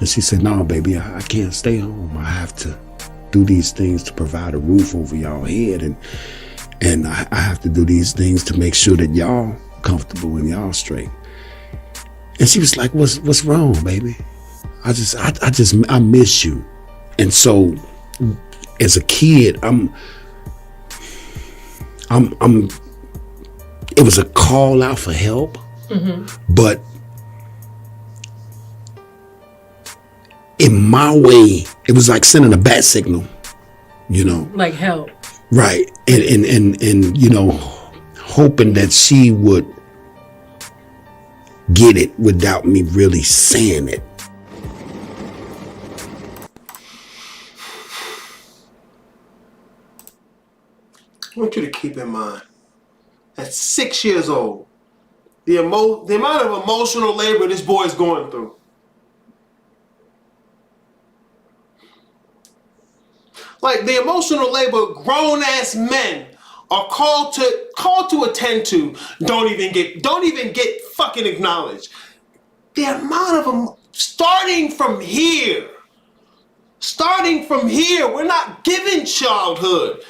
she said, no, baby, I can't stay home. I have to do these things to provide a roof over y'all head. And I have to do these things to make sure that y'all comfortable and y'all straight. And she was like, what's wrong, baby? I miss you. And so as a kid, it was a call out for help, but in my way, it was like sending a bat signal, you know, like help, right? And you know, hoping that she would get it without me really saying it. I want you to keep in mind, at 6 years old, the amount of emotional labor this boy is going through. Like, the emotional labor grown-ass men are called to attend to don't even get fucking acknowledged. The amount of them starting from here, we're not given childhood.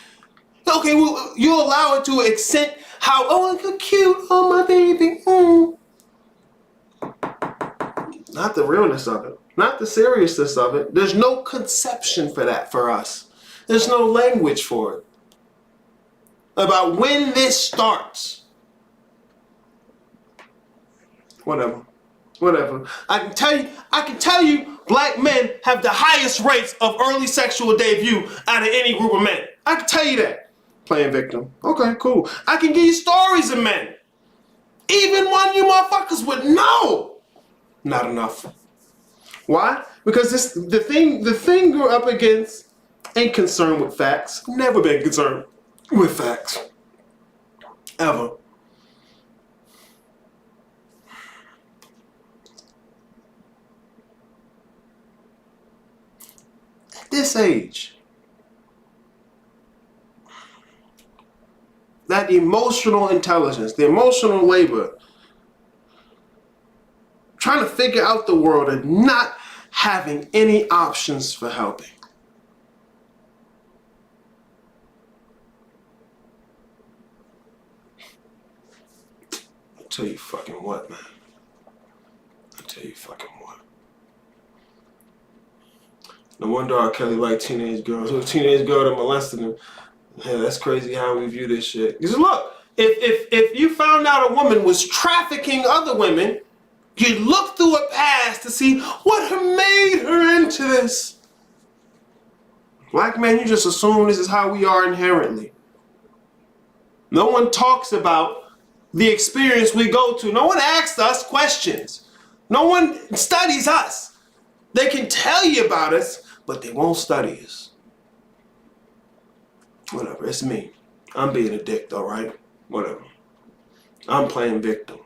Okay, well, you allow it to extent how, oh, look cute, oh my baby. Not the realness of it, not the seriousness of it. There's no conception for that for us. There's no language for it. About when this starts. Whatever. I can tell you black men have the highest rates of early sexual debut out of any group of men. I can tell you that. Playing victim. Okay, cool. I can give you stories of men. Even one you motherfuckers would know. Not enough. Why? Because the thing grew up against ain't concerned with facts. Never been concerned with facts. Ever. At this age, that emotional intelligence, the emotional labor, trying to figure out the world and not having any options for helping. I'll tell you fucking what, man. I'll tell you fucking what. No wonder R. Kelly liked teenage girls. It was a teenage girl that molested him. Yeah, that's crazy how we view this shit. Because look, if you found out a woman was trafficking other women, you'd look through her past to see what made her into this. Black men, you just assume this is how we are inherently. No one talks about the experience we go to. No one asks us questions. No one studies us. They can tell you about us, but they won't study us. Whatever, it's me. I'm being a dick though, right? Whatever. I'm playing victim.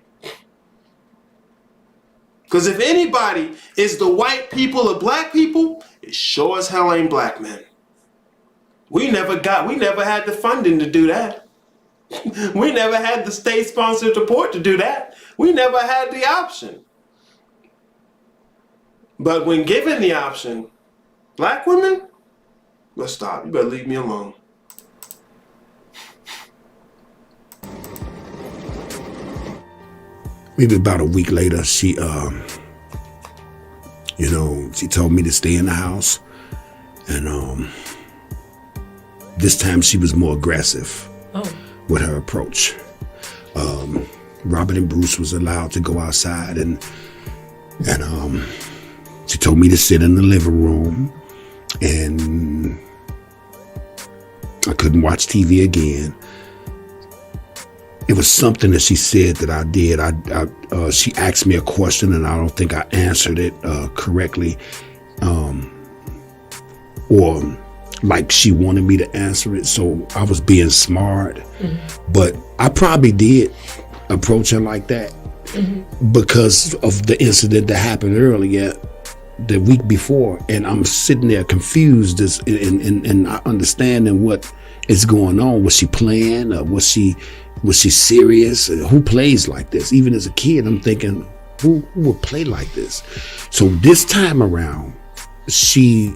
Because if anybody is the white people of black people, it sure as hell ain't black men. We never had the funding to do that. We never had the state-sponsored support to do that. We never had the option. But when given the option, black women, let's stop. You better leave me alone. Maybe about a week later, she told me to stay in the house. And this time she was more aggressive with her approach. Robert and Bruce was allowed to go outside, and she told me to sit in the living room, and I couldn't watch TV again. It was something that she said that I did. She asked me a question, and I don't think I answered it correctly, or like she wanted me to answer it. So I was being smart, but I probably did approach her like that because of the incident that happened earlier, the week before, and I'm sitting there confused and not understanding what is going on. Was she playing? Was she serious? Who plays like this? Even as a kid, I'm thinking, who would play like this? So this time around, she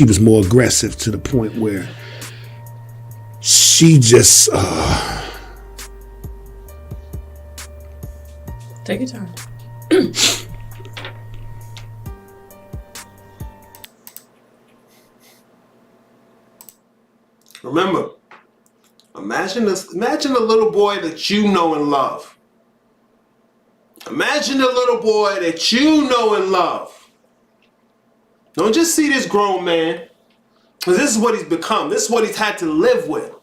was more aggressive to the point where she just take your time. Remember, imagine a little boy that you know and love. Imagine a little boy that you know and love. Don't just see this grown man, because this is what he's become. This is what he's had to live with,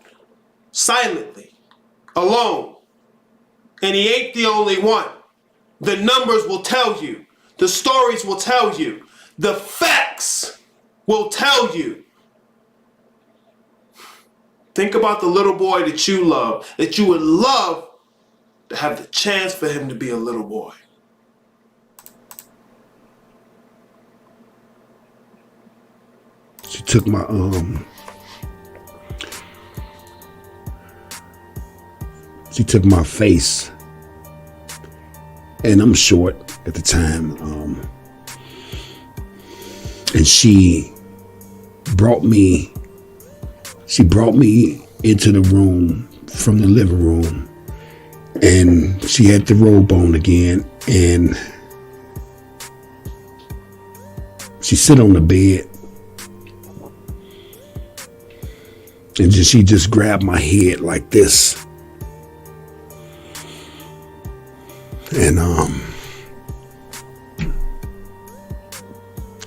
silently, alone. And he ain't the only one. The numbers will tell you. The stories will tell you. The facts will tell you. Think about the little boy that you love, that you would love to have the chance for him to be a little boy. She took my face, and I'm short at the time, and she brought me into the room from the living room, and she had the robe on again, and she sit on the bed, and she just grabbed my head like this, and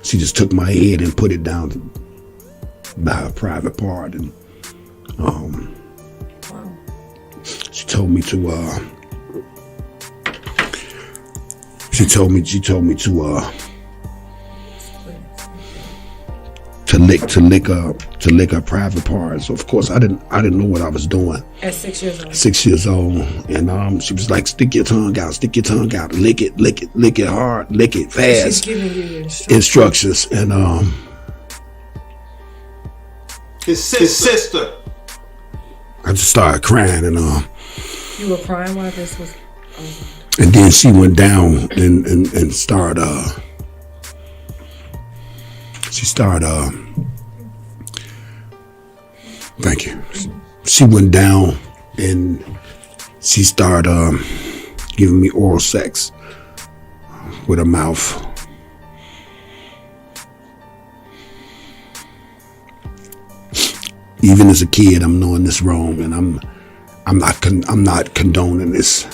she just took my head and put it down by her private part, and she told me to lick her private parts. So of course I didn't know what I was doing. At 6 years old. 6 years old, and she was like, stick your tongue out, lick it hard, lick it fast. She's giving you instructions, and his sister. I just started crying, and you were crying while this was. And then she went down and started. She started. Thank you. She went down and she started giving me oral sex with her mouth. Even as a kid, I'm knowing this wrong, and I'm not condoning this.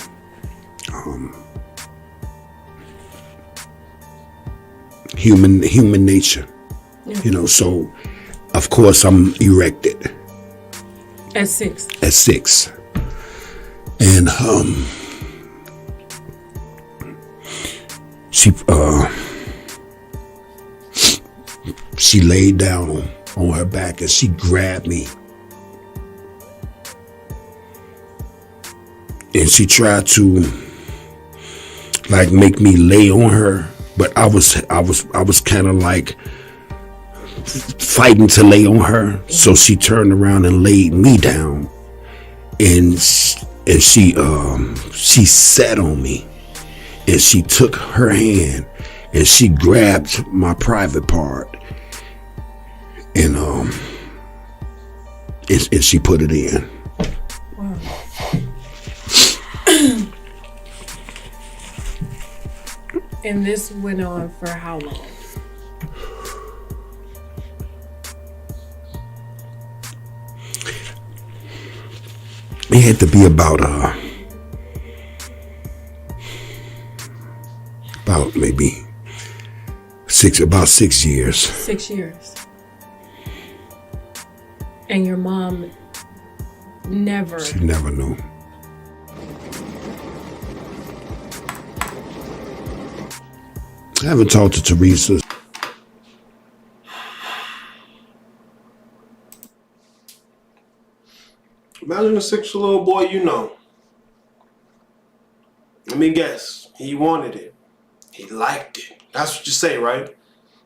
Human nature, So, of course, I'm erected. At 6. At 6, and she laid down on her back and she grabbed me and she tried to like make me lay on her, but I was kind of like fighting to lay on her. So she turned around and laid me down, and she sat on me, and she took her hand and she grabbed my private part, and she put it in. Wow. And this went on for how long? It had to be about maybe 6 years. 6 years. And your mom never. She never knew. I haven't talked to Teresa. Imagine a 6-year-old boy you know. Let me guess. He wanted it. He liked it. That's what you say, right?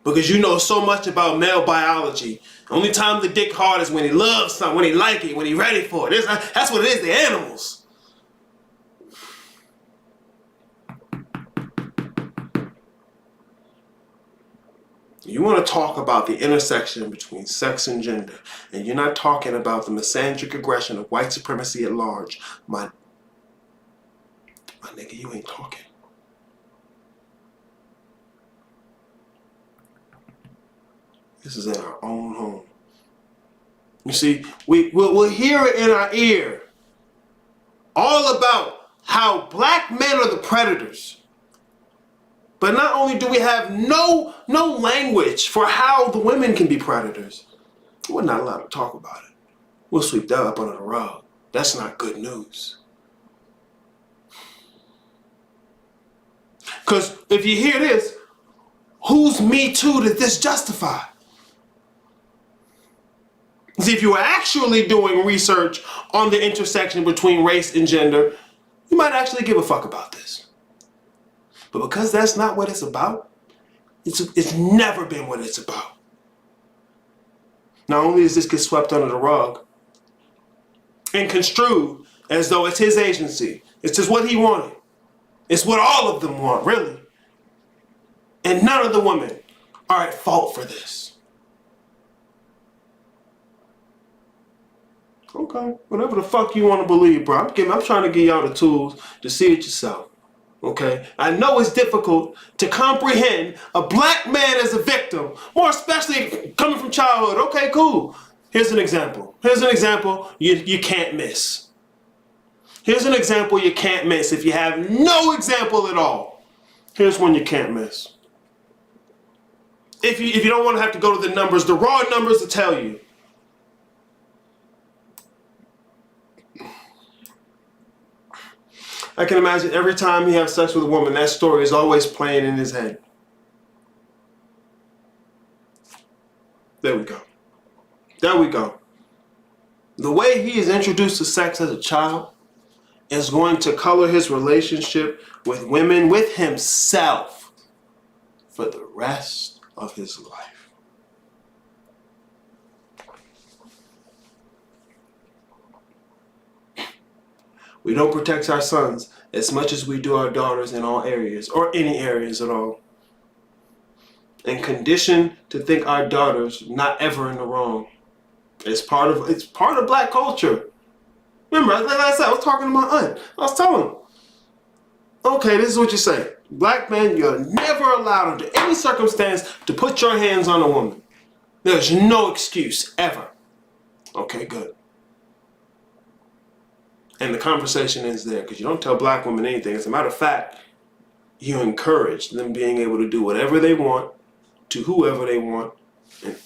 Because you know so much about male biology. The only time the dick hard is when he loves something, when he like it, when he ready for it. That's what it is, the animals. You want to talk about the intersection between sex and gender, and you're not talking about the misandric aggression of white supremacy at large. My nigga, you ain't talking. This is in our own home. You see, we'll hear it in our ear all about how black men are the predators. But not only do we have no language for how the women can be predators, we're not allowed to talk about it. We'll sweep that up under the rug. That's not good news. Because if you hear this, whose Me Too did this justify? See, if you were actually doing research on the intersection between race and gender, you might actually give a fuck about this. But because that's not what it's about, it's never been what it's about. Not only does this get swept under the rug and construed as though it's his agency, it's just what he wanted. It's what all of them want, really. And none of the women are at fault for this. Okay, whatever the fuck you want to believe, bro. I'm trying to give y'all the tools to see it yourself. Okay, I know it's difficult to comprehend a black man as a victim, more especially coming from childhood. Okay, cool. Here's an example. You can't miss. Here's an example you can't miss. If you have no example at all, here's one you can't miss. If you don't want to have to go to the numbers, the raw numbers will tell you. I can imagine every time he has sex with a woman, that story is always playing in his head. There we go. The way he is introduced to sex as a child is going to color his relationship with women, with himself, for the rest of his life. We don't protect our sons as much as we do our daughters in all areas, or any areas at all. And conditioned to think our daughters not ever in the wrong. It's part of black culture. Remember, like I said, I was talking to my aunt. I was telling him, okay, this is what you say. Black men, you're never allowed under any circumstance to put your hands on a woman. There's no excuse, ever. Okay, good. And the conversation is there because you don't tell black women anything. As a matter of fact, you encourage them being able to do whatever they want to whoever they want. And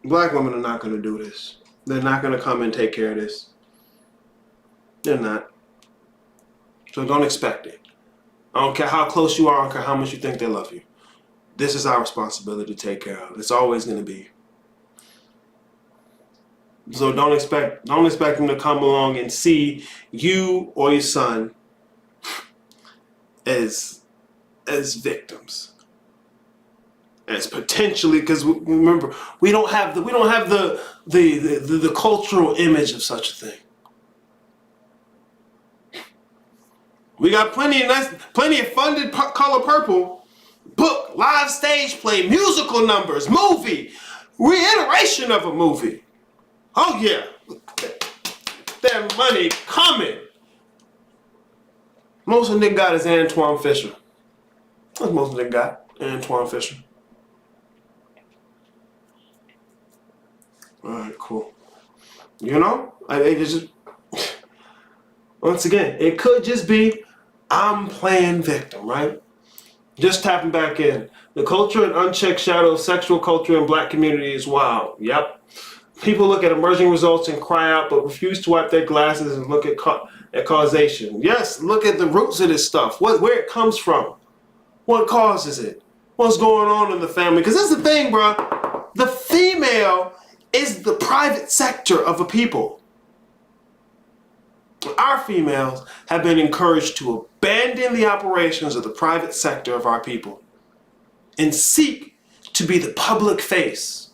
black women are not going to do this. They're not going to come and take care of this. They're not. So don't expect it. I don't care how close you are. I don't care how much you think they love you. this is our responsibility to take care of. It's always going to be. So don't expect them to come along and see you or your son as victims, as potentially, because remember, we don't have the cultural image of such a thing. We got plenty of funded Color Purple book, live stage play, musical numbers, movie, reiteration of a movie. Oh yeah, that money coming. Most of the nigga got is Antoine Fisher. That's most of the nigga got, Antoine Fisher. All right, cool. You know, once again, it could just be I'm playing victim, right? Just tapping back in. The culture and unchecked shadow of sexual culture in black community is wild. Yep. People look at emerging results and cry out, but refuse to wipe their glasses and look at causation. Yes, look at the roots of this stuff. Where it comes from. What causes it? What's going on in the family? Because that's the thing, bro. The female is the private sector of a people. Our females have been encouraged to abandon the operations of the private sector of our people and seek to be the public face.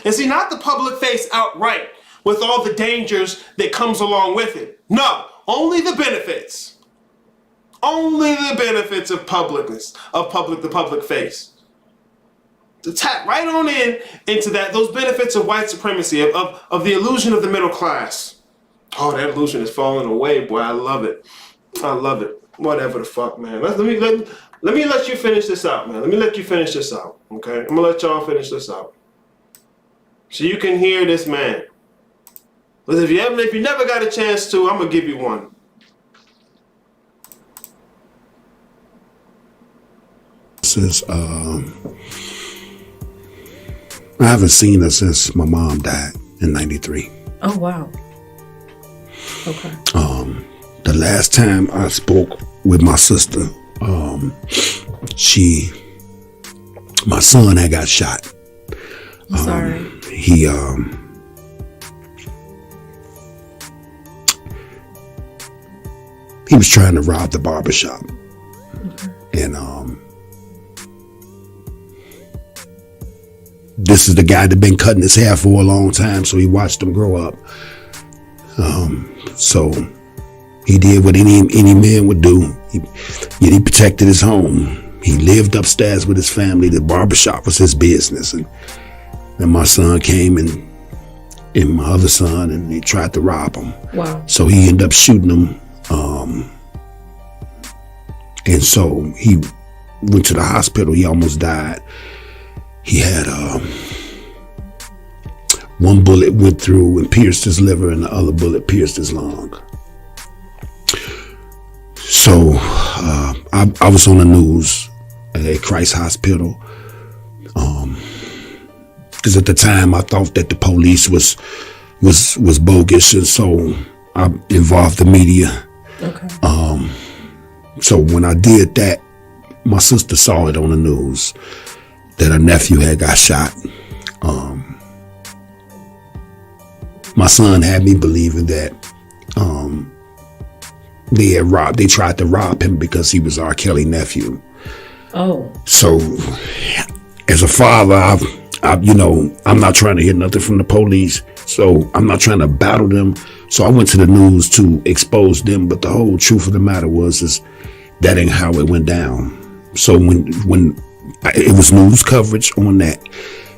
And see, not the public face outright with all the dangers that comes along with it. No, only the benefits. Only the benefits of publicness, the public face. To tap right on into those benefits of white supremacy, of the illusion of the middle class. Oh, that illusion is falling away, boy. I love it. I love it. Whatever the fuck, man. Let me let you finish this out, man. Let me let you finish this out, okay? I'm gonna let y'all finish this out. So you can hear this man. But if you never got a chance to, I'm gonna give you one. Since I haven't seen her since my mom died in '93. Oh wow. Okay. The last time I spoke with my sister, my son had got shot. I'm sorry. He was trying to rob the barbershop. Okay. And this is the guy that been cutting his hair for a long time, so he watched him grow up. So he did what any man would do. He protected his home. He lived upstairs with his family. The barbershop was his business. And then my son came and my other son, and they tried to rob him. Wow. So he ended up shooting him. And so he went to the hospital. He almost died. He had one bullet went through and pierced his liver, and the other bullet pierced his lung. So I was on the news at Christ Hospital, because at the time I thought that the police was bogus, and so I involved the media. Okay. So when I did that, my sister saw it on the news that her nephew had got shot. My son had me believing that they tried to rob him because he was R. Kelly nephew. Oh. So as a father, I'm not trying to hear nothing from the police. So I'm not trying to battle them. So I went to the news to expose them. But the whole truth of the matter is that ain't how it went down. So when it was news coverage on that,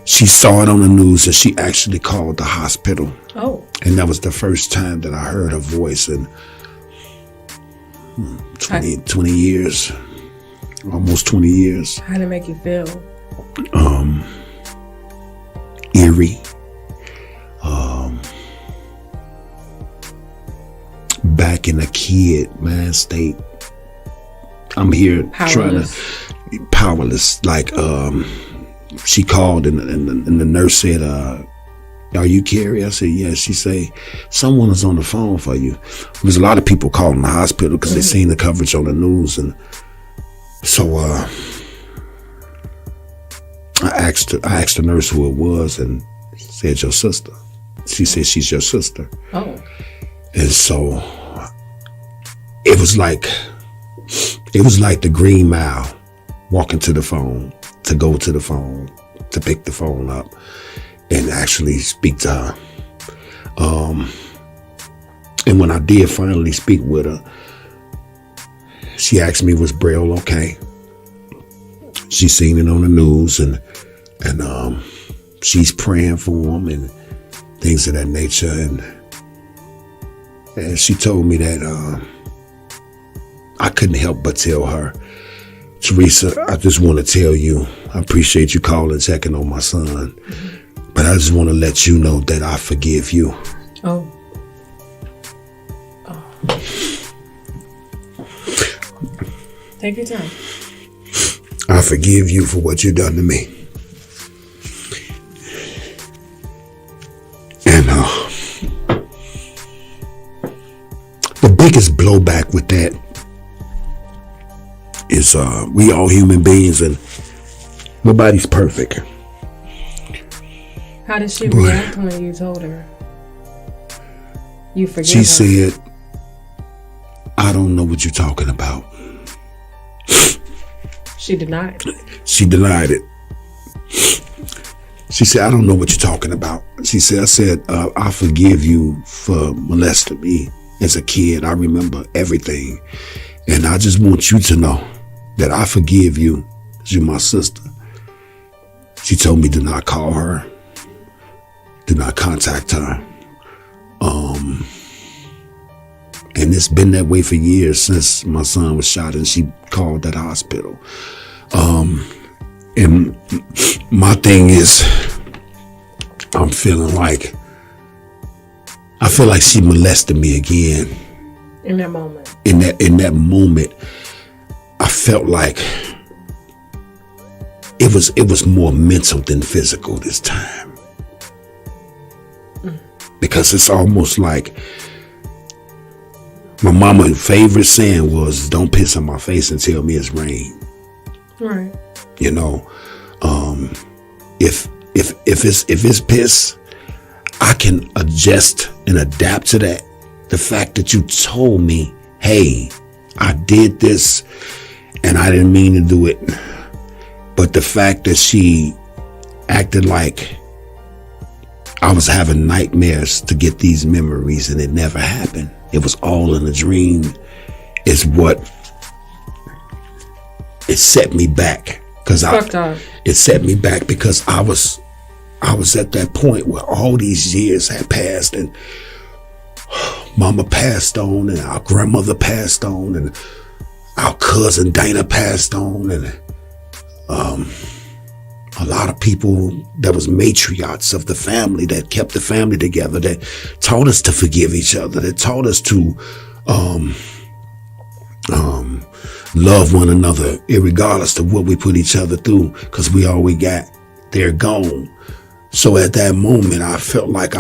she saw it on the news and she actually called the hospital. Oh. And that was the first time that I heard her voice in 20 years, almost 20 years. How did it make you feel? Eerie. Back in a kid, man, state. I'm here Powerless. Powerless. Like, she called and the nurse said, are you Carrie? I said, yes. She say, someone is on the phone for you. There's a lot of people calling the hospital because they seen the coverage on the news. And so I asked the nurse who it was, and said, your sister. She said, she's your sister. Oh. And so it was like the Green Mile, walking to the phone, to go to the phone, to pick the phone up and actually speak to her. And when I did finally speak with her, she asked me, was Braille okay? She seen it on the news, and she's praying for him and things of that nature. And she told me that I couldn't help but tell her, Teresa, I just want to tell you, I appreciate you calling, checking on my son, but I just want to let you know that I forgive you. Oh. Take your time. I forgive you for what you've done to me. And the biggest blowback with that is we all human beings and nobody's perfect. How did she react when you told her you forgive her? She said, I don't know what you're talking about. She denied. She denied it. She said, I don't know what you're talking about. She said, I forgive you for molesting me as a kid. I remember everything. And I just want you to know that I forgive you because you're my sister. She told me do not call her. Do not contact her. And it's been that way for years since my son was shot and she called that hospital. And my thing is, I feel like she molested me again. In that moment. In that moment, I felt like it was more mental than physical this time. Because it's almost like my mama's favorite saying was, don't piss on my face and tell me it's rain. Right. You know, if it's piss, I can adjust and adapt to that. The fact that you told me, hey, I did this and I didn't mean to do it. But the fact that she acted like I was having nightmares to get these memories and it never happened. It was all in a dream is what it set me back. It set me back because I was at that point where all these years had passed and mama passed on and our grandmother passed on and our cousin Dana passed on and a lot of people that was matriarchs of the family that kept the family together, that taught us to forgive each other, that taught us to love one another irregardless of what we put each other through, because we all we got, they're gone. So at that moment, I felt like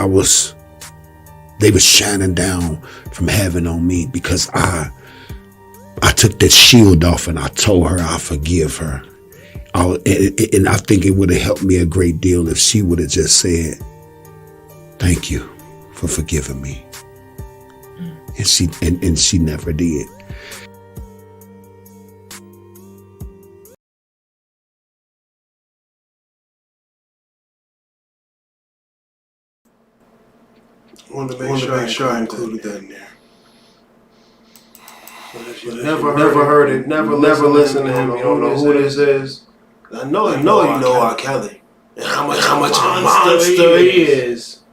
they were shining down from heaven on me because I took that shield off and I told her I forgive her. And I think it would have helped me a great deal if she would have just said, thank you for forgiving me. And she never did. I wanted to make sure I included that in there. Never heard it, never listened to him, you don't know who this is. I know you know R. Kelly. And how much a monster he is.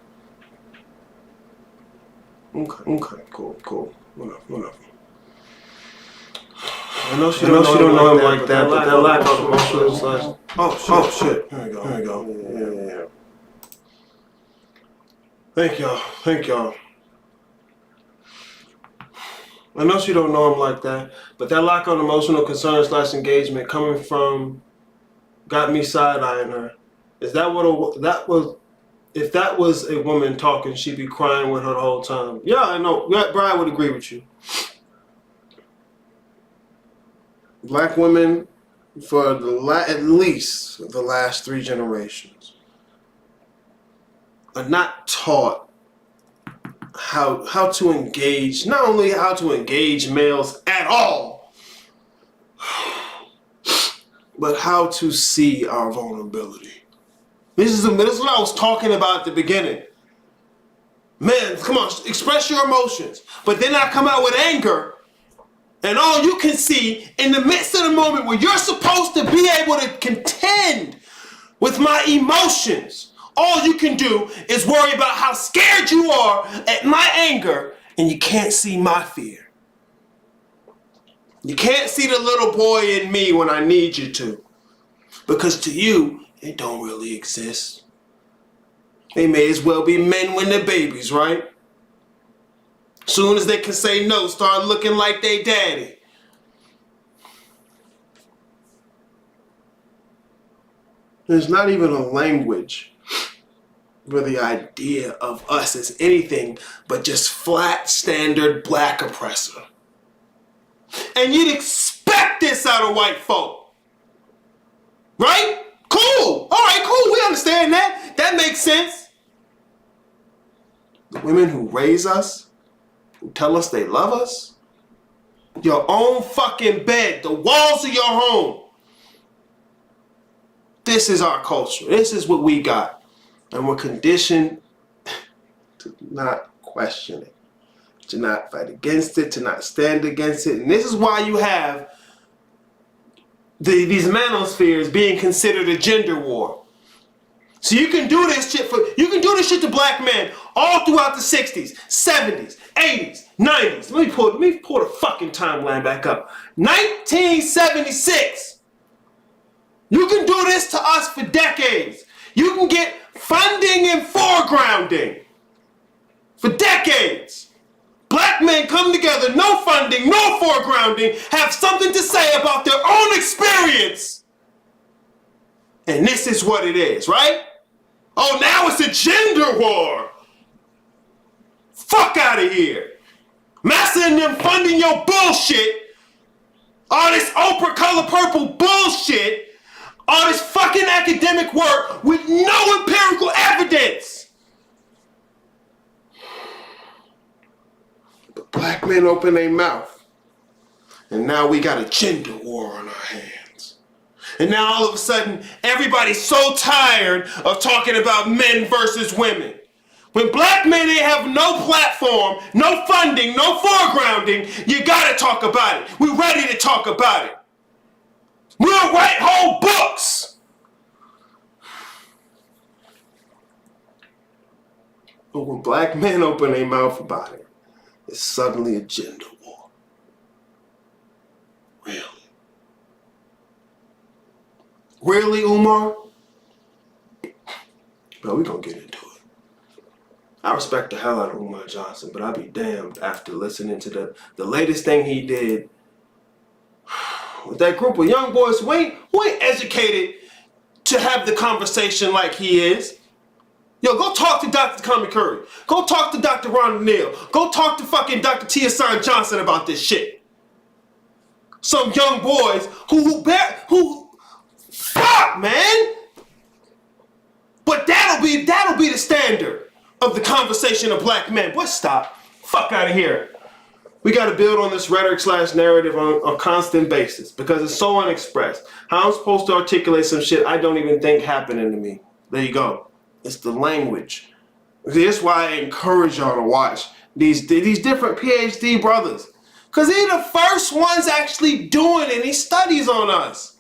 Okay, cool. Whatever. I know she don't know him like that, but that lack of emotional is like, oh shit. Here we go. Yeah. Thank y'all. I know she don't know him like that, but that lack of emotional concern / engagement coming from got me side-eyeing her. Is that what that was? If that was a woman talking, she'd be crying with her the whole time. Yeah, I know. Brian would agree with you. Black women for at least the last 3 generations are not taught how to engage, not only how to engage males at all, but how to see our vulnerability. This is what I was talking about at the beginning. Man, come on, express your emotions. But then I come out with anger, and all you can see in the midst of the moment where you're supposed to be able to contend with my emotions, all you can do is worry about how scared you are at my anger, and you can't see my fear. You can't see the little boy in me when I need you to. Because to you, it don't really exist. They may as well be men when they're babies, right? Soon as they can say no, start looking like they daddy. There's not even a language where the idea of us as anything but just flat, standard black oppressor. And you'd expect this out of white folk. Right? Cool. All right, cool. We understand that. That makes sense. The women who raise us, who tell us they love us, your own fucking bed, the walls of your home. This is our culture. This is what we got. And we're conditioned to not question it, to not fight against it, to not stand against it. And this is why you have these manospheres being considered a gender war. So you can do this shit to black men all throughout the 60s, 70s, 80s, 90s. Let me pull the fucking timeline back up. 1976. You can do this to us for decades. You can get funding and foregrounding for decades. Black men come together, no funding, no foregrounding, have something to say about their own experience. And this is what it is, right? Oh, now it's a gender war. Fuck out of here. Massa and them funding your bullshit. All this Oprah color purple bullshit. All this fucking academic work with no empirical evidence. But black men open their mouth. And now we got a gender war on our hands. And now all of a sudden, everybody's so tired of talking about men versus women. When black men ain't have no platform, no funding, no foregrounding, you gotta talk about it. We're ready to talk about it. We'll write whole books. But when black men open their mouth about it, it's suddenly a gender war. Really? Really, Umar? Bro, we gonna get into it. I respect the hell out of Umar Johnson, but I'll be damned after listening to the latest thing he did with that group of young boys who ain't educated to have the conversation like he is. Yo, go talk to Dr. Kwame Curry. Go talk to Dr. Ron O'Neill. Go talk to fucking Dr. Tiasan Johnson about this shit. Some young boys who fuck, man. But that'll be the standard of the conversation of black men. Boy, stop. Fuck out of here. We got to build on this rhetoric/narrative on a constant basis because it's so unexpressed. How I'm supposed to articulate some shit I don't even think happening to me. There you go. It's the language. That's why I encourage y'all to watch these different PhD brothers. Because they're the first ones actually doing any studies on us.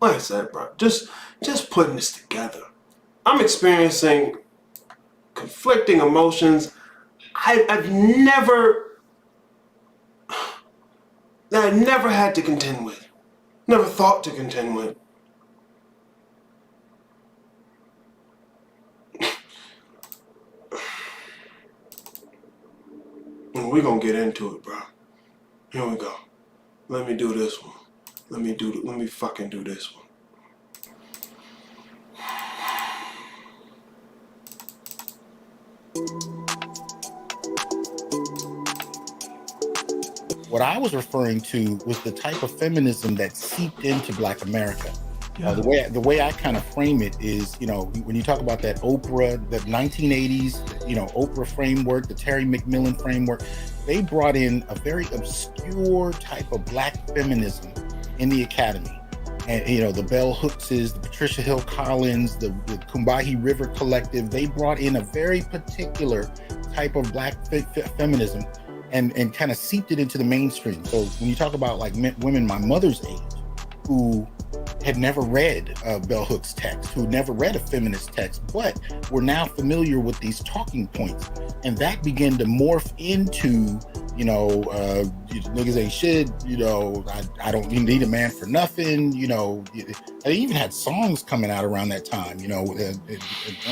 Like I said, bro, just putting this together. I'm experiencing conflicting emotions I've never had to contend with. Never thought to contend with. And we're gonna get into it, bro. Here we go. Let me do this one. Let me fucking do this one. What I was referring to was the type of feminism that seeped into Black America. The way I kind of frame it is, when you talk about that Oprah, the 1980s, Oprah framework, the Terry McMillan framework, they brought in a very obscure type of Black feminism in the academy. And, the Bell Hookses, the Patricia Hill Collins, the Combahee River Collective, they brought in a very particular type of Black feminism and kind of seeped it into the mainstream. So when you talk about like women my mother's age who had never read Bell Hooks text, who never read a feminist text, but were now familiar with these talking points. And that began to morph into, niggas ain't shit, I don't need a man for nothing, they even had songs coming out around that time,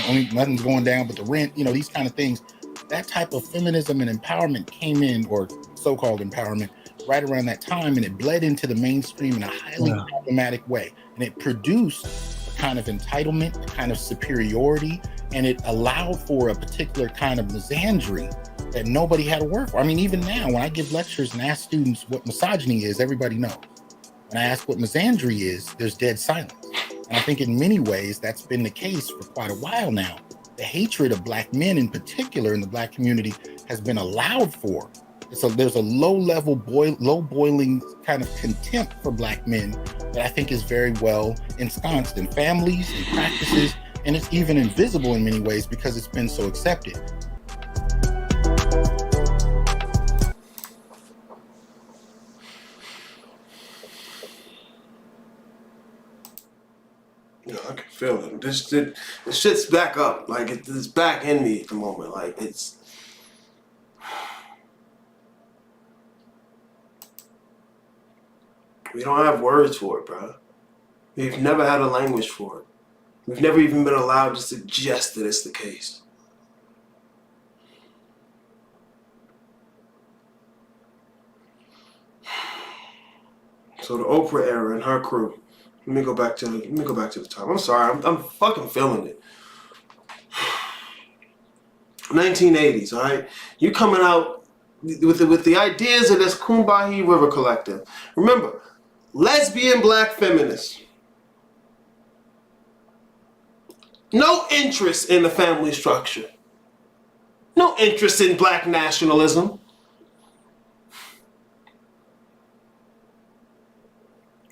only nothing's going down but the rent, these kind of things. That type of feminism and empowerment came in, or so-called empowerment, right around that time, and it bled into the mainstream in a highly problematic way. And it produced a kind of entitlement, a kind of superiority, and it allowed for a particular kind of misandry that nobody had to work for. I mean, even now, when I give lectures and ask students what misogyny is, everybody knows. When I ask what misandry is, there's dead silence. And I think in many ways, that's been the case for quite a while now. The hatred of Black men in particular in the Black community has been allowed for. So there's a low boiling kind of contempt for Black men that I think is very well ensconced in families and practices, and it's even invisible in many ways because it's been so accepted. I can feel it. This shit's back up. Like it's back in me at the moment. Like it's. We don't have words for it, bro. We've never had a language for it. We've never even been allowed to suggest that it's the case. So the Oprah era and her crew. Let me go back to the time. I'm sorry. I'm fucking feeling it. 1980s, all right? You coming out with the ideas of this Combahee River Collective. Remember, lesbian Black feminists. No interest in the family structure. No interest in Black nationalism.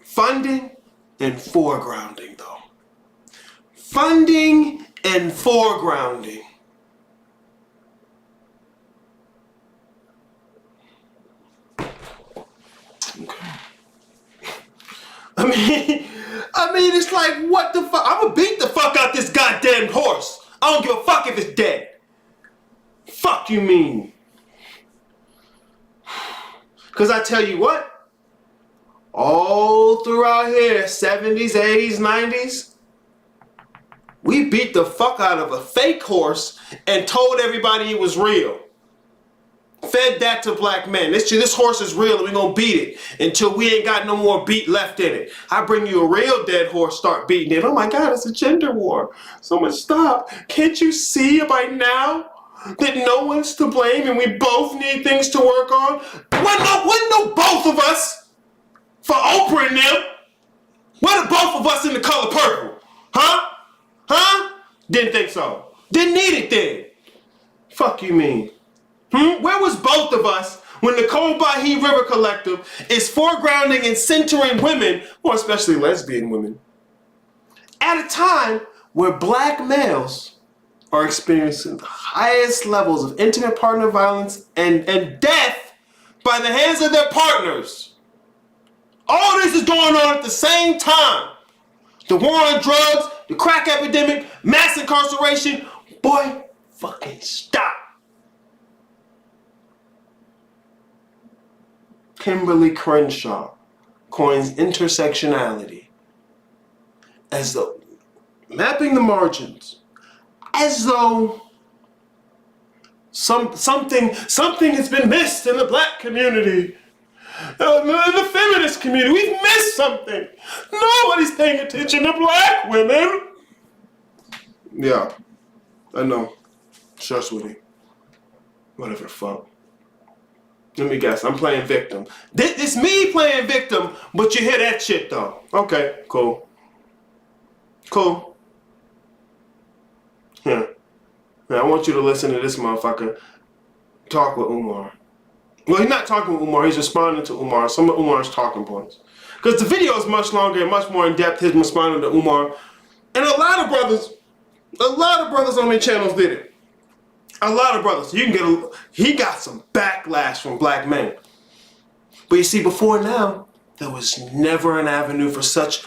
Funding and foregrounding, though. Funding and foregrounding. Okay. I mean, it's like, what the fuck? I'm gonna beat the fuck out this goddamn horse. I don't give a fuck if it's dead. Fuck you mean? Cause I tell you what, all throughout here, 70s, 80s, 90s, we beat the fuck out of a fake horse and told everybody it was real. Fed that to Black men. This horse is real and we're gonna beat it until we ain't got no more beat left in it. I bring you a real dead horse, start beating it. Oh my God, it's a gender war. Someone stop. Can't you see by now that no one's to blame and we both need things to work on? Wasn't no both of us for Oprah and them. What are both of us in the color purple? Huh? Didn't think so. Didn't need it then. Fuck you mean? Where was both of us when the Combahee River Collective is foregrounding and centering women, more especially lesbian women, at a time where Black males are experiencing the highest levels of intimate partner violence and death by the hands of their partners? All this is going on at the same time. The war on drugs, the crack epidemic, mass incarceration. Boy, fucking stop. Kimberly Crenshaw coins intersectionality as though mapping the margins, as though something has been missed in the Black community, the feminist community. We've missed something. Nobody's paying attention to Black women. Yeah, I know. Sure, sweetie. Whatever the fuck. Let me guess. I'm playing victim. It's me playing victim, but you hear that shit though. Okay, cool. Cool. Yeah. Now I want you to listen to this motherfucker talk with Umar. Well, he's not talking with Umar. He's responding to Umar. Some of Umar's talking points. Because the video is much longer and much more in depth. His responding to Umar. And a lot of brothers on their channels did it. A lot of brothers. You can get he got some backlash from black men. But you see, before now, there was never an avenue for such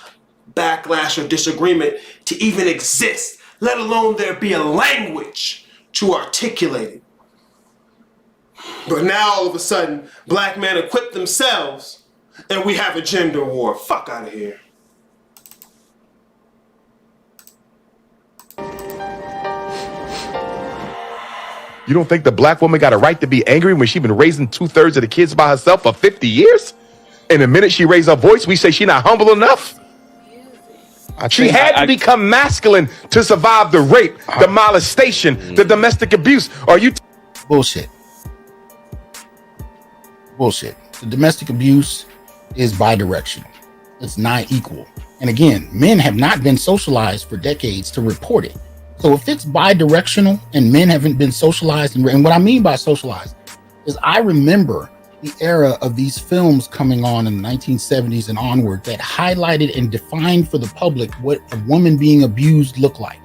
backlash or disagreement to even exist, let alone there be a language to articulate it. But now all of a sudden, black men equip themselves and we have a gender war. Fuck out of here. You don't think the black woman got a right to be angry when she been raising 2/3 of the kids by herself for 50 years? And the minute she raised her voice, we say she not humble enough? She had to become masculine to survive the rape, the molestation, the domestic abuse. Are you... Bullshit. Bullshit. The domestic abuse is bidirectional. It's not equal. And again, men have not been socialized for decades to report it. So if it's bidirectional and men haven't been socialized, and what I mean by socialized is I remember the era of these films coming on in the 1970s and onward that highlighted and defined for the public what a woman being abused looked like.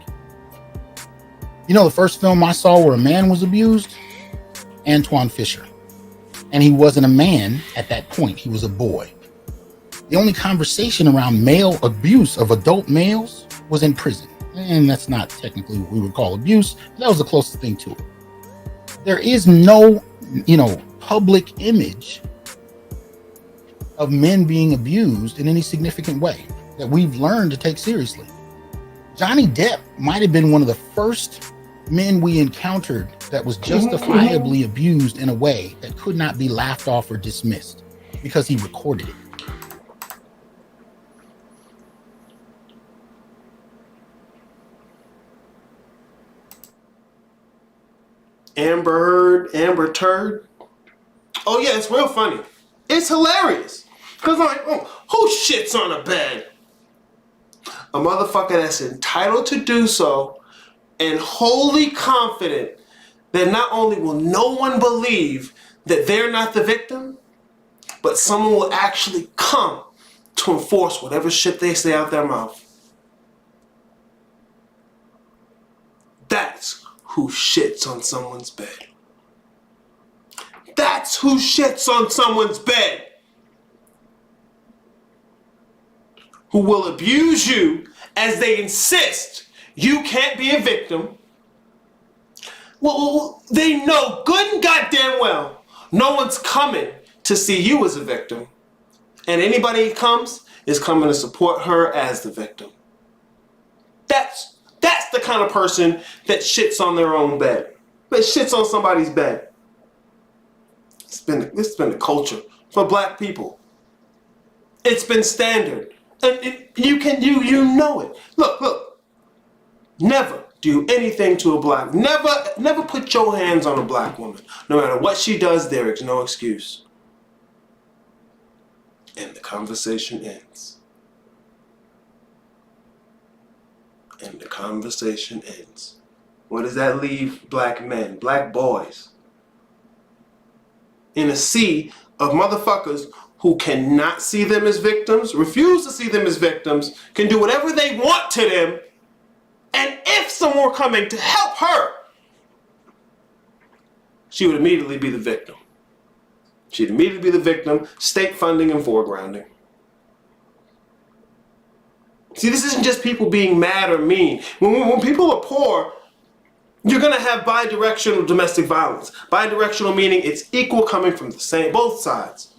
You know, the first film I saw where a man was abused? Antoine Fisher. And he wasn't a man at that point. He was a boy. The only conversation around male abuse of adult males was in prison. And that's not technically what we would call abuse. But that was the closest thing to it. There is no, public image of men being abused in any significant way that we've learned to take seriously. Johnny Depp might have been one of the first men we encountered that was justifiably abused in a way that could not be laughed off or dismissed because he recorded it. Amber Turd. Oh yeah, it's real funny. It's hilarious. Cause who shits on a bed? A motherfucker that's entitled to do so and wholly confident that not only will no one believe that they're not the victim, but someone will actually come to enforce whatever shit they say out their mouth. That's who shits on someone's bed. That's who shits on someone's bed. Who will abuse you as they insist you can't be a victim. Well, they know good and goddamn well no one's coming to see you as a victim. And anybody who comes is coming to support her as the victim. That's the kind of person that shits on their own bed. That shits on somebody's bed. It's been the culture for black people. It's been standard. And you know it. Look. Never do anything to a black. Never put your hands on a black woman. No matter what she does, there is no excuse. And the conversation ends. And the conversation ends. What does that leave black men, black boys? In a sea of motherfuckers who cannot see them as victims, refuse to see them as victims, can do whatever they want to them, and if someone were coming to help her, she would immediately be the victim. She'd immediately be the victim, state funding and foregrounding. See, this isn't just people being mad or mean. When people are poor, you're going to have bidirectional domestic violence. Bidirectional meaning it's equal coming from both sides.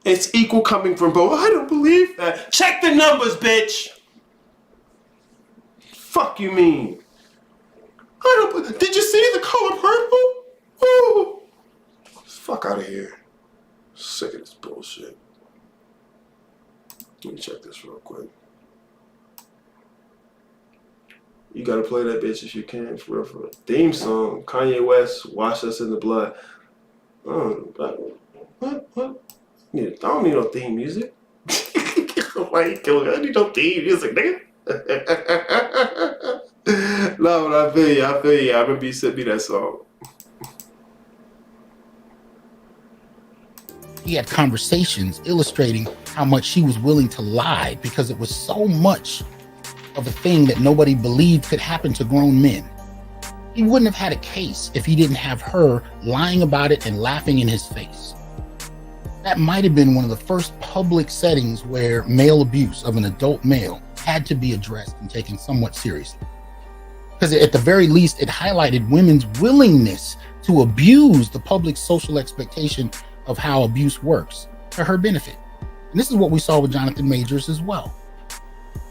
It's equal coming from both. I don't believe that. Check the numbers, bitch. Fuck you mean? Did you see the color purple? Ooh. Fuck out of here. Sick of this bullshit. Let me check this real quick. You gotta play that bitch if you can, for real, for real. Theme song, Kanye West, Wash Us in the Blood. What? Yeah, I don't need no theme music. Why you killing me? I need no theme music, nigga. No, but I feel you. I remember you sent me that song. He had conversations illustrating how much she was willing to lie because it was so much of a thing that nobody believed could happen to grown men. He wouldn't have had a case if he didn't have her lying about it and laughing in his face. That might have been one of the first public settings where male abuse of an adult male had to be addressed and taken somewhat seriously. Because at the very least, it highlighted women's willingness to abuse the public social expectation of how abuse works to her benefit. And this is what we saw with Jonathan Majors as well,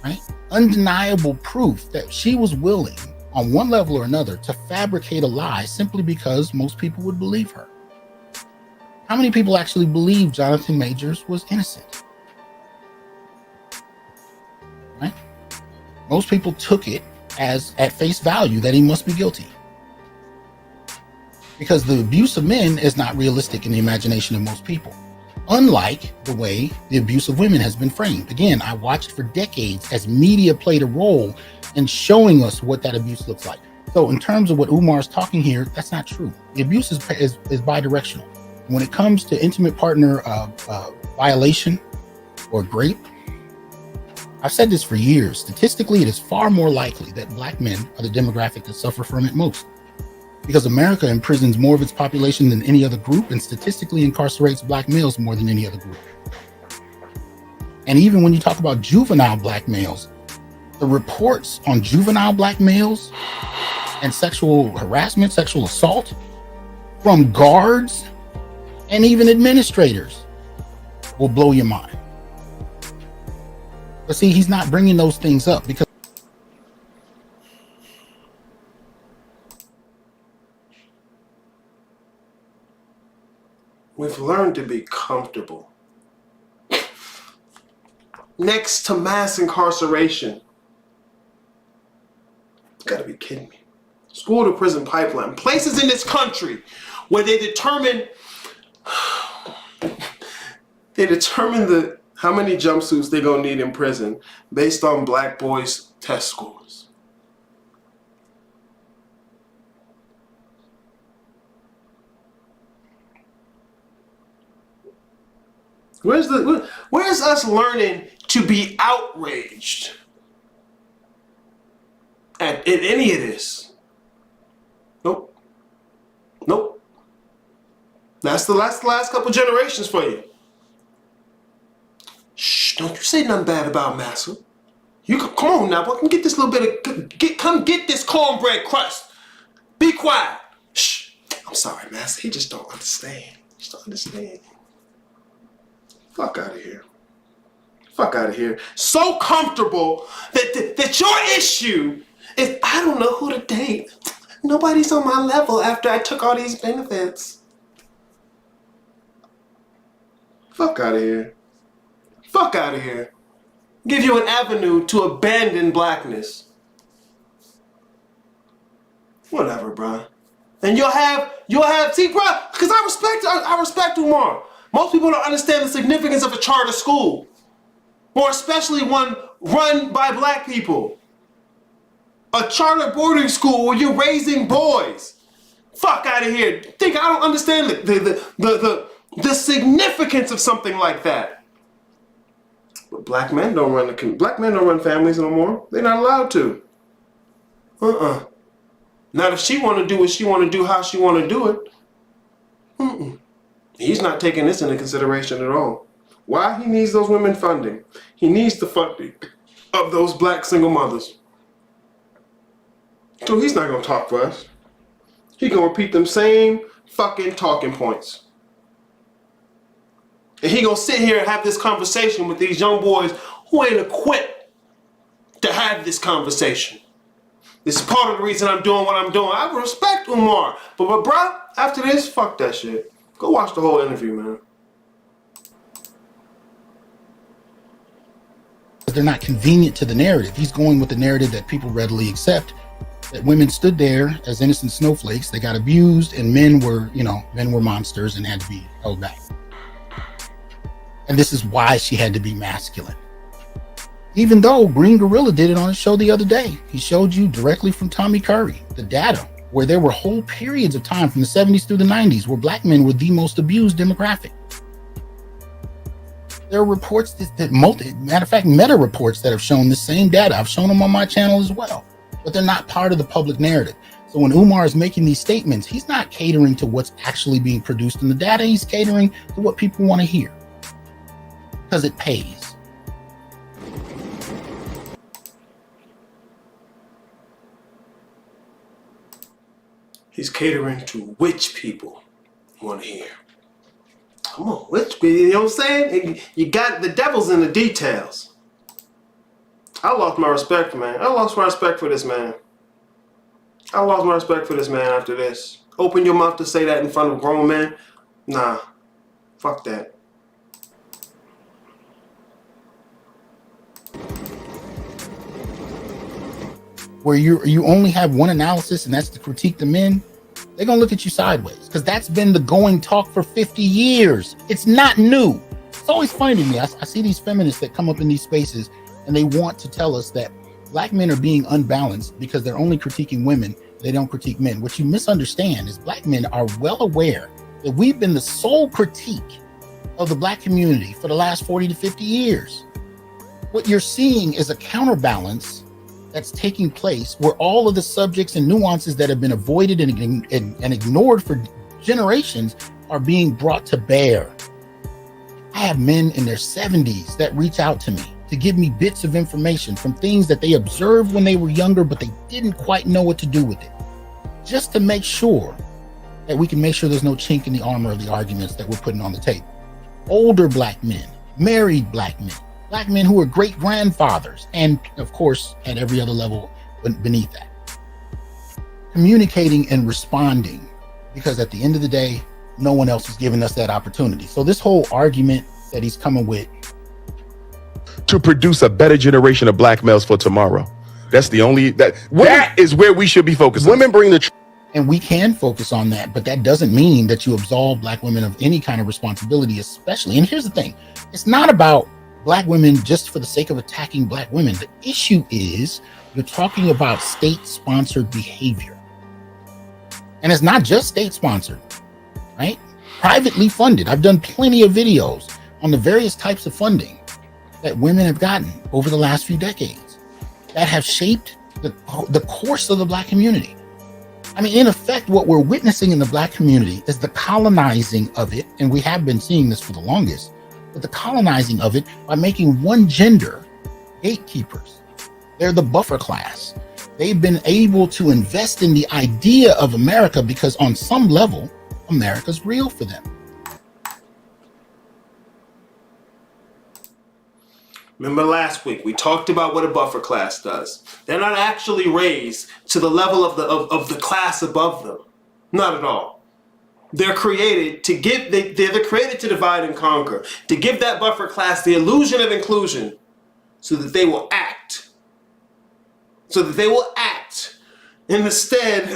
right? Undeniable proof that she was willing on one level or another to fabricate a lie simply because most people would believe her. How many people actually believe Jonathan Majors was innocent? Right? Most people took it as at face value that he must be guilty. Because the abuse of men is not realistic in the imagination of most people. Unlike the way the abuse of women has been framed. Again, I watched for decades as media played a role in showing us what that abuse looks like. So in terms of what Umar's talking here, that's not true. The abuse is bidirectional. When it comes to intimate partner violation or rape, I've said this for years. Statistically, it is far more likely that black men are the demographic that suffer from it most. Because America imprisons more of its population than any other group and statistically incarcerates black males more than any other group. And even when you talk about juvenile black males, the reports on juvenile black males and sexual harassment, sexual assault from guards and even administrators will blow your mind. But see, he's not bringing those things up because we've learned to be comfortable next to mass incarceration. You gotta be kidding me. School to prison pipeline. Places in this country where they determine how many jumpsuits they're gonna need in prison based on black boys' test scores. Where's us learning to be outraged at any of this? Nope. That's the last couple generations for you. Shh! Don't you say nothing bad about Massa. You come on now, boy. Come get this little bit of come get this cornbread crust. Be quiet. Shh! I'm sorry, Massa. He just don't understand. Fuck out of here. Fuck out of here. So comfortable that your issue is I don't know who to date. Nobody's on my level after I took all these benefits. Fuck out of here. Fuck out of here. Give you an avenue to abandon blackness. Whatever, bruh. And you'll have see, bruh, because I respect Umar. Most people don't understand the significance of a charter school, or especially one run by black people. A charter boarding school where you're raising boys. Fuck out of here. Think I don't understand the significance of something like that. But black men don't run families no more. They're not allowed to. Not if she want to do what she want to do, how she want to do it. He's not taking this into consideration at all. Why? He needs those women funding. He needs the funding of those black single mothers. So he's not going to talk for us. He's going to repeat them same fucking talking points. And he going to sit here and have this conversation with these young boys who ain't equipped to have this conversation. This is part of the reason I'm doing what I'm doing. I respect Umar. But bruh, after this, fuck that shit. Go watch the whole interview, man. because they're not convenient to the narrative. He's going with the narrative that people readily accept, that women stood there as innocent snowflakes. They got abused, and men were monsters and had to be held back. And this is why she had to be masculine. Even though Green Gorilla did it on his show the other day. He showed you directly from Tommy Curry the data where there were whole periods of time from the 70s through the 90s where black men were the most abused demographic. There are reports matter of fact, meta reports that have shown the same data. I've shown them on my channel as well, but they're not part of the public narrative. So when Umar is making these statements, he's not catering to what's actually being produced in the data. He's catering to what people want to hear because it pays. He's catering to which people want to hear. Come on, which people, you know what I'm saying? You got the devil's in the details. I lost my respect, man. I lost my respect for this man. I lost my respect for this man after this. Open your mouth to say that in front of grown men? Nah, fuck that. Where you only have one analysis, and that's to critique the men, they're gonna look at you sideways, because that's been the going talk for 50 years. It's not new. It's always funny to me. I see these feminists that come up in these spaces and they want to tell us that black men are being unbalanced because they're only critiquing women, they don't critique men. What you misunderstand is black men are well aware that we've been the sole critique of the black community for the last 40 to 50 years. What you're seeing is a counterbalance that's taking place where all of the subjects and nuances that have been avoided and ignored for generations are being brought to bear. I have men in their 70s that reach out to me to give me bits of information from things that they observed when they were younger, but they didn't quite know what to do with it. Just to make sure that we can make sure there's no chink in the armor of the arguments that we're putting on the table. Older black men, married black men who are great grandfathers, and of course at every other level beneath that, communicating and responding, because at the end of the day, no one else is giving us that opportunity. So this whole argument that he's coming with to produce a better generation of black males for tomorrow. That's the only that is where we should be focusing. Women bring the and we can focus on that, but that doesn't mean that you absolve black women of any kind of responsibility, especially. And here's the thing, it's not about black women just for the sake of attacking black women. The issue is you're talking about state-sponsored behavior. And it's not just state-sponsored, right? Privately funded. I've done plenty of videos on the various types of funding that women have gotten over the last few decades that have shaped the course of the black community. I mean, in effect, what we're witnessing in the black community is the colonizing of it, and we have been seeing this for the longest, but the colonizing of it by making one gender gatekeepers. They're the buffer class. They've been able to invest in the idea of America because on some level, America's real for them. Remember last week, we talked about what a buffer class does. They're not actually raised to the level of the class above them. Not at all. They're created to give, they're created to divide and conquer, to give that buffer class the illusion of inclusion so that they will act. In the stead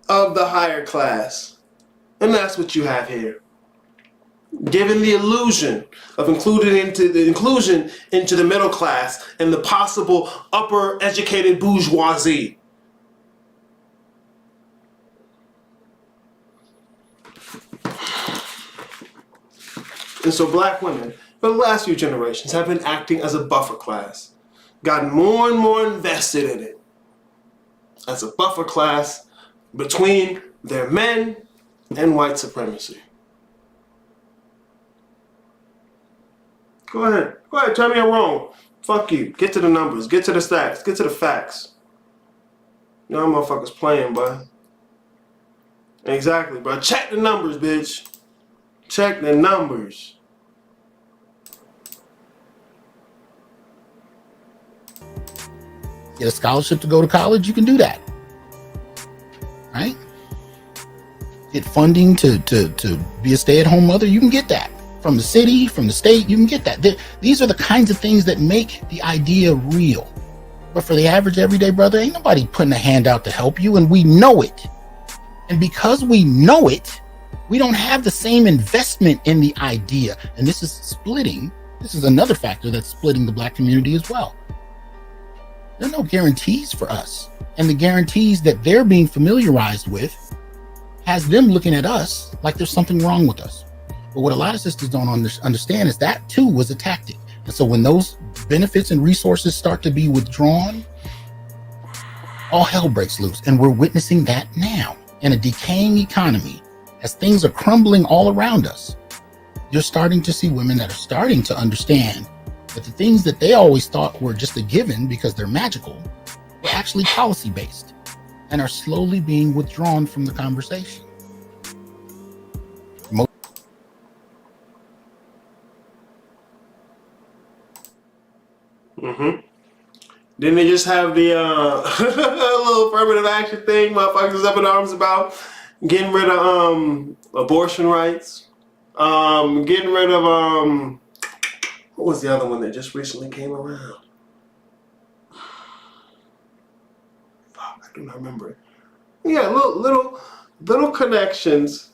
of the higher class. And that's what you have here. Given the illusion of inclusion into the middle class and the possible upper educated bourgeoisie. And so black women, for the last few generations, have been acting as a buffer class, gotten more and more invested in it as a buffer class between their men and white supremacy. Go ahead, tell me I'm wrong. Fuck you. Get to the numbers, get to the stats, get to the facts. Y'all motherfuckers playing, boy. Exactly, bro. Check the numbers, bitch. Check the numbers. Get a scholarship to go to college, you can do that. Right? Get funding to be a stay-at-home mother, you can get that. from the city, from the state. You can get that. These are the kinds of things that make the idea real. But for the average everyday brother, ain't nobody putting a hand out to help you, and we know it. And because we know it, we don't have the same investment in the idea. And this is splitting. This is another factor that's splitting the Black community as well. There are no guarantees for us. And the guarantees that they're being familiarized with has them looking at us like there's something wrong with us. But what a lot of sisters don't understand is that too was a tactic. And so when those benefits and resources start to be withdrawn, all hell breaks loose. And we're witnessing that now in a decaying economy. As things are crumbling all around us, you're starting to see women that are starting to understand that the things that they always thought were just a given because they're magical were actually policy-based and are slowly being withdrawn from the conversation. Didn't they just have the little affirmative action thing motherfuckers up in arms about? Getting rid of abortion rights. Getting rid of what was the other one that just recently came around? Fuck, I do not remember it. Yeah, little connections.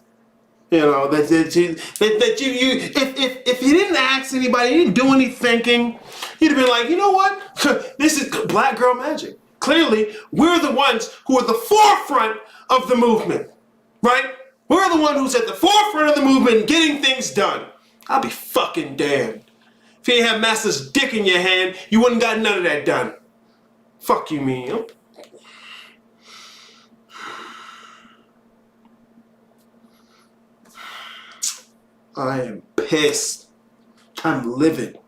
You know that you if you didn't ask anybody, you didn't do any thinking, you'd have been like, you know what? This is black girl magic. Clearly, we're the ones who are the forefront of the movement, right? We're the one who's at the forefront of the movement, getting things done. I'll be fucking damned. If you ain't have Master's dick in your hand, you wouldn't got none of that done. Fuck you, mean. I am pissed. I'm livid.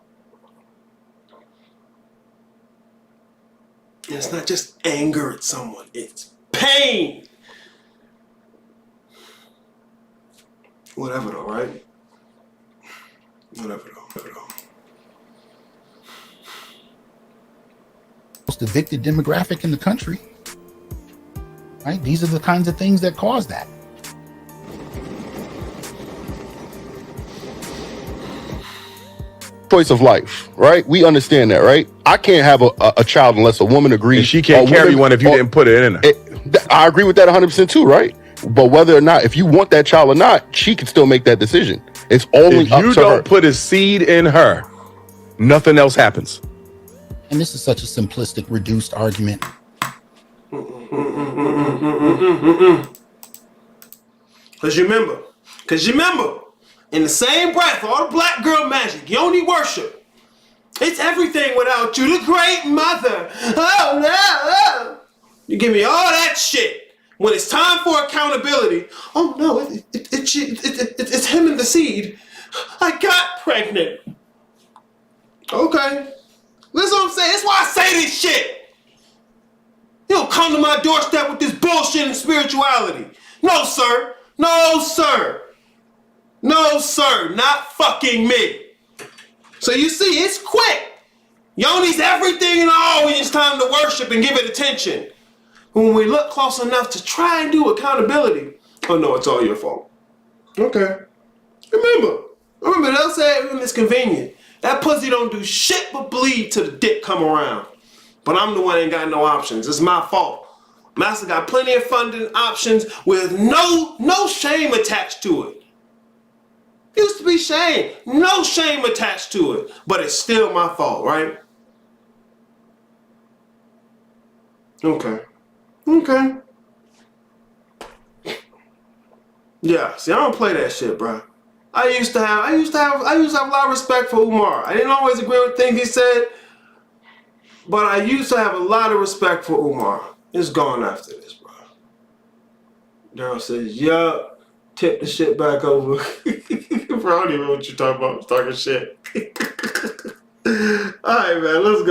And it's not just anger at someone, it's pain. Whatever though, right? Whatever though. Most evicted demographic in the country, right? These are the kinds of things that cause that. Choice of life, right? We understand that, right? I can't have a child unless a woman agrees. And she can't carry one if you didn't put it in her. I agree with that 100% too, right? But whether or not, if you want that child or not, she can still make that decision. It's only if you don't put a seed in her, nothing else happens. And this is such a simplistic, reduced argument. Because remember, in the same breath, all the black girl magic, yoni worship, it's everything without you, the great mother. Oh no! You give me all that shit. When it's time for accountability, oh no, it's him and the seed. I got pregnant. Okay. Listen what I'm saying. That's why I say this shit. You don't come to my doorstep with this bullshit and spirituality. No, sir. No, sir. No, sir. Not fucking me. So you see, it's quick. Yoni's everything and all when it's time to worship and give it attention. When we look close enough to try and do accountability, oh no, it's all your fault. Okay. Remember, they'll say when it's convenient. That pussy don't do shit but bleed till the dick come around. But I'm the one that ain't got no options. It's my fault. Master got plenty of funding options with no shame attached to it. Used to be shame. No shame attached to it. But it's still my fault, right? Okay. Yeah, see, I don't play that shit, bro. I used to have a lot of respect for Umar. I didn't always agree with things he said, but I used to have a lot of respect for Umar. It's gone after this, bro. Daryl says, yup, tip the shit back over. Bro, I don't even know what you're talking about. Talking shit. Alright, man, let's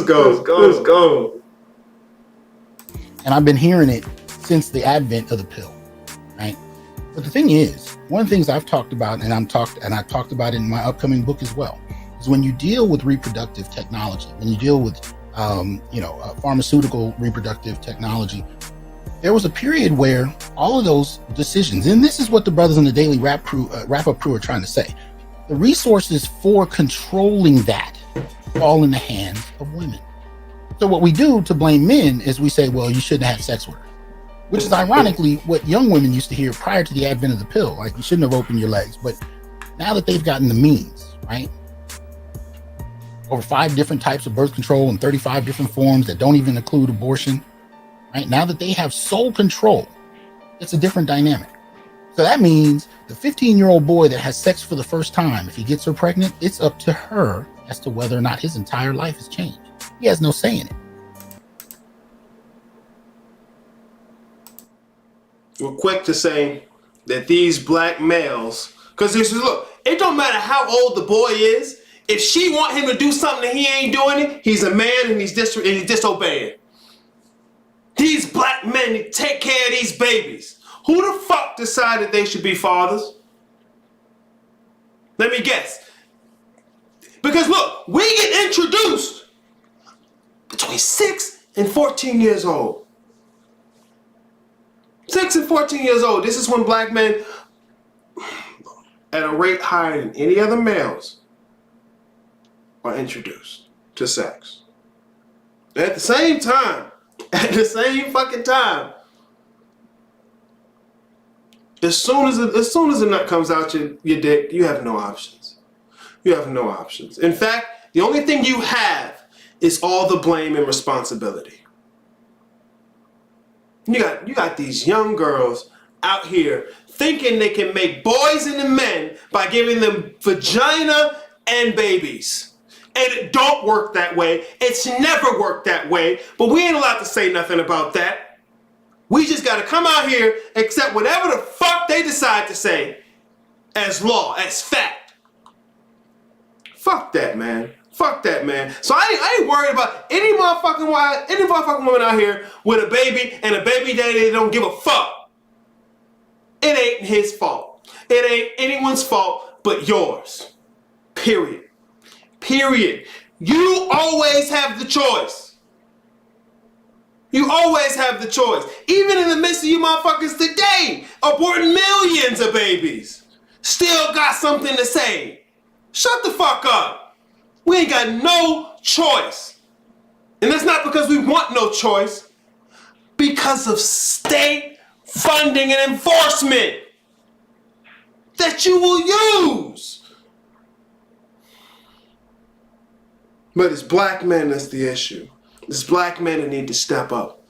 go. And I've been hearing it since the advent of the pill, right? But the thing is, one of the things I've talked about, and I talked about it in my upcoming book as well, is when you deal with reproductive technology, when you deal with, pharmaceutical reproductive technology, there was a period where all of those decisions, and this is what the brothers in the Daily Wrap Up crew are trying to say, the resources for controlling that fall in the hands of women. So what we do to blame men is we say, well, you shouldn't have sex with her, which is ironically what young women used to hear prior to the advent of the pill. Like, you shouldn't have opened your legs. But now that they've gotten the means, right? Over 5 different types of birth control and 35 different forms that don't even include abortion, right? Now that they have sole control, it's a different dynamic. So that means the 15-year-old boy that has sex for the first time, if he gets her pregnant, it's up to her as to whether or not his entire life has changed. He has no say in it. We're quick to say that these black males, because this is, look, it don't matter how old the boy is. If she want him to do something and he ain't doing it, he's a man and he's disobeying. These black men that take care of these babies. Who the fuck decided they should be fathers? Let me guess. Because look, we get introduced between 6 and 14 years old. 6 and 14 years old. This is when black men, at a rate higher than any other males, are introduced to sex. At the same time, as soon as the nut comes out your dick, you have no options. You have no options. In fact, the only thing you have is all the blame and responsibility. You got these young girls out here thinking they can make boys into men by giving them vagina and babies. And it don't work that way. It's never worked that way. But we ain't allowed to say nothing about that. We just got to come out here, accept whatever the fuck they decide to say as law, as fact. Fuck that, man. Fuck that, man. So I ain't worried about any motherfucking woman out here with a baby and a baby daddy that don't give a fuck. It ain't his fault. It ain't anyone's fault but yours. Period. Period. You always have the choice. You always have the choice. Even in the midst of you motherfuckers today, aborting millions of babies, still got something to say. Shut the fuck up. We ain't got no choice. And that's not because we want no choice. Because of state funding and enforcement that you will use. But it's black men that's the issue. It's black men that need to step up.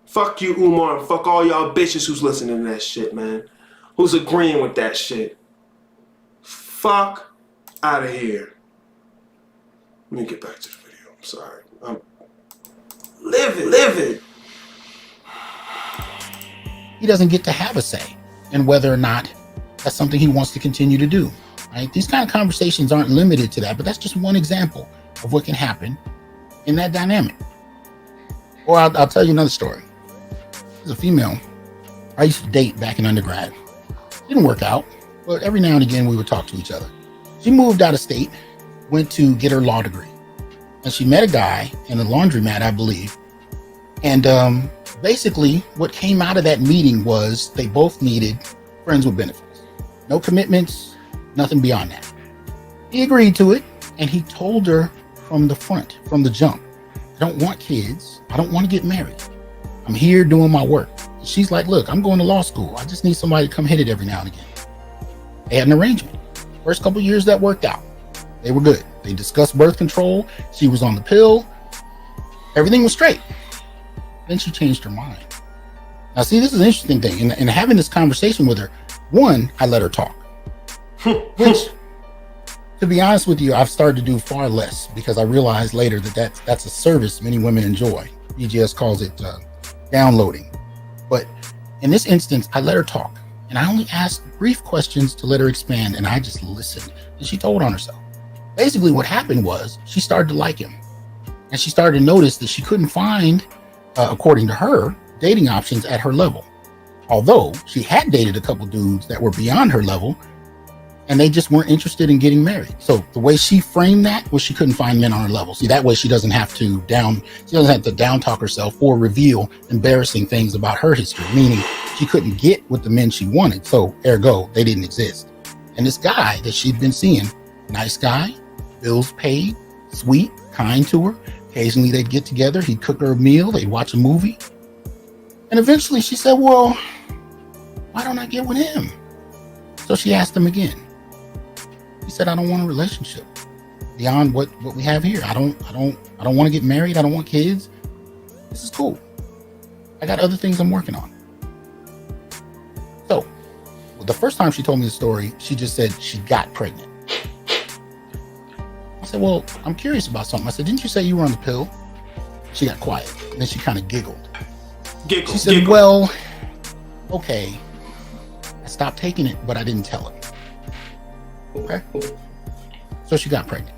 Fuck you, Umar, and fuck all y'all bitches who's listening to that shit, man. Who's agreeing with that shit. Fuck out of here. Let me get back to the video. I'm sorry. I'm livid. He doesn't get to have a say in whether or not that's something he wants to continue to do. Right? These kind of conversations aren't limited to that, but that's just one example of what can happen in that dynamic. Or I'll tell you another story. There's a female I used to date back in undergrad. Didn't work out, but every now and again we would talk to each other. She moved out of state, went to get her law degree, and she met a guy in a laundromat, I believe. And basically what came out of that meeting was they both needed friends with benefits. No commitments, nothing beyond that. He agreed to it, and he told her from the front, from the jump, I don't want kids. I don't want to get married. I'm here doing my work. And she's like, look, I'm going to law school. I just need somebody to come hit it every now and again. They had an arrangement. First couple years that worked out. They were good. They discussed birth control. She was on the pill. Everything was straight. Then she changed her mind. Now, see, this is an interesting thing. And having this conversation with her, one, I let her talk. Which, to be honest with you, I've started to do far less because I realized later that that's a service many women enjoy. BGS calls it downloading. But in this instance, I let her talk. And I only asked brief questions to let her expand, and I just listened. And she told on herself. Basically, what happened was she started to like him. And she started to notice that she couldn't find, according to her, dating options at her level. Although she had dated a couple dudes that were beyond her level, and they just weren't interested in getting married. So the way she framed that was she couldn't find men on her level. See, that way she doesn't have to down talk herself or reveal embarrassing things about her history, meaning she couldn't get with the men she wanted. So ergo, they didn't exist. And this guy that she'd been seeing, nice guy, bills paid, sweet, kind to her. Occasionally they'd get together, he'd cook her a meal, they'd watch a movie. And eventually she said, well, why don't I get with him? So she asked him again. He said, I don't want a relationship beyond what we have here. I don't want to get married. I don't want kids. This is cool. I got other things I'm working on. So the first time she told me the story, she just said she got pregnant. I said, well, I'm curious about something. I said, didn't you say you were on the pill? She got quiet. And then she kind of giggled. She said, well, okay. I stopped taking it, but I didn't tell him. Okay. So she got pregnant.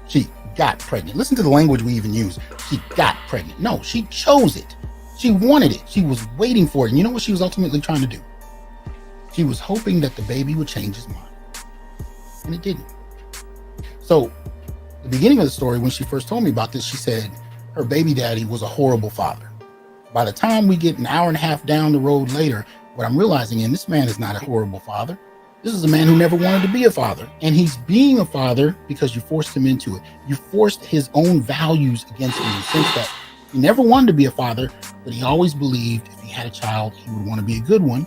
She got pregnant. Listen to the language we even use. She got pregnant. No, she chose it. She wanted it. She was waiting for it. And you know what she was ultimately trying to do? She was hoping that the baby would change his mind. And it didn't. So the beginning of the story, when she first told me about this, she said her baby daddy was a horrible father. By the time we get an hour and a half down the road later, what I'm realizing is this man is not a horrible father. This is a man who never wanted to be a father. And he's being a father because you forced him into it. You forced his own values against him in the sense that he never wanted to be a father, but he always believed if he had a child, he would want to be a good one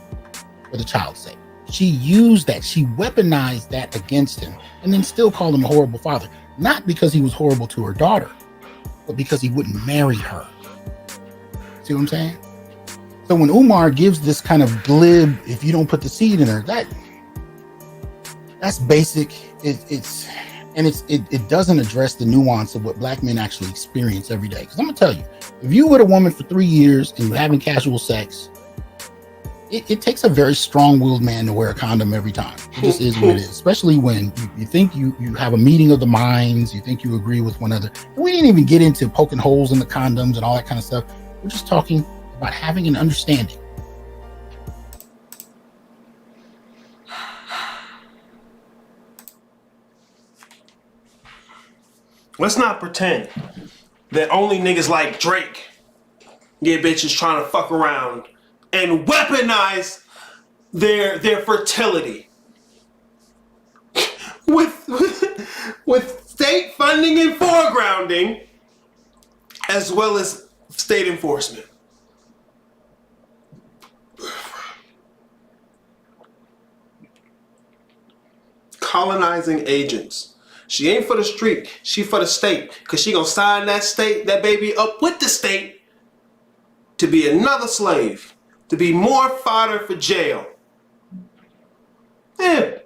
for the child's sake. She used that. She weaponized that against him and then still called him a horrible father. Not because he was horrible to her daughter, but because he wouldn't marry her. See what I'm saying? So when Umar gives this kind of glib, if you don't put the seed in her, that's basic. It doesn't address the nuance of what black men actually experience every day. Because I'm gonna tell you, if you with a woman for 3 years and you're having casual sex, it takes a very strong-willed man to wear a condom every time. It just is what it is. Especially when you think you have a meeting of the minds, you think you agree with one another. And we didn't even get into poking holes in the condoms and all that kind of stuff. We're just talking about having an understanding. Let's not pretend that only niggas like Drake get bitches trying to fuck around and weaponize their fertility with state funding and foregrounding as well as state enforcement. Colonizing agents. She ain't for the street, she for the state. Cause she gonna sign that baby up with the state to be another slave, to be more fodder for jail. Yeah.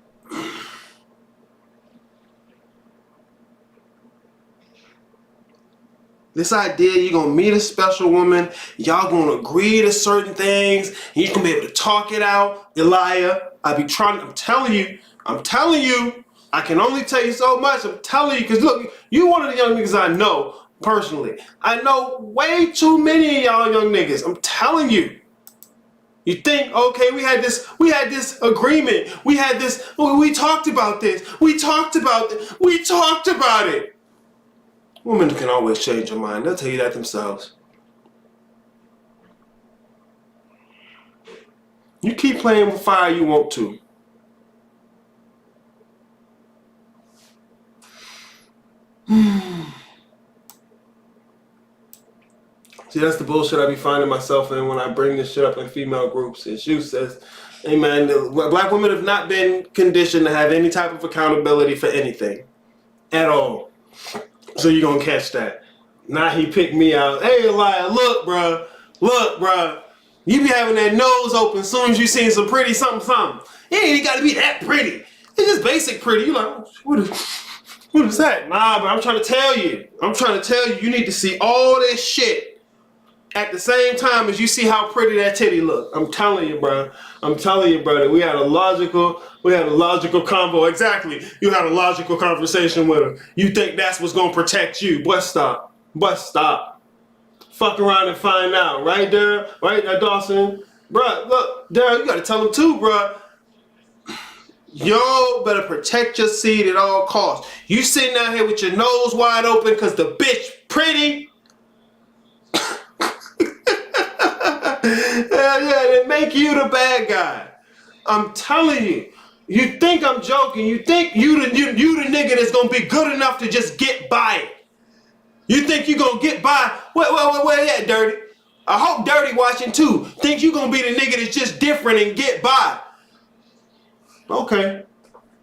This idea you're gonna meet a special woman, y'all gonna agree to certain things, and you're gonna be able to talk it out, Elia. I'm telling you, I can only tell you so much. I'm telling you, because look, you one of the young niggas I know personally. I know way too many of y'all young niggas. I'm telling you. You think, okay, we had this agreement. We talked about this. We talked about it. Women can always change their mind. They'll tell you that themselves. You keep playing with fire you want to. See, that's the bullshit I be finding myself in when I bring this shit up in female groups. And Shu says, hey man, black women have not been conditioned to have any type of accountability for anything. At all. So you gonna catch that. Now he picked me out. Hey Elia, look bruh. You be having that nose open as soon as you seen some pretty something. It ain't gotta be that pretty. It's just basic pretty. You like, what is that? Nah, but I'm trying to tell you, you need to see all this shit at the same time as you see how pretty that titty look. I'm telling you, bro. That we had a logical convo. Exactly. You had a logical conversation with her. You think that's what's gonna protect you. But stop. Fuck around and find out. Right there, Dawson? Bruh, look, Daryl, you gotta tell him too, bruh. Yo better protect your seed at all costs. You sitting out here with your nose wide open because the bitch pretty. Hell yeah, they make you the bad guy. I'm telling you. You think I'm joking. You think you the nigga that's gonna be good enough to just get by it. You think you gonna get by? Where that Dirty? I hope Dirty watching too. Think you gonna be the nigga that's just different and get by. Okay.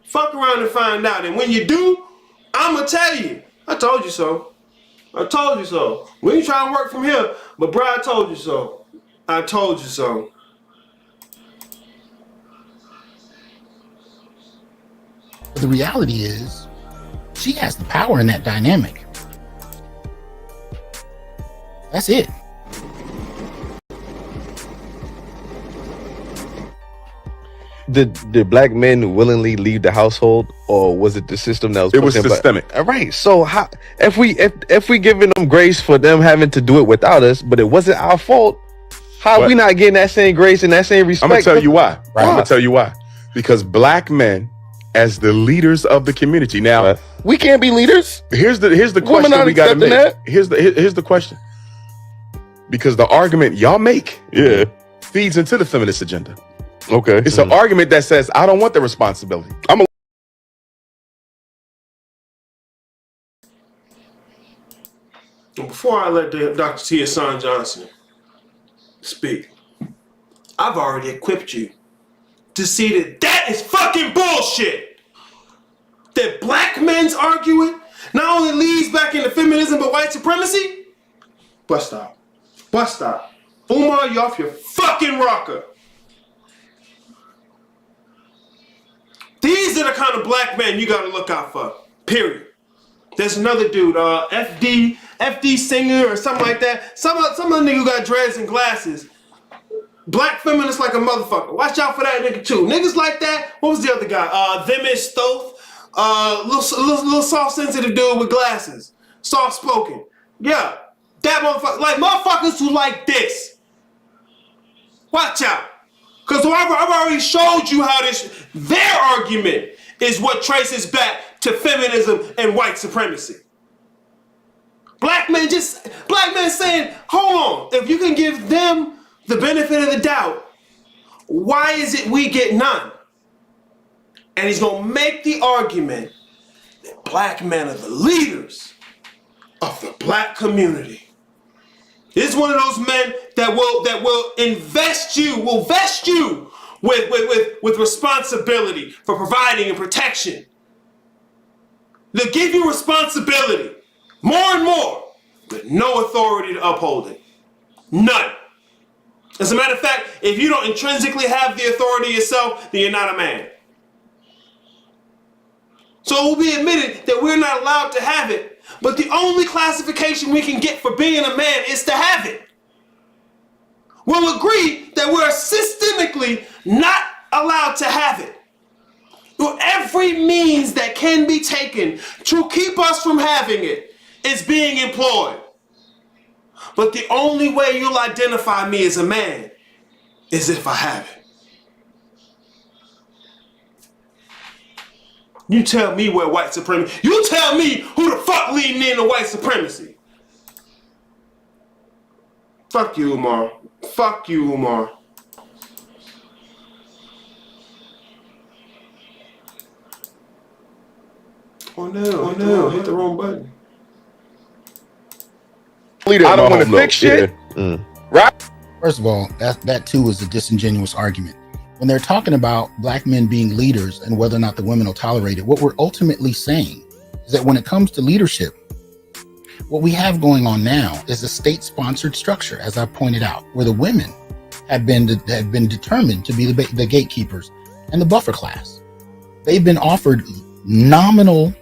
Fuck around and find out. And when you do, I'ma tell you. I told you so. I told you so. We ain't trying to work from here, but bro, I told you so. I told you so. But the reality is, she has the power in that dynamic. That's it. Did black men willingly leave the household, or was it the system that was? It was systemic. All right. So how, if we giving them grace for them having to do it without us, but it wasn't our fault, how are we not getting that same grace and that same respect? I'm gonna tell you why. I'm gonna tell you why. Because black men, as the leaders of the community, now we can't be leaders. Here's the question we got to make. Here's the question. Because the argument y'all make, feeds into the feminist agenda. Okay. It's an argument that says, I don't want the responsibility. Before I let Dr. T. Hassan Johnson speak, I've already equipped you to see that that is fucking bullshit. That black men's arguing not only leads back into feminism but white supremacy. Bust stop. Bust stop. Umar, you off your fucking rocker. These are the kind of black men you gotta look out for. Period. There's another dude, FD Singer or something like that. Some other nigga who got dreads and glasses. Black feminist like a motherfucker. Watch out for that nigga too. Niggas like that. What was the other guy? Them is Stoth. Little soft sensitive dude with glasses. Soft spoken. Yeah. That motherfucker. Like motherfuckers who like this. Watch out. Because I've already showed you how their argument is what traces back to feminism and white supremacy. Black men saying, hold on, if you can give them the benefit of the doubt, why is it we get none? And he's gonna make the argument that black men are the leaders of the black community. This is one of those men that will vest you with responsibility for providing and protection. They'll give you responsibility, more and more, but no authority to uphold it. None. As a matter of fact, if you don't intrinsically have the authority yourself, then you're not a man. So it will be admitted that we're not allowed to have it, but the only classification we can get for being a man is to have it. We'll agree that we're systemically not allowed to have it. Every means that can be taken to keep us from having it is being employed. But the only way you'll identify me as a man is if I have it. You tell me where white supremacy. You tell me who the fuck leading into white supremacy. Fuck you, Umar. Fuck you, Umar. Oh no, hit the wrong button. I don't want to fix shit. Right? First of all, that too is a disingenuous argument. When they're talking about black men being leaders and whether or not the women will tolerate it, what we're ultimately saying is that when it comes to leadership, what we have going on now is a state-sponsored structure, as I pointed out, where the women have been determined to be the gatekeepers and the buffer class. They've been offered nominal,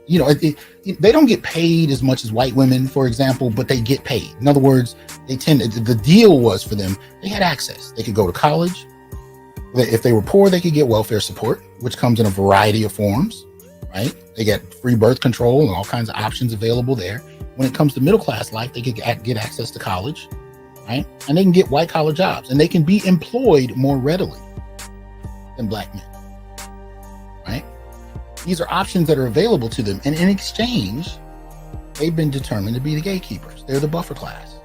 they don't get paid as much as white women, for example, but they get paid. In other words, the deal was for them, they had access. They could go to college. If they were poor, they could get welfare support, which comes in a variety of forms, right? They get free birth control and all kinds of options available there. When it comes to middle class life, they could get access to college, right? And they can get white collar jobs and they can be employed more readily than black men. These are options that are available to them. And in exchange, they've been determined to be the gatekeepers. They're the buffer class.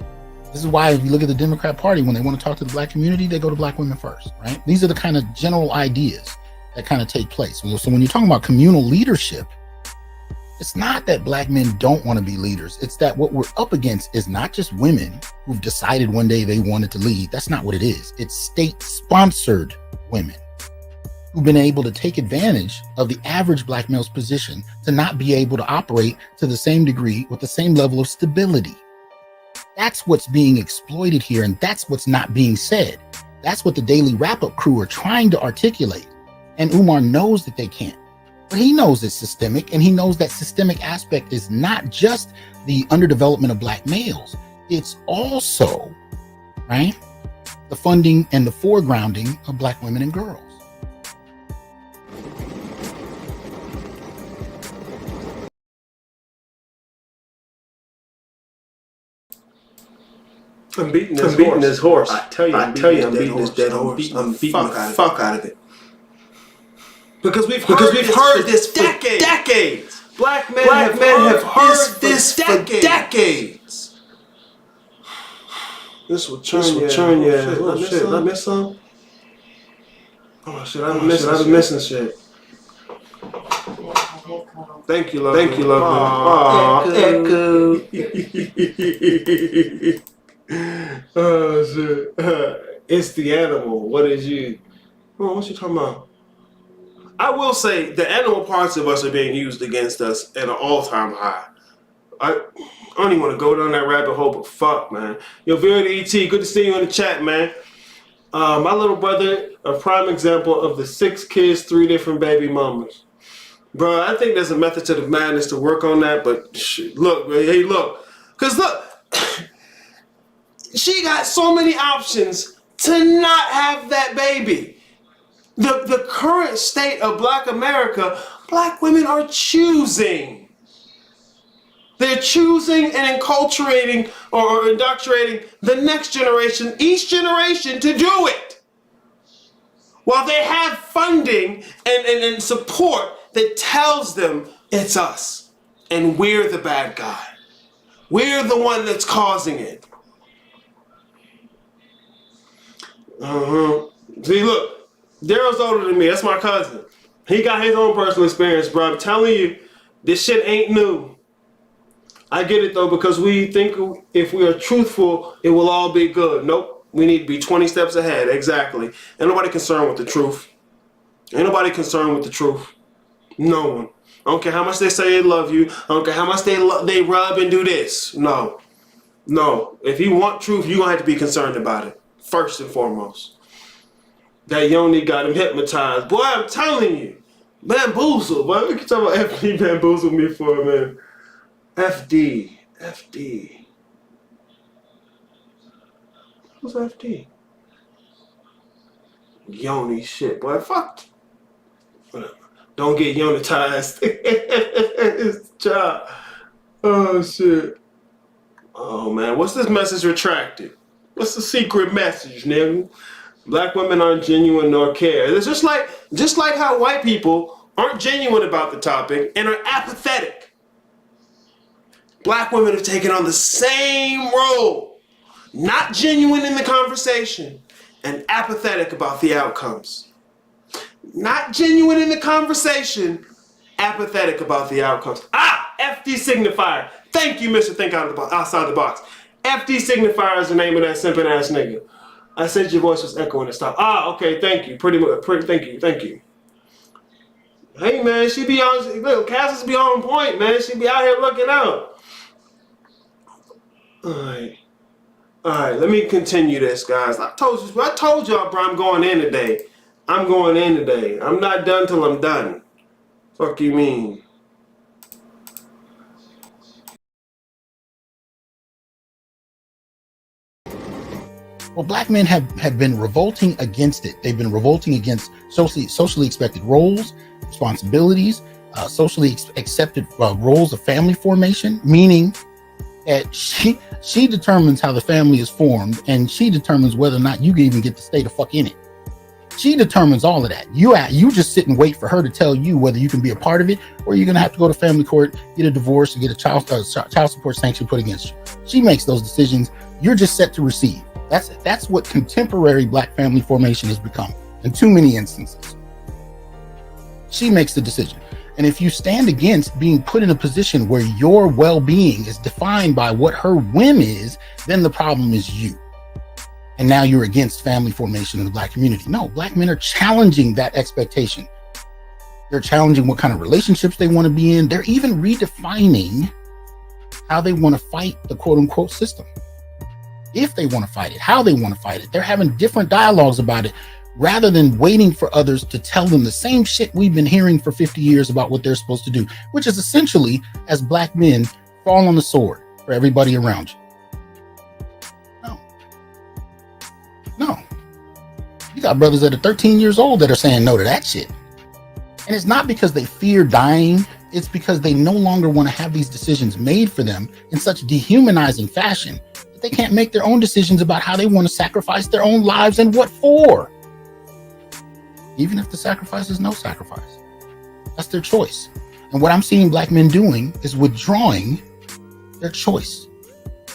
This is why if you look at the Democrat Party, when they want to talk to the black community, they go to black women first, right? These are the kind of general ideas that kind of take place. So when you're talking about communal leadership, it's not that black men don't want to be leaders. It's that what we're up against is not just women who've decided one day they wanted to lead. That's not what it is. It's state-sponsored women who've been able to take advantage of the average black male's position to not be able to operate to the same degree with the same level of stability. That's what's being exploited here, and that's what's not being said. That's what the Daily Wrap-Up crew are trying to articulate. And Umar knows that they can't. But he knows it's systemic, and he knows that systemic aspect is not just the underdevelopment of black males. It's also, right, the funding and the foregrounding of black women and girls. I'm beating this horse. I tell you, I'm beating this dead horse. I'm beating the fuck out of it. Because we've heard this for decades. Black men have heard this for decades. This will turn you. Oh shit, did I miss some? Oh shit, I've been missing shit. Thank you, love. Thank you, love. Echo. Oh shit. It's the animal. What is you? Oh, what you talking about? I will say the animal parts of us are being used against us at an all-time high. I don't even want to go down that rabbit hole, but fuck, man. Yo, Vera the ET, good to see you in the chat, man. My little brother, a prime example of the 6 kids, 3 different baby mamas. Bro, I think there's a method to the madness to work on that, but shit, look, hey, look. Because look, she got so many options to not have that baby. The current state of black America, black women are choosing. They're choosing and enculturating or indoctrinating the next generation, each generation, to do it. While they have funding and support that tells them it's us and we're the bad guy. We're the one that's causing it. See, look. Daryl's older than me. That's my cousin. He got his own personal experience, bro. I'm telling you, this shit ain't new. I get it, though, because we think if we are truthful, it will all be good. Nope. We need to be 20 steps ahead. Exactly. Ain't nobody concerned with the truth. Ain't nobody concerned with the truth. No one. I don't care how much they say they love you. I don't care how much they rub and do this. No. No. If you want truth, you're going to have to be concerned about it. First and foremost. That Yoni got him hypnotized. Boy, I'm telling you. Bamboozled. Boy, we can talk about FD bamboozled me for a minute. FD. Who's FD? Yoni shit. Boy, fuck. Whatever. Don't get Yonitized. It's the job. Oh, shit. Oh, man. What's this message retracted? What's the secret message, nigga? Black women aren't genuine nor care. It's just like how white people aren't genuine about the topic and are apathetic. Black women have taken on the same role, not genuine in the conversation and apathetic about the outcomes. Not genuine in the conversation, apathetic about the outcomes. FD signifier. Thank you, Mr. Think outside the box. FD signifier is the name of that simping ass nigga. I said your voice was echoing and stuff. Okay, thank you. Thank you. Hey, man, she be on, look, Cassius be on point, man. She be out here looking out. All right, let me continue this, guys. I told y'all, bro, I'm going in today. I'm not done till I'm done. Fuck you mean? Well, black men have been revolting against it. They've been revolting against socially expected roles, responsibilities, socially accepted roles of family formation, meaning that she determines how the family is formed, and she determines whether or not you can even get to stay the fuck in it. She determines all of that. You just sit and wait for her to tell you whether you can be a part of it, or you're going to have to go to family court, get a divorce, and get a child support sanction put against you. She makes those decisions. You're just set to receive. That's what contemporary Black family formation has become in too many instances. She makes the decision. And if you stand against being put in a position where your well-being is defined by what her whim is, then the problem is you. And now you're against family formation in the Black community. No, Black men are challenging that expectation. They're challenging what kind of relationships they want to be in. They're even redefining how they want to fight the quote unquote system. If they want to fight it, how they want to fight it. They're having different dialogues about it rather than waiting for others to tell them the same shit we've been hearing for 50 years about what they're supposed to do, which is essentially, as Black men, fall on the sword for everybody around you. No. You got brothers that are 13 years old that are saying no to that shit. And it's not because they fear dying. It's because they no longer want to have these decisions made for them in such dehumanizing fashion that they can't make their own decisions about how they want to sacrifice their own lives and what for. Even if the sacrifice is no sacrifice. That's their choice. And what I'm seeing Black men doing is withdrawing their choice.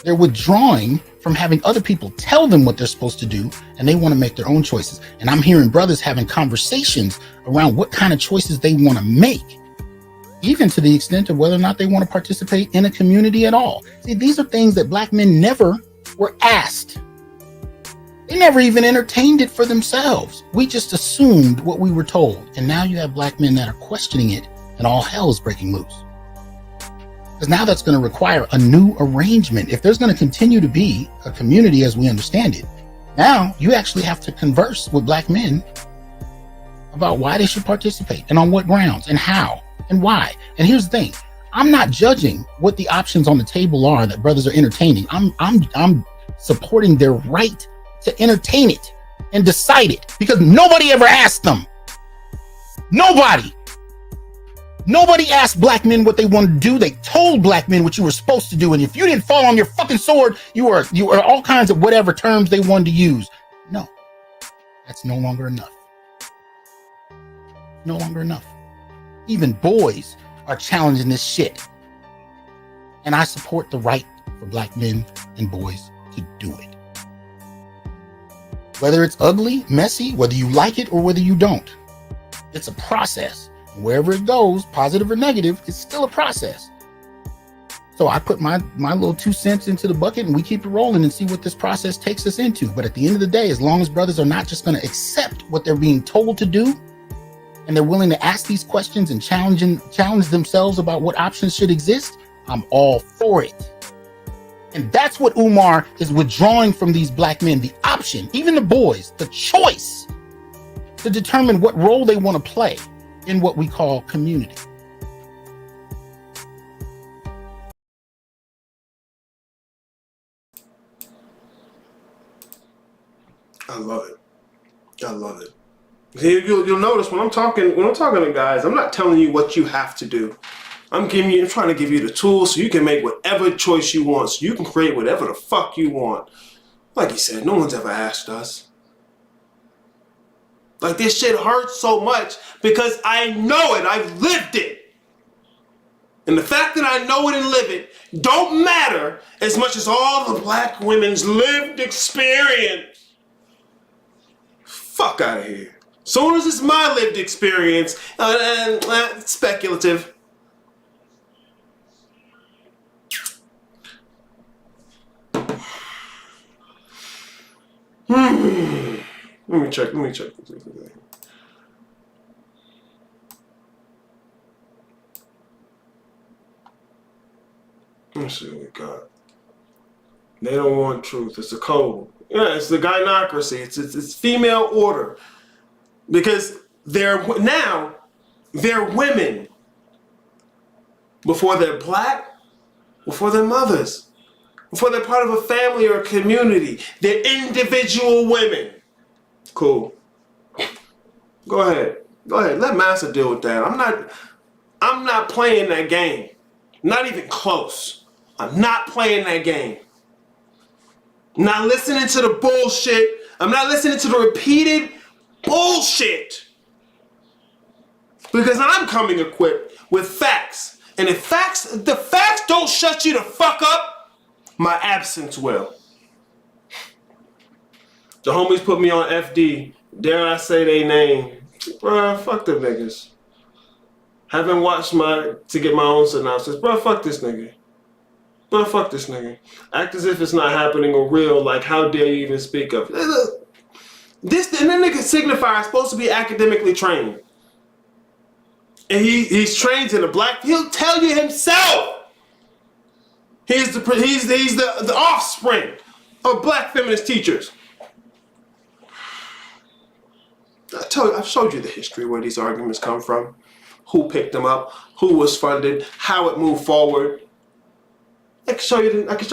They're withdrawing from having other people tell them what they're supposed to do, and they want to make their own choices. And I'm hearing brothers having conversations around what kind of choices they want to make, even to the extent of whether or not they want to participate in a community at all. See, these are things that Black men never were asked. They never even entertained it for themselves. We just assumed what we were told. And now you have Black men that are questioning it, and all hell is breaking loose. Because now that's going to require a new arrangement. If there's going to continue to be a community as we understand it, now you actually have to converse with Black men about why they should participate and on what grounds and how and why. And here's the thing. I'm not judging what the options on the table are that brothers are entertaining. I'm supporting their right to entertain it and decide it, because nobody ever asked them. Nobody asked Black men what they wanted to do. They told Black men what you were supposed to do. And if you didn't fall on your fucking sword, you were all kinds of whatever terms they wanted to use. No, that's no longer enough. No longer enough. Even boys are challenging this shit. And I support the right for Black men and boys to do it. Whether it's ugly, messy, whether you like it or whether you don't. It's a process. Wherever it goes, positive or negative, it's still a process. So I put my little 2 cents into the bucket and we keep it rolling and see what this process takes us into. But at the end of the day, as long as brothers are not just going to accept what they're being told to do, and they're willing to ask these questions and challenge themselves about what options should exist, I'm all for it. And that's what Umar is withdrawing from these Black men, the option, even the boys, the choice to determine what role they want to play in what we call community. I love it. I love it. You'll notice when I'm talking to guys, I'm not telling you what you have to do. I'm trying to give you the tools so you can make whatever choice you want, so you can create whatever the fuck you want. Like you said, no one's ever asked us. Like, this shit hurts so much because I know it. I've lived it. And the fact that I know it and live it don't matter as much as all the Black women's lived experience. Fuck out of here. Soon as it's my lived experience, it's speculative. Let me check. Let's see what we got. They don't want truth. It's a code. Yeah, it's the gynocracy. It's female order. Because they're women. Before they're Black, before they're mothers, before they're part of a family or a community, they're individual women. Cool. Go ahead. Let Massa deal with that. I'm not playing that game. Not even close. I'm not playing that game. I'm not listening to the bullshit. I'm not listening to the repeated bullshit. Because I'm coming equipped with facts. And if the facts don't shut you the fuck up, my absence will. The homies put me on FD. Dare I say they name? Bruh, fuck them niggas. Haven't watched to get my own synopsis. Bruh, fuck this nigga. Bruh, fuck this nigga. Act as if it's not happening or real. Like, how dare you even speak of it? This, and that nigga signifier is supposed to be academically trained. And he's trained in he'll tell you himself. He's the offspring of black feminist teachers. I've showed you the history where these arguments come from, who picked them up, who was funded, how it moved forward. I can show you the dates, I can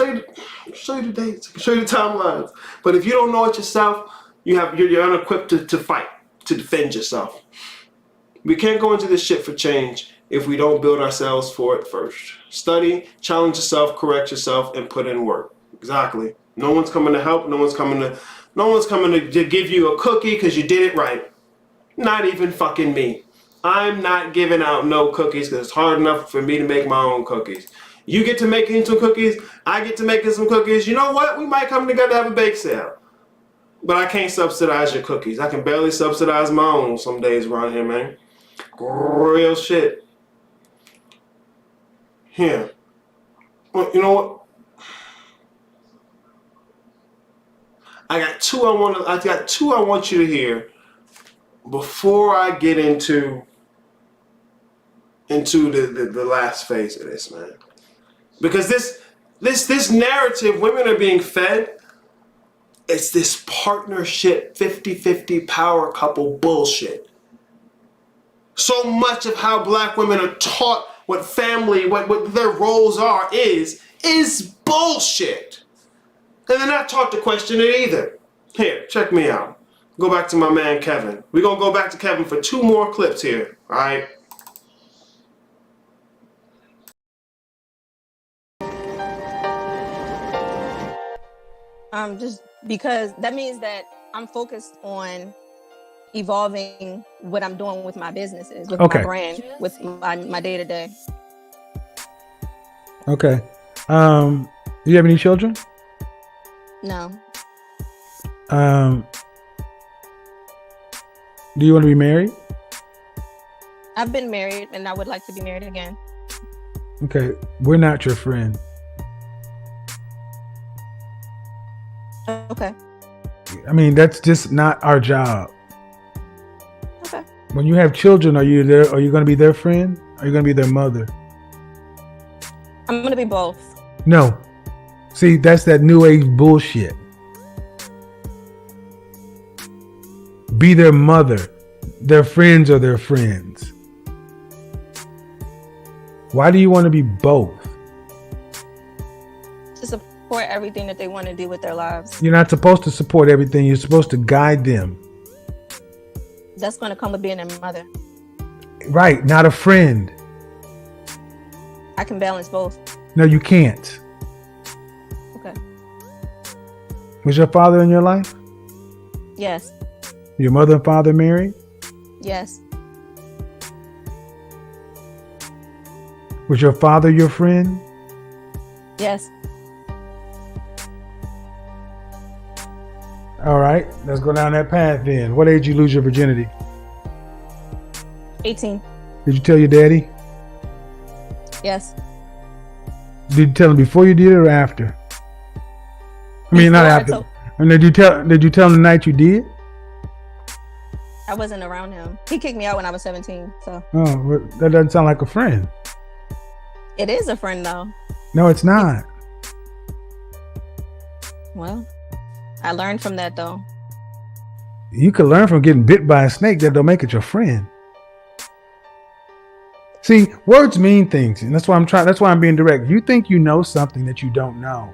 show you the timelines. But if you don't know it yourself, you're unequipped to fight, to defend yourself. We can't go into this shit for change if we don't build ourselves for it first. Study, challenge yourself, correct yourself, and put in work. Exactly. No one's coming to help. No one's coming to give you a cookie because you did it right. Not even fucking me. I'm not giving out no cookies because it's hard enough for me to make my own cookies. You get to making some cookies. I get to making some cookies. You know what? We might come together to have a bake sale. But I can't subsidize your cookies. I can barely subsidize my own some days around here, man. Real shit. Here. Well, you know what? I got two I want you to hear before I get into the last phase of this, man. Because this narrative women are being fed, it's this partnership 50-50 power couple bullshit. So much of how black women are taught what family, what their roles are is bullshit. And they're not taught to question it either. Here, check me out. Go back to my man Kevin. We're going to go back to Kevin for 2 more clips here, all right? Just because that means that I'm focused on evolving what I'm doing with my businesses, with my brand, with my day-to-day. Okay. Do you have any children? No. Do you want to be married? I've been married and I would like to be married again. Okay. We're not your friend. Okay. I mean, that's just not our job. Okay. When you have children, are you going to be their friend? Are you going to be their mother? I'm going to be both. No. See, that's that new age bullshit. Be their mother. Their friends are their friends. Why do you want to be both? To support everything that they want to do with their lives. You're not supposed to support everything. You're supposed to guide them. That's going to come with being a mother. Right, not a friend. I can balance both. No, you can't. Okay. Was your father in your life? Yes. Your mother and father married? Yes. Was your father your friend? Yes. All right, let's go down that path then. What age did you lose your virginity? 18. Did you tell your daddy? Yes. Did you tell him before you did it or after? I mean, not after. And did you tell him the night you did? I wasn't around him. He kicked me out when I was 17. So. Oh, well, that doesn't sound like a friend. It is a friend though. No, it's not. Well, I learned from that though. You can learn from getting bit by a snake. That don't make it your friend. See, words mean things, and that's why I'm being direct. You think you know something that you don't know,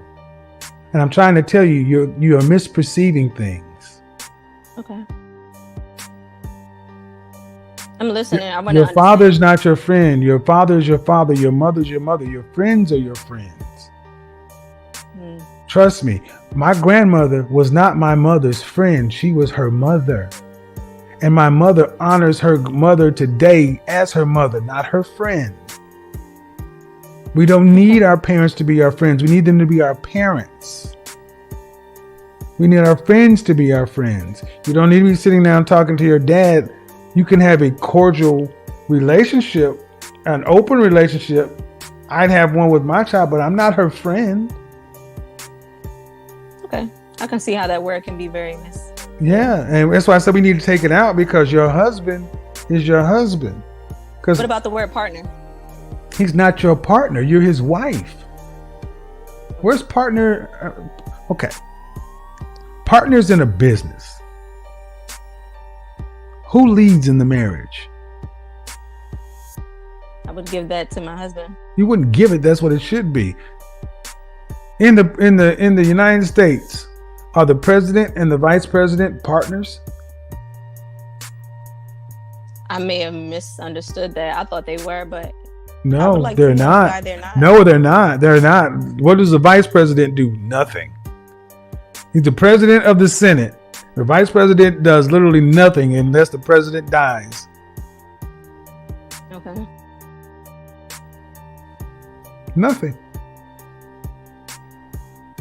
and I'm trying to tell you, you are misperceiving things. Okay. I'm listening. I want Your father's not your friend. Your father is your father. Your mother's your mother. Your friends are your friends. Trust me, my grandmother was not my mother's friend. She was her mother. And my mother honors her mother today as her mother, not her friend. We don't need our parents to be our friends. We need them to be our parents. We need our friends to be our friends. You don't need to be sitting down talking to your dad. You can have a cordial relationship, an open relationship. I'd have one with my child, but I'm not her friend. Okay. I can see how that word can be very Yeah, and that's why I said we need to take it out, because your husband is your husband. What about the word partner? He's not your partner. You're his wife. Where's partner? Okay. Partners in a business. Who leads in the marriage? I would give that to my husband. You wouldn't give it. That's what it should be. In the United States, are the president and the vice president partners? I may have misunderstood that. I thought they were, but no, like they're not. No, they're not. They're not. What does the vice president do? Nothing. He's the president of the Senate. The vice president does literally nothing unless the president dies. Okay. Nothing.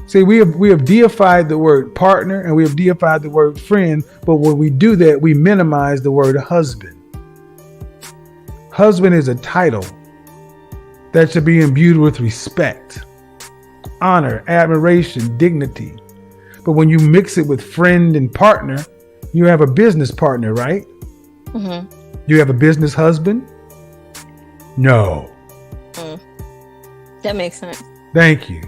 See, we have deified the word partner and we have deified the word friend, but when we do that, we minimize the word husband. Husband is a title that should be imbued with respect, honor, admiration, dignity. But when you mix it with friend and partner, you have a business partner, right? Mm-hmm. You have a business husband? No. That makes sense. Thank you.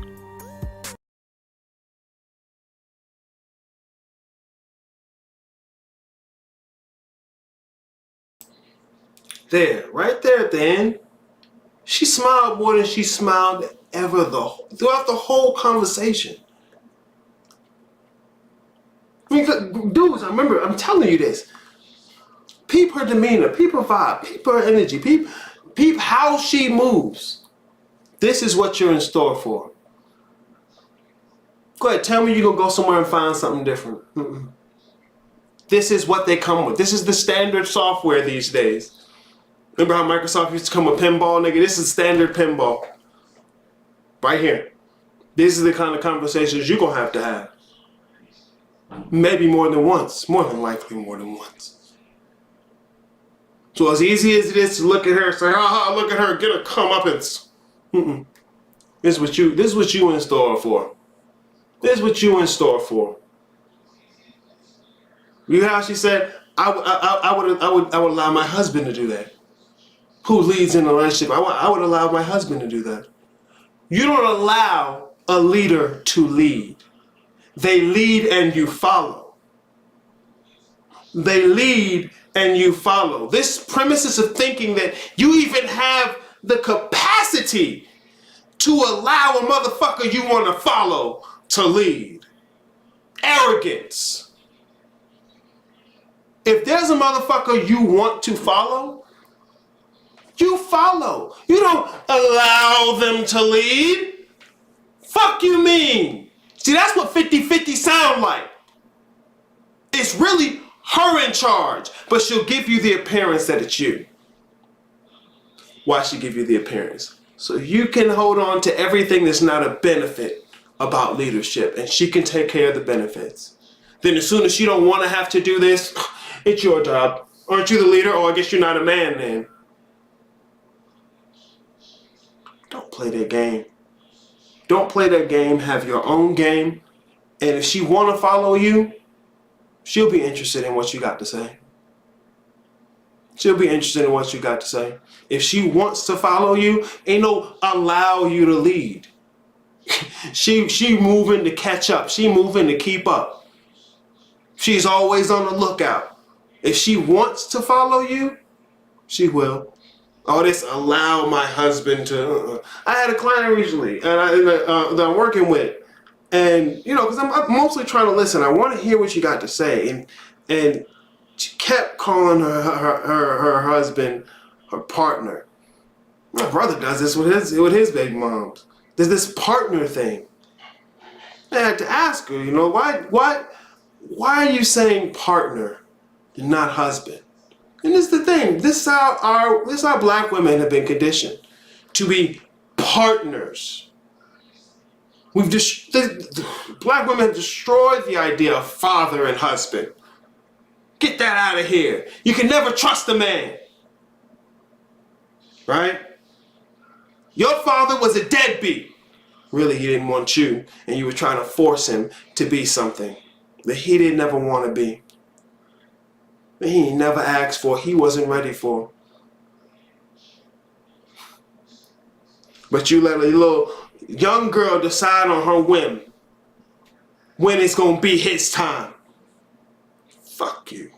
There, right there at the end, she smiled more than she smiled ever throughout the whole conversation. I mean, dudes, I'm telling you this. Peep her demeanor, peep her vibe, peep her energy, peep how she moves. This is what you're in store for. Go ahead, tell me you're going to go somewhere and find something different. This is what they come with. This is the standard software these days. Remember how Microsoft used to come with pinball, nigga? This is standard pinball. Right here. This is the kind of conversations you're going to have. Maybe more than once. More than likely more than once. So as easy as it is to look at her and say, look at her, get a comeuppance. This is what you in store for. This is what you in store for. You know how she said, I would allow my husband to do that. Who leads in a relationship? I would allow my husband to do that. You don't allow a leader to lead. They lead and you follow. They lead and you follow. This premises of thinking that you even have the capacity to allow a motherfucker you want to follow to lead. Arrogance. If there's a motherfucker you want to follow, you follow. You don't allow them to lead. Fuck you mean? See, that's what 50-50 sound like. It's really her in charge, but she'll give you the appearance that it's you. Why she give you the appearance? So you can hold on to everything that's not a benefit about leadership, and she can take care of the benefits. Then as soon as she don't want to have to do this, it's your job. Aren't you the leader? Oh, I guess you're not a man then. Don't play that game. Don't play that game. Have your own game. And if she want to follow you, she'll be interested in what you got to say. She'll be interested in what you got to say. If she wants to follow you, ain't no allow you to lead. She moving to catch up. She moving to keep up. She's always on the lookout. If she wants to follow you, she will. Oh, this allow my husband to. I had a client recently that I'm working with, and because I'm mostly trying to listen. I want to hear what you got to say, and she kept calling her husband her partner. My brother does this with his baby moms. There's this partner thing. I had to ask her, why are you saying partner not husband. And this is the thing. This is how black women have been conditioned to be partners. Black women have destroyed the idea of father and husband. Get that out of here. You can never trust a man. Right? Your father was a deadbeat. Really, he didn't want you, and you were trying to force him to be something that he didn't ever want to be. That he never asked for, he wasn't ready for. But you let a little young girl decide on her whim when it's going to be his time. Fuck you.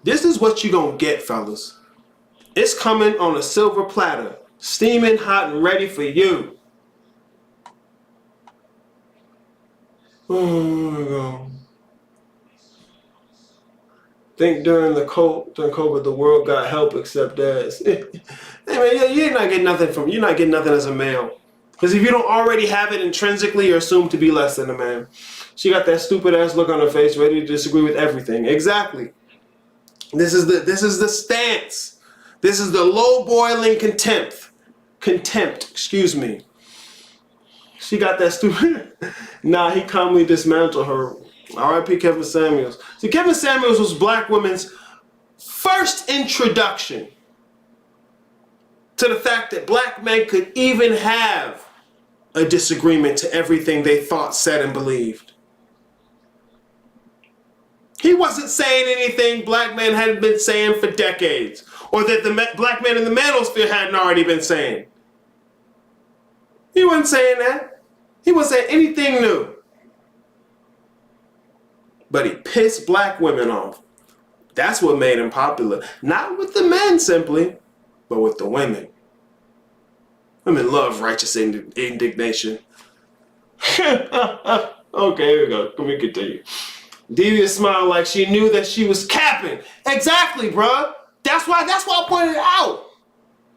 This is what you're going to get, fellas. It's coming on a silver platter, steaming hot and ready for you. Oh my God. Think during COVID, the world got help except us. Hey man, you're not getting nothing as a male. Because if you don't already have it intrinsically, you're assumed to be less than a man. She got that stupid ass look on her face, ready to disagree with everything. Exactly. This is the stance. This is the low boiling contempt. Excuse me. She got that stupid. Nah, he calmly dismantled her. R.I.P. Kevin Samuels. See, Kevin Samuels was black women's first introduction to the fact that black men could even have a disagreement to everything they thought, said, and believed. He wasn't saying anything black men hadn't been saying for decades, or that the black men in the manosphere hadn't already been saying. He wasn't saying that. He wasn't saying anything new. But he pissed black women off. That's what made him popular. Not with the men simply, but with the women. Women love righteous indignation. Okay, here we go. Let me continue. Devious smiled like she knew that she was capping. Exactly, bruh. That's why I pointed it out.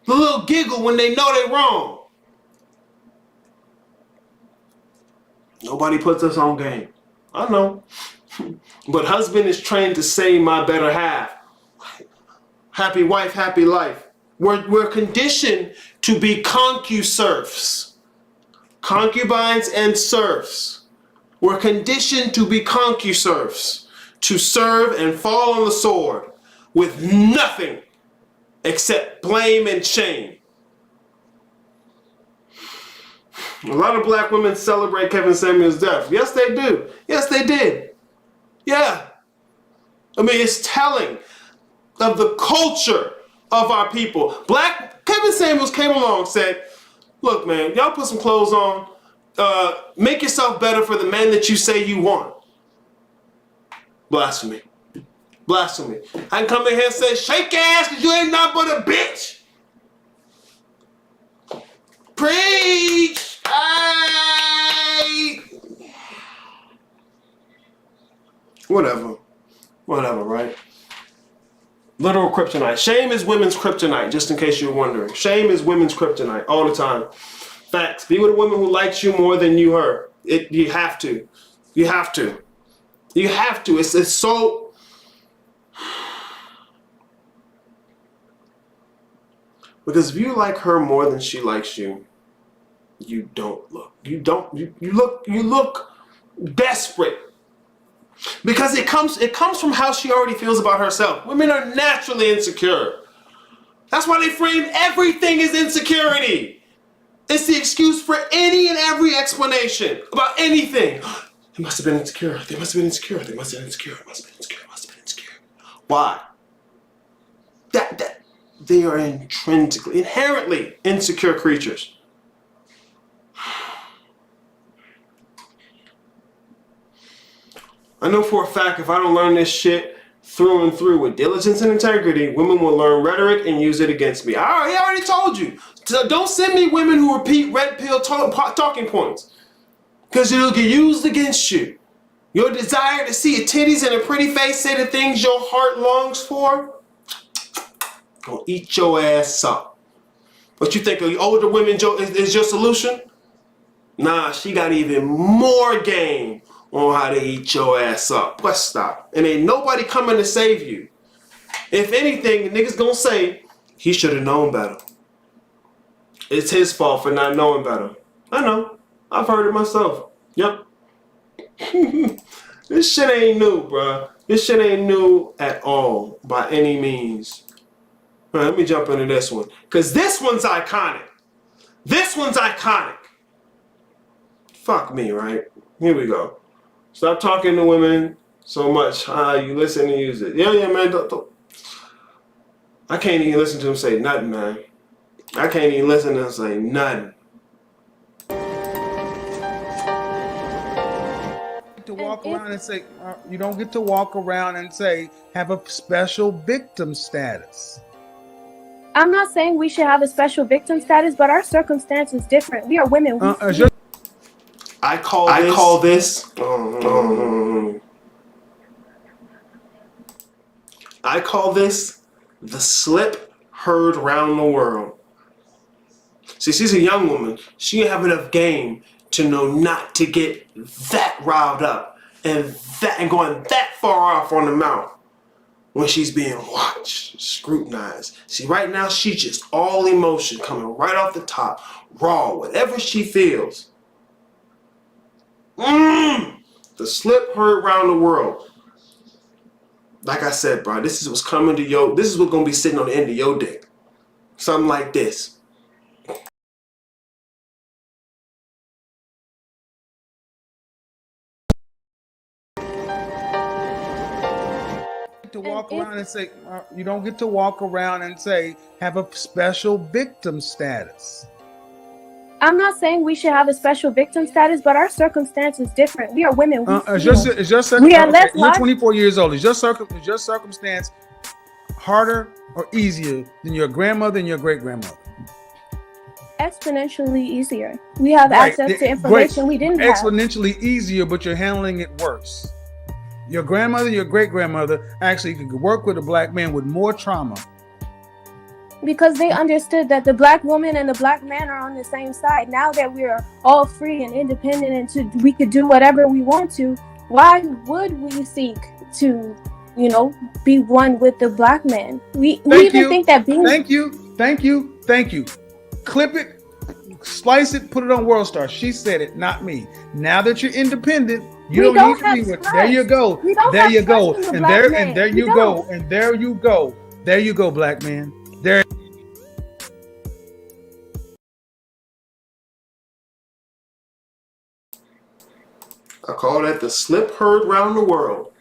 The little giggle when they know they're wrong. Nobody puts us on game. I know. But husband is trained to say my better half. Happy wife, happy life. We're conditioned to be concuserfs. Concubines and serfs. We're conditioned to be concuserfs. To serve and fall on the sword with nothing except blame and shame. A lot of black women celebrate Kevin Samuels' death. Yes, they do. Yes, they did. Yeah. I mean, it's telling of the culture of our people. Kevin Samuels came along and said, look, man, y'all put some clothes on. Make yourself better for the man that you say you want. Blasphemy. Blasphemy. I can come in here and say, shake your ass because you ain't nothing but a bitch. Preach. Whatever, right? Literal kryptonite. Shame is women's kryptonite, just in case you're wondering. Shame is women's kryptonite all the time. Facts. Be with a woman who likes you more than you her. You have to. You have to. You have to. It's so... Because if you like her more than she likes you, you don't look. You look desperate. Because it comes from how she already feels about herself. Women are naturally insecure. That's why they frame everything as insecurity. It's the excuse for any and every explanation about anything. They must have been insecure. They must have been insecure. They must have been insecure. They must have been insecure. They must have been insecure. Why? That they are inherently insecure creatures. I know for a fact if I don't learn this shit through and through with diligence and integrity, women will learn rhetoric and use it against me. I already told you. So don't send me women who repeat red pill talking points. Because it'll get used against you. Your desire to see your titties and a pretty face say the things your heart longs for, gonna eat your ass up. But you think the older women is your solution? Nah, she got even more game on how to eat your ass up. But stop. And ain't nobody coming to save you. If anything, the niggas gonna say, he should have known better. It's his fault for not knowing better. I know. I've heard it myself. Yep. This shit ain't new, bruh. This shit ain't new at all, by any means. All right, let me jump into this one. Because this one's iconic. This one's iconic. Fuck me, right? Here we go. Stop talking to women so much. You listen and use it. Yeah, man. Don't. I can't even listen to him say nothing, man. I can't even listen to him say nothing. To walk around and say, you don't get to walk around and say, have a special victim status. I'm not saying we should have a special victim status, but our circumstance is different. We are women. I call this. I call this the slip heard round the world. See, she's a young woman. She have enough game to know not to get that riled up and going that far off on the mouth when she's being watched, scrutinized. See, right now she's just all emotion coming right off the top, raw, whatever she feels. The slip heard round the world. Like I said, bro, this is what's coming to yo. This is what's gonna be sitting on the end of your dick. Something like this. To walk around and say, you don't get to walk around and say, have a special victim status. I'm not saying we should have a special victim status, but our circumstance is different. We are women. You're 24 years old. Is your circumstance harder or easier than your grandmother and your great-grandmother? Exponentially easier. We have access to information we didn't have. Exponentially easier, but you're handling it worse. Your grandmother, your great-grandmother actually could work with a black man with more trauma. Because they understood that the black woman and the black man are on the same side. Now that we're all free and independent and we could do whatever we want to, why would we seek to, be one with the black man? We even think that being... Thank you. Clip it, slice it, put it on World Star. She said it, not me. Now that you're independent, you don't need to be with. There you go. There you go. And there you go. There you go, black man. There. I call that the slip heard round the world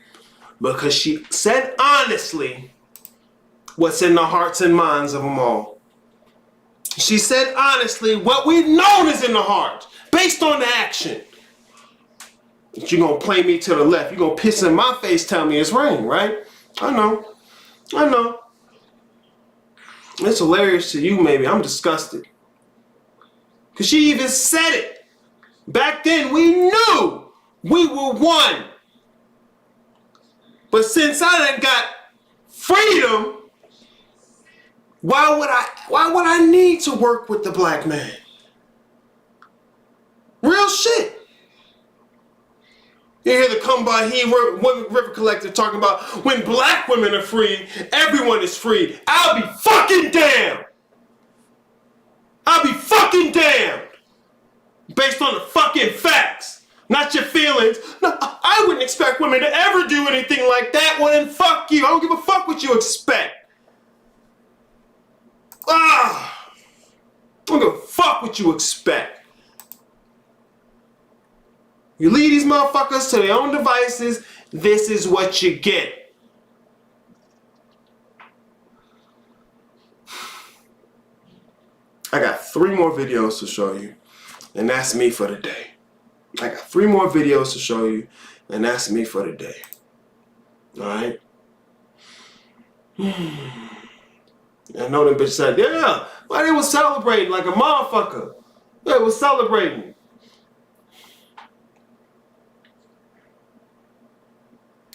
because she said honestly what's in the hearts and minds of them all. She said honestly what we've known is in the heart based on the action. But you're going to play me to the left. You're going to piss in my face, tell me it's rain, right? I know. It's hilarious to you, maybe. I'm disgusted. Because she even said it. Back then, we knew we were one. But since I done got freedom, why would I need to work with the black man? Real shit. You hear the River Collective talking about when black women are free, everyone is free. I'll be fucking damned. Based on the fucking facts, not your feelings. No, I wouldn't expect women to ever do anything like that. Well, then fuck you. I don't give a fuck what you expect. I don't give a fuck what you expect. You leave these motherfuckers to their own devices, this is what you get. I got 3 more videos to show you, and that's me for the day. I got 3 more videos to show you, and that's me for the day. Alright? I know them bitches said, yeah, why they was celebrating like a motherfucker. They was celebrating.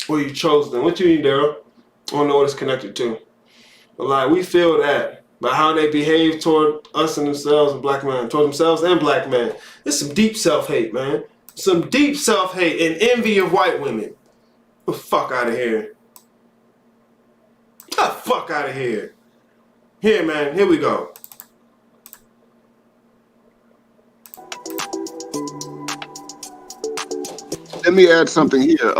Well, you chose them. What you need, Daryl? I don't know what it's connected to. But like, we feel that by how they behave toward us and themselves and black men, toward themselves and black men. It's some deep self-hate, man. some deep self-hate and envy of white women. Get the fuck out of here. Get the fuck out of here. Here, man. Here we go. Let me add something here.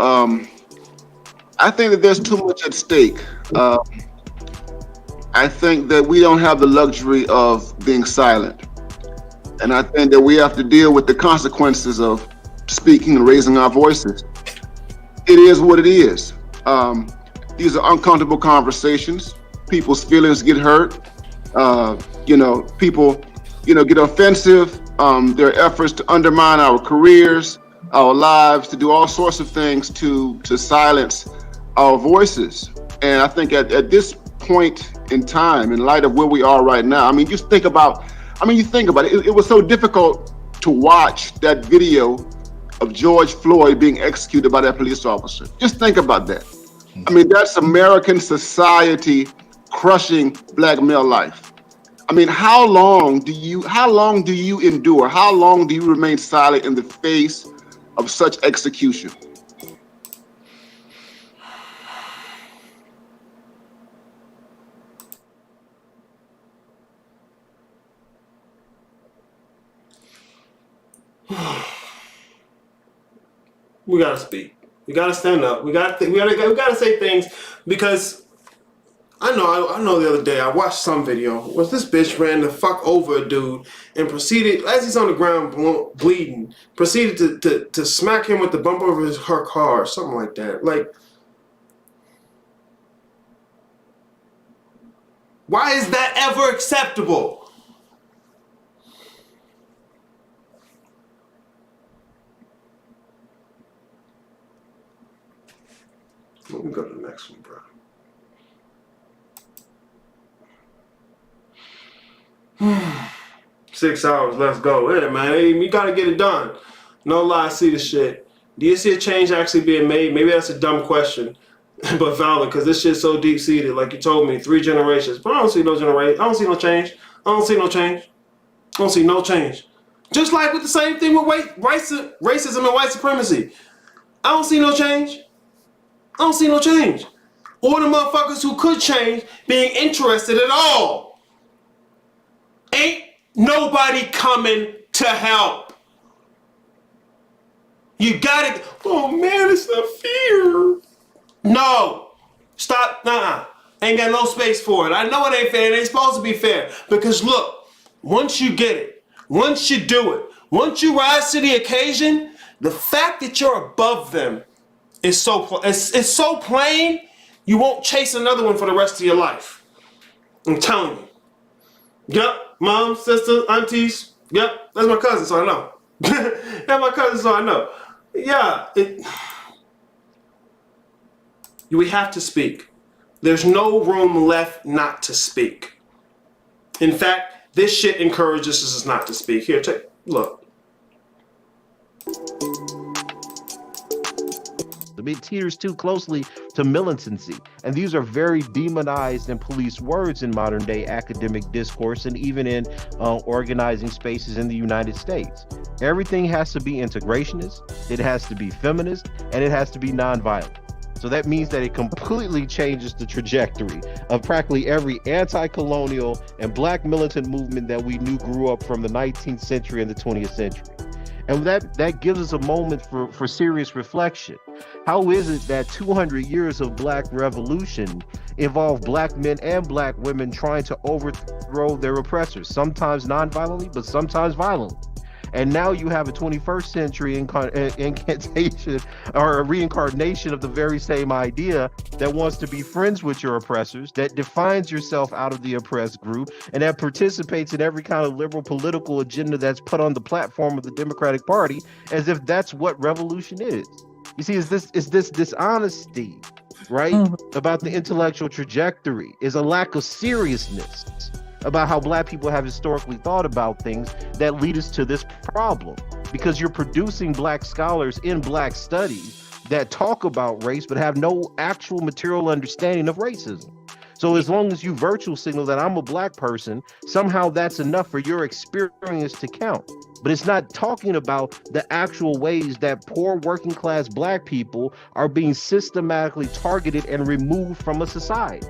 I think that there's too much at stake. I think that we don't have the luxury of being silent. And I think that we have to deal with the consequences of speaking and raising our voices. It is what it is. These are uncomfortable conversations. People's feelings get hurt. People, get offensive. There are efforts to undermine our careers, our lives, to do all sorts of things to silence our voices. And I think at this point in time, in light of where we are right now, you think about it. It was so difficult to watch that video of George Floyd being executed by that police officer. Just think about that. That's American society crushing black male life. How long do you endure? How long do you remain silent in the face of such execution? We gotta speak. We gotta stand up. We gotta say things, because I know the other day I watched some video where this bitch ran the fuck over a dude and proceeded, as he's on the ground bleeding, proceeded to smack him with the bumper of her car, something like that. Like, why is that ever acceptable? Let me go to the next one, bro. $6 hours, let's go. Yeah, man, you gotta get it done. No lie, I see the shit. Do you see a change actually being made? Maybe that's a dumb question, but valid, because this shit's so deep-seated. Like you told me, 3 generations. But I don't see no generation. I don't see no change. I don't see no change. I don't see no change. Just like with the same thing with racism and white supremacy. I don't see no change. I don't see no change. Or the motherfuckers who could change being interested at all. Ain't nobody coming to help. You gotta, oh man, it's not fair. No. Stop, Ain't got no space for it. I know it ain't fair. It ain't supposed to be fair. Because look, once you get it, once you do it, once you rise to the occasion, the fact that you're above them is it's so plain, you won't chase another one for the rest of your life. I'm telling you. Yep, mom, sister, aunties. Yep, that's my cousin, so I know. That's my cousin, so I know. Yeah, we have to speak. There's no room left not to speak. In fact, this shit encourages us not to speak. Here, look. It teeters too closely to militancy, and these are very demonized and policed words in modern day academic discourse and even in organizing spaces in the United States. Everything has to be integrationist, it has to be feminist, and it has to be nonviolent. So that means that it completely changes the trajectory of practically every anti-colonial and black militant movement that we knew grew up from the 19th century and the 20th century. And that gives us a moment for serious reflection. How is it that 200 years of black revolution involved black men and black women trying to overthrow their oppressors, sometimes non-violently, but sometimes violently? And now you have a 21st century incantation or a reincarnation of the very same idea that wants to be friends with your oppressors, that defines yourself out of the oppressed group, and that participates in every kind of liberal political agenda that's put on the platform of the Democratic Party, as if that's what revolution is. You see, is this dishonesty, right, about the intellectual trajectory, is a lack of seriousness about how black people have historically thought about things that lead us to this problem, because you're producing black scholars in black studies that talk about race but have no actual material understanding of racism. So as long as you virtue signal that I'm a black person, somehow that's enough for your experience to count. but it's not talking about the actual ways that poor working class black people are being systematically targeted and removed from a society.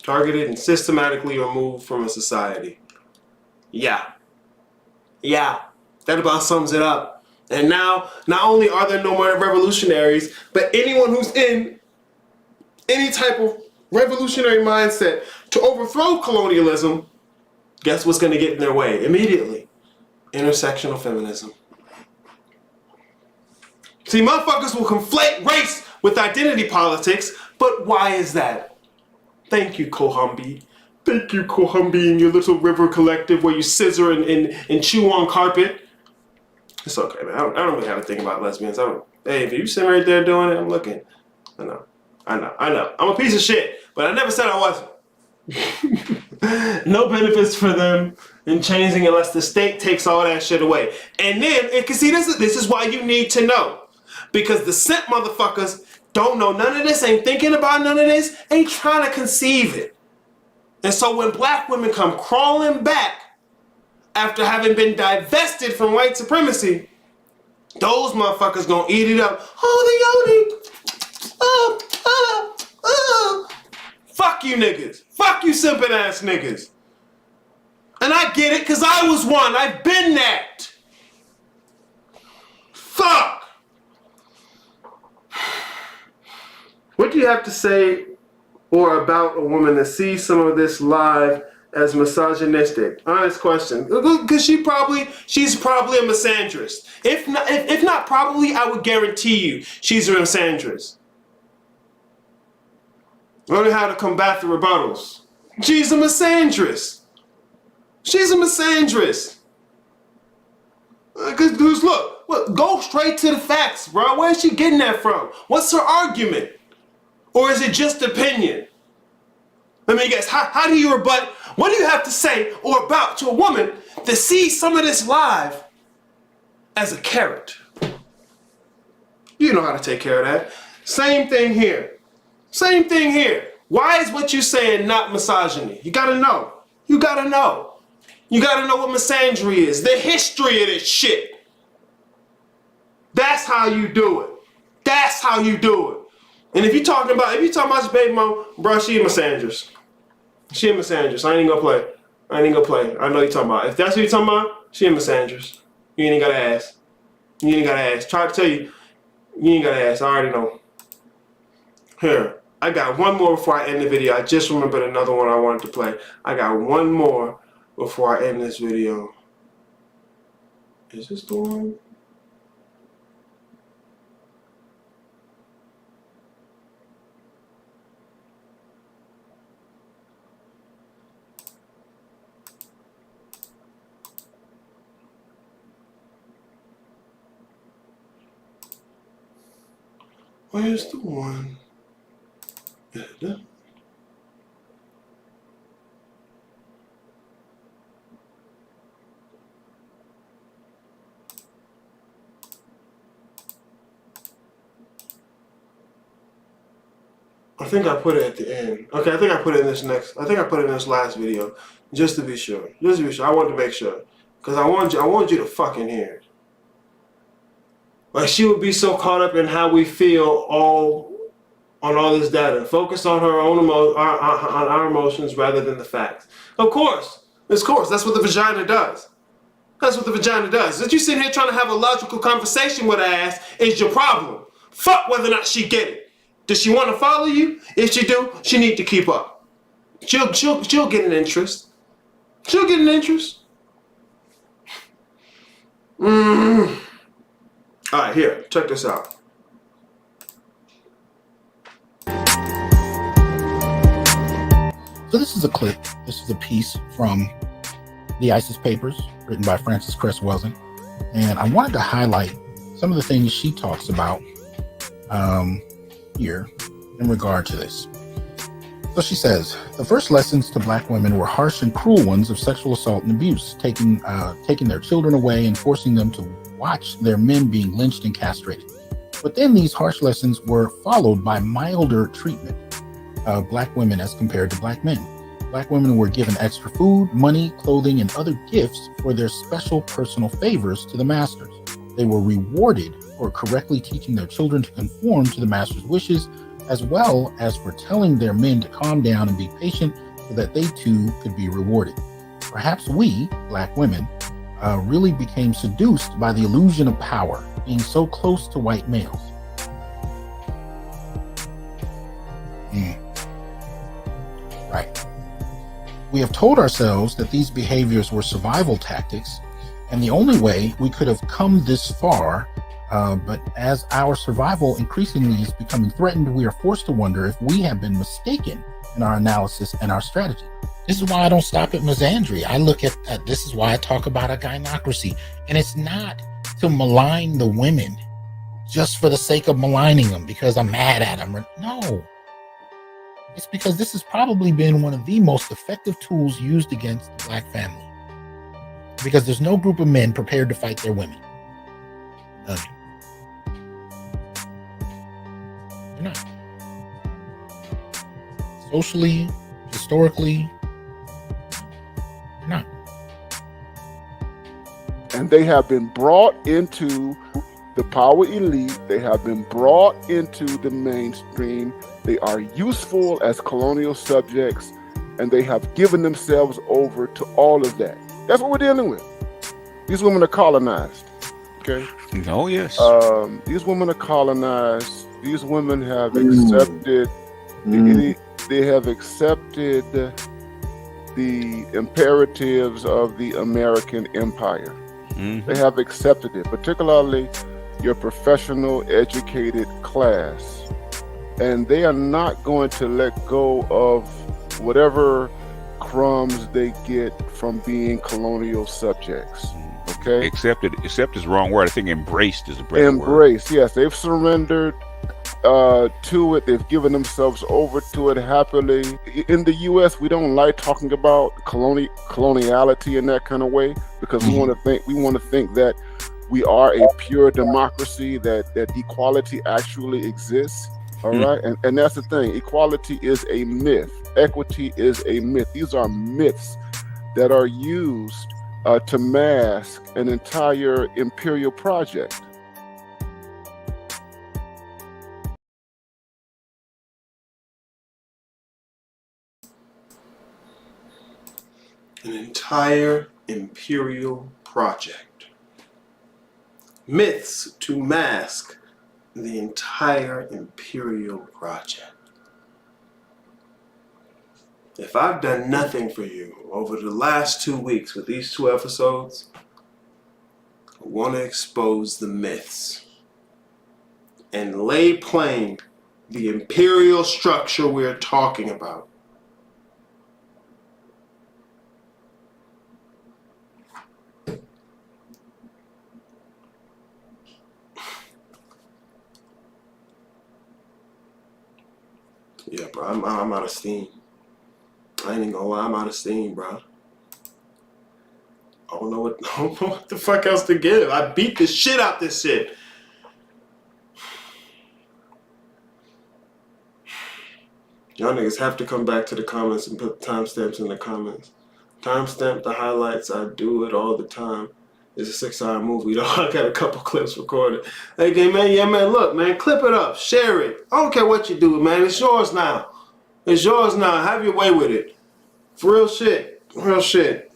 Targeted and systematically removed from a society. Yeah. That about sums it up. And now, not only are there no more revolutionaries, but anyone who's in any type of revolutionary mindset to overthrow colonialism, guess what's going to get in their way immediately? Intersectional feminism. See, motherfuckers will conflate race with identity politics, but why is that? Thank you, Cohumbi. Thank you, Cohumbi, and your little river collective where you scissor and chew on carpet. It's okay, man. I don't really have a thing about lesbians. Hey, if you sitting right there doing it, I'm looking. I know. I'm a piece of shit, but I never said I wasn't. No benefits for them in changing unless the state takes all that shit away. And then, see, this is why you need to know. Because the simp motherfuckers don't know none of this, ain't thinking about none of this, ain't trying to conceive it. And so when black women come crawling back after having been divested from white supremacy, those motherfuckers gonna eat it up. Oh, fuck you niggas. Fuck you simping ass niggas. And I get it, cause I was one. I've been that. Fuck. What do you have to say or about a woman that sees some of this live as misogynistic? Honest question. Because she's probably a misandrist. If not probably, I would guarantee you she's a misandrist. Learning how to combat the rebuttals. She's a misandrist. She's a misandrist. Because look, go straight to the facts, bro. Where is she getting that from? What's her argument? Or is it just opinion? Let me guess, how do you rebut? What do you have to say or about to a woman that sees some of this live as a carrot? You know how to take care of that. Same thing here. Same thing here. Why is what you're saying not misogyny? You gotta know. You gotta know. You gotta know what misandry is. The history of this shit. That's how you do it. That's how you do it. And if you're talking about this baby mom, bro, she a misandrist. She a misandrist. I ain't gonna play. I know you're talking about. If that's what you're talking about, she a misandrist. You ain't gotta ask. Try to tell you, you ain't gotta ask. I already know. Here, I got one more before I end the video. I just remembered another one I wanted to play. I got one more before I end this video. Is this the one? Where's the one? I think I put it at the end. Okay, I think I put it in this last video, just to be sure. I wanted to make sure, because I want you to fucking hear it. Like, she would be so caught up in how we feel on all this data. Focus on her own on our emotions rather than the facts. Of course. That's what the vagina does. That you sitting here trying to have a logical conversation with her ass is your problem. Fuck whether or not she get it. Does she want to follow you? If she do, she need to keep up. She'll get an interest. All right, here, check this out. So this is a clip. This is a piece from the ISIS Papers, written by Frances Cress Welsing. And I wanted to highlight some of the things she talks about here in regard to this. So she says, the first lessons to black women were harsh and cruel ones of sexual assault and abuse, taking their children away and forcing them to watch their men being lynched and castrated. But then these harsh lessons were followed by milder treatment of Black women as compared to Black men. Black women were given extra food, money, clothing, and other gifts for their special personal favors to the masters. They were rewarded for correctly teaching their children to conform to the master's wishes, as well as for telling their men to calm down and be patient so that they too could be rewarded. Perhaps we, Black women, really became seduced by the illusion of power, being so close to white males. Right. We have told ourselves that these behaviors were survival tactics, and the only way we could have come this far, but as our survival increasingly is becoming threatened, we are forced to wonder if we have been mistaken in our analysis and our strategy. This is why I don't stop at misandry. I look at this is why I talk about a gynocracy, and it's not to malign the women just for the sake of maligning them because I'm mad at them. No. It's because this has probably been one of the most effective tools used against the Black family. Because there's no group of men prepared to fight their women. None. They're not. Socially, historically, they're not. And they have been brought into the power elite. They have been brought into the mainstream. They are useful as colonial subjects, and they have given themselves over to all of that. That's what we're dealing with. These women are colonized. Okay. Oh yes. These women are colonized. These women have accepted. They have accepted the imperatives of the American empire. They have accepted it, particularly your professional, educated class, and they are not going to let go of whatever crumbs they get from being colonial subjects. Okay. Accepted is the wrong word. I think embraced is a better word. Embraced, yes. They've surrendered to it. They've given themselves over to it happily. In the U.S., we don't like talking about coloniality in that kind of way because we want to think that we are a pure democracy, that equality actually exists. All right, and that's the thing. Equality is a myth. Equity is a myth. These are myths that are used to mask an entire imperial project. An entire imperial project. Myths to mask the entire imperial project. If I've done nothing for you over the last 2 weeks with these 2 episodes, I want to expose the myths and lay plain the imperial structure we're talking about. Yeah, bro, I'm out of steam. I ain't even gonna lie, I'm out of steam, bro. I don't know what the fuck else to give. I beat the shit out this shit. Y'all niggas have to come back to the comments and put timestamps in the comments. Timestamp the highlights. I do it all the time. It's a 6-hour movie, though. I got a couple clips recorded. Hey, man, yeah, man, look, man, clip it up, share it. I don't care what you do, man. It's yours now. It's yours now. Have your way with it. For real shit. Real shit.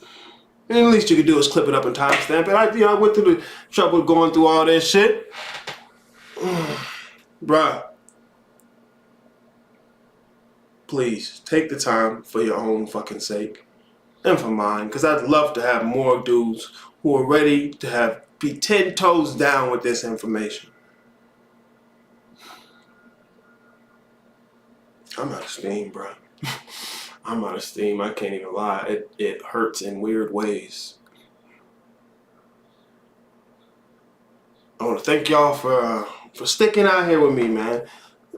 And the least you could do is clip it up and timestamp it. I went through the trouble of going through all that shit. Bruh. Please, take the time for your own fucking sake. And for mine. Because I'd love to have more dudes who are ready to be 10 toes down with this information. I'm out of steam, bruh. I'm out of steam. I can't even lie. It hurts in weird ways. I want to thank y'all for sticking out here with me, man.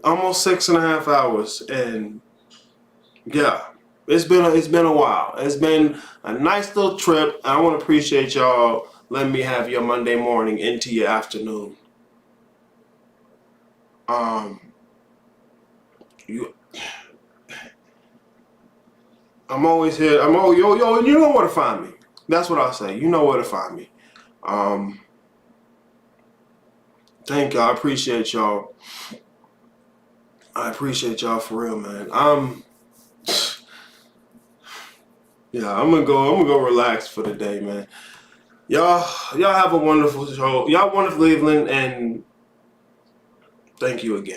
Almost 6.5 hours, and yeah, it's been a while. It's been a nice little trip. I want to appreciate y'all letting me have your Monday morning into your afternoon. I'm always here. Yo. You know where to find me. That's what I'll say. You know where to find me. Thank you. I appreciate y'all. I appreciate y'all for real, man. Yeah, I'm gonna go relax for the day, man. Y'all have a wonderful show. Y'all wonderful evening, and thank you again.